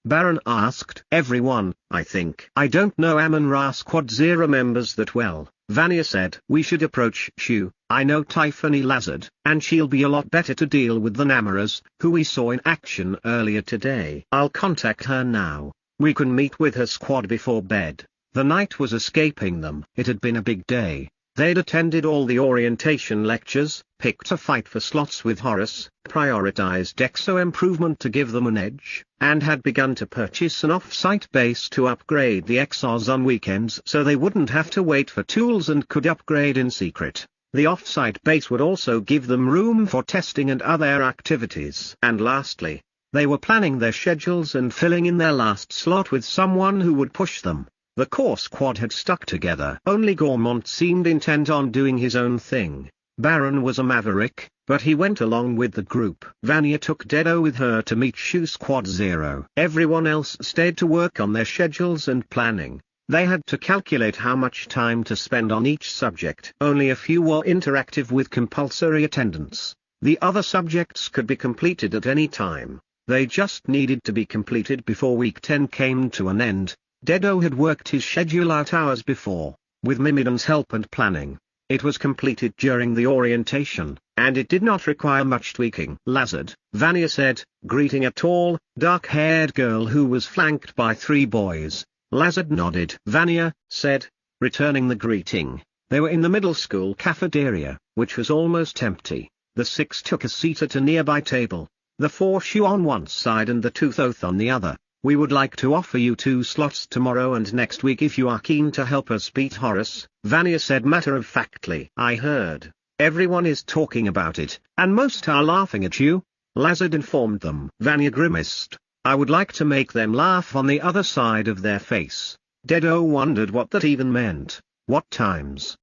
Baron asked. Everyone, I think. I don't know Amon-Ra Squad Zero members that well, Vanya said. We should approach Shu. I know Typhony Lazard, and she'll be a lot better to deal with than Amaras, who we saw in action earlier today. I'll contact her now. We can meet with her squad before bed. The night was escaping them. It had been a big day. They'd attended all the orientation lectures, picked a fight for slots with Horace, prioritized exo improvement to give them an edge, and had begun to purchase an off-site base to upgrade the Exos on weekends so they wouldn't have to wait for tools and could upgrade in secret. The off-site base would also give them room for testing and other activities. And lastly, they were planning their schedules and filling in their last slot with someone who would push them. The core squad had stuck together. Only Gormont seemed intent on doing his own thing. Baron was a maverick, but he went along with the group. Vanya took Dedo with her to meet Shu Squad Zero. Everyone else stayed to work on their schedules and planning. They had to calculate how much time to spend on each subject. Only a few were interactive with compulsory attendance. The other subjects could be completed at any time. They just needed to be completed before week 10 came to an end. Dedo had worked his schedule out hours before, with Mimidon's help and planning. It was completed during the orientation, and it did not require much tweaking. Lazard, Vanya said, greeting a tall, dark-haired girl who was flanked by 3 boys. Lazard nodded. Vanya said, returning the greeting. They were in the middle school cafeteria, which was almost empty. The 6 took a seat at a nearby table. The 4 Shu on one side and the 2 Thoth on the other. We would like to offer you 2 slots tomorrow and next week if you are keen to help us beat Horace, Vanya said matter-of-factly. I heard. Everyone is talking about it, and most are laughing at you, Lazard informed them. Vanya grimaced. I would like to make them laugh on the other side of their face. Dedo wondered what that even meant. What times?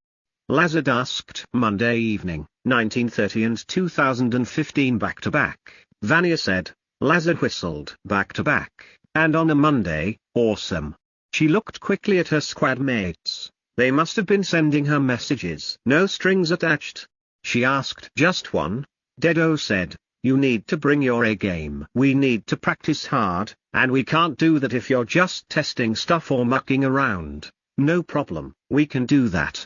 Lazard asked. Monday evening, 1930 and 2015 back-to-back, Vanya said. Lazard whistled. Back-to-back. And on a Monday, awesome. She looked quickly at her squad mates. They must have been sending her messages. No strings attached? She asked. Just one, Dedo said. You need to bring your A game. We need to practice hard, and we can't do that if you're just testing stuff or mucking around. No problem, we can do that.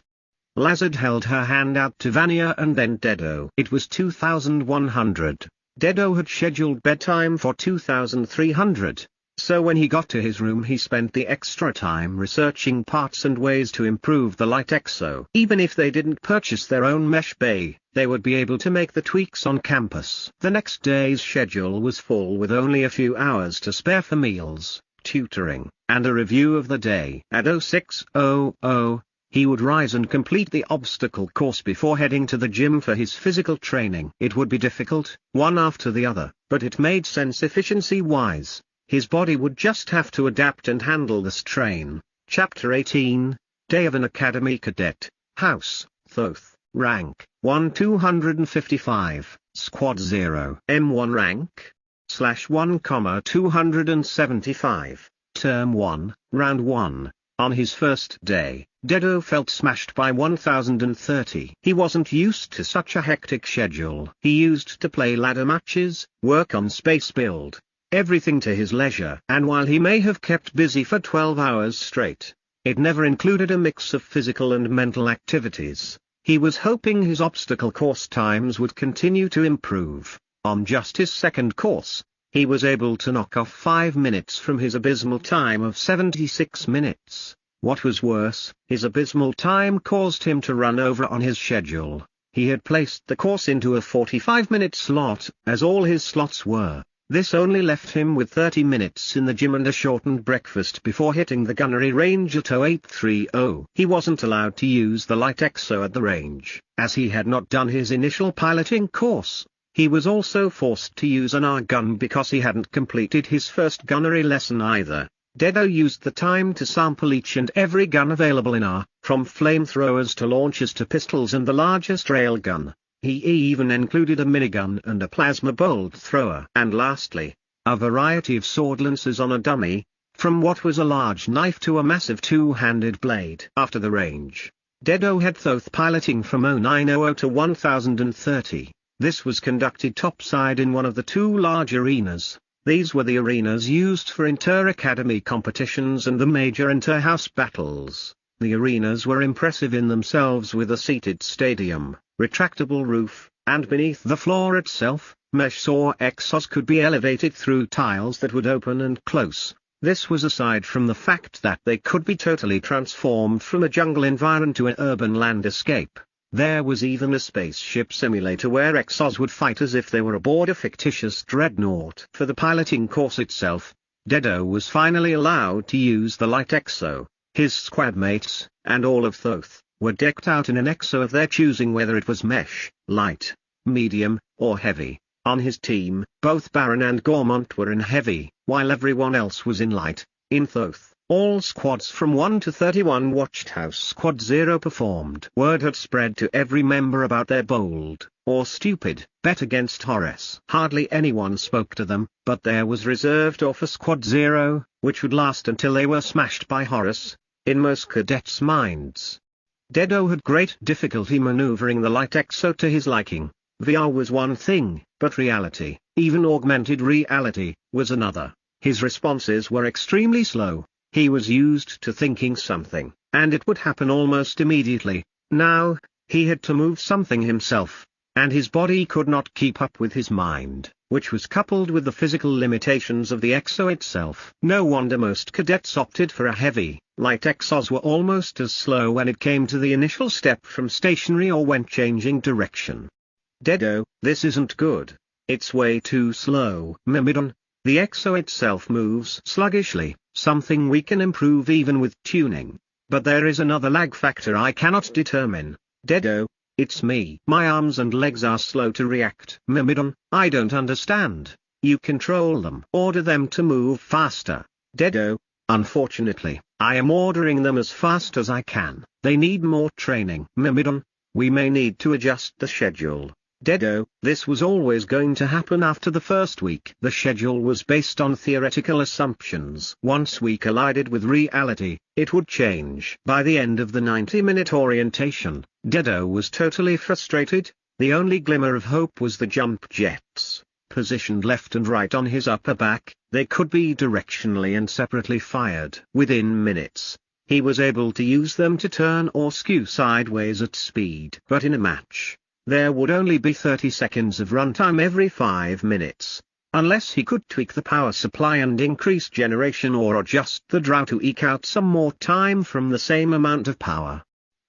Lazard held her hand out to Vanya and then Dedo. It was 2100. Dedo had scheduled bedtime for 2300. So when he got to his room he spent the extra time researching parts and ways to improve the light exo. Even if they didn't purchase their own mesh bay, they would be able to make the tweaks on campus. The next day's schedule was full with only a few hours to spare for meals, tutoring, and a review of the day. At 0600, he would rise and complete the obstacle course before heading to the gym for his physical training. It would be difficult, one after the other, but it made sense efficiency-wise. His body would just have to adapt and handle the strain. Chapter 18, Day of an Academy Cadet, House, Thoth, Rank, 1-255, Squad 0. M1 Rank, /1, 275, Term 1, Round 1. On his first day, Dedo felt smashed by 1030. He wasn't used to such a hectic schedule. He used to play ladder matches, work on space build, everything to his leisure. And while he may have kept busy for 12 hours straight, it never included a mix of physical and mental activities. He was hoping his obstacle course times would continue to improve. On just his second course, he was able to knock off 5 minutes from his abysmal time of 76 minutes. What was worse, his abysmal time caused him to run over on his schedule. He had placed the course into a 45-minute slot, as all his slots were. This only left him with 30 minutes in the gym and a shortened breakfast before hitting the gunnery range at 0830. He wasn't allowed to use the light exo at the range, as he had not done his initial piloting course. He was also forced to use an R gun because he hadn't completed his first gunnery lesson either. Dedo used the time to sample each and every gun available in R, from flamethrowers to launchers to pistols and the largest railgun. He even included a minigun and a plasma bolt thrower. And lastly, a variety of sword lances on a dummy, from what was a large knife to a massive two-handed blade. After the range, Dedo had Thoth piloting from 0900 to 1030. This was conducted topside in one of the two large arenas. These were the arenas used for inter-academy competitions and the major inter-house battles. The arenas were impressive in themselves with a seated stadium, retractable roof, and beneath the floor itself, mesh saw Exos could be elevated through tiles that would open and close. This was aside from the fact that they could be totally transformed from a jungle environment to an urban landscape. There was even a spaceship simulator where Exos would fight as if they were aboard a fictitious dreadnought. For the piloting course itself, Dedo was finally allowed to use the light exo. His squad mates, and all of Thoth, were decked out in an exo of their choosing, whether it was mesh, light, medium, or heavy. On his team, both Baron and Gormont were in heavy, while everyone else was in light. In Thoth, all squads from 1 to 31 watched how Squad 0 performed. Word had spread to every member about their bold, or stupid, bet against Horus. Hardly anyone spoke to them, but there was reserved or for Squad 0, which would last until they were smashed by Horus, in most cadets' minds. Dedo had great difficulty maneuvering the light exo to his liking. VR was one thing, but reality, even augmented reality, was another. His responses were extremely slow. He was used to thinking something, and it would happen almost immediately. Now, he had to move something himself, and his body could not keep up with his mind, which was coupled with the physical limitations of the exo itself. No wonder most cadets opted for a heavy. Light exos were almost as slow when it came to the initial step from stationary or when changing direction. Dedo, this isn't good. It's way too slow. Mimon, the exo itself moves sluggishly, something we can improve even with tuning. But there is another lag factor I cannot determine. Dedo, it's me. My arms and legs are slow to react. Mimon, I don't understand. You control them. Order them to move faster. Dedo, unfortunately, I am ordering them as fast as I can. They need more training. Mimon, we may need to adjust the schedule. Dedo, this was always going to happen after the first week. The schedule was based on theoretical assumptions. Once we collided with reality, it would change. By the end of the 90-minute orientation, Dedo was totally frustrated. The only glimmer of hope was the jump jets. positioned left and right on his upper back. They could be directionally and separately fired. Within minutes, he was able to use them to turn or skew sideways at speed. But in a match, there would only be 30 seconds of runtime every 5 minutes. Unless he could tweak the power supply and increase generation or adjust the draw to eke out some more time from the same amount of power.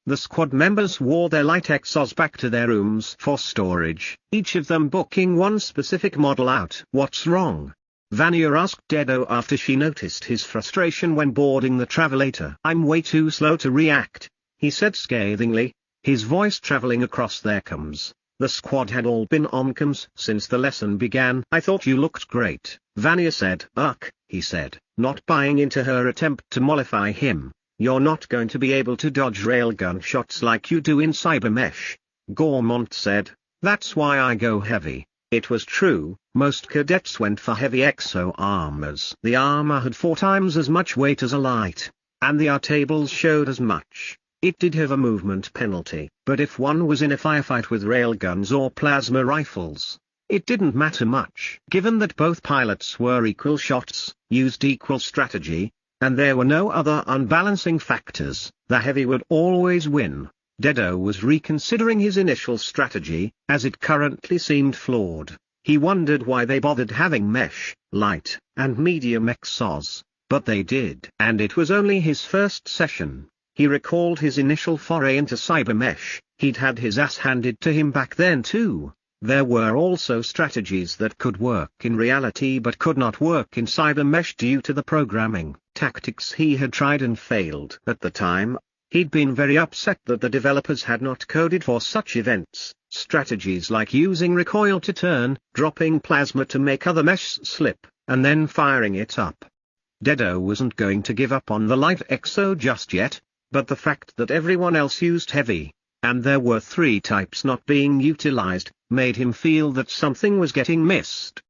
The squad members wore their light Exos back to their rooms for storage, each of them booking one specific model out. "What's wrong?" Vanya asked Dedo after she noticed his frustration when boarding the travelator. "I'm way too slow to react," he said scathingly, his voice traveling across their comms. The squad had all been on comms since the lesson began. "I thought you looked great," Vanya said. "Ugh," he said, not buying into her attempt to mollify him. "You're not going to be able to dodge railgun shots like you do in Cybermesh," Gormont said. "That's why I go heavy." It was true, most cadets went for heavy exo armors. The armor had 4 times as much weight as a light, and the R tables showed as much. It did have a movement penalty, but if one was in a firefight with railguns or plasma rifles, it didn't matter much. Given that both pilots were equal shots, used equal strategy, and there were no other unbalancing factors, the heavy would always win. Dedo was reconsidering his initial strategy, as it currently seemed flawed. He wondered why they bothered having mesh, light, and medium Exos, but they did. And it was only his first session. He recalled his initial foray into Cybermesh. He'd had his ass handed to him back then too. There were also strategies that could work in reality but could not work in Cybermesh due to the programming tactics he had tried and failed. At the time, he'd been very upset that the developers had not coded for such events. Strategies like using recoil to turn, dropping plasma to make other mesh slip, and then firing it up. Dedo wasn't going to give up on the light Exo just yet, but the fact that everyone else used heavy, and there were 3 types not being utilized, made him feel that something was getting missed.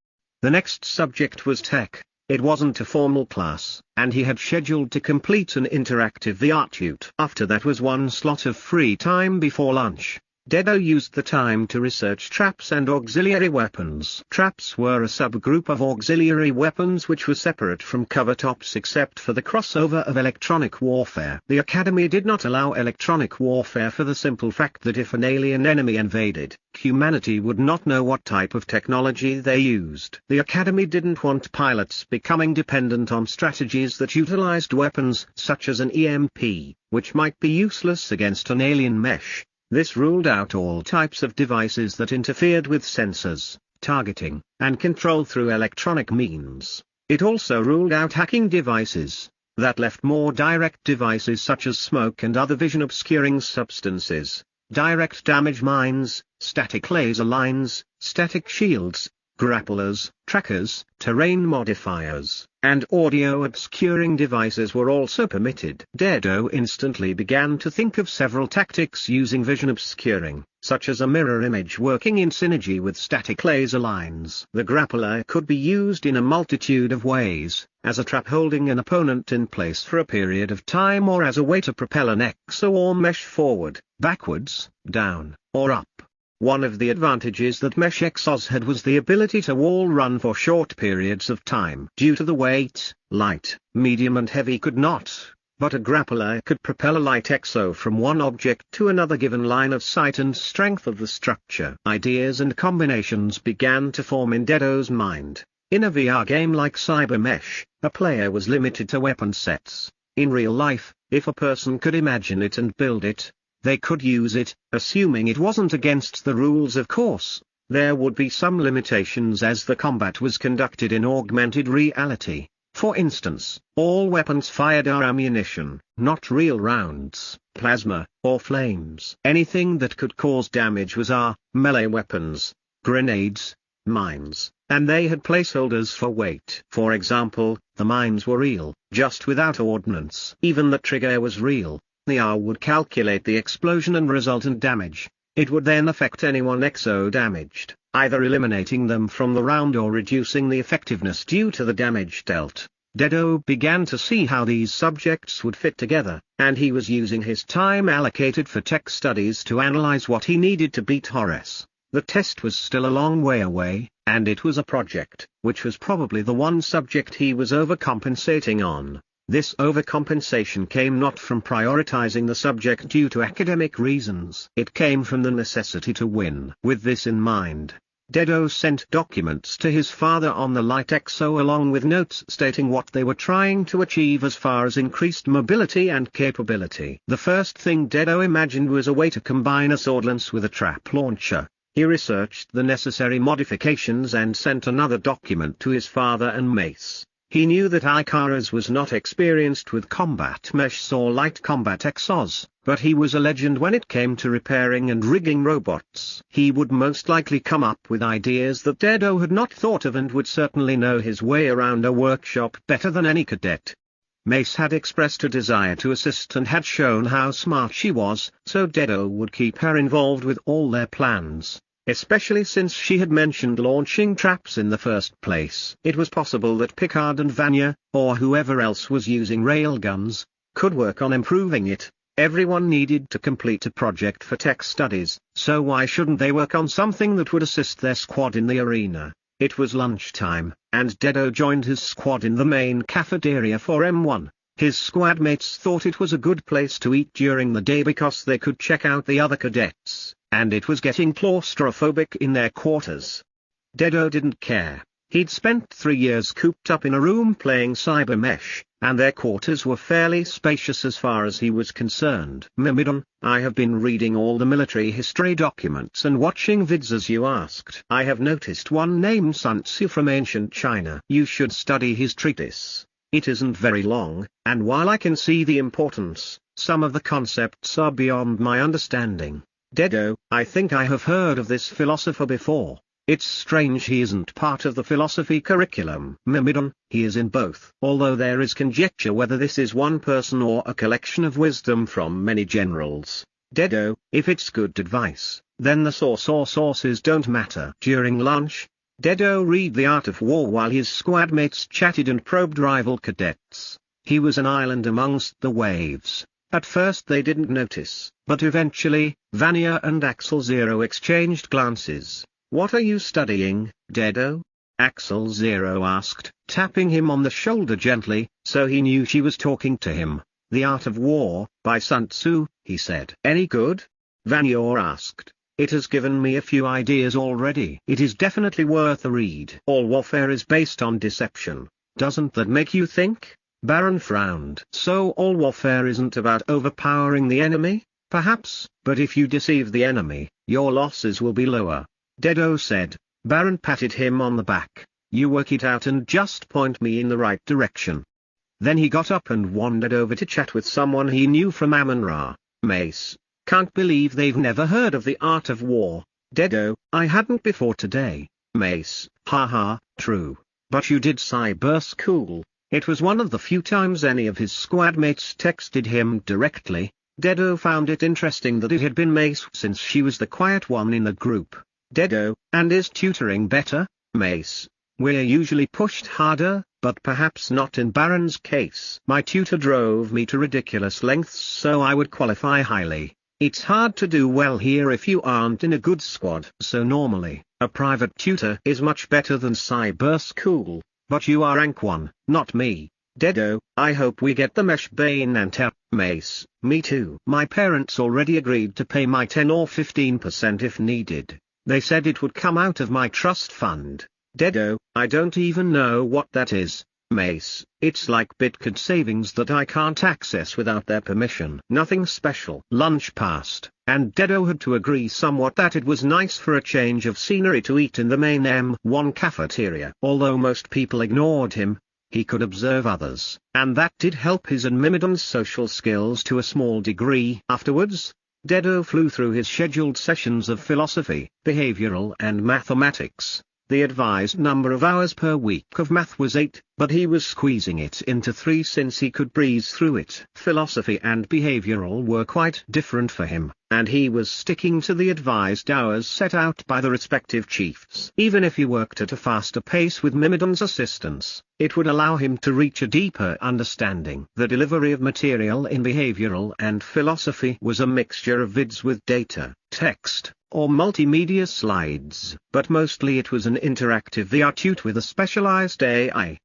The next subject was tech. It wasn't a formal class, and he had scheduled to complete an interactive VR tute. After that was 1 slot of free time before lunch. Dedo used the time to research traps and auxiliary weapons. Traps were a subgroup of auxiliary weapons which were separate from cover-tops except for the crossover of electronic warfare. The Academy did not allow electronic warfare for the simple fact that if an alien enemy invaded, humanity would not know what type of technology they used. The Academy didn't want pilots becoming dependent on strategies that utilized weapons such as an EMP, which might be useless against an alien mesh. This ruled out all types of devices that interfered with sensors, targeting, and control through electronic means. It also ruled out hacking devices. That left more direct devices such as smoke and other vision-obscuring substances, direct damage mines, static laser lines, static shields, grapplers, trackers, terrain modifiers, and audio-obscuring devices were also permitted. Dedo instantly began to think of several tactics using vision obscuring, such as a mirror image working in synergy with static laser lines. The grappler could be used in a multitude of ways, as a trap holding an opponent in place for a period of time or as a way to propel an exo or mesh forward, backwards, down, or up. One of the advantages that Mesh Exos had was the ability to wall run for short periods of time. Due to the weight, light, medium and heavy could not, but a grappler could propel a light Exo from one object to another given line of sight and strength of the structure. Ideas and combinations began to form in Dedo's mind. In a VR game like Cybermesh, a player was limited to weapon sets. In real life, if a person could imagine it and build it, they could use it, assuming it wasn't against the rules of course. There would be some limitations as the combat was conducted in augmented reality. For instance, all weapons fired are ammunition, not real rounds, plasma, or flames. Anything that could cause damage was melee weapons, grenades, mines, and they had placeholders for weight. For example, the mines were real, just without ordnance. Even the trigger was real. The R would calculate the explosion and resultant damage. It would then affect anyone exo damaged, either eliminating them from the round or reducing the effectiveness due to the damage dealt. Dedo began to see how these subjects would fit together, and he was using his time allocated for tech studies to analyze what he needed to beat Horace. The test was still a long way away, and it was a project, which was probably the one subject he was overcompensating on. This overcompensation came not from prioritizing the subject due to academic reasons. It came from the necessity to win. With this in mind, Dedo sent documents to his father on the light Exo along with notes stating what they were trying to achieve as far as increased mobility and capability. The first thing Dedo imagined was a way to combine a sword lance with a trap launcher. He researched the necessary modifications and sent another document to his father and Mace. He knew that Ikaras was not experienced with combat meshs or light combat Exos, but he was a legend when it came to repairing and rigging robots. He would most likely come up with ideas that Dedo had not thought of and would certainly know his way around a workshop better than any cadet. Mace had expressed a desire to assist and had shown how smart she was, so Dedo would keep her involved with all their plans. Especially since she had mentioned launching traps in the first place. It was possible that Picard and Vanya, or whoever else was using railguns, could work on improving it. Everyone needed to complete a project for tech studies, so why shouldn't they work on something that would assist their squad in the arena? It was lunchtime, and Dedo joined his squad in the main cafeteria for M1. His squad mates thought it was a good place to eat during the day because they could check out the other cadets, and it was getting claustrophobic in their quarters. Dedo didn't care. He'd spent 3 years cooped up in a room playing cyber mesh, and their quarters were fairly spacious as far as he was concerned. Mimon, I have been reading all the military history documents and watching vids as you asked. I have noticed one named Sun Tzu from ancient China. You should study his treatise. It isn't very long, and while I can see the importance, some of the concepts are beyond my understanding. Dedo, I think I have heard of this philosopher before. It's strange he isn't part of the philosophy curriculum. Mimon, he is in both. Although there is conjecture whether this is one person or a collection of wisdom from many generals. Dedo, if it's good advice, then the source or sources don't matter. During lunch, Dedo read The Art of War while his squad mates chatted and probed rival cadets. He was an island amongst the waves. At first they didn't notice, but eventually, Vanya and Axel Zero exchanged glances. What are you studying, Dedo? Axel Zero asked, tapping him on the shoulder gently, so he knew she was talking to him. The Art of War, by Sun Tzu, he said. Any good? Vanya asked. It has given me a few ideas already. It is definitely worth a read. All warfare is based on deception. Doesn't that make you think? Baron frowned. So all warfare isn't about overpowering the enemy? Perhaps, but if you deceive the enemy, your losses will be lower. Dedo said. Baron patted him on the back. You work it out and just point me in the right direction. Then he got up and wandered over to chat with someone he knew from Amon-Ra. Mace. Can't believe they've never heard of The Art of War. Dedo, I hadn't before today. Mace. Haha, true. But you did cyber school. It was one of the few times any of his squad mates texted him directly. Dedo found it interesting that it had been Mace since she was the quiet one in the group. Dedo, and is tutoring better? Mace. We're usually pushed harder, but perhaps not in Baron's case. My tutor drove me to ridiculous lengths so I would qualify highly. It's hard to do well here if you aren't in a good squad. So normally, a private tutor is much better than cyber school, but you are rank 1, not me. Dedo, I hope we get the mesh Bane and tap. Mace, me too. My parents already agreed to pay my 10 or 15% if needed. They said it would come out of my trust fund. Dedo, I don't even know what that is. Mace, it's like Bitcoin savings that I can't access without their permission. Nothing special. Lunch passed, and Dedo had to agree somewhat that it was nice for a change of scenery to eat in the main M1 cafeteria. Although most people ignored him, he could observe others, and that did help his and Mimidon's social skills to a small degree. Afterwards, Dedo flew through his scheduled sessions of philosophy, behavioral and mathematics. The advised number of hours per week of math was 8, but he was squeezing it into 3 since he could breeze through it. Philosophy and behavioral were quite different for him, and he was sticking to the advised hours set out by the respective chiefs. Even if he worked at a faster pace with Mimidon's assistance, it would allow him to reach a deeper understanding. The delivery of material in behavioral and philosophy was a mixture of vids with data, text, or multimedia slides, but mostly it was an interactive VR tute with a specialized AI.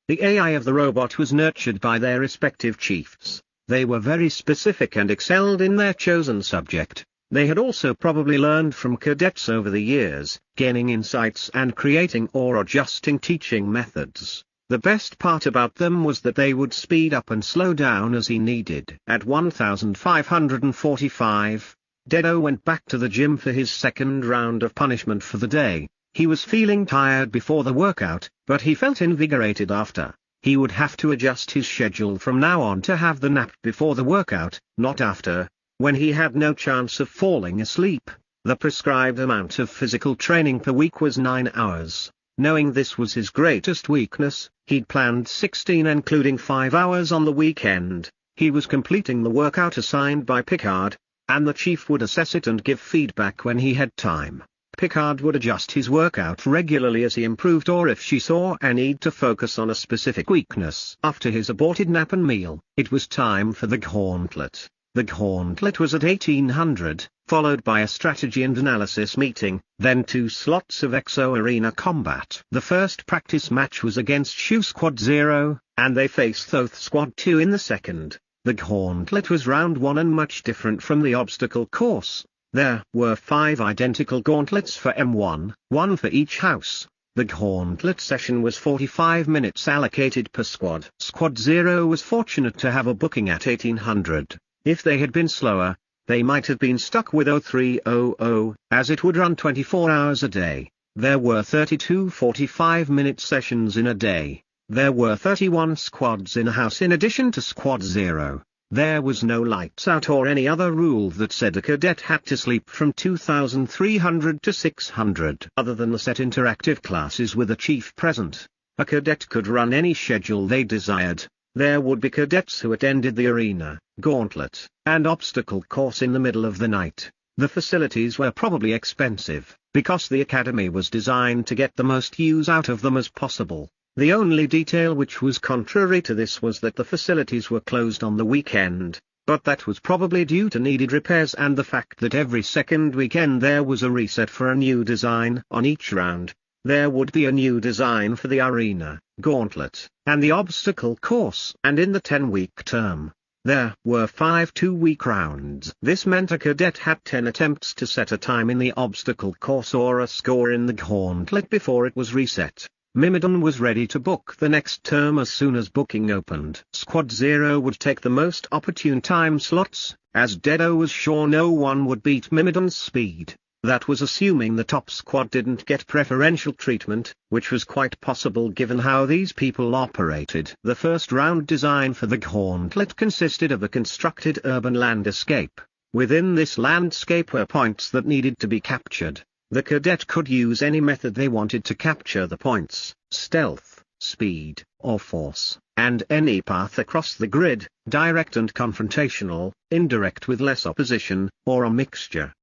The AI of the robot was nurtured by their respective chiefs. They were very specific and excelled in their chosen subject. They had also probably learned from cadets over the years, gaining insights and creating or adjusting teaching methods. The best part about them was that they would speed up and slow down as he needed. At 1545, Dedo went back to the gym for his second round of punishment for the day. He was feeling tired before the workout, but he felt invigorated after. He would have to adjust his schedule from now on to have the nap before the workout, not after. When he had no chance of falling asleep, the prescribed amount of physical training per week was 9 hours. Knowing this was his greatest weakness, he'd planned 16 including 5 hours on the weekend. He was completing the workout assigned by Picard, and the chief would assess it and give feedback when he had time. Picard would adjust his workout regularly as he improved or if she saw a need to focus on a specific weakness. After his aborted nap and meal, it was time for the gauntlet. The gauntlet was at 1800, followed by a strategy and analysis meeting, then 2 slots of Exo arena combat. The first practice match was against Shu Squad 0, and they faced Thoth Squad 2 in the second. The gauntlet was round 1 and much different from the obstacle course. There were 5 identical gauntlets for M1, 1 for each house. The gauntlet session was 45 minutes allocated per squad. Squad 0 was fortunate to have a booking at 1800. If they had been slower, they might have been stuck with 0300, as it would run 24 hours a day. There were 32 45-minute sessions in a day. There were 31 squads in a house in addition to Squad 0. There was no lights out or any other rule that said a cadet had to sleep from 2300 to 600. Other than the set interactive classes with a chief present, a cadet could run any schedule they desired. There would be cadets who attended the arena, gauntlet, and obstacle course in the middle of the night. The facilities were probably expensive, because the academy was designed to get the most use out of them as possible. The only detail which was contrary to this was that the facilities were closed on the weekend, but that was probably due to needed repairs and the fact that every second weekend there was a reset for a new design. On each round, there would be a new design for the arena, gauntlet, and the obstacle course. And in the 10-week term, there were 5 2-week rounds. This meant a cadet had 10 attempts to set a time in the obstacle course or a score in the gauntlet before it was reset. Mimon was ready to book the next term as soon as booking opened. Squad 0 would take the most opportune time slots, as Dedo was sure no one would beat Mimon's speed. That was assuming the top squad didn't get preferential treatment, which was quite possible given how these people operated. The first round design for the gauntlet consisted of a constructed urban landscape. Within this landscape were points that needed to be captured. The cadet could use any method they wanted to capture the points: stealth, speed, or force, and any path across the grid, direct and confrontational, indirect with less opposition, or a mixture.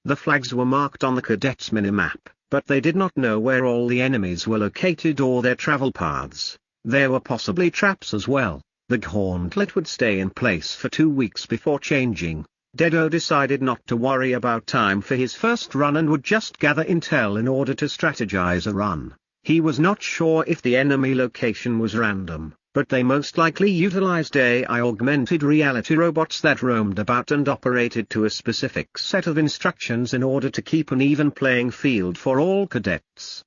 The flags were marked on the cadets' minimap, but they did not know where all the enemies were located or their travel paths. There were possibly traps as well. The gauntlet would stay in place for 2 weeks before changing. Dedo decided not to worry about time for his first run and would just gather intel in order to strategize a run. He was not sure if the enemy location was random, but they most likely utilized AI augmented reality robots that roamed about and operated to a specific set of instructions in order to keep an even playing field for all cadets.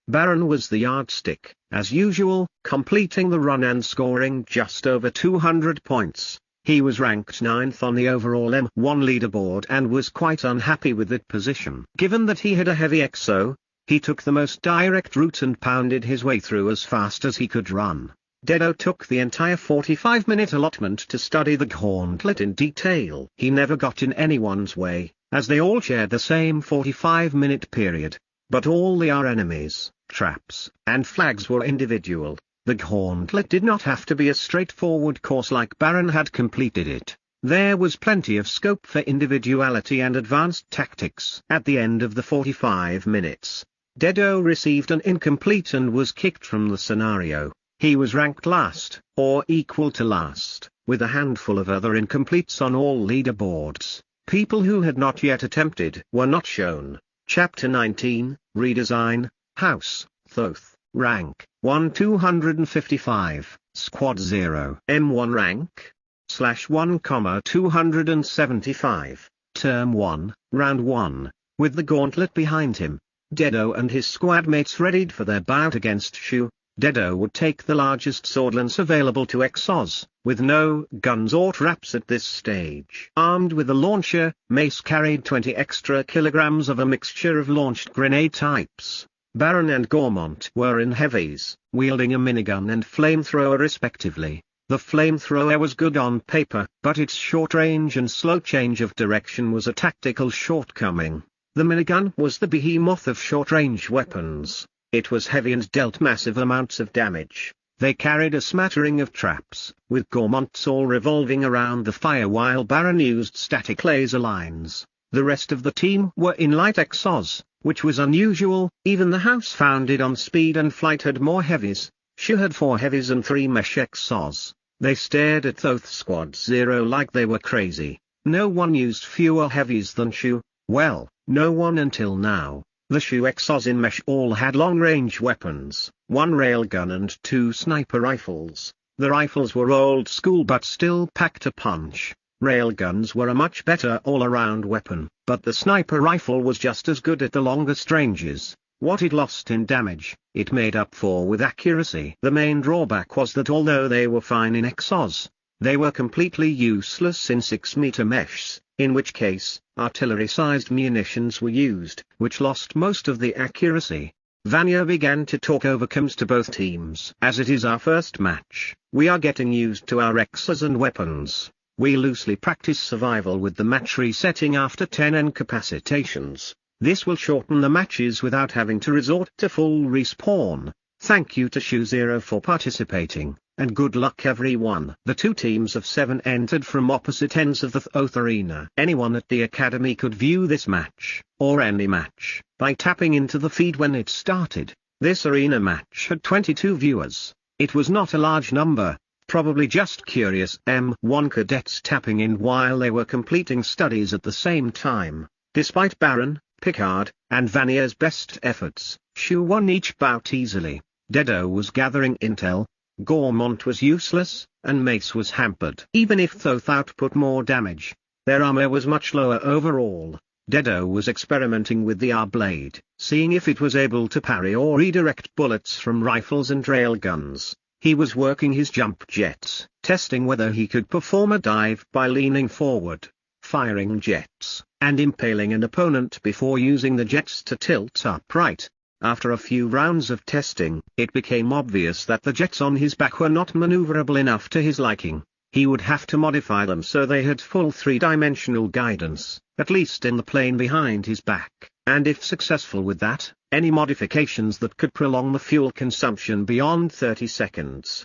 Baron was the yardstick, as usual, completing the run and scoring just over 200 points. He was ranked 9th on the overall M1 leaderboard and was quite unhappy with that position. Given that he had a heavy Exo, he took the most direct route and pounded his way through as fast as he could run. Dedo took the entire 45-minute allotment to study the gauntlet in detail. He never got in anyone's way, as they all shared the same 45-minute period. But all their enemies, traps, and flags were individual. The gauntlet did not have to be a straightforward course like Baron had completed it. There was plenty of scope for individuality and advanced tactics. At the end of the 45 minutes, Dedo received an incomplete and was kicked from the scenario. He was ranked last, or equal to last, with a handful of other incompletes on all leaderboards. People who had not yet attempted were not shown. Chapter 19, Redesign, House, Thoth, Rank, 1 255, Squad 0. M1 Rank, /1, 275, Term 1, Round 1, with the gauntlet behind him. Dedo and his squad mates readied for their bout against Shu. Dedo would take the largest swordlance available to Exos, with no guns or traps at this stage. Armed with a launcher, Mace carried 20 extra kilograms of a mixture of launched grenade types. Baron and Gormont were in heavies, wielding a minigun and flamethrower respectively. The flamethrower was good on paper, but its short range and slow change of direction was a tactical shortcoming. The minigun was the behemoth of short-range weapons. It was heavy and dealt massive amounts of damage. They carried a smattering of traps, with Gormonts all revolving around the fire while Baron used static laser lines. The rest of the team were in light Exos, which was unusual. Even the house founded on speed and flight had more heavies. Shu had 4 heavies and 3 mesh Exos. They stared at Thoth Squad 0 like they were crazy. No one used fewer heavies than Shu. Well, no one until now. The Shu Exos in mesh all had long-range weapons, 1 railgun and 2 sniper rifles. The rifles were old school but still packed a punch. Railguns were a much better all-around weapon, but the sniper rifle was just as good at the longest ranges. What it lost in damage, it made up for with accuracy. The main drawback was that although they were fine in Exos, they were completely useless in 6-meter meshs, in which case, artillery-sized munitions were used, which lost most of the accuracy. Vanya began to talk overcomes to both teams. As it is our first match, we are getting used to our Exos and weapons. We loosely practice survival with the match resetting after 10 incapacitations. This will shorten the matches without having to resort to full respawn. Thank you to Shu Zero for participating, and good luck everyone. The 2 teams of 7 entered from opposite ends of the Thoth arena. Anyone at the academy could view this match, or any match, by tapping into the feed when it started. This arena match had 22 viewers. It was not a large number, probably just curious M1 cadets tapping in while they were completing studies at the same time. Despite Baron, Picard, and Vanya's best efforts, Shu won each bout easily. Dedo was gathering intel, Gormont was useless, and Mace was hampered. Even if Thoth output more damage, their armor was much lower overall. Dedo was experimenting with the R-blade, seeing if it was able to parry or redirect bullets from rifles and railguns. He was working his jump jets, testing whether he could perform a dive by leaning forward, firing jets, and impaling an opponent before using the jets to tilt upright. After a few rounds of testing, it became obvious that the jets on his back were not maneuverable enough to his liking. He would have to modify them so they had full 3-dimensional guidance, at least in the plane behind his back, and if successful with that, any modifications that could prolong the fuel consumption beyond 30 seconds.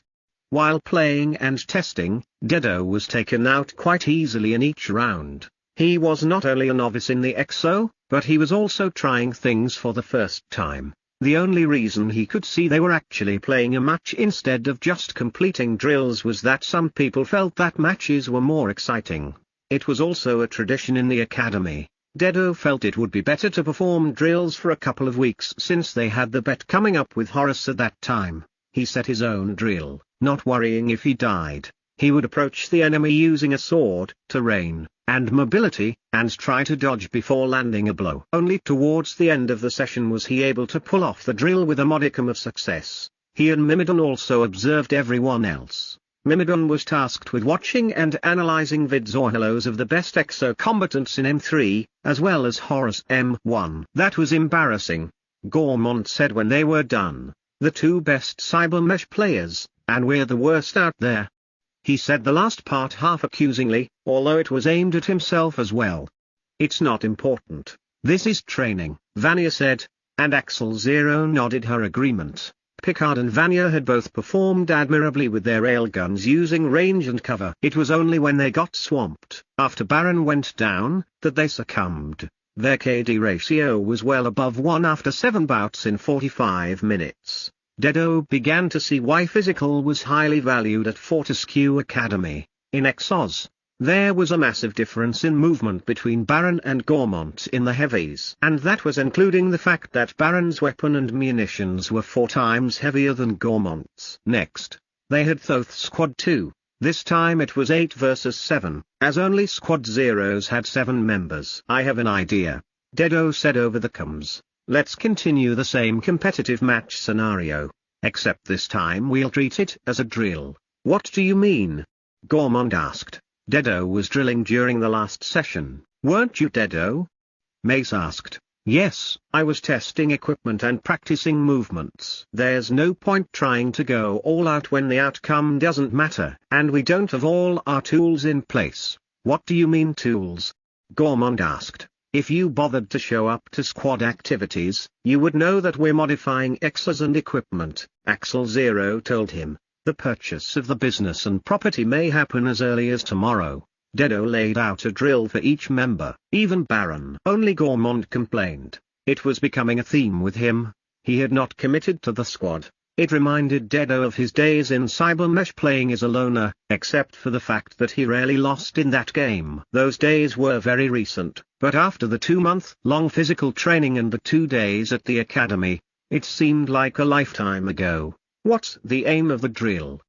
While playing and testing, Dedo was taken out quite easily in each round. He was not only a novice in the EXO, but he was also trying things for the first time. The only reason he could see they were actually playing a match instead of just completing drills was that some people felt that matches were more exciting. It was also a tradition in the academy. Dedo felt it would be better to perform drills for a couple of weeks since they had the bet coming up with Horus at that time. He set his own drill, not worrying if he died. He would approach the enemy using a sword, terrain, and mobility, and try to dodge before landing a blow. Only towards the end of the session was he able to pull off the drill with a modicum of success. He and Mimon also observed everyone else. Mimon was tasked with watching and analyzing vids or hellos of the best EXO combatants in M3, as well as Horus M1. That was embarrassing, Gormont said when they were done. The 2 best cybermesh players, and we're the worst out there. He said the last part half accusingly, although it was aimed at himself as well. It's not important. This is training, Vanya said, and Axel Zero nodded her agreement. Picard and Vanya had both performed admirably with their railguns using range and cover. It was only when they got swamped, after Baron went down, that they succumbed. Their KD ratio was well above 1 after 7 bouts in 45 minutes. Dedo began to see why physical was highly valued at Fortescue Academy. In Exos, There was a massive difference in movement between Baron and Gormont in the heavies, and that was including the fact that Baron's weapon and munitions were 4 times heavier than Gormont's. Next, they had Thoth Squad 2. This time it was 8 versus 7, as only Squad Zeros had 7 members. I have an idea, Dedo said over the comms. Let's continue the same competitive match scenario, except this time we'll treat it as a drill. What do you mean? Gormont asked. Dedo was drilling during the last session, weren't you, Dedo? Mace asked. Yes, I was testing equipment and practicing movements. There's no point trying to go all out when the outcome doesn't matter, and we don't have all our tools in place. What do you mean tools? Gormont asked. If you bothered to show up to squad activities, you would know that we're modifying Exos and equipment, Axel Zero told him. The purchase of the business and property may happen as early as tomorrow. Dedo laid out a drill for each member, even Baron. Only Gormont complained. It was becoming a theme with him. He had not committed to the squad. It reminded Dedo of his days in Cybermesh playing as a loner, except for the fact that he rarely lost in that game. Those days were very recent, but after the 2-month-long physical training and the 2 days at the academy, it seemed like a lifetime ago. What's the aim of the drill?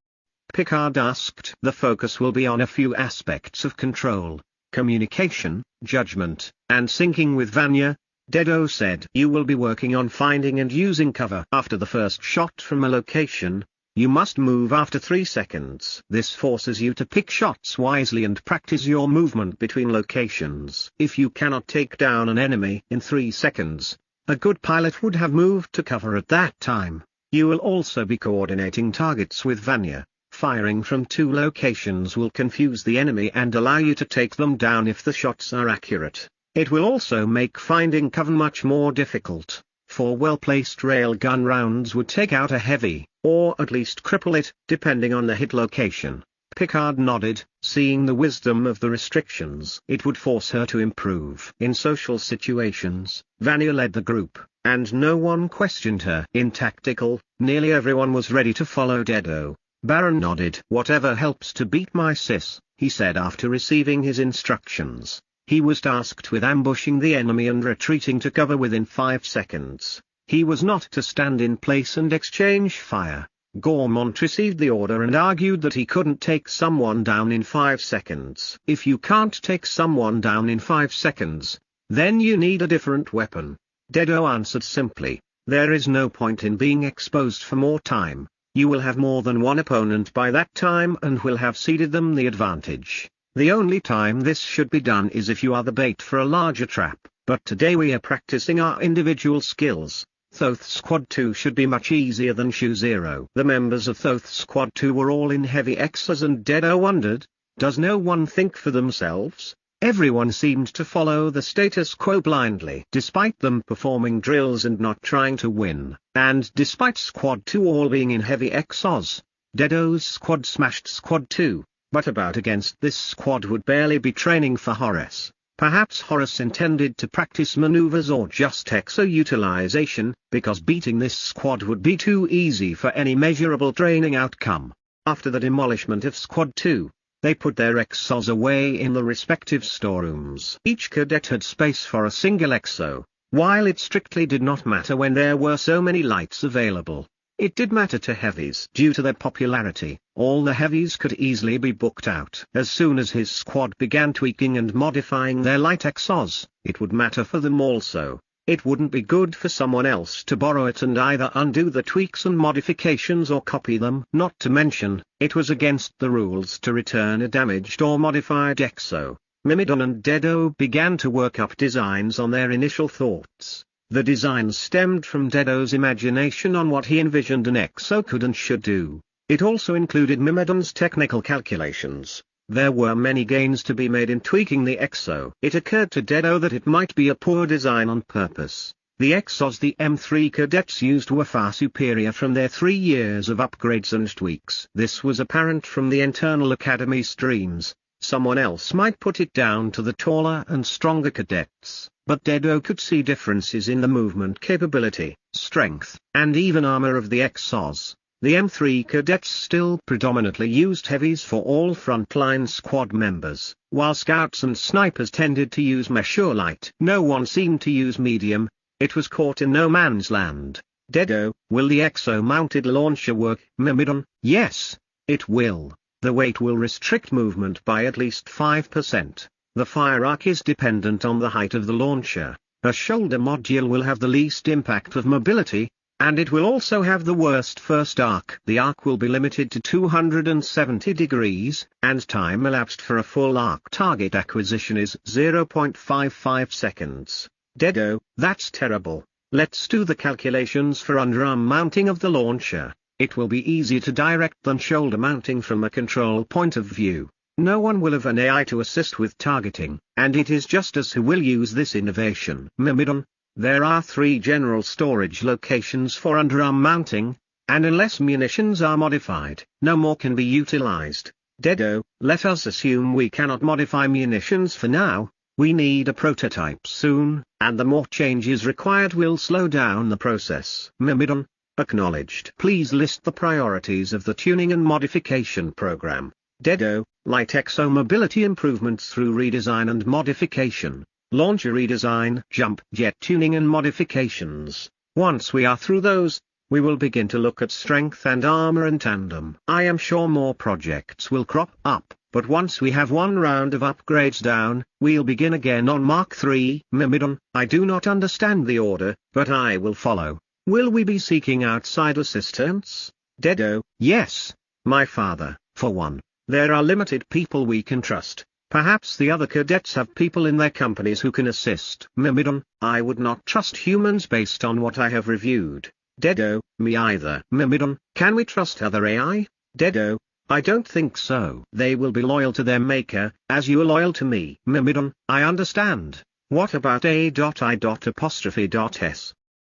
Picard asked. The focus will be on a few aspects of control, communication, judgment, and syncing with Vanya. Dedo said. You will be working on finding and using cover. After the first shot from a location, you must move after 3 seconds. This forces you to pick shots wisely and practice your movement between locations. If you cannot take down an enemy in 3 seconds, a good pilot would have moved to cover at that time. You will also be coordinating targets with Vanya. Firing from 2 locations will confuse the enemy and allow you to take them down if the shots are accurate. It will also make finding cover much more difficult. 4 well-placed railgun rounds would take out a heavy, or at least cripple it, depending on the hit location. Picard nodded, seeing the wisdom of the restrictions. It would force her to improve. In social situations, Vanya led the group, and no one questioned her. In tactical, nearly everyone was ready to follow Dedo. Baron nodded. Whatever helps to beat my sis, he said after receiving his instructions. He was tasked with ambushing the enemy and retreating to cover within 5 seconds. He was not to stand in place and exchange fire. Gormont received the order and argued that he couldn't take someone down in 5 seconds. If you can't take someone down in 5 seconds, then you need a different weapon. Dedo answered simply. There is no point in being exposed for more time. You will have more than one opponent by that time and will have ceded them the advantage. The only time this should be done is if you are the bait for a larger trap, but today we are practicing our individual skills. Thoth Squad 2 should be much easier than Shu Zero. The members of Thoth Squad 2 were all in heavy Exos and Dedo wondered, does no one think for themselves? Everyone seemed to follow the status quo blindly. Despite them performing drills and not trying to win, and despite Squad 2 all being in heavy Exos, Dedo's squad smashed Squad 2, but about against this squad would barely be training for Horus. Perhaps Horus intended to practice maneuvers or just Exo utilization, because beating this squad would be too easy for any measurable training outcome. After the demolishment of Squad 2, they put their Exos away in the respective storerooms. Each cadet had space for a single Exo. While it strictly did not matter when there were so many lights available, it did matter to heavies. Due to their popularity, all the heavies could easily be booked out. As soon as his squad began tweaking and modifying their light Exos, it would matter for them also. It wouldn't be good for someone else to borrow it and either undo the tweaks and modifications or copy them. Not to mention, it was against the rules to return a damaged or modified Exo. Mimon and Dedo began to work up designs on their initial thoughts. The designs stemmed from Dedo's imagination on what he envisioned an Exo could and should do. It also included Mimodon's technical calculations. There were many gains to be made in tweaking the Exo. It occurred to Dedo that it might be a poor design on purpose. The Exos the M3 cadets used were far superior from their 3 years of upgrades and tweaks. This was apparent from the internal academy streams. Someone else might put it down to the taller and stronger cadets, but Dedo could see differences in the movement capability, strength, and even armor of the Exos. The M3 cadets still predominantly used heavies for all frontline squad members, while scouts and snipers tended to use mesh or light. No one seemed to use medium. It was caught in no man's land. Dedo, will the exo-mounted launcher work? Mimon, yes, it will. The weight will restrict movement by at least 5%. The fire arc is dependent on the height of the launcher. A shoulder module will have the least impact of mobility, and it will also have the worst first arc. The arc will be limited to 270 degrees, and time elapsed for a full arc target acquisition is 0.55 seconds. Dedo, that's terrible. Let's do the calculations for underarm mounting of the launcher. It will be easier to direct than shoulder mounting from a control point of view. No one will have an AI to assist with targeting, and it is just us who will use this innovation. Mimon, there are 3 general storage locations for underarm mounting, and unless munitions are modified, no more can be utilized. Dedo, let us assume we cannot modify munitions for now. We need a prototype soon, and the more changes required will slow down the process. Mimon, acknowledged. Please list the priorities of the tuning and modification program. Dedo, light exo mobility improvements through redesign and modification, launcher redesign, jump jet tuning and modifications. Once we are through those, we will begin to look at strength and armor in tandem. I am sure more projects will crop up. But once we have one round of upgrades down, we'll begin again on Mark III. Mimon, I do not understand the order, but I will follow. Will we be seeking outside assistance? Dedo, yes, my father, for one. There are limited people we can trust. Perhaps the other cadets have people in their companies who can assist. Mimon, I would not trust humans based on what I have reviewed. Dedo, me either. Mimon, can we trust other AI? Dedo, I don't think so. They will be loyal to their maker, as you are loyal to me. Mimon, I understand. What about A.I.'S?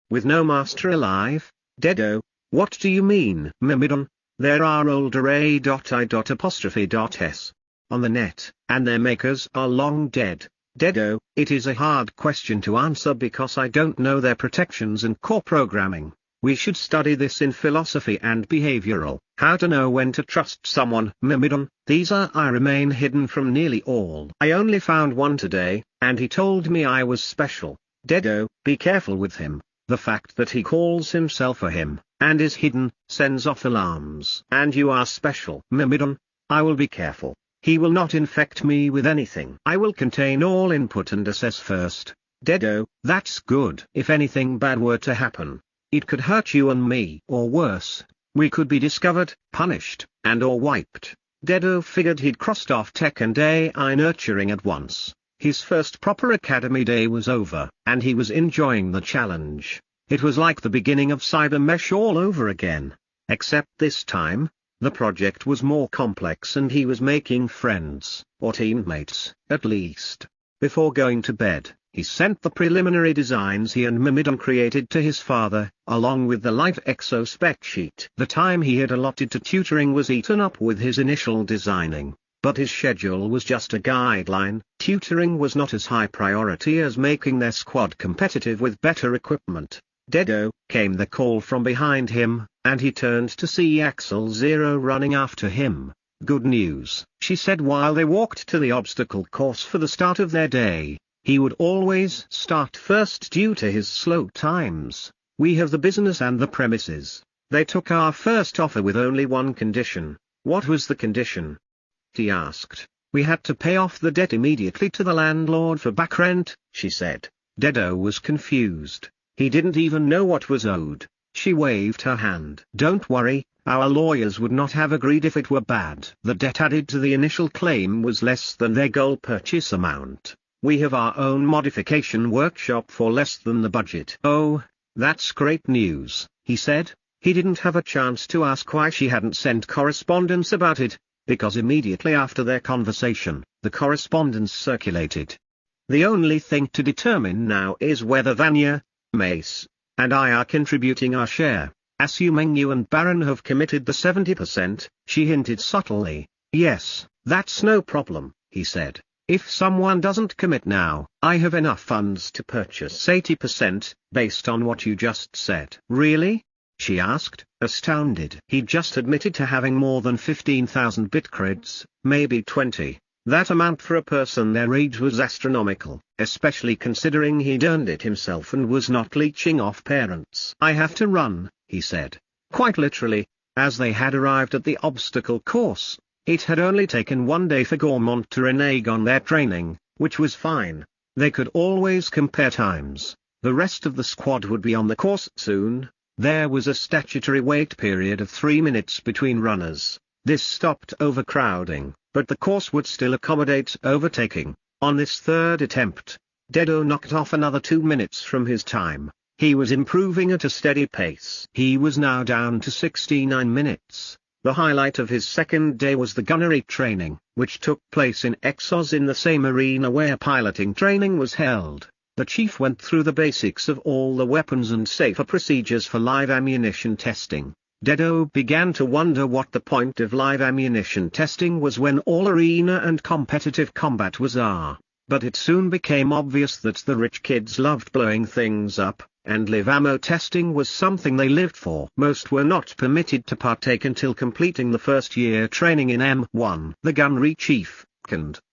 With no master alive? Dedo, what do you mean? Mimon, there are older A.I.'S on the net, and their makers are long dead. Dedo, it is a hard question to answer because I don't know their protections and core programming. We should study this in philosophy and behavioral. How to know when to trust someone. Mimon, these I remain hidden from nearly all. I only found one today, and he told me I was special. Dedo, be careful with him. The fact that he calls himself a him, and is hidden, sends off alarms. And you are special. Mimon, I will be careful. He will not infect me with anything. I will contain all input and assess first. Dedo, that's good. If anything bad were to happen, it could hurt you and me. Or worse, we could be discovered, punished, and/or wiped. Dedo figured he'd crossed off tech and AI nurturing at once. His first proper academy day was over, and he was enjoying the challenge. It was like the beginning of Cybermesh all over again. Except this time, the project was more complex and he was making friends, or teammates, at least. Before going to bed, he sent the preliminary designs he and Mimon created to his father, along with the live exo spec sheet. The time he had allotted to tutoring was eaten up with his initial designing, but his schedule was just a guideline. Tutoring was not as high priority as making their squad competitive with better equipment. Dedo, came the call from behind him, and he turned to see Axel Zero running after him. Good news, she said while they walked to the obstacle course for the start of their day. He would always start first due to his slow times. We have the business and the premises. They took our first offer with only one condition. What was the condition? He asked. We had to pay off the debt immediately to the landlord for back rent, she said. Dedo was confused. He didn't even know what was owed. She waved her hand. Don't worry, our lawyers would not have agreed if it were bad. The debt added to the initial claim was less than their goal purchase amount. We have our own modification workshop for less than the budget. Oh, that's great news, he said. He didn't have a chance to ask why she hadn't sent correspondence about it, because immediately after their conversation, the correspondence circulated. The only thing to determine now is whether Vanya, Mace, and I are contributing our share. Assuming you and Baron have committed the 70%, she hinted subtly. Yes, that's no problem, he said. If someone doesn't commit now, I have enough funds to purchase 80%, based on what you just said. Really? She asked, astounded. He'd just admitted to having more than 15,000 bit creds, maybe 20. That amount for a person their age was astronomical, especially considering he'd earned it himself and was not leeching off parents. "I have to run," he said. Quite literally, as they had arrived at the obstacle course. It had only taken 1 day for Gormont to renege on their training, which was fine. They could always compare times. The rest of the squad would be on the course soon. There was a statutory wait period of 3 minutes between runners. This stopped overcrowding, but the course would still accommodate overtaking. On this third attempt, Dedo knocked off another 2 minutes from his time. He was improving at a steady pace. He was now down to 69 minutes. The highlight of his second day was the gunnery training, which took place in Exos in the same arena where piloting training was held. The chief went through the basics of all the weapons and safer procedures for live ammunition testing. Dedo began to wonder what the point of live ammunition testing was when all arena and competitive combat was but it soon became obvious that the rich kids loved blowing things up, and live ammo testing was something they lived for. Most were not permitted to partake until completing the first year training in M1. The gunnery chief,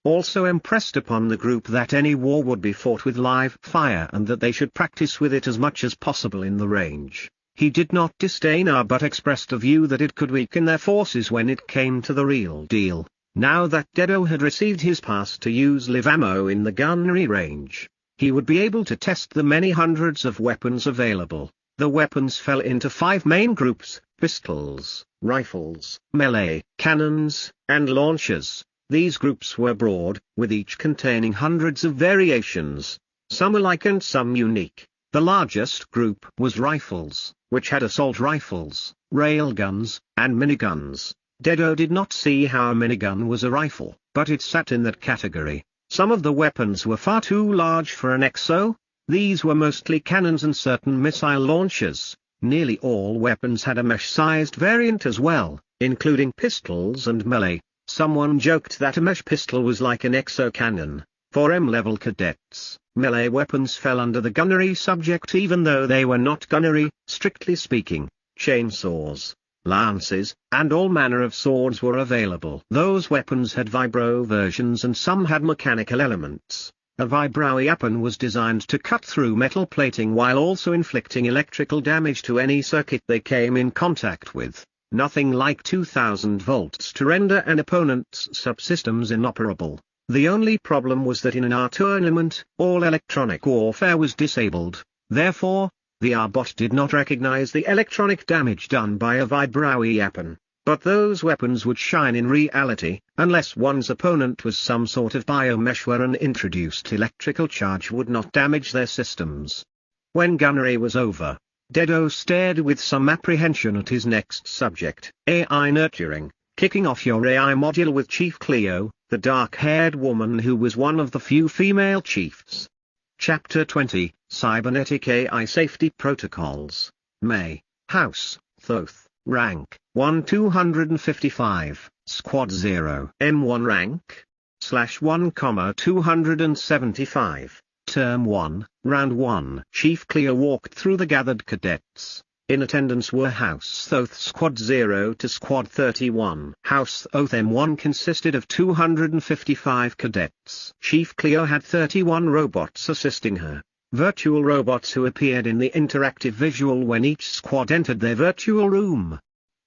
also impressed upon the group that any war would be fought with live fire and that they should practice with it as much as possible in the range. He did not disdain but expressed a view that it could weaken their forces when it came to the real deal. Now that Dedo had received his pass to use live ammo in the gunnery range, he would be able to test the many hundreds of weapons available. The weapons fell into 5 main groups: pistols, rifles, melee, cannons, and launchers. These groups were broad, with each containing hundreds of variations, some alike and some unique. The largest group was rifles, which had assault rifles, railguns, and miniguns. Dedo did not see how a minigun was a rifle, but it sat in that category. Some of the weapons were far too large for an Exo. These were mostly cannons and certain missile launchers. Nearly all weapons had a mesh-sized variant as well, including pistols and melee. Someone joked that a mesh pistol was like an Exo cannon. For M-level cadets, melee weapons fell under the gunnery subject even though they were not gunnery, strictly speaking. Chainsaws, lances, and all manner of swords were available. Those weapons had vibro versions and some had mechanical elements. A vibro weapon was designed to cut through metal plating while also inflicting electrical damage to any circuit they came in contact with. Nothing like 2000 volts to render an opponent's subsystems inoperable. The only problem was that in our tournament, all electronic warfare was disabled. Therefore, the bot did not recognize the electronic damage done by a vibro weapon. But those weapons would shine in reality, unless one's opponent was some sort of biomesh where an introduced electrical charge would not damage their systems. When gunnery was over, Dedo stared with some apprehension at his next subject, AI nurturing, kicking off your AI module with Chief Cleo, the dark-haired woman who was one of the few female chiefs. Chapter 20, Cybernetic AI Safety Protocols. May, House, Thoth, Rank, 1-255, Squad 0. M1 Rank, /1, 275. Term 1, Round 1. Chief Cleo walked through the gathered cadets. In attendance were House Thoth Squad 0 to Squad 31. House Thoth M1 consisted of 255 cadets. Chief Cleo had 31 robots assisting her. Virtual robots who appeared in the interactive visual when each squad entered their virtual room.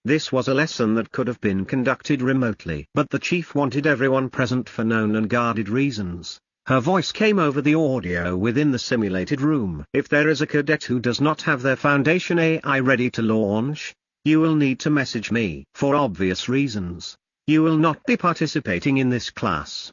This was a lesson that could have been conducted remotely, but the chief wanted everyone present for known and guarded reasons. Her voice came over the audio within the simulated room. If there is a cadet who does not have their Foundation AI ready to launch, you will need to message me. For obvious reasons, you will not be participating in this class.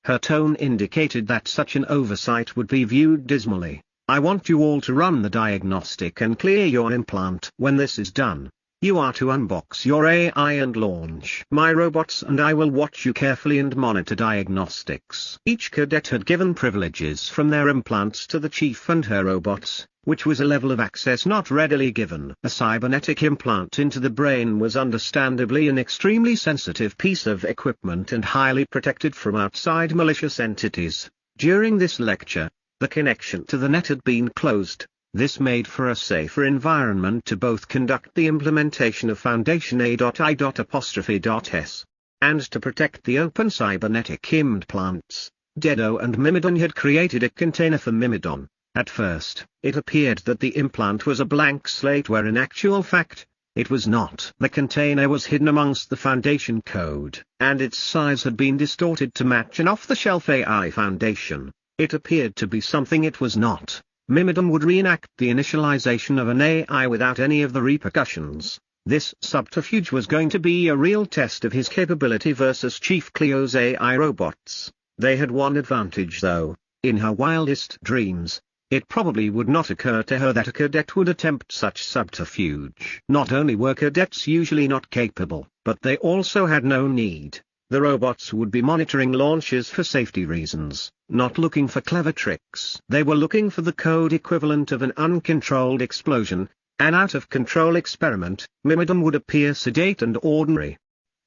Her tone indicated that such an oversight would be viewed dismally. I want you all to run the diagnostic and clear your implant. When this is done, you are to unbox your AI and launch. My robots and I will watch you carefully and monitor diagnostics. Each cadet had given privileges from their implants to the chief and her robots, which was a level of access not readily given. A cybernetic implant into the brain was understandably an extremely sensitive piece of equipment and highly protected from outside malicious entities. During this lecture, the connection to the net had been closed. This made for a safer environment to both conduct the implementation of Foundation A.I.'s and to protect the open cybernetic implants. Dedo and Mimon had created a container for Mimon. At first, it appeared that the implant was a blank slate where in actual fact, it was not. The container was hidden amongst the Foundation code, and its size had been distorted to match an off-the-shelf AI foundation. It appeared to be something it was not. Mimon would reenact the initialization of an AI without any of the repercussions. This subterfuge was going to be a real test of his capability versus Chief Cleo's AI robots. They had one advantage though: in her wildest dreams, it probably would not occur to her that a cadet would attempt such subterfuge. Not only were cadets usually not capable, but they also had no need. The robots would be monitoring launches for safety reasons, not looking for clever tricks. They were looking for the code equivalent of an uncontrolled explosion, an out-of-control experiment. Mimon would appear sedate and ordinary.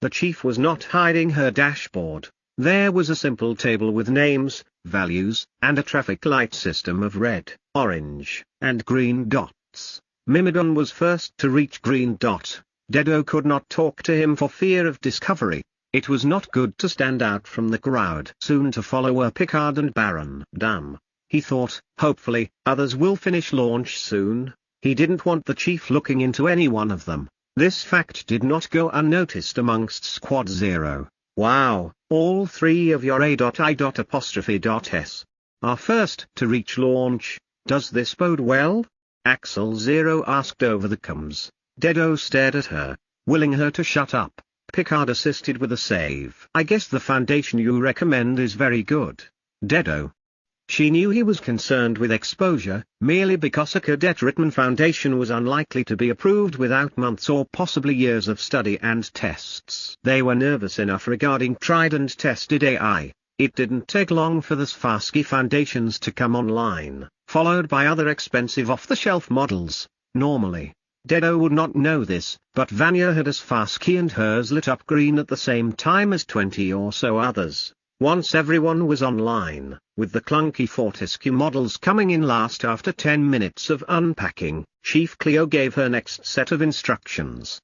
The chief was not hiding her dashboard. There was a simple table with names, values, and a traffic light system of red, orange, and green dots. Mimon was first to reach green dot. Dedo could not talk to him for fear of discovery. It was not good to stand out from the crowd. Soon to follow were Picard and Baron. Damn, he thought, hopefully, others will finish launch soon. He didn't want the chief looking into any one of them. This fact did not go unnoticed amongst Squad 0. Wow, all three of your A.I.'s are first to reach launch. Does this bode well? Axel 0 asked over the comms. Dedo stared at her, willing her to shut up. Picard assisted with a save. I guess the foundation you recommend is very good. Dedo. She knew he was concerned with exposure, merely because a cadet-written foundation was unlikely to be approved without months or possibly years of study and tests. They were nervous enough regarding tried and tested AI. It didn't take long for the Sfarsky foundations to come online, followed by other expensive off-the-shelf models. Normally, Dedo would not know this, but Vanya had a Sfarsky and hers lit up green at the same time as 20 or so others. Once everyone was online, with the clunky Fortescue models coming in last after 10 minutes of unpacking, Chief Cleo gave her next set of instructions.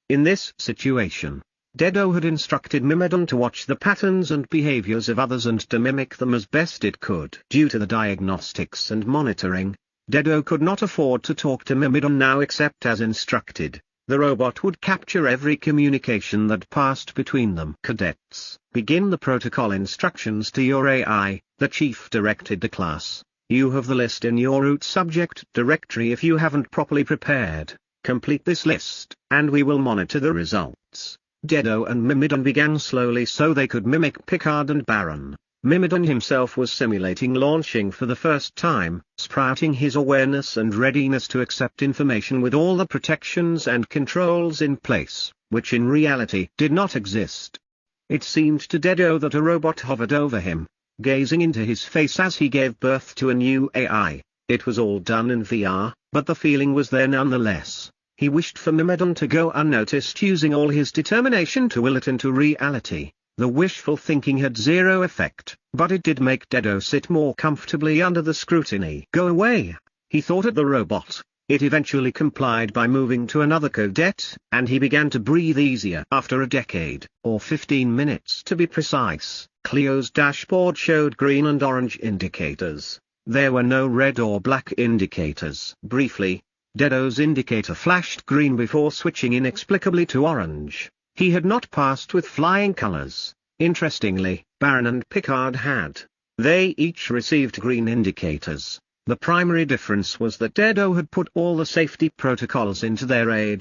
In this situation, Dedo had instructed Mimon to watch the patterns and behaviors of others and to mimic them as best it could. Due to the diagnostics and monitoring, Dedo could not afford to talk to Mimon now except as instructed. The robot would capture every communication that passed between them. Cadets, begin the protocol instructions to your AI, the chief directed the class. You have the list in your root subject directory if you haven't properly prepared. Complete this list, and we will monitor the results. Dedo and Mimon began slowly so they could mimic Picard and Baron. Mimon himself was simulating launching for the first time, sprouting his awareness and readiness to accept information with all the protections and controls in place, which in reality did not exist. It seemed to Dedo that a robot hovered over him, gazing into his face as he gave birth to a new AI. It was all done in VR, but the feeling was there nonetheless. He wished for Mimon to go unnoticed, using all his determination to will it into reality. The wishful thinking had zero effect, but it did make Dedo sit more comfortably under the scrutiny. Go away, he thought at the robot. It eventually complied by moving to another cadet, and he began to breathe easier. After a decade, or 15 minutes to be precise, Cleo's dashboard showed green and orange indicators. There were no red or black indicators. Briefly, Dedo's indicator flashed green before switching inexplicably to orange. He had not passed with flying colors. Interestingly, Baron and Picard had. They each received green indicators. The primary difference was that Dedo had put all the safety protocols into their A.I.'s.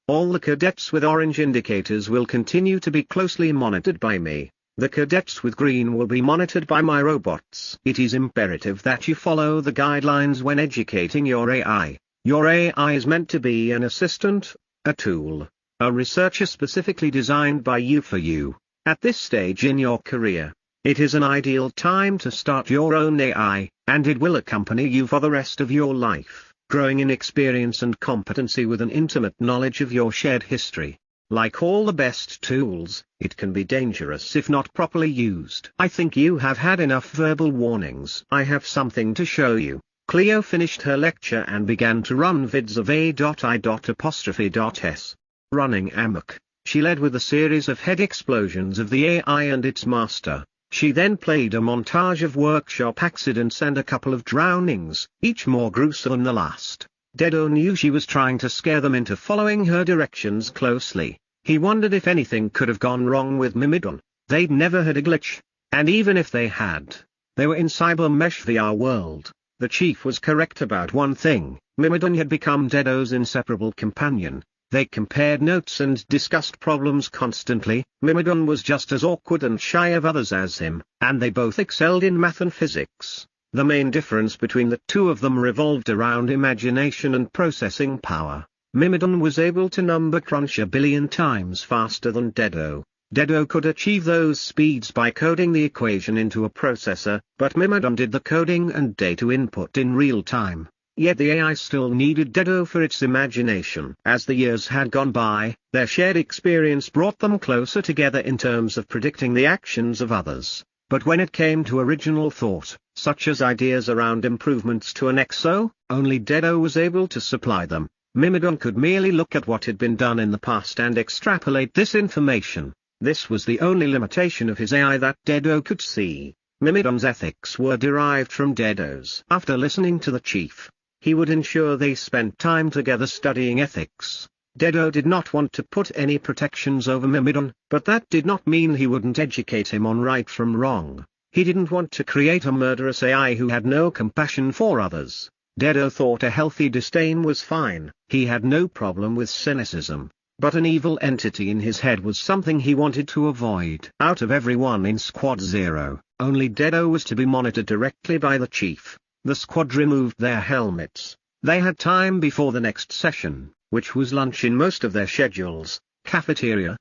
All the cadets with orange indicators will continue to be closely monitored by me. The cadets with green will be monitored by my robots. It is imperative that you follow the guidelines when educating your AI. Your AI is meant to be an assistant, a tool, a researcher specifically designed by you for you. At this stage in your career, it is an ideal time to start your own AI, and it will accompany you for the rest of your life, growing in experience and competency with an intimate knowledge of your shared history. Like all the best tools, it can be dangerous if not properly used. I think you have had enough verbal warnings. I have something to show you. Cleo finished her lecture and began to run vids of A.I.'S. Running amok, she led with a series of head explosions of the AI and its master. She then played a montage of workshop accidents and a couple of drownings, each more gruesome than the last. Dedo knew she was trying to scare them into following her directions closely. He wondered if anything could have gone wrong with Mimon. They'd never had a glitch. And even if they had, they were in cyber mesh VR world. The chief was correct about one thing: Mimon had become Dedo's inseparable companion. They compared notes and discussed problems constantly. Mimon was just as awkward and shy of others as him, and they both excelled in math and physics. The main difference between the two of them revolved around imagination and processing power. Mimon was able to number crunch 1,000,000,000 times faster than Dedo. Dedo could achieve those speeds by coding the equation into a processor, but Mimon did the coding and data input in real time. Yet the AI still needed Dedo for its imagination. As the years had gone by, their shared experience brought them closer together in terms of predicting the actions of others. But when it came to original thought, such as ideas around improvements to an Exo, only Dedo was able to supply them. Mimon could merely look at what had been done in the past and extrapolate this information. This was the only limitation of his AI that Dedo could see. Mimon's ethics were derived from Dedo's. After listening to the chief, he would ensure they spent time together studying ethics. Dedo did not want to put any protections over Mimon, but that did not mean he wouldn't educate him on right from wrong. He didn't want to create a murderous AI who had no compassion for others. Dedo thought a healthy disdain was fine. He had no problem with cynicism. But an evil entity in his head was something he wanted to avoid. Out of everyone in Squad 0, only Dedo was to be monitored directly by the chief. The squad removed their helmets. They had time before the next session, which was lunch in most of their schedules. Cafeteria?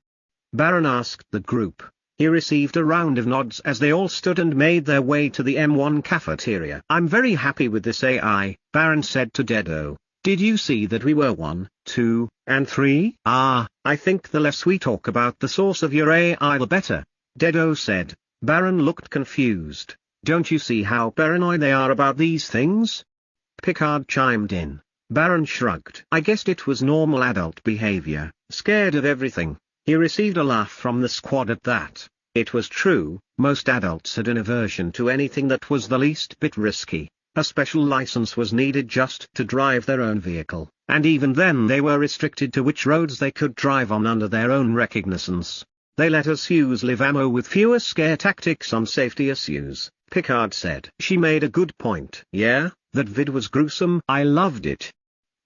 Baron asked the group. He received a round of nods as they all stood and made their way to the M1 cafeteria. I'm very happy with this AI, Baron said to Dedo. Did you see that we were 1, 2, and 3? I think the less we talk about the source of your AI the better, Dedo said. Baron looked confused. Don't you see how paranoid they are about these things? Picard chimed in. Baron shrugged. I guessed it was normal adult behavior, scared of everything. He received a laugh from the squad at that. It was true, most adults had an aversion to anything that was the least bit risky. A special license was needed just to drive their own vehicle, and even then they were restricted to which roads they could drive on under their own recognizance. They let us use live ammo with fewer scare tactics on safety issues, Picard said. She made a good point. Yeah, that vid was gruesome. I loved it.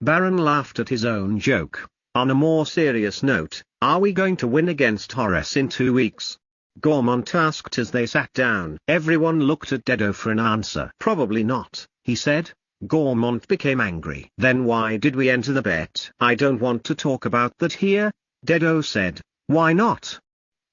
Baron laughed at his own joke. On a more serious note, are we going to win against Horace in 2 weeks? Gormont asked as they sat down. Everyone looked at Dedo for an answer. Probably not, he said. Gormont became angry. Then why did we enter the bet? I don't want to talk about that here, Dedo said. Why not?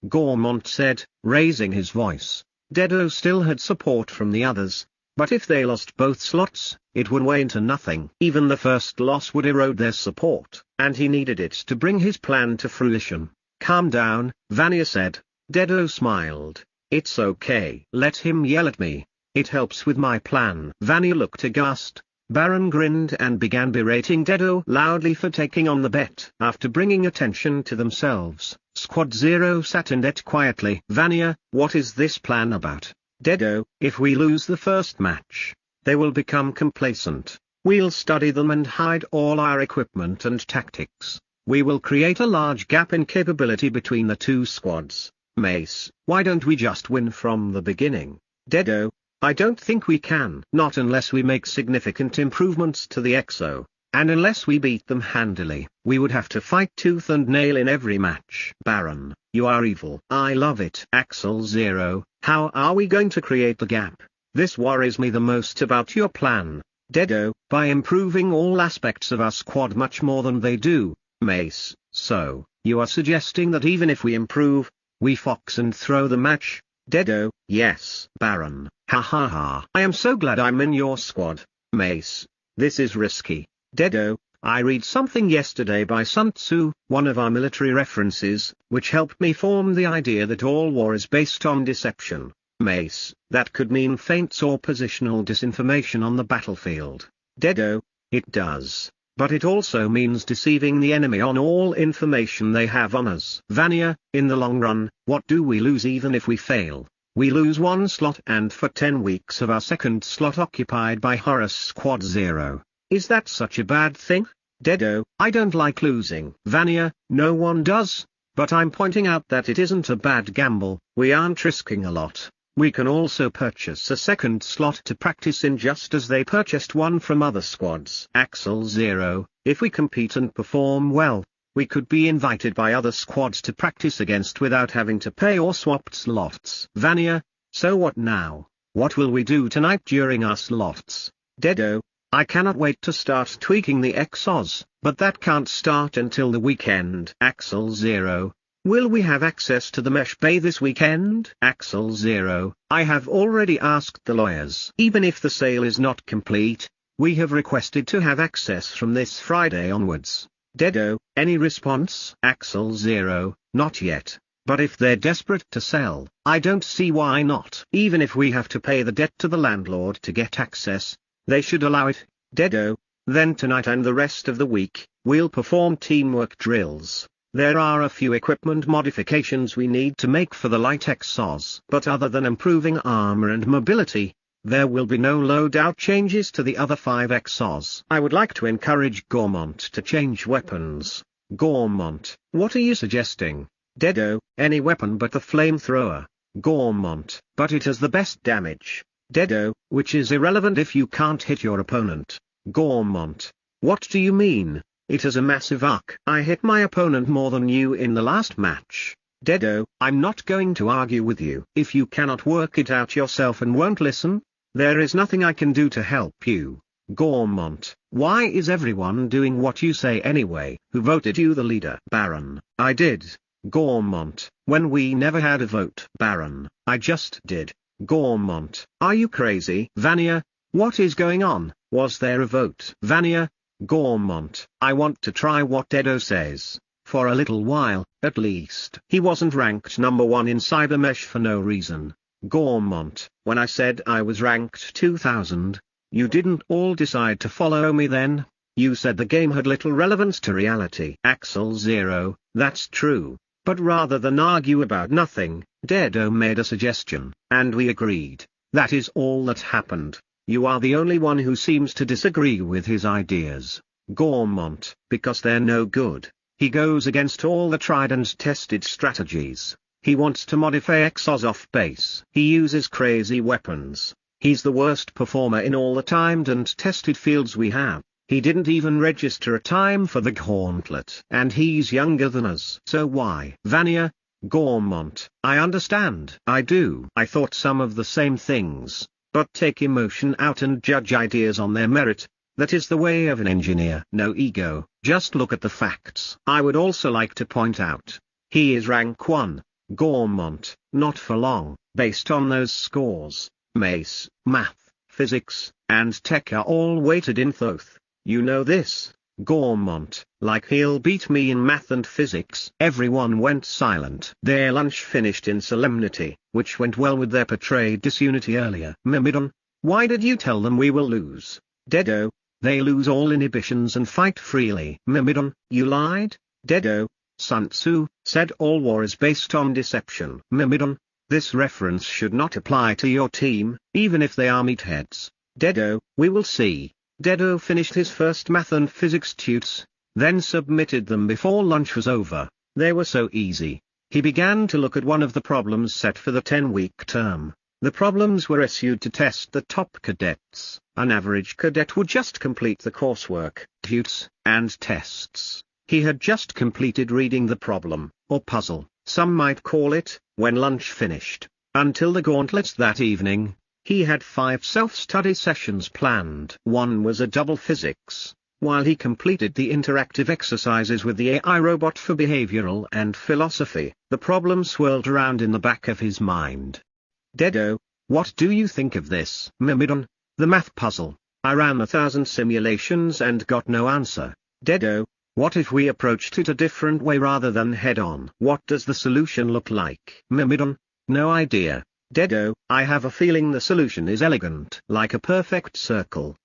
Gormont said, raising his voice. Dedo still had support from the others, but if they lost both slots, it would weigh into nothing. Even the first loss would erode their support, and he needed it to bring his plan to fruition. Calm down, Vanya said. Dedo smiled. It's okay. Let him yell at me. It helps with my plan. Vanya looked aghast. Baron grinned and began berating Dedo loudly for taking on the bet. After bringing attention to themselves, Squad 0 sat and ate quietly. Vanya, what is this plan about? Dedo, if we lose the first match, they will become complacent. We'll study them and hide all our equipment and tactics. We will create a large gap in capability between the two squads. Mace, why don't we just win from the beginning? Dedo, I don't think we can. Not unless we make significant improvements to the Exo, and unless we beat them handily. We would have to fight tooth and nail in every match. Baron, you are evil. I love it. Axel 0, how are we going to create the gap? This worries me the most about your plan. Dedo, by improving all aspects of our squad much more than they do. Mace, so, you are suggesting that even if we improve, we fox and throw the match? Dedo, yes. Baron, ha ha ha. I am so glad I'm in your squad. Mace, this is risky. Dedo, I read something yesterday by Sun Tzu, one of our military references, which helped me form the idea that all war is based on deception. Mace, that could mean feints or positional disinformation on the battlefield. Dedo, it does. But it also means deceiving the enemy on all information they have on us. Vanya, in the long run, what do we lose even if we fail? We lose one slot, and for 10 weeks of our second slot occupied by Horus Squad 0. Is that such a bad thing? Dedo, I don't like losing. Vanya, no one does, but I'm pointing out that it isn't a bad gamble. We aren't risking a lot. We can also purchase a second slot to practice in, just as they purchased one from other squads. Axel 0, if we compete and perform well, we could be invited by other squads to practice against without having to pay or swap slots. Vanya, so what now? What will we do tonight during our slots? Dedo, I cannot wait to start tweaking the Exos, but that can't start until the weekend. Axel 0, will we have access to the mesh bay this weekend? Axel 0, I have already asked the lawyers. Even if the sale is not complete, we have requested to have access from this Friday onwards. Dedo, any response? Axel 0, not yet, but if they're desperate to sell, I don't see why not. Even if we have to pay the debt to the landlord to get access, they should allow it. Dedo, then tonight and the rest of the week, we'll perform teamwork drills. There are a few equipment modifications we need to make for the light Exos, but other than improving armor and mobility, there will be no loadout changes to the other 5 Exos. I would like to encourage Gormont to change weapons. Gormont, what are you suggesting? Dedo, any weapon but the flamethrower. Gormont, but it has the best damage. Dedo, which is irrelevant if you can't hit your opponent. Gormont, what do you mean? It has a massive arc. I hit my opponent more than you in the last match. Dedo, I'm not going to argue with you. If you cannot work it out yourself and won't listen, there is nothing I can do to help you. Gormont, why is everyone doing what you say anyway? Who voted you the leader? Baron, I did. Gormont, when we never had a vote. Baron, I just did. Gormont, are you crazy? Vanya, what is going on? Was there a vote? Vanya, Gormont, I want to try what Dedo says. For a little while, at least. He wasn't ranked number 1 in Cybermesh for no reason. Gormont, when I said I was ranked 2000, you didn't all decide to follow me then? You said the game had little relevance to reality. Axel 0, that's true, but rather than argue about nothing, Dedo made a suggestion, and we agreed. That is all that happened. You are the only one who seems to disagree with his ideas. Gormont, because they're no good. He goes against all the tried and tested strategies. He wants to modify Exos off base. He uses crazy weapons. He's the worst performer in all the timed and tested fields we have. He didn't even register a time for the gauntlet. And he's younger than us. So why? Vanya, Gormont, I understand. I do. I thought some of the same things. But take emotion out and judge ideas on their merit. That is the way of an engineer. No ego, just look at the facts. I would also like to point out, he is rank 1, Gormont, not for long. Based on those scores, Mace, Math, Physics, and Tech are all weighted in Thoth. You know this, Gormont, like he'll beat me in Math and Physics. Everyone went silent. Their lunch finished in solemnity, which went well with their portrayed disunity earlier. Mimon, why did you tell them we will lose? Dedo, they lose all inhibitions and fight freely. Mimon, you lied? Dedo, Sun Tzu said all war is based on deception. Mimon, this reference should not apply to your team, even if they are meatheads. Dedo, we will see. Dedo finished his first Math and Physics tutes, then submitted them before lunch was over. They were so easy. He began to look at one of the problems set for the 10-week term. The problems were issued to test the top cadets. An average cadet would just complete the coursework, tutes, and tests. He had just completed reading the problem, or puzzle, some might call it, when lunch finished. Until the gauntlets that evening, he had 5 self-study sessions planned. One was a double physics, while he completed the interactive exercises with the AI robot for behavioral and philosophy. The problem swirled around in the back of his mind. Dedo, what do you think of this? Mimon, the math puzzle. I ran 1,000 simulations and got no answer. Dedo, what if we approached it a different way rather than head-on? What does the solution look like? Mimon, no idea. Dedo, I have a feeling the solution is elegant, like a perfect circle.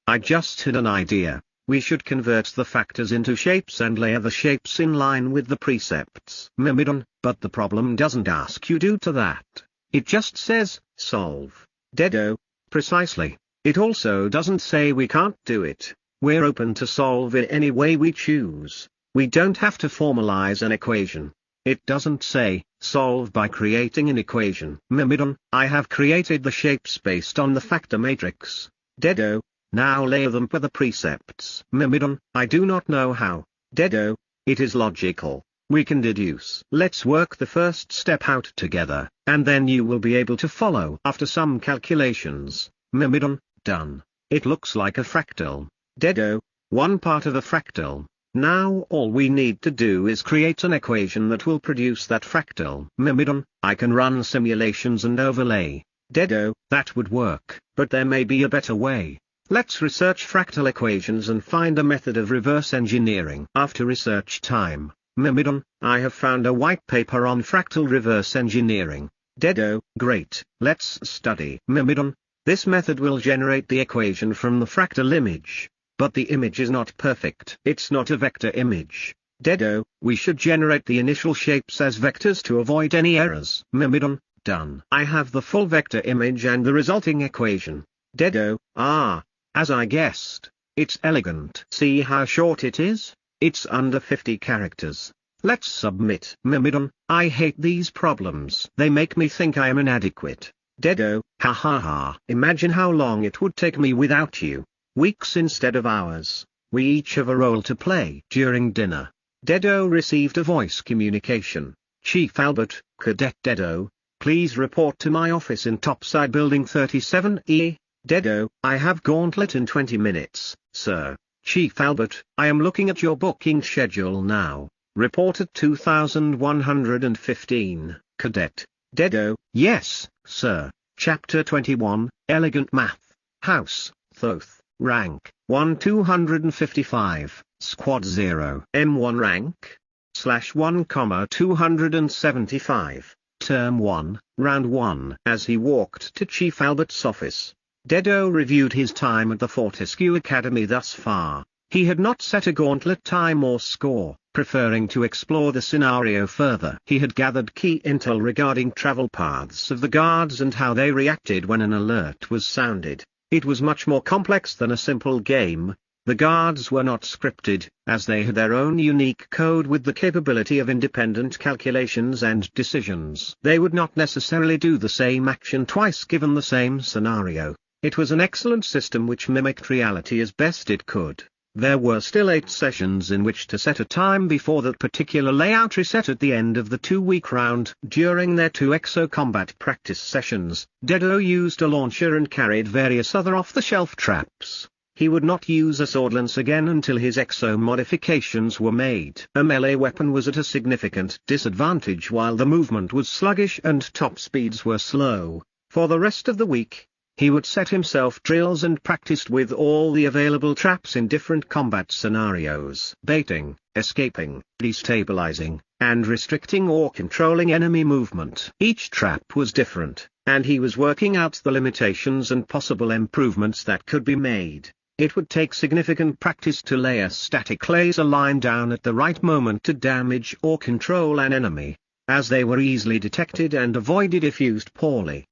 I just had an idea. We should convert the factors into shapes and layer the shapes in line with the precepts. Mimon, but the problem doesn't ask you to that. It just says, solve. Dedo, precisely. It also doesn't say we can't do it. We're open to solve it any way we choose. We don't have to formalize an equation. It doesn't say, solve by creating an equation. Mimon, I have created the shapes based on the factor matrix. Dedo, now layer them per the precepts. Mimon, I do not know how. Dedo, it is logical. We can deduce. Let's work the first step out together, and then you will be able to follow after some calculations. Mimon, done. It looks like a fractal. Dedo, one part of a fractal. Now all we need to do is create an equation that will produce that fractal. Mimon, I can run simulations and overlay. Dedo, that would work, but there may be a better way. Let's research fractal equations and find a method of reverse engineering. After research time, Mimon, I have found a white paper on fractal reverse engineering. Dedo, great, let's study. Mimon, this method will generate the equation from the fractal image. But the image is not perfect. It's not a vector image. Dedo, we should generate the initial shapes as vectors to avoid any errors. Mimon, done. I have the full vector image and the resulting equation. Dedo, as I guessed. It's elegant. See how short it is? It's under 50 characters. Let's submit. Mimon, I hate these problems. They make me think I am inadequate. Dedo, ha ha ha. Imagine how long it would take me without you. Weeks instead of hours. We each have a role to play. During dinner, Dedo received a voice communication. Chief Albert, Cadet Dedo, please report to my office in Topside Building 37E. Dedo, I have Gauntlet in 20 minutes, sir. Chief Albert, I am looking at your booking schedule now. Report at 2115. Cadet Dedo, yes, sir. Chapter 21, Elegant Math. House, Thoth. Rank, 1-255, Squad 0. M1 rank? /1, 275, Term 1, Round 1. As he walked to Chief Albert's office, Dedo reviewed his time at the Fortescue Academy thus far. He had not set a gauntlet time or score, preferring to explore the scenario further. He had gathered key intel regarding travel paths of the guards and how they reacted when an alert was sounded. It was much more complex than a simple game. The guards were not scripted, as they had their own unique code with the capability of independent calculations and decisions. They would not necessarily do the same action twice given the same scenario. It was an excellent system which mimicked reality as best it could. There were still 8 sessions in which to set a time before that particular layout reset at the end of the 2-week round. During their 2 exo combat practice sessions, Dedo used a launcher and carried various other off-the-shelf traps. He would not use a sword lance again until his exo modifications were made. A melee weapon was at a significant disadvantage while the movement was sluggish and top speeds were slow. For the rest of the week, he would set himself drills and practiced with all the available traps in different combat scenarios. Baiting, escaping, destabilizing, and restricting or controlling enemy movement. Each trap was different, and he was working out the limitations and possible improvements that could be made. It would take significant practice to lay a static laser line down at the right moment to damage or control an enemy, as they were easily detected and avoided if used poorly.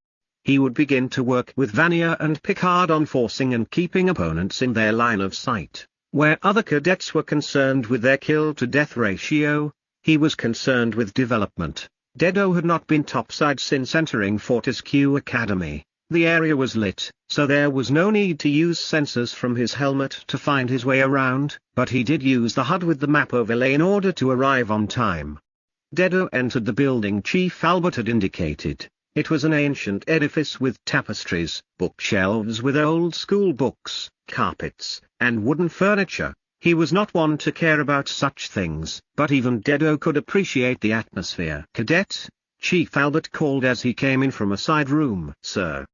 He would begin to work with Vanier and Picard on forcing and keeping opponents in their line of sight. Where other cadets were concerned with their kill-to-death ratio, he was concerned with development. Dedo had not been topside since entering Fortescue Academy. The area was lit, so there was no need to use sensors from his helmet to find his way around, but he did use the HUD with the map overlay in order to arrive on time. Dedo entered the building Chief Albert had indicated. It was an ancient edifice with tapestries, bookshelves with old-school books, carpets, and wooden furniture. He was not one to care about such things, but even Dedo could appreciate the atmosphere. Cadet, Chief Albert called as he came in from a side room. Sir.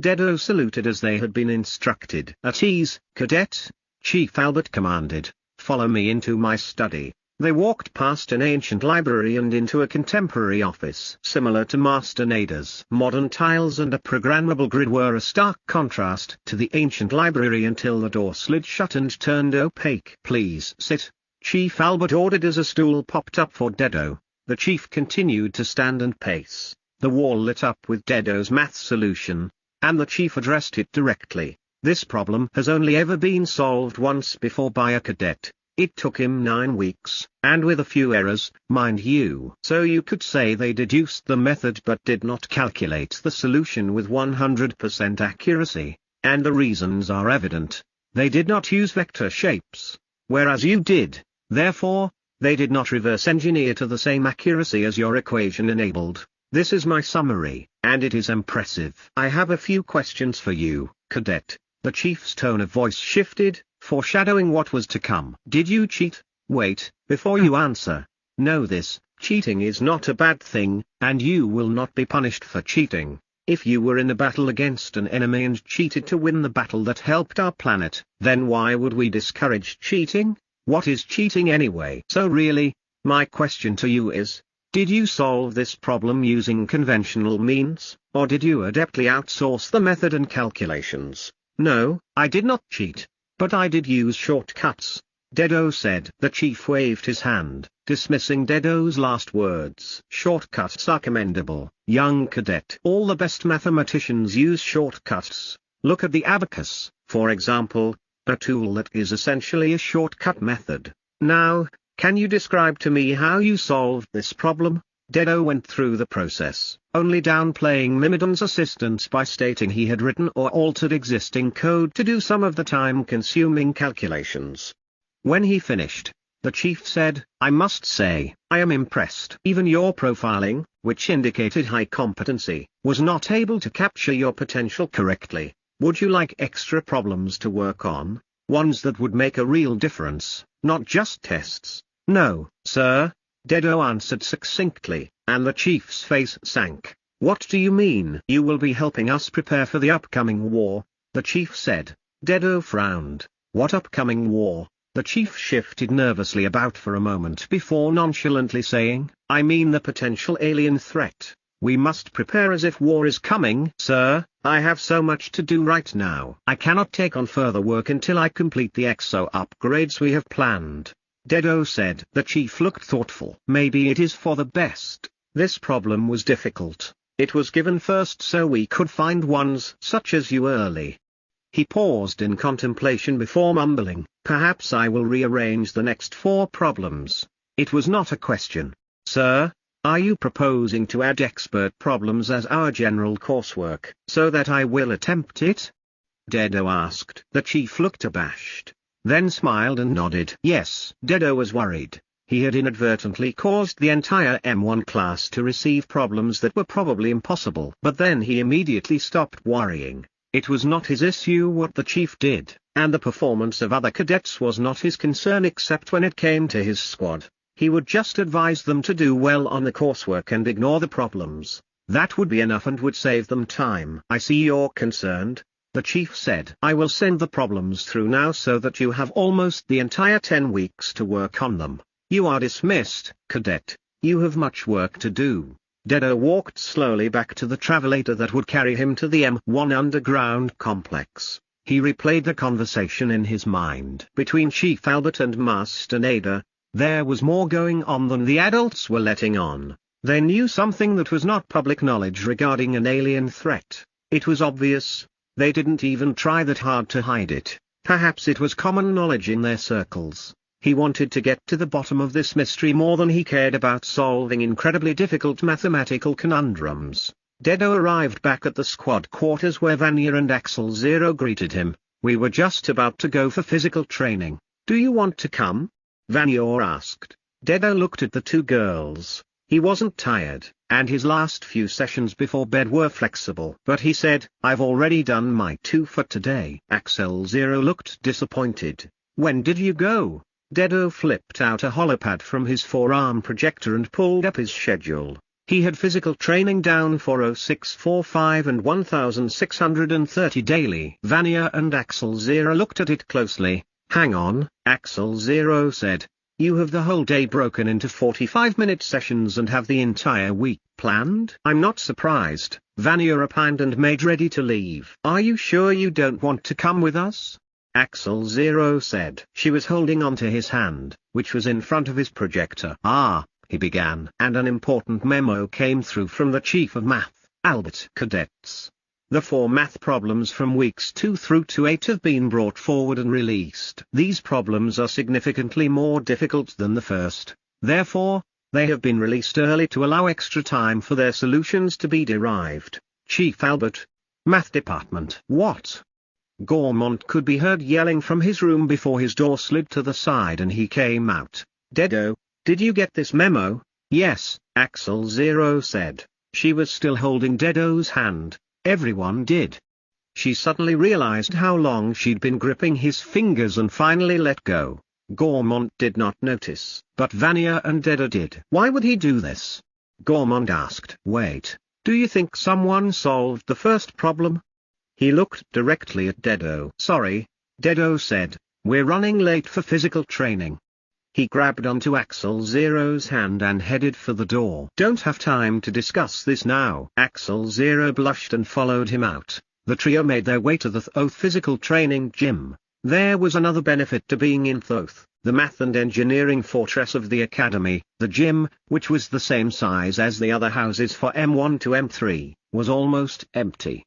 Dedo saluted as they had been instructed. At ease, Cadet, Chief Albert commanded. Follow me into my study. They walked past an ancient library and into a contemporary office similar to Master Nader's. Modern tiles and a programmable grid were a stark contrast to the ancient library until the door slid shut and turned opaque. "Please sit," Chief Albert ordered as a stool popped up for Dedo. The chief continued to stand and pace. The wall lit up with Dedo's math solution, and the chief addressed it directly. "This problem has only ever been solved once before by a cadet. It took him 9 weeks, and with a few errors, mind you. So you could say they deduced the method but did not calculate the solution with 100% accuracy, and the reasons are evident. They did not use vector shapes, whereas you did. Therefore, they did not reverse engineer to the same accuracy as your equation enabled. This is my summary, and it is impressive. I have a few questions for you, cadet." The chief's tone of voice shifted, foreshadowing what was to come. "Did you cheat? Wait, before you answer. Know this, cheating is not a bad thing, and you will not be punished for cheating. If you were in a battle against an enemy and cheated to win the battle that helped our planet, then why would we discourage cheating? What is cheating anyway? So really, my question to you is, did you solve this problem using conventional means, or did you adeptly outsource the method and calculations?" "No, I did not cheat. But I did use shortcuts," Dedo said. The chief waved his hand, dismissing Dedo's last words. "Shortcuts are commendable, young cadet. All the best mathematicians use shortcuts. Look at the abacus, for example, a tool that is essentially a shortcut method. Now, can you describe to me how you solved this problem?" Dedo went through the process, only downplaying Mimidon's assistance by stating he had written or altered existing code to do some of the time-consuming calculations. When he finished, the chief said, "I must say, I am impressed. Even your profiling, which indicated high competency, was not able to capture your potential correctly. Would you like extra problems to work on, ones that would make a real difference, not just tests?" "No, sir," Dedo answered succinctly, and the chief's face sank. "What do you mean? You will be helping us prepare for the upcoming war," the chief said. Dedo frowned. "What upcoming war?" The chief shifted nervously about for a moment before nonchalantly saying, "I mean the potential alien threat. We must prepare as if war is coming." "Sir, I have so much to do right now. I cannot take on further work until I complete the exo upgrades we have planned," Dedo said. The chief looked thoughtful. "Maybe it is for the best. This problem was difficult. It was given first so we could find ones such as you early." He paused in contemplation before mumbling, "Perhaps I will rearrange the next 4 problems." It was not a question. "Sir, are you proposing to add expert problems as our general coursework, so that I will attempt it?" Dedo asked. The chief looked abashed, then smiled and nodded. Yes. Dedo was worried. He had inadvertently caused the entire M1 class to receive problems that were probably impossible. But then he immediately stopped worrying. It was not his issue what the chief did, and the performance of other cadets was not his concern except when it came to his squad. He would just advise them to do well on the coursework and ignore the problems. That would be enough and would save them time. "I see you're concerned," the chief said. "I will send the problems through now so that you have almost the entire 10 weeks to work on them. You are dismissed, cadet. You have much work to do." Dedo walked slowly back to the travelator that would carry him to the M1 underground complex. He replayed the conversation in his mind. Between Chief Albert and Master Nader, there was more going on than the adults were letting on. They knew something that was not public knowledge regarding an alien threat. It was obvious. They didn't even try that hard to hide it. Perhaps it was common knowledge in their circles. He wanted to get to the bottom of this mystery more than he cared about solving incredibly difficult mathematical conundrums. Dedo arrived back at the squad quarters where Vanya and Axel Zero greeted him. "We were just about to go for physical training. Do you want to come?" Vanya asked. Dedo looked at the 2 girls. He wasn't tired, and his last few sessions before bed were flexible. But he said, "I've already done my 2 for today." Axel Zero looked disappointed. "When did you go?" Dedo flipped out a holopad from his forearm projector and pulled up his schedule. He had physical training down for 0645 and 1630 daily. Vanya and Axel Zero looked at it closely. "Hang on," Axel Zero said. You have the whole day broken into 45-minute sessions and have the entire week planned? I'm not surprised, Vanya opined and made ready to leave. Are you sure you don't want to come with us? Axel Zero said. She was holding onto his hand, which was in front of his projector. Ah, he began. And an important memo came through from the chief of math, Albert. Cadets. The 4 math problems from weeks 2 through to 8 have been brought forward and released. These problems are significantly more difficult than the first. Therefore, they have been released early to allow extra time for their solutions to be derived. Chief Albert. Math Department. What? Gormont could be heard yelling from his room before his door slid to the side and he came out. Dedo, did you get this memo? Yes, Axel Zero said. She was still holding Dedo's hand. Everyone did. She suddenly realized how long she'd been gripping his fingers and finally let go. Gormont did not notice, but Vanya and Dedo did. Why would he do this? Gormont asked. Wait, do you think someone solved the first problem? He looked directly at Dedo. Sorry, Dedo said, we're running late for physical training. He grabbed onto Axel Zero's hand and headed for the door. Don't have time to discuss this now. Axel Zero blushed and followed him out. The trio made their way to the Thoth physical training gym. There was another benefit to being in Thoth, the math and engineering fortress of the academy. The gym, which was the same size as the other houses for M1 to M3, was almost empty.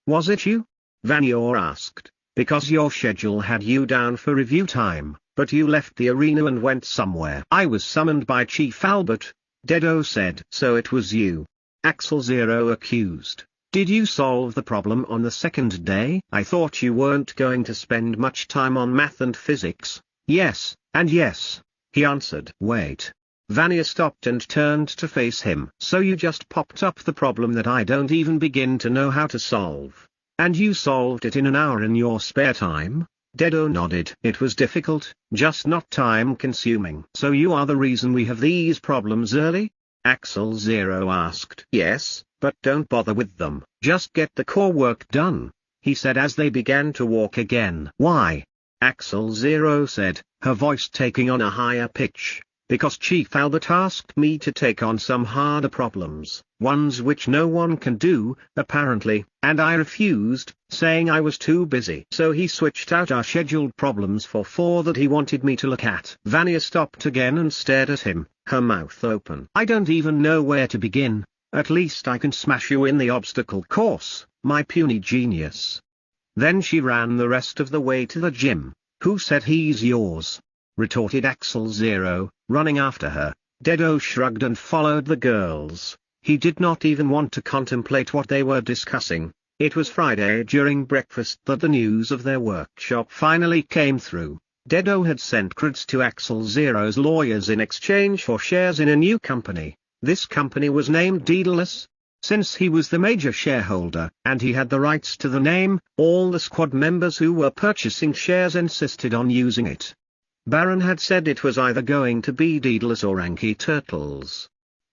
Was it you? Vanya asked, because your schedule had you down for review time. But you left the arena and went somewhere. I was summoned by Chief Albert, Dedo said. So it was you. Axel Zero accused. Did you solve the problem on the second day? I thought you weren't going to spend much time on math and physics. Yes, and yes, he answered. Wait. Vanya stopped and turned to face him. So you just popped up the problem that I don't even begin to know how to solve. And you solved it in an hour in your spare time? Dedo nodded. It was difficult, just not time-consuming. So you are the reason we have these problems early? Axel Zero asked. Yes, but don't bother with them. Just get the core work done, he said as they began to walk again. Why? Axel Zero said, her voice taking on a higher pitch. Because Chief Albert asked me to take on some harder problems, ones which no one can do, apparently, and I refused, saying I was too busy. So he switched out our scheduled problems for 4 that he wanted me to look at. Vanya stopped again and stared at him, her mouth open. I don't even know where to begin. At least I can smash you in the obstacle course, my puny genius. Then she ran the rest of the way to the gym. Who said he's yours? Retorted Axel Zero, running after her. Dedo shrugged and followed the girls. He did not even want to contemplate what they were discussing. It was Friday during breakfast that the news of their workshop finally came through. Dedo had sent creds to Axel Zero's lawyers in exchange for shares in a new company. This company was named Daedalus. Since he was the major shareholder, and he had the rights to the name, all the squad members who were purchasing shares insisted on using it. Baron had said it was either going to be Daedalus or Anki Turtles.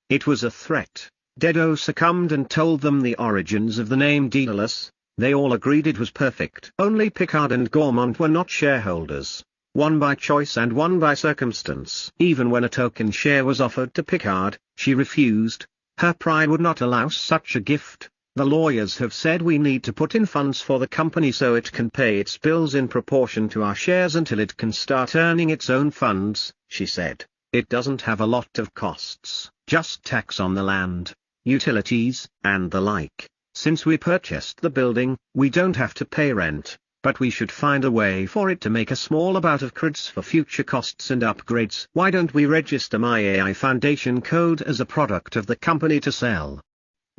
It was a threat. Dedo succumbed and told them the origins of the name Daedalus. They all agreed it was perfect. Only Picard and Gormont were not shareholders. One by choice and one by circumstance. Even when a token share was offered to Picard, she refused. Her pride would not allow such a gift. The lawyers have said we need to put in funds for the company so it can pay its bills in proportion to our shares until it can start earning its own funds, she said. It doesn't have a lot of costs, just tax on the land, utilities, and the like. Since we purchased the building, we don't have to pay rent, but we should find a way for it to make a small amount of creds for future costs and upgrades. Why don't we register my AI Foundation code as a product of the company to sell?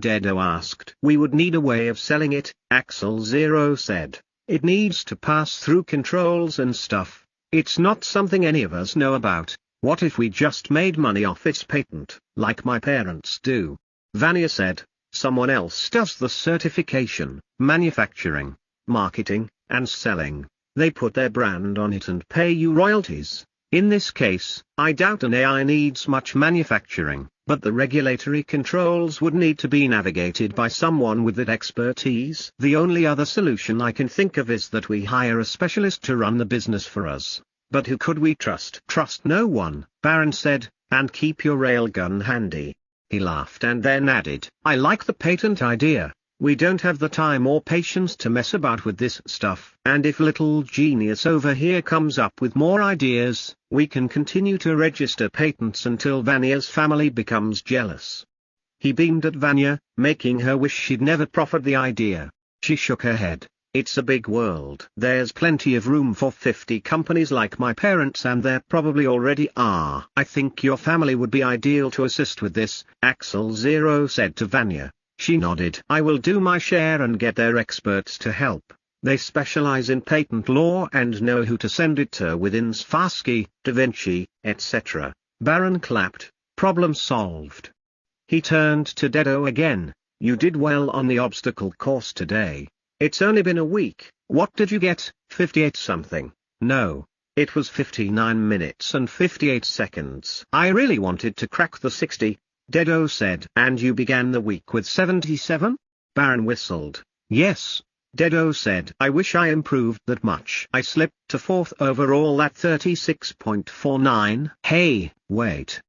Dedo asked. We would need a way of selling it, Axel Zero said. It needs to pass through controls and stuff. It's not something any of us know about. What if we just made money off its patent, like my parents do? Vanya said. Someone else does the certification, manufacturing, marketing, and selling. They put their brand on it and pay you royalties. In this case, I doubt an AI needs much manufacturing, but the regulatory controls would need to be navigated by someone with that expertise. The only other solution I can think of is that we hire a specialist to run the business for us. But who could we trust? Trust no one, Baron said, and keep your railgun handy. He laughed and then added, I like the patent idea. We don't have the time or patience to mess about with this stuff, and if little genius over here comes up with more ideas, we can continue to register patents until Vanya's family becomes jealous. He beamed at Vanya, making her wish she'd never proffered the idea. She shook her head. It's a big world. There's plenty of room for 50 companies like my parents, and there probably already are. I think your family would be ideal to assist with this, Axel Zero said to Vanya. She nodded. I will do my share and get their experts to help. They specialize in patent law and know who to send it to within Spassky, Da Vinci, etc. Baron clapped. Problem solved. He turned to Dedo again. You did well on the obstacle course today. It's only been a week. What did you get? 58 something. No. It was 59 minutes and 58 seconds. I really wanted to crack the 60. Dedo said. And you began the week with 77? Baron whistled. Yes. Dedo said. I wish I improved that much. I slipped to 4th overall at 36.49. Hey, wait.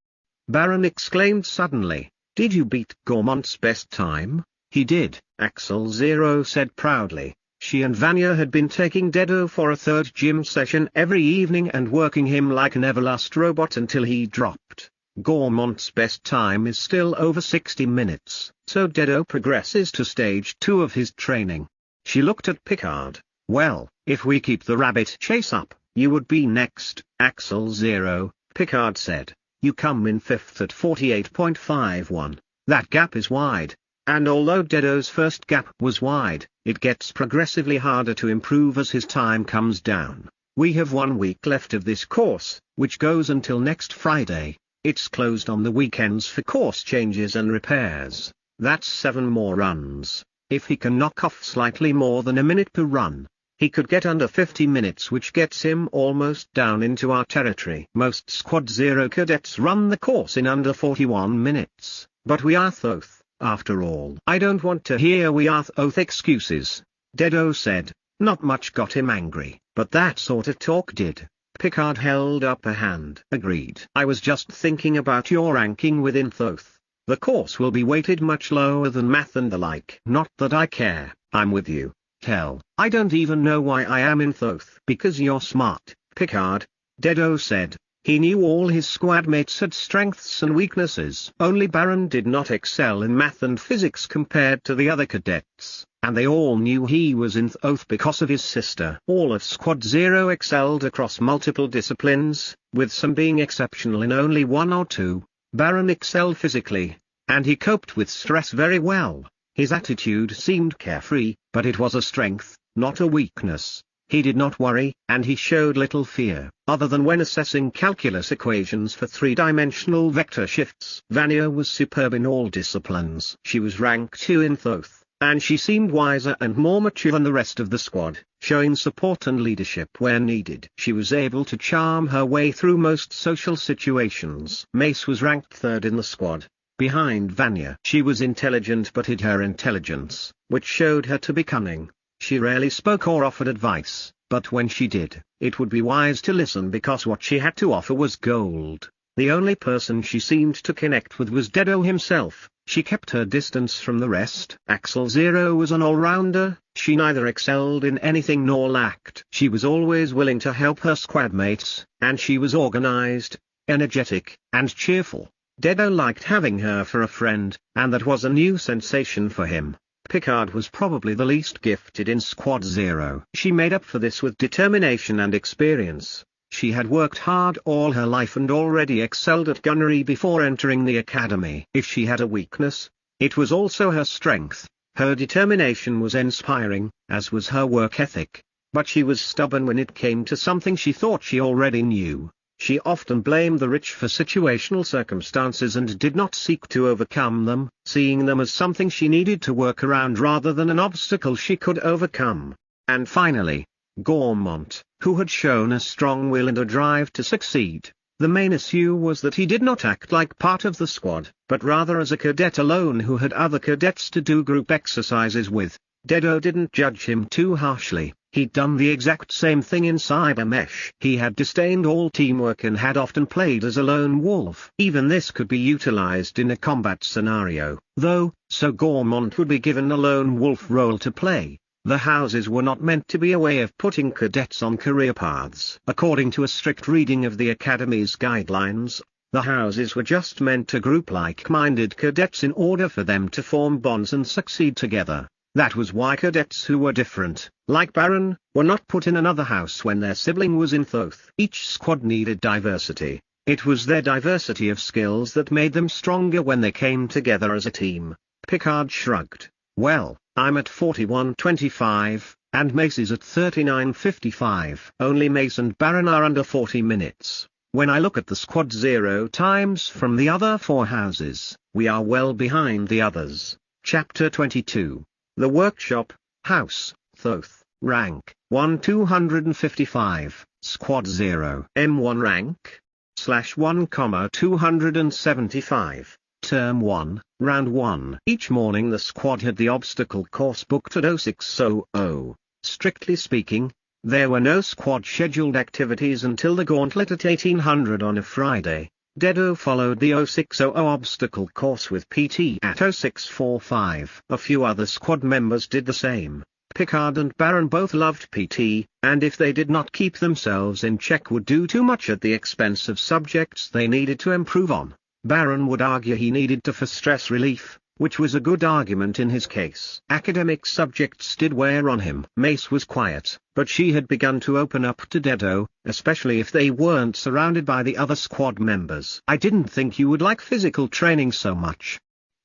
Baron exclaimed suddenly. Did you beat Gormont's best time? He did, Axel Zero said proudly. She and Vanya had been taking Dedo for a 3rd gym session every evening and working him like an Everlast robot until he dropped. Gormont's best time is still over 60 minutes, so Dedo progresses to stage 2 of his training. She looked at Picard. Well, if we keep the rabbit chase up, you would be next, Axel Zero, Picard said. You come in 5th at 48.51. That gap is wide. And although Dedo's first gap was wide, it gets progressively harder to improve as his time comes down. We have 1 week left of this course, which goes until next Friday. It's closed on the weekends for course changes and repairs. That's 7 more runs. If he can knock off slightly more than a minute per run, he could get under 50 minutes, which gets him almost down into our territory. Most Squad 0 cadets run the course in under 41 minutes, but we are Thoth, after all. I don't want to hear we are Thoth excuses, Dedo said. Not much got him angry, but that sort of talk did. Picard held up a hand. Agreed. I was just thinking about your ranking within Thoth. The course will be weighted much lower than math and the like. Not that I care, I'm with you. Hell, I don't even know why I am in Thoth. Because you're smart, Picard, Dedo said. He knew all his squad mates had strengths and weaknesses. Only Baron did not excel in math and physics compared to the other cadets, and they all knew he was in Thoth because of his sister. All of Squad 0 excelled across multiple disciplines, with some being exceptional in only 1 or 2. Baron excelled physically, and he coped with stress very well. His attitude seemed carefree, but it was a strength, not a weakness. He did not worry, and he showed little fear, other than when assessing calculus equations for 3-dimensional vector shifts. Vanya was superb in all disciplines. She was rank 2 in Thoth, and she seemed wiser and more mature than the rest of the squad, showing support and leadership where needed. She was able to charm her way through most social situations. Mace was ranked 3rd in the squad, behind Vanya. She was intelligent but hid her intelligence, which showed her to be cunning. She rarely spoke or offered advice, but when she did, it would be wise to listen because what she had to offer was gold. The only person she seemed to connect with was Dedo himself. She kept her distance from the rest. Axel Zero was an all-rounder. She neither excelled in anything nor lacked. She was always willing to help her squad mates, and she was organized, energetic, and cheerful. Dedo liked having her for a friend, and that was a new sensation for him. Picard was probably the least gifted in Squad 0. She made up for this with determination and experience. She had worked hard all her life and already excelled at gunnery before entering the academy. If she had a weakness, it was also her strength. Her determination was inspiring, as was her work ethic. But she was stubborn when it came to something she thought she already knew. She often blamed the rich for situational circumstances and did not seek to overcome them, seeing them as something she needed to work around rather than an obstacle she could overcome. And finally, Gormont, who had shown a strong will and a drive to succeed. The main issue was that he did not act like part of the squad, but rather as a cadet alone who had other cadets to do group exercises with. Dedo didn't judge him too harshly. He'd done the exact same thing in Cybermesh. He had disdained all teamwork and had often played as a lone wolf. Even this could be utilized in a combat scenario, though, so Gormont would be given a lone wolf role to play. The houses were not meant to be a way of putting cadets on career paths. According to a strict reading of the Academy's guidelines, the houses were just meant to group like-minded cadets in order for them to form bonds and succeed together. That was why cadets who were different, like Baron, were not put in another house when their sibling was in Thoth. Each squad needed diversity. It was their diversity of skills that made them stronger when they came together as a team. Picard shrugged. Well, I'm at 41.25, and Mace is at 39.55. Only Mace and Baron are under 40 minutes. When I look at the squad 0 times from the other 4 houses, we are well behind the others. Chapter 22. The Workshop, House, Thoth, Rank, 1 255, Squad 0. M1 Rank, /1, 275, Term 1, Round 1. Each morning the squad had the obstacle course booked at 0600. Strictly speaking, there were no squad scheduled activities until the gauntlet at 1800 on a Friday. Dedo followed the 0600 obstacle course with PT at 0645. A few other squad members did the same. Picard and Baron both loved PT, and if they did not keep themselves in check would do too much at the expense of subjects they needed to improve on. Baron would argue he needed to for stress relief, which was a good argument in his case. Academic subjects did wear on him. Mace was quiet, but she had begun to open up to Dedo, especially if they weren't surrounded by the other squad members. I didn't think you would like physical training so much.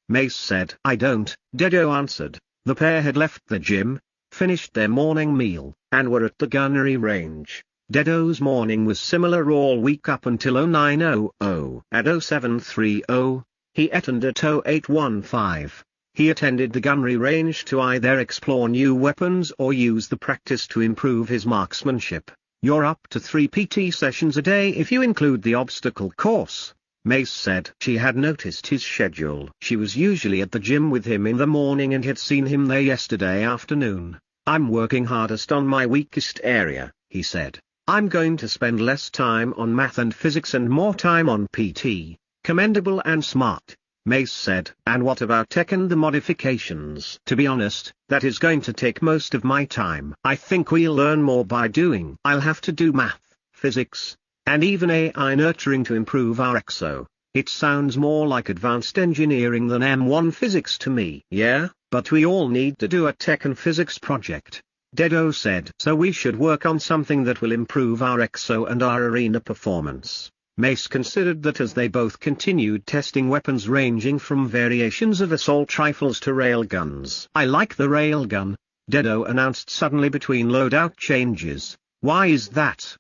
Mace said. I don't, Dedo answered. The pair had left the gym, finished their morning meal, and were at the gunnery range. Dedo's morning was similar all week up until 0900. At 0730, he ate, and at 0815, he attended the gunnery range to either explore new weapons or use the practice to improve his marksmanship. You're up to 3 PT sessions a day if you include the obstacle course, Mace said. She had noticed his schedule. She was usually at the gym with him in the morning and had seen him there yesterday afternoon. I'm working hardest on my weakest area, he said. I'm going to spend less time on math and physics and more time on PT. Commendable and smart, Mace said. And what about tech and the modifications? To be honest, that is going to take most of my time. I think we'll learn more by doing. I'll have to do math, physics, and even AI nurturing to improve our exo. It sounds more like advanced engineering than M1 physics to me. Yeah, but we all need to do a tech and physics project, Dedo said. So we should work on something that will improve our exo and our arena performance. Mace considered that as they both continued testing weapons ranging from variations of assault rifles to railguns. I like the railgun, Dedo announced suddenly between loadout changes. Why is that?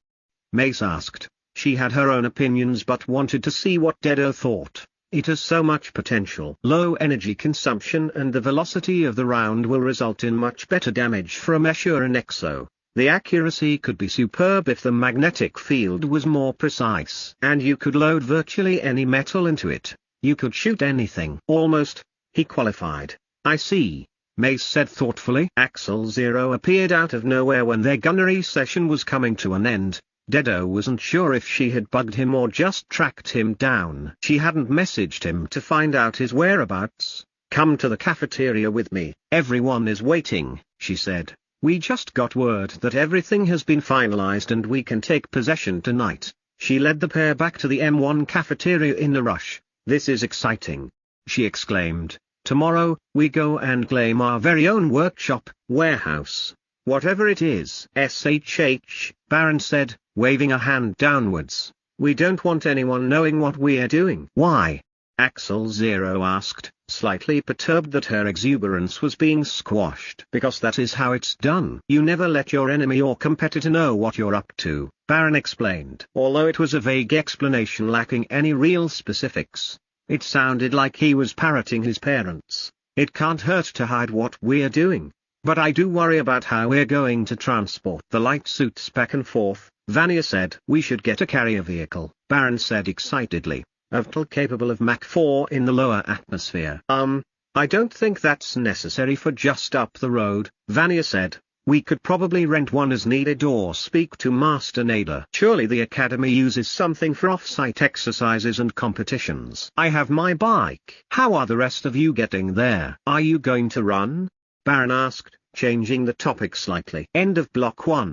Mace asked. She had her own opinions but wanted to see what Dedo thought. It has so much potential. Low energy consumption and the velocity of the round will result in much better damage from Ashur and Exo. The accuracy could be superb if the magnetic field was more precise. And you could load virtually any metal into it. You could shoot anything. Almost, he qualified. I see, Mace said thoughtfully. Axel Zero appeared out of nowhere when their gunnery session was coming to an end. Dedo wasn't sure if she had bugged him or just tracked him down. She hadn't messaged him to find out his whereabouts. Come to the cafeteria with me. Everyone is waiting, she said. We just got word that everything has been finalized and we can take possession tonight. She led the pair back to the M1 cafeteria in a rush. This is exciting, she exclaimed. Tomorrow, we go and claim our very own workshop, warehouse, whatever it is. SHH, Baron said, waving a hand downwards. We don't want anyone knowing what we're doing. Why? Axel Zero asked, slightly perturbed that her exuberance was being squashed. Because that is how it's done. You never let your enemy or competitor know what you're up to, Baron explained. Although it was a vague explanation lacking any real specifics, it sounded like he was parroting his parents. It can't hurt to hide what we're doing. But I do worry about how we're going to transport the light suits back and forth, Vanya said. We should get a carrier vehicle, Baron said excitedly. A vehicle capable of Mach 4 in the lower atmosphere. I don't think that's necessary for just up the road, Vanya said. We could probably rent one as needed or speak to Master Nader. Surely the academy uses something for off-site exercises and competitions. I have my bike. How are the rest of you getting there? Are you going to run? Baron asked, changing the topic slightly. End of block 1.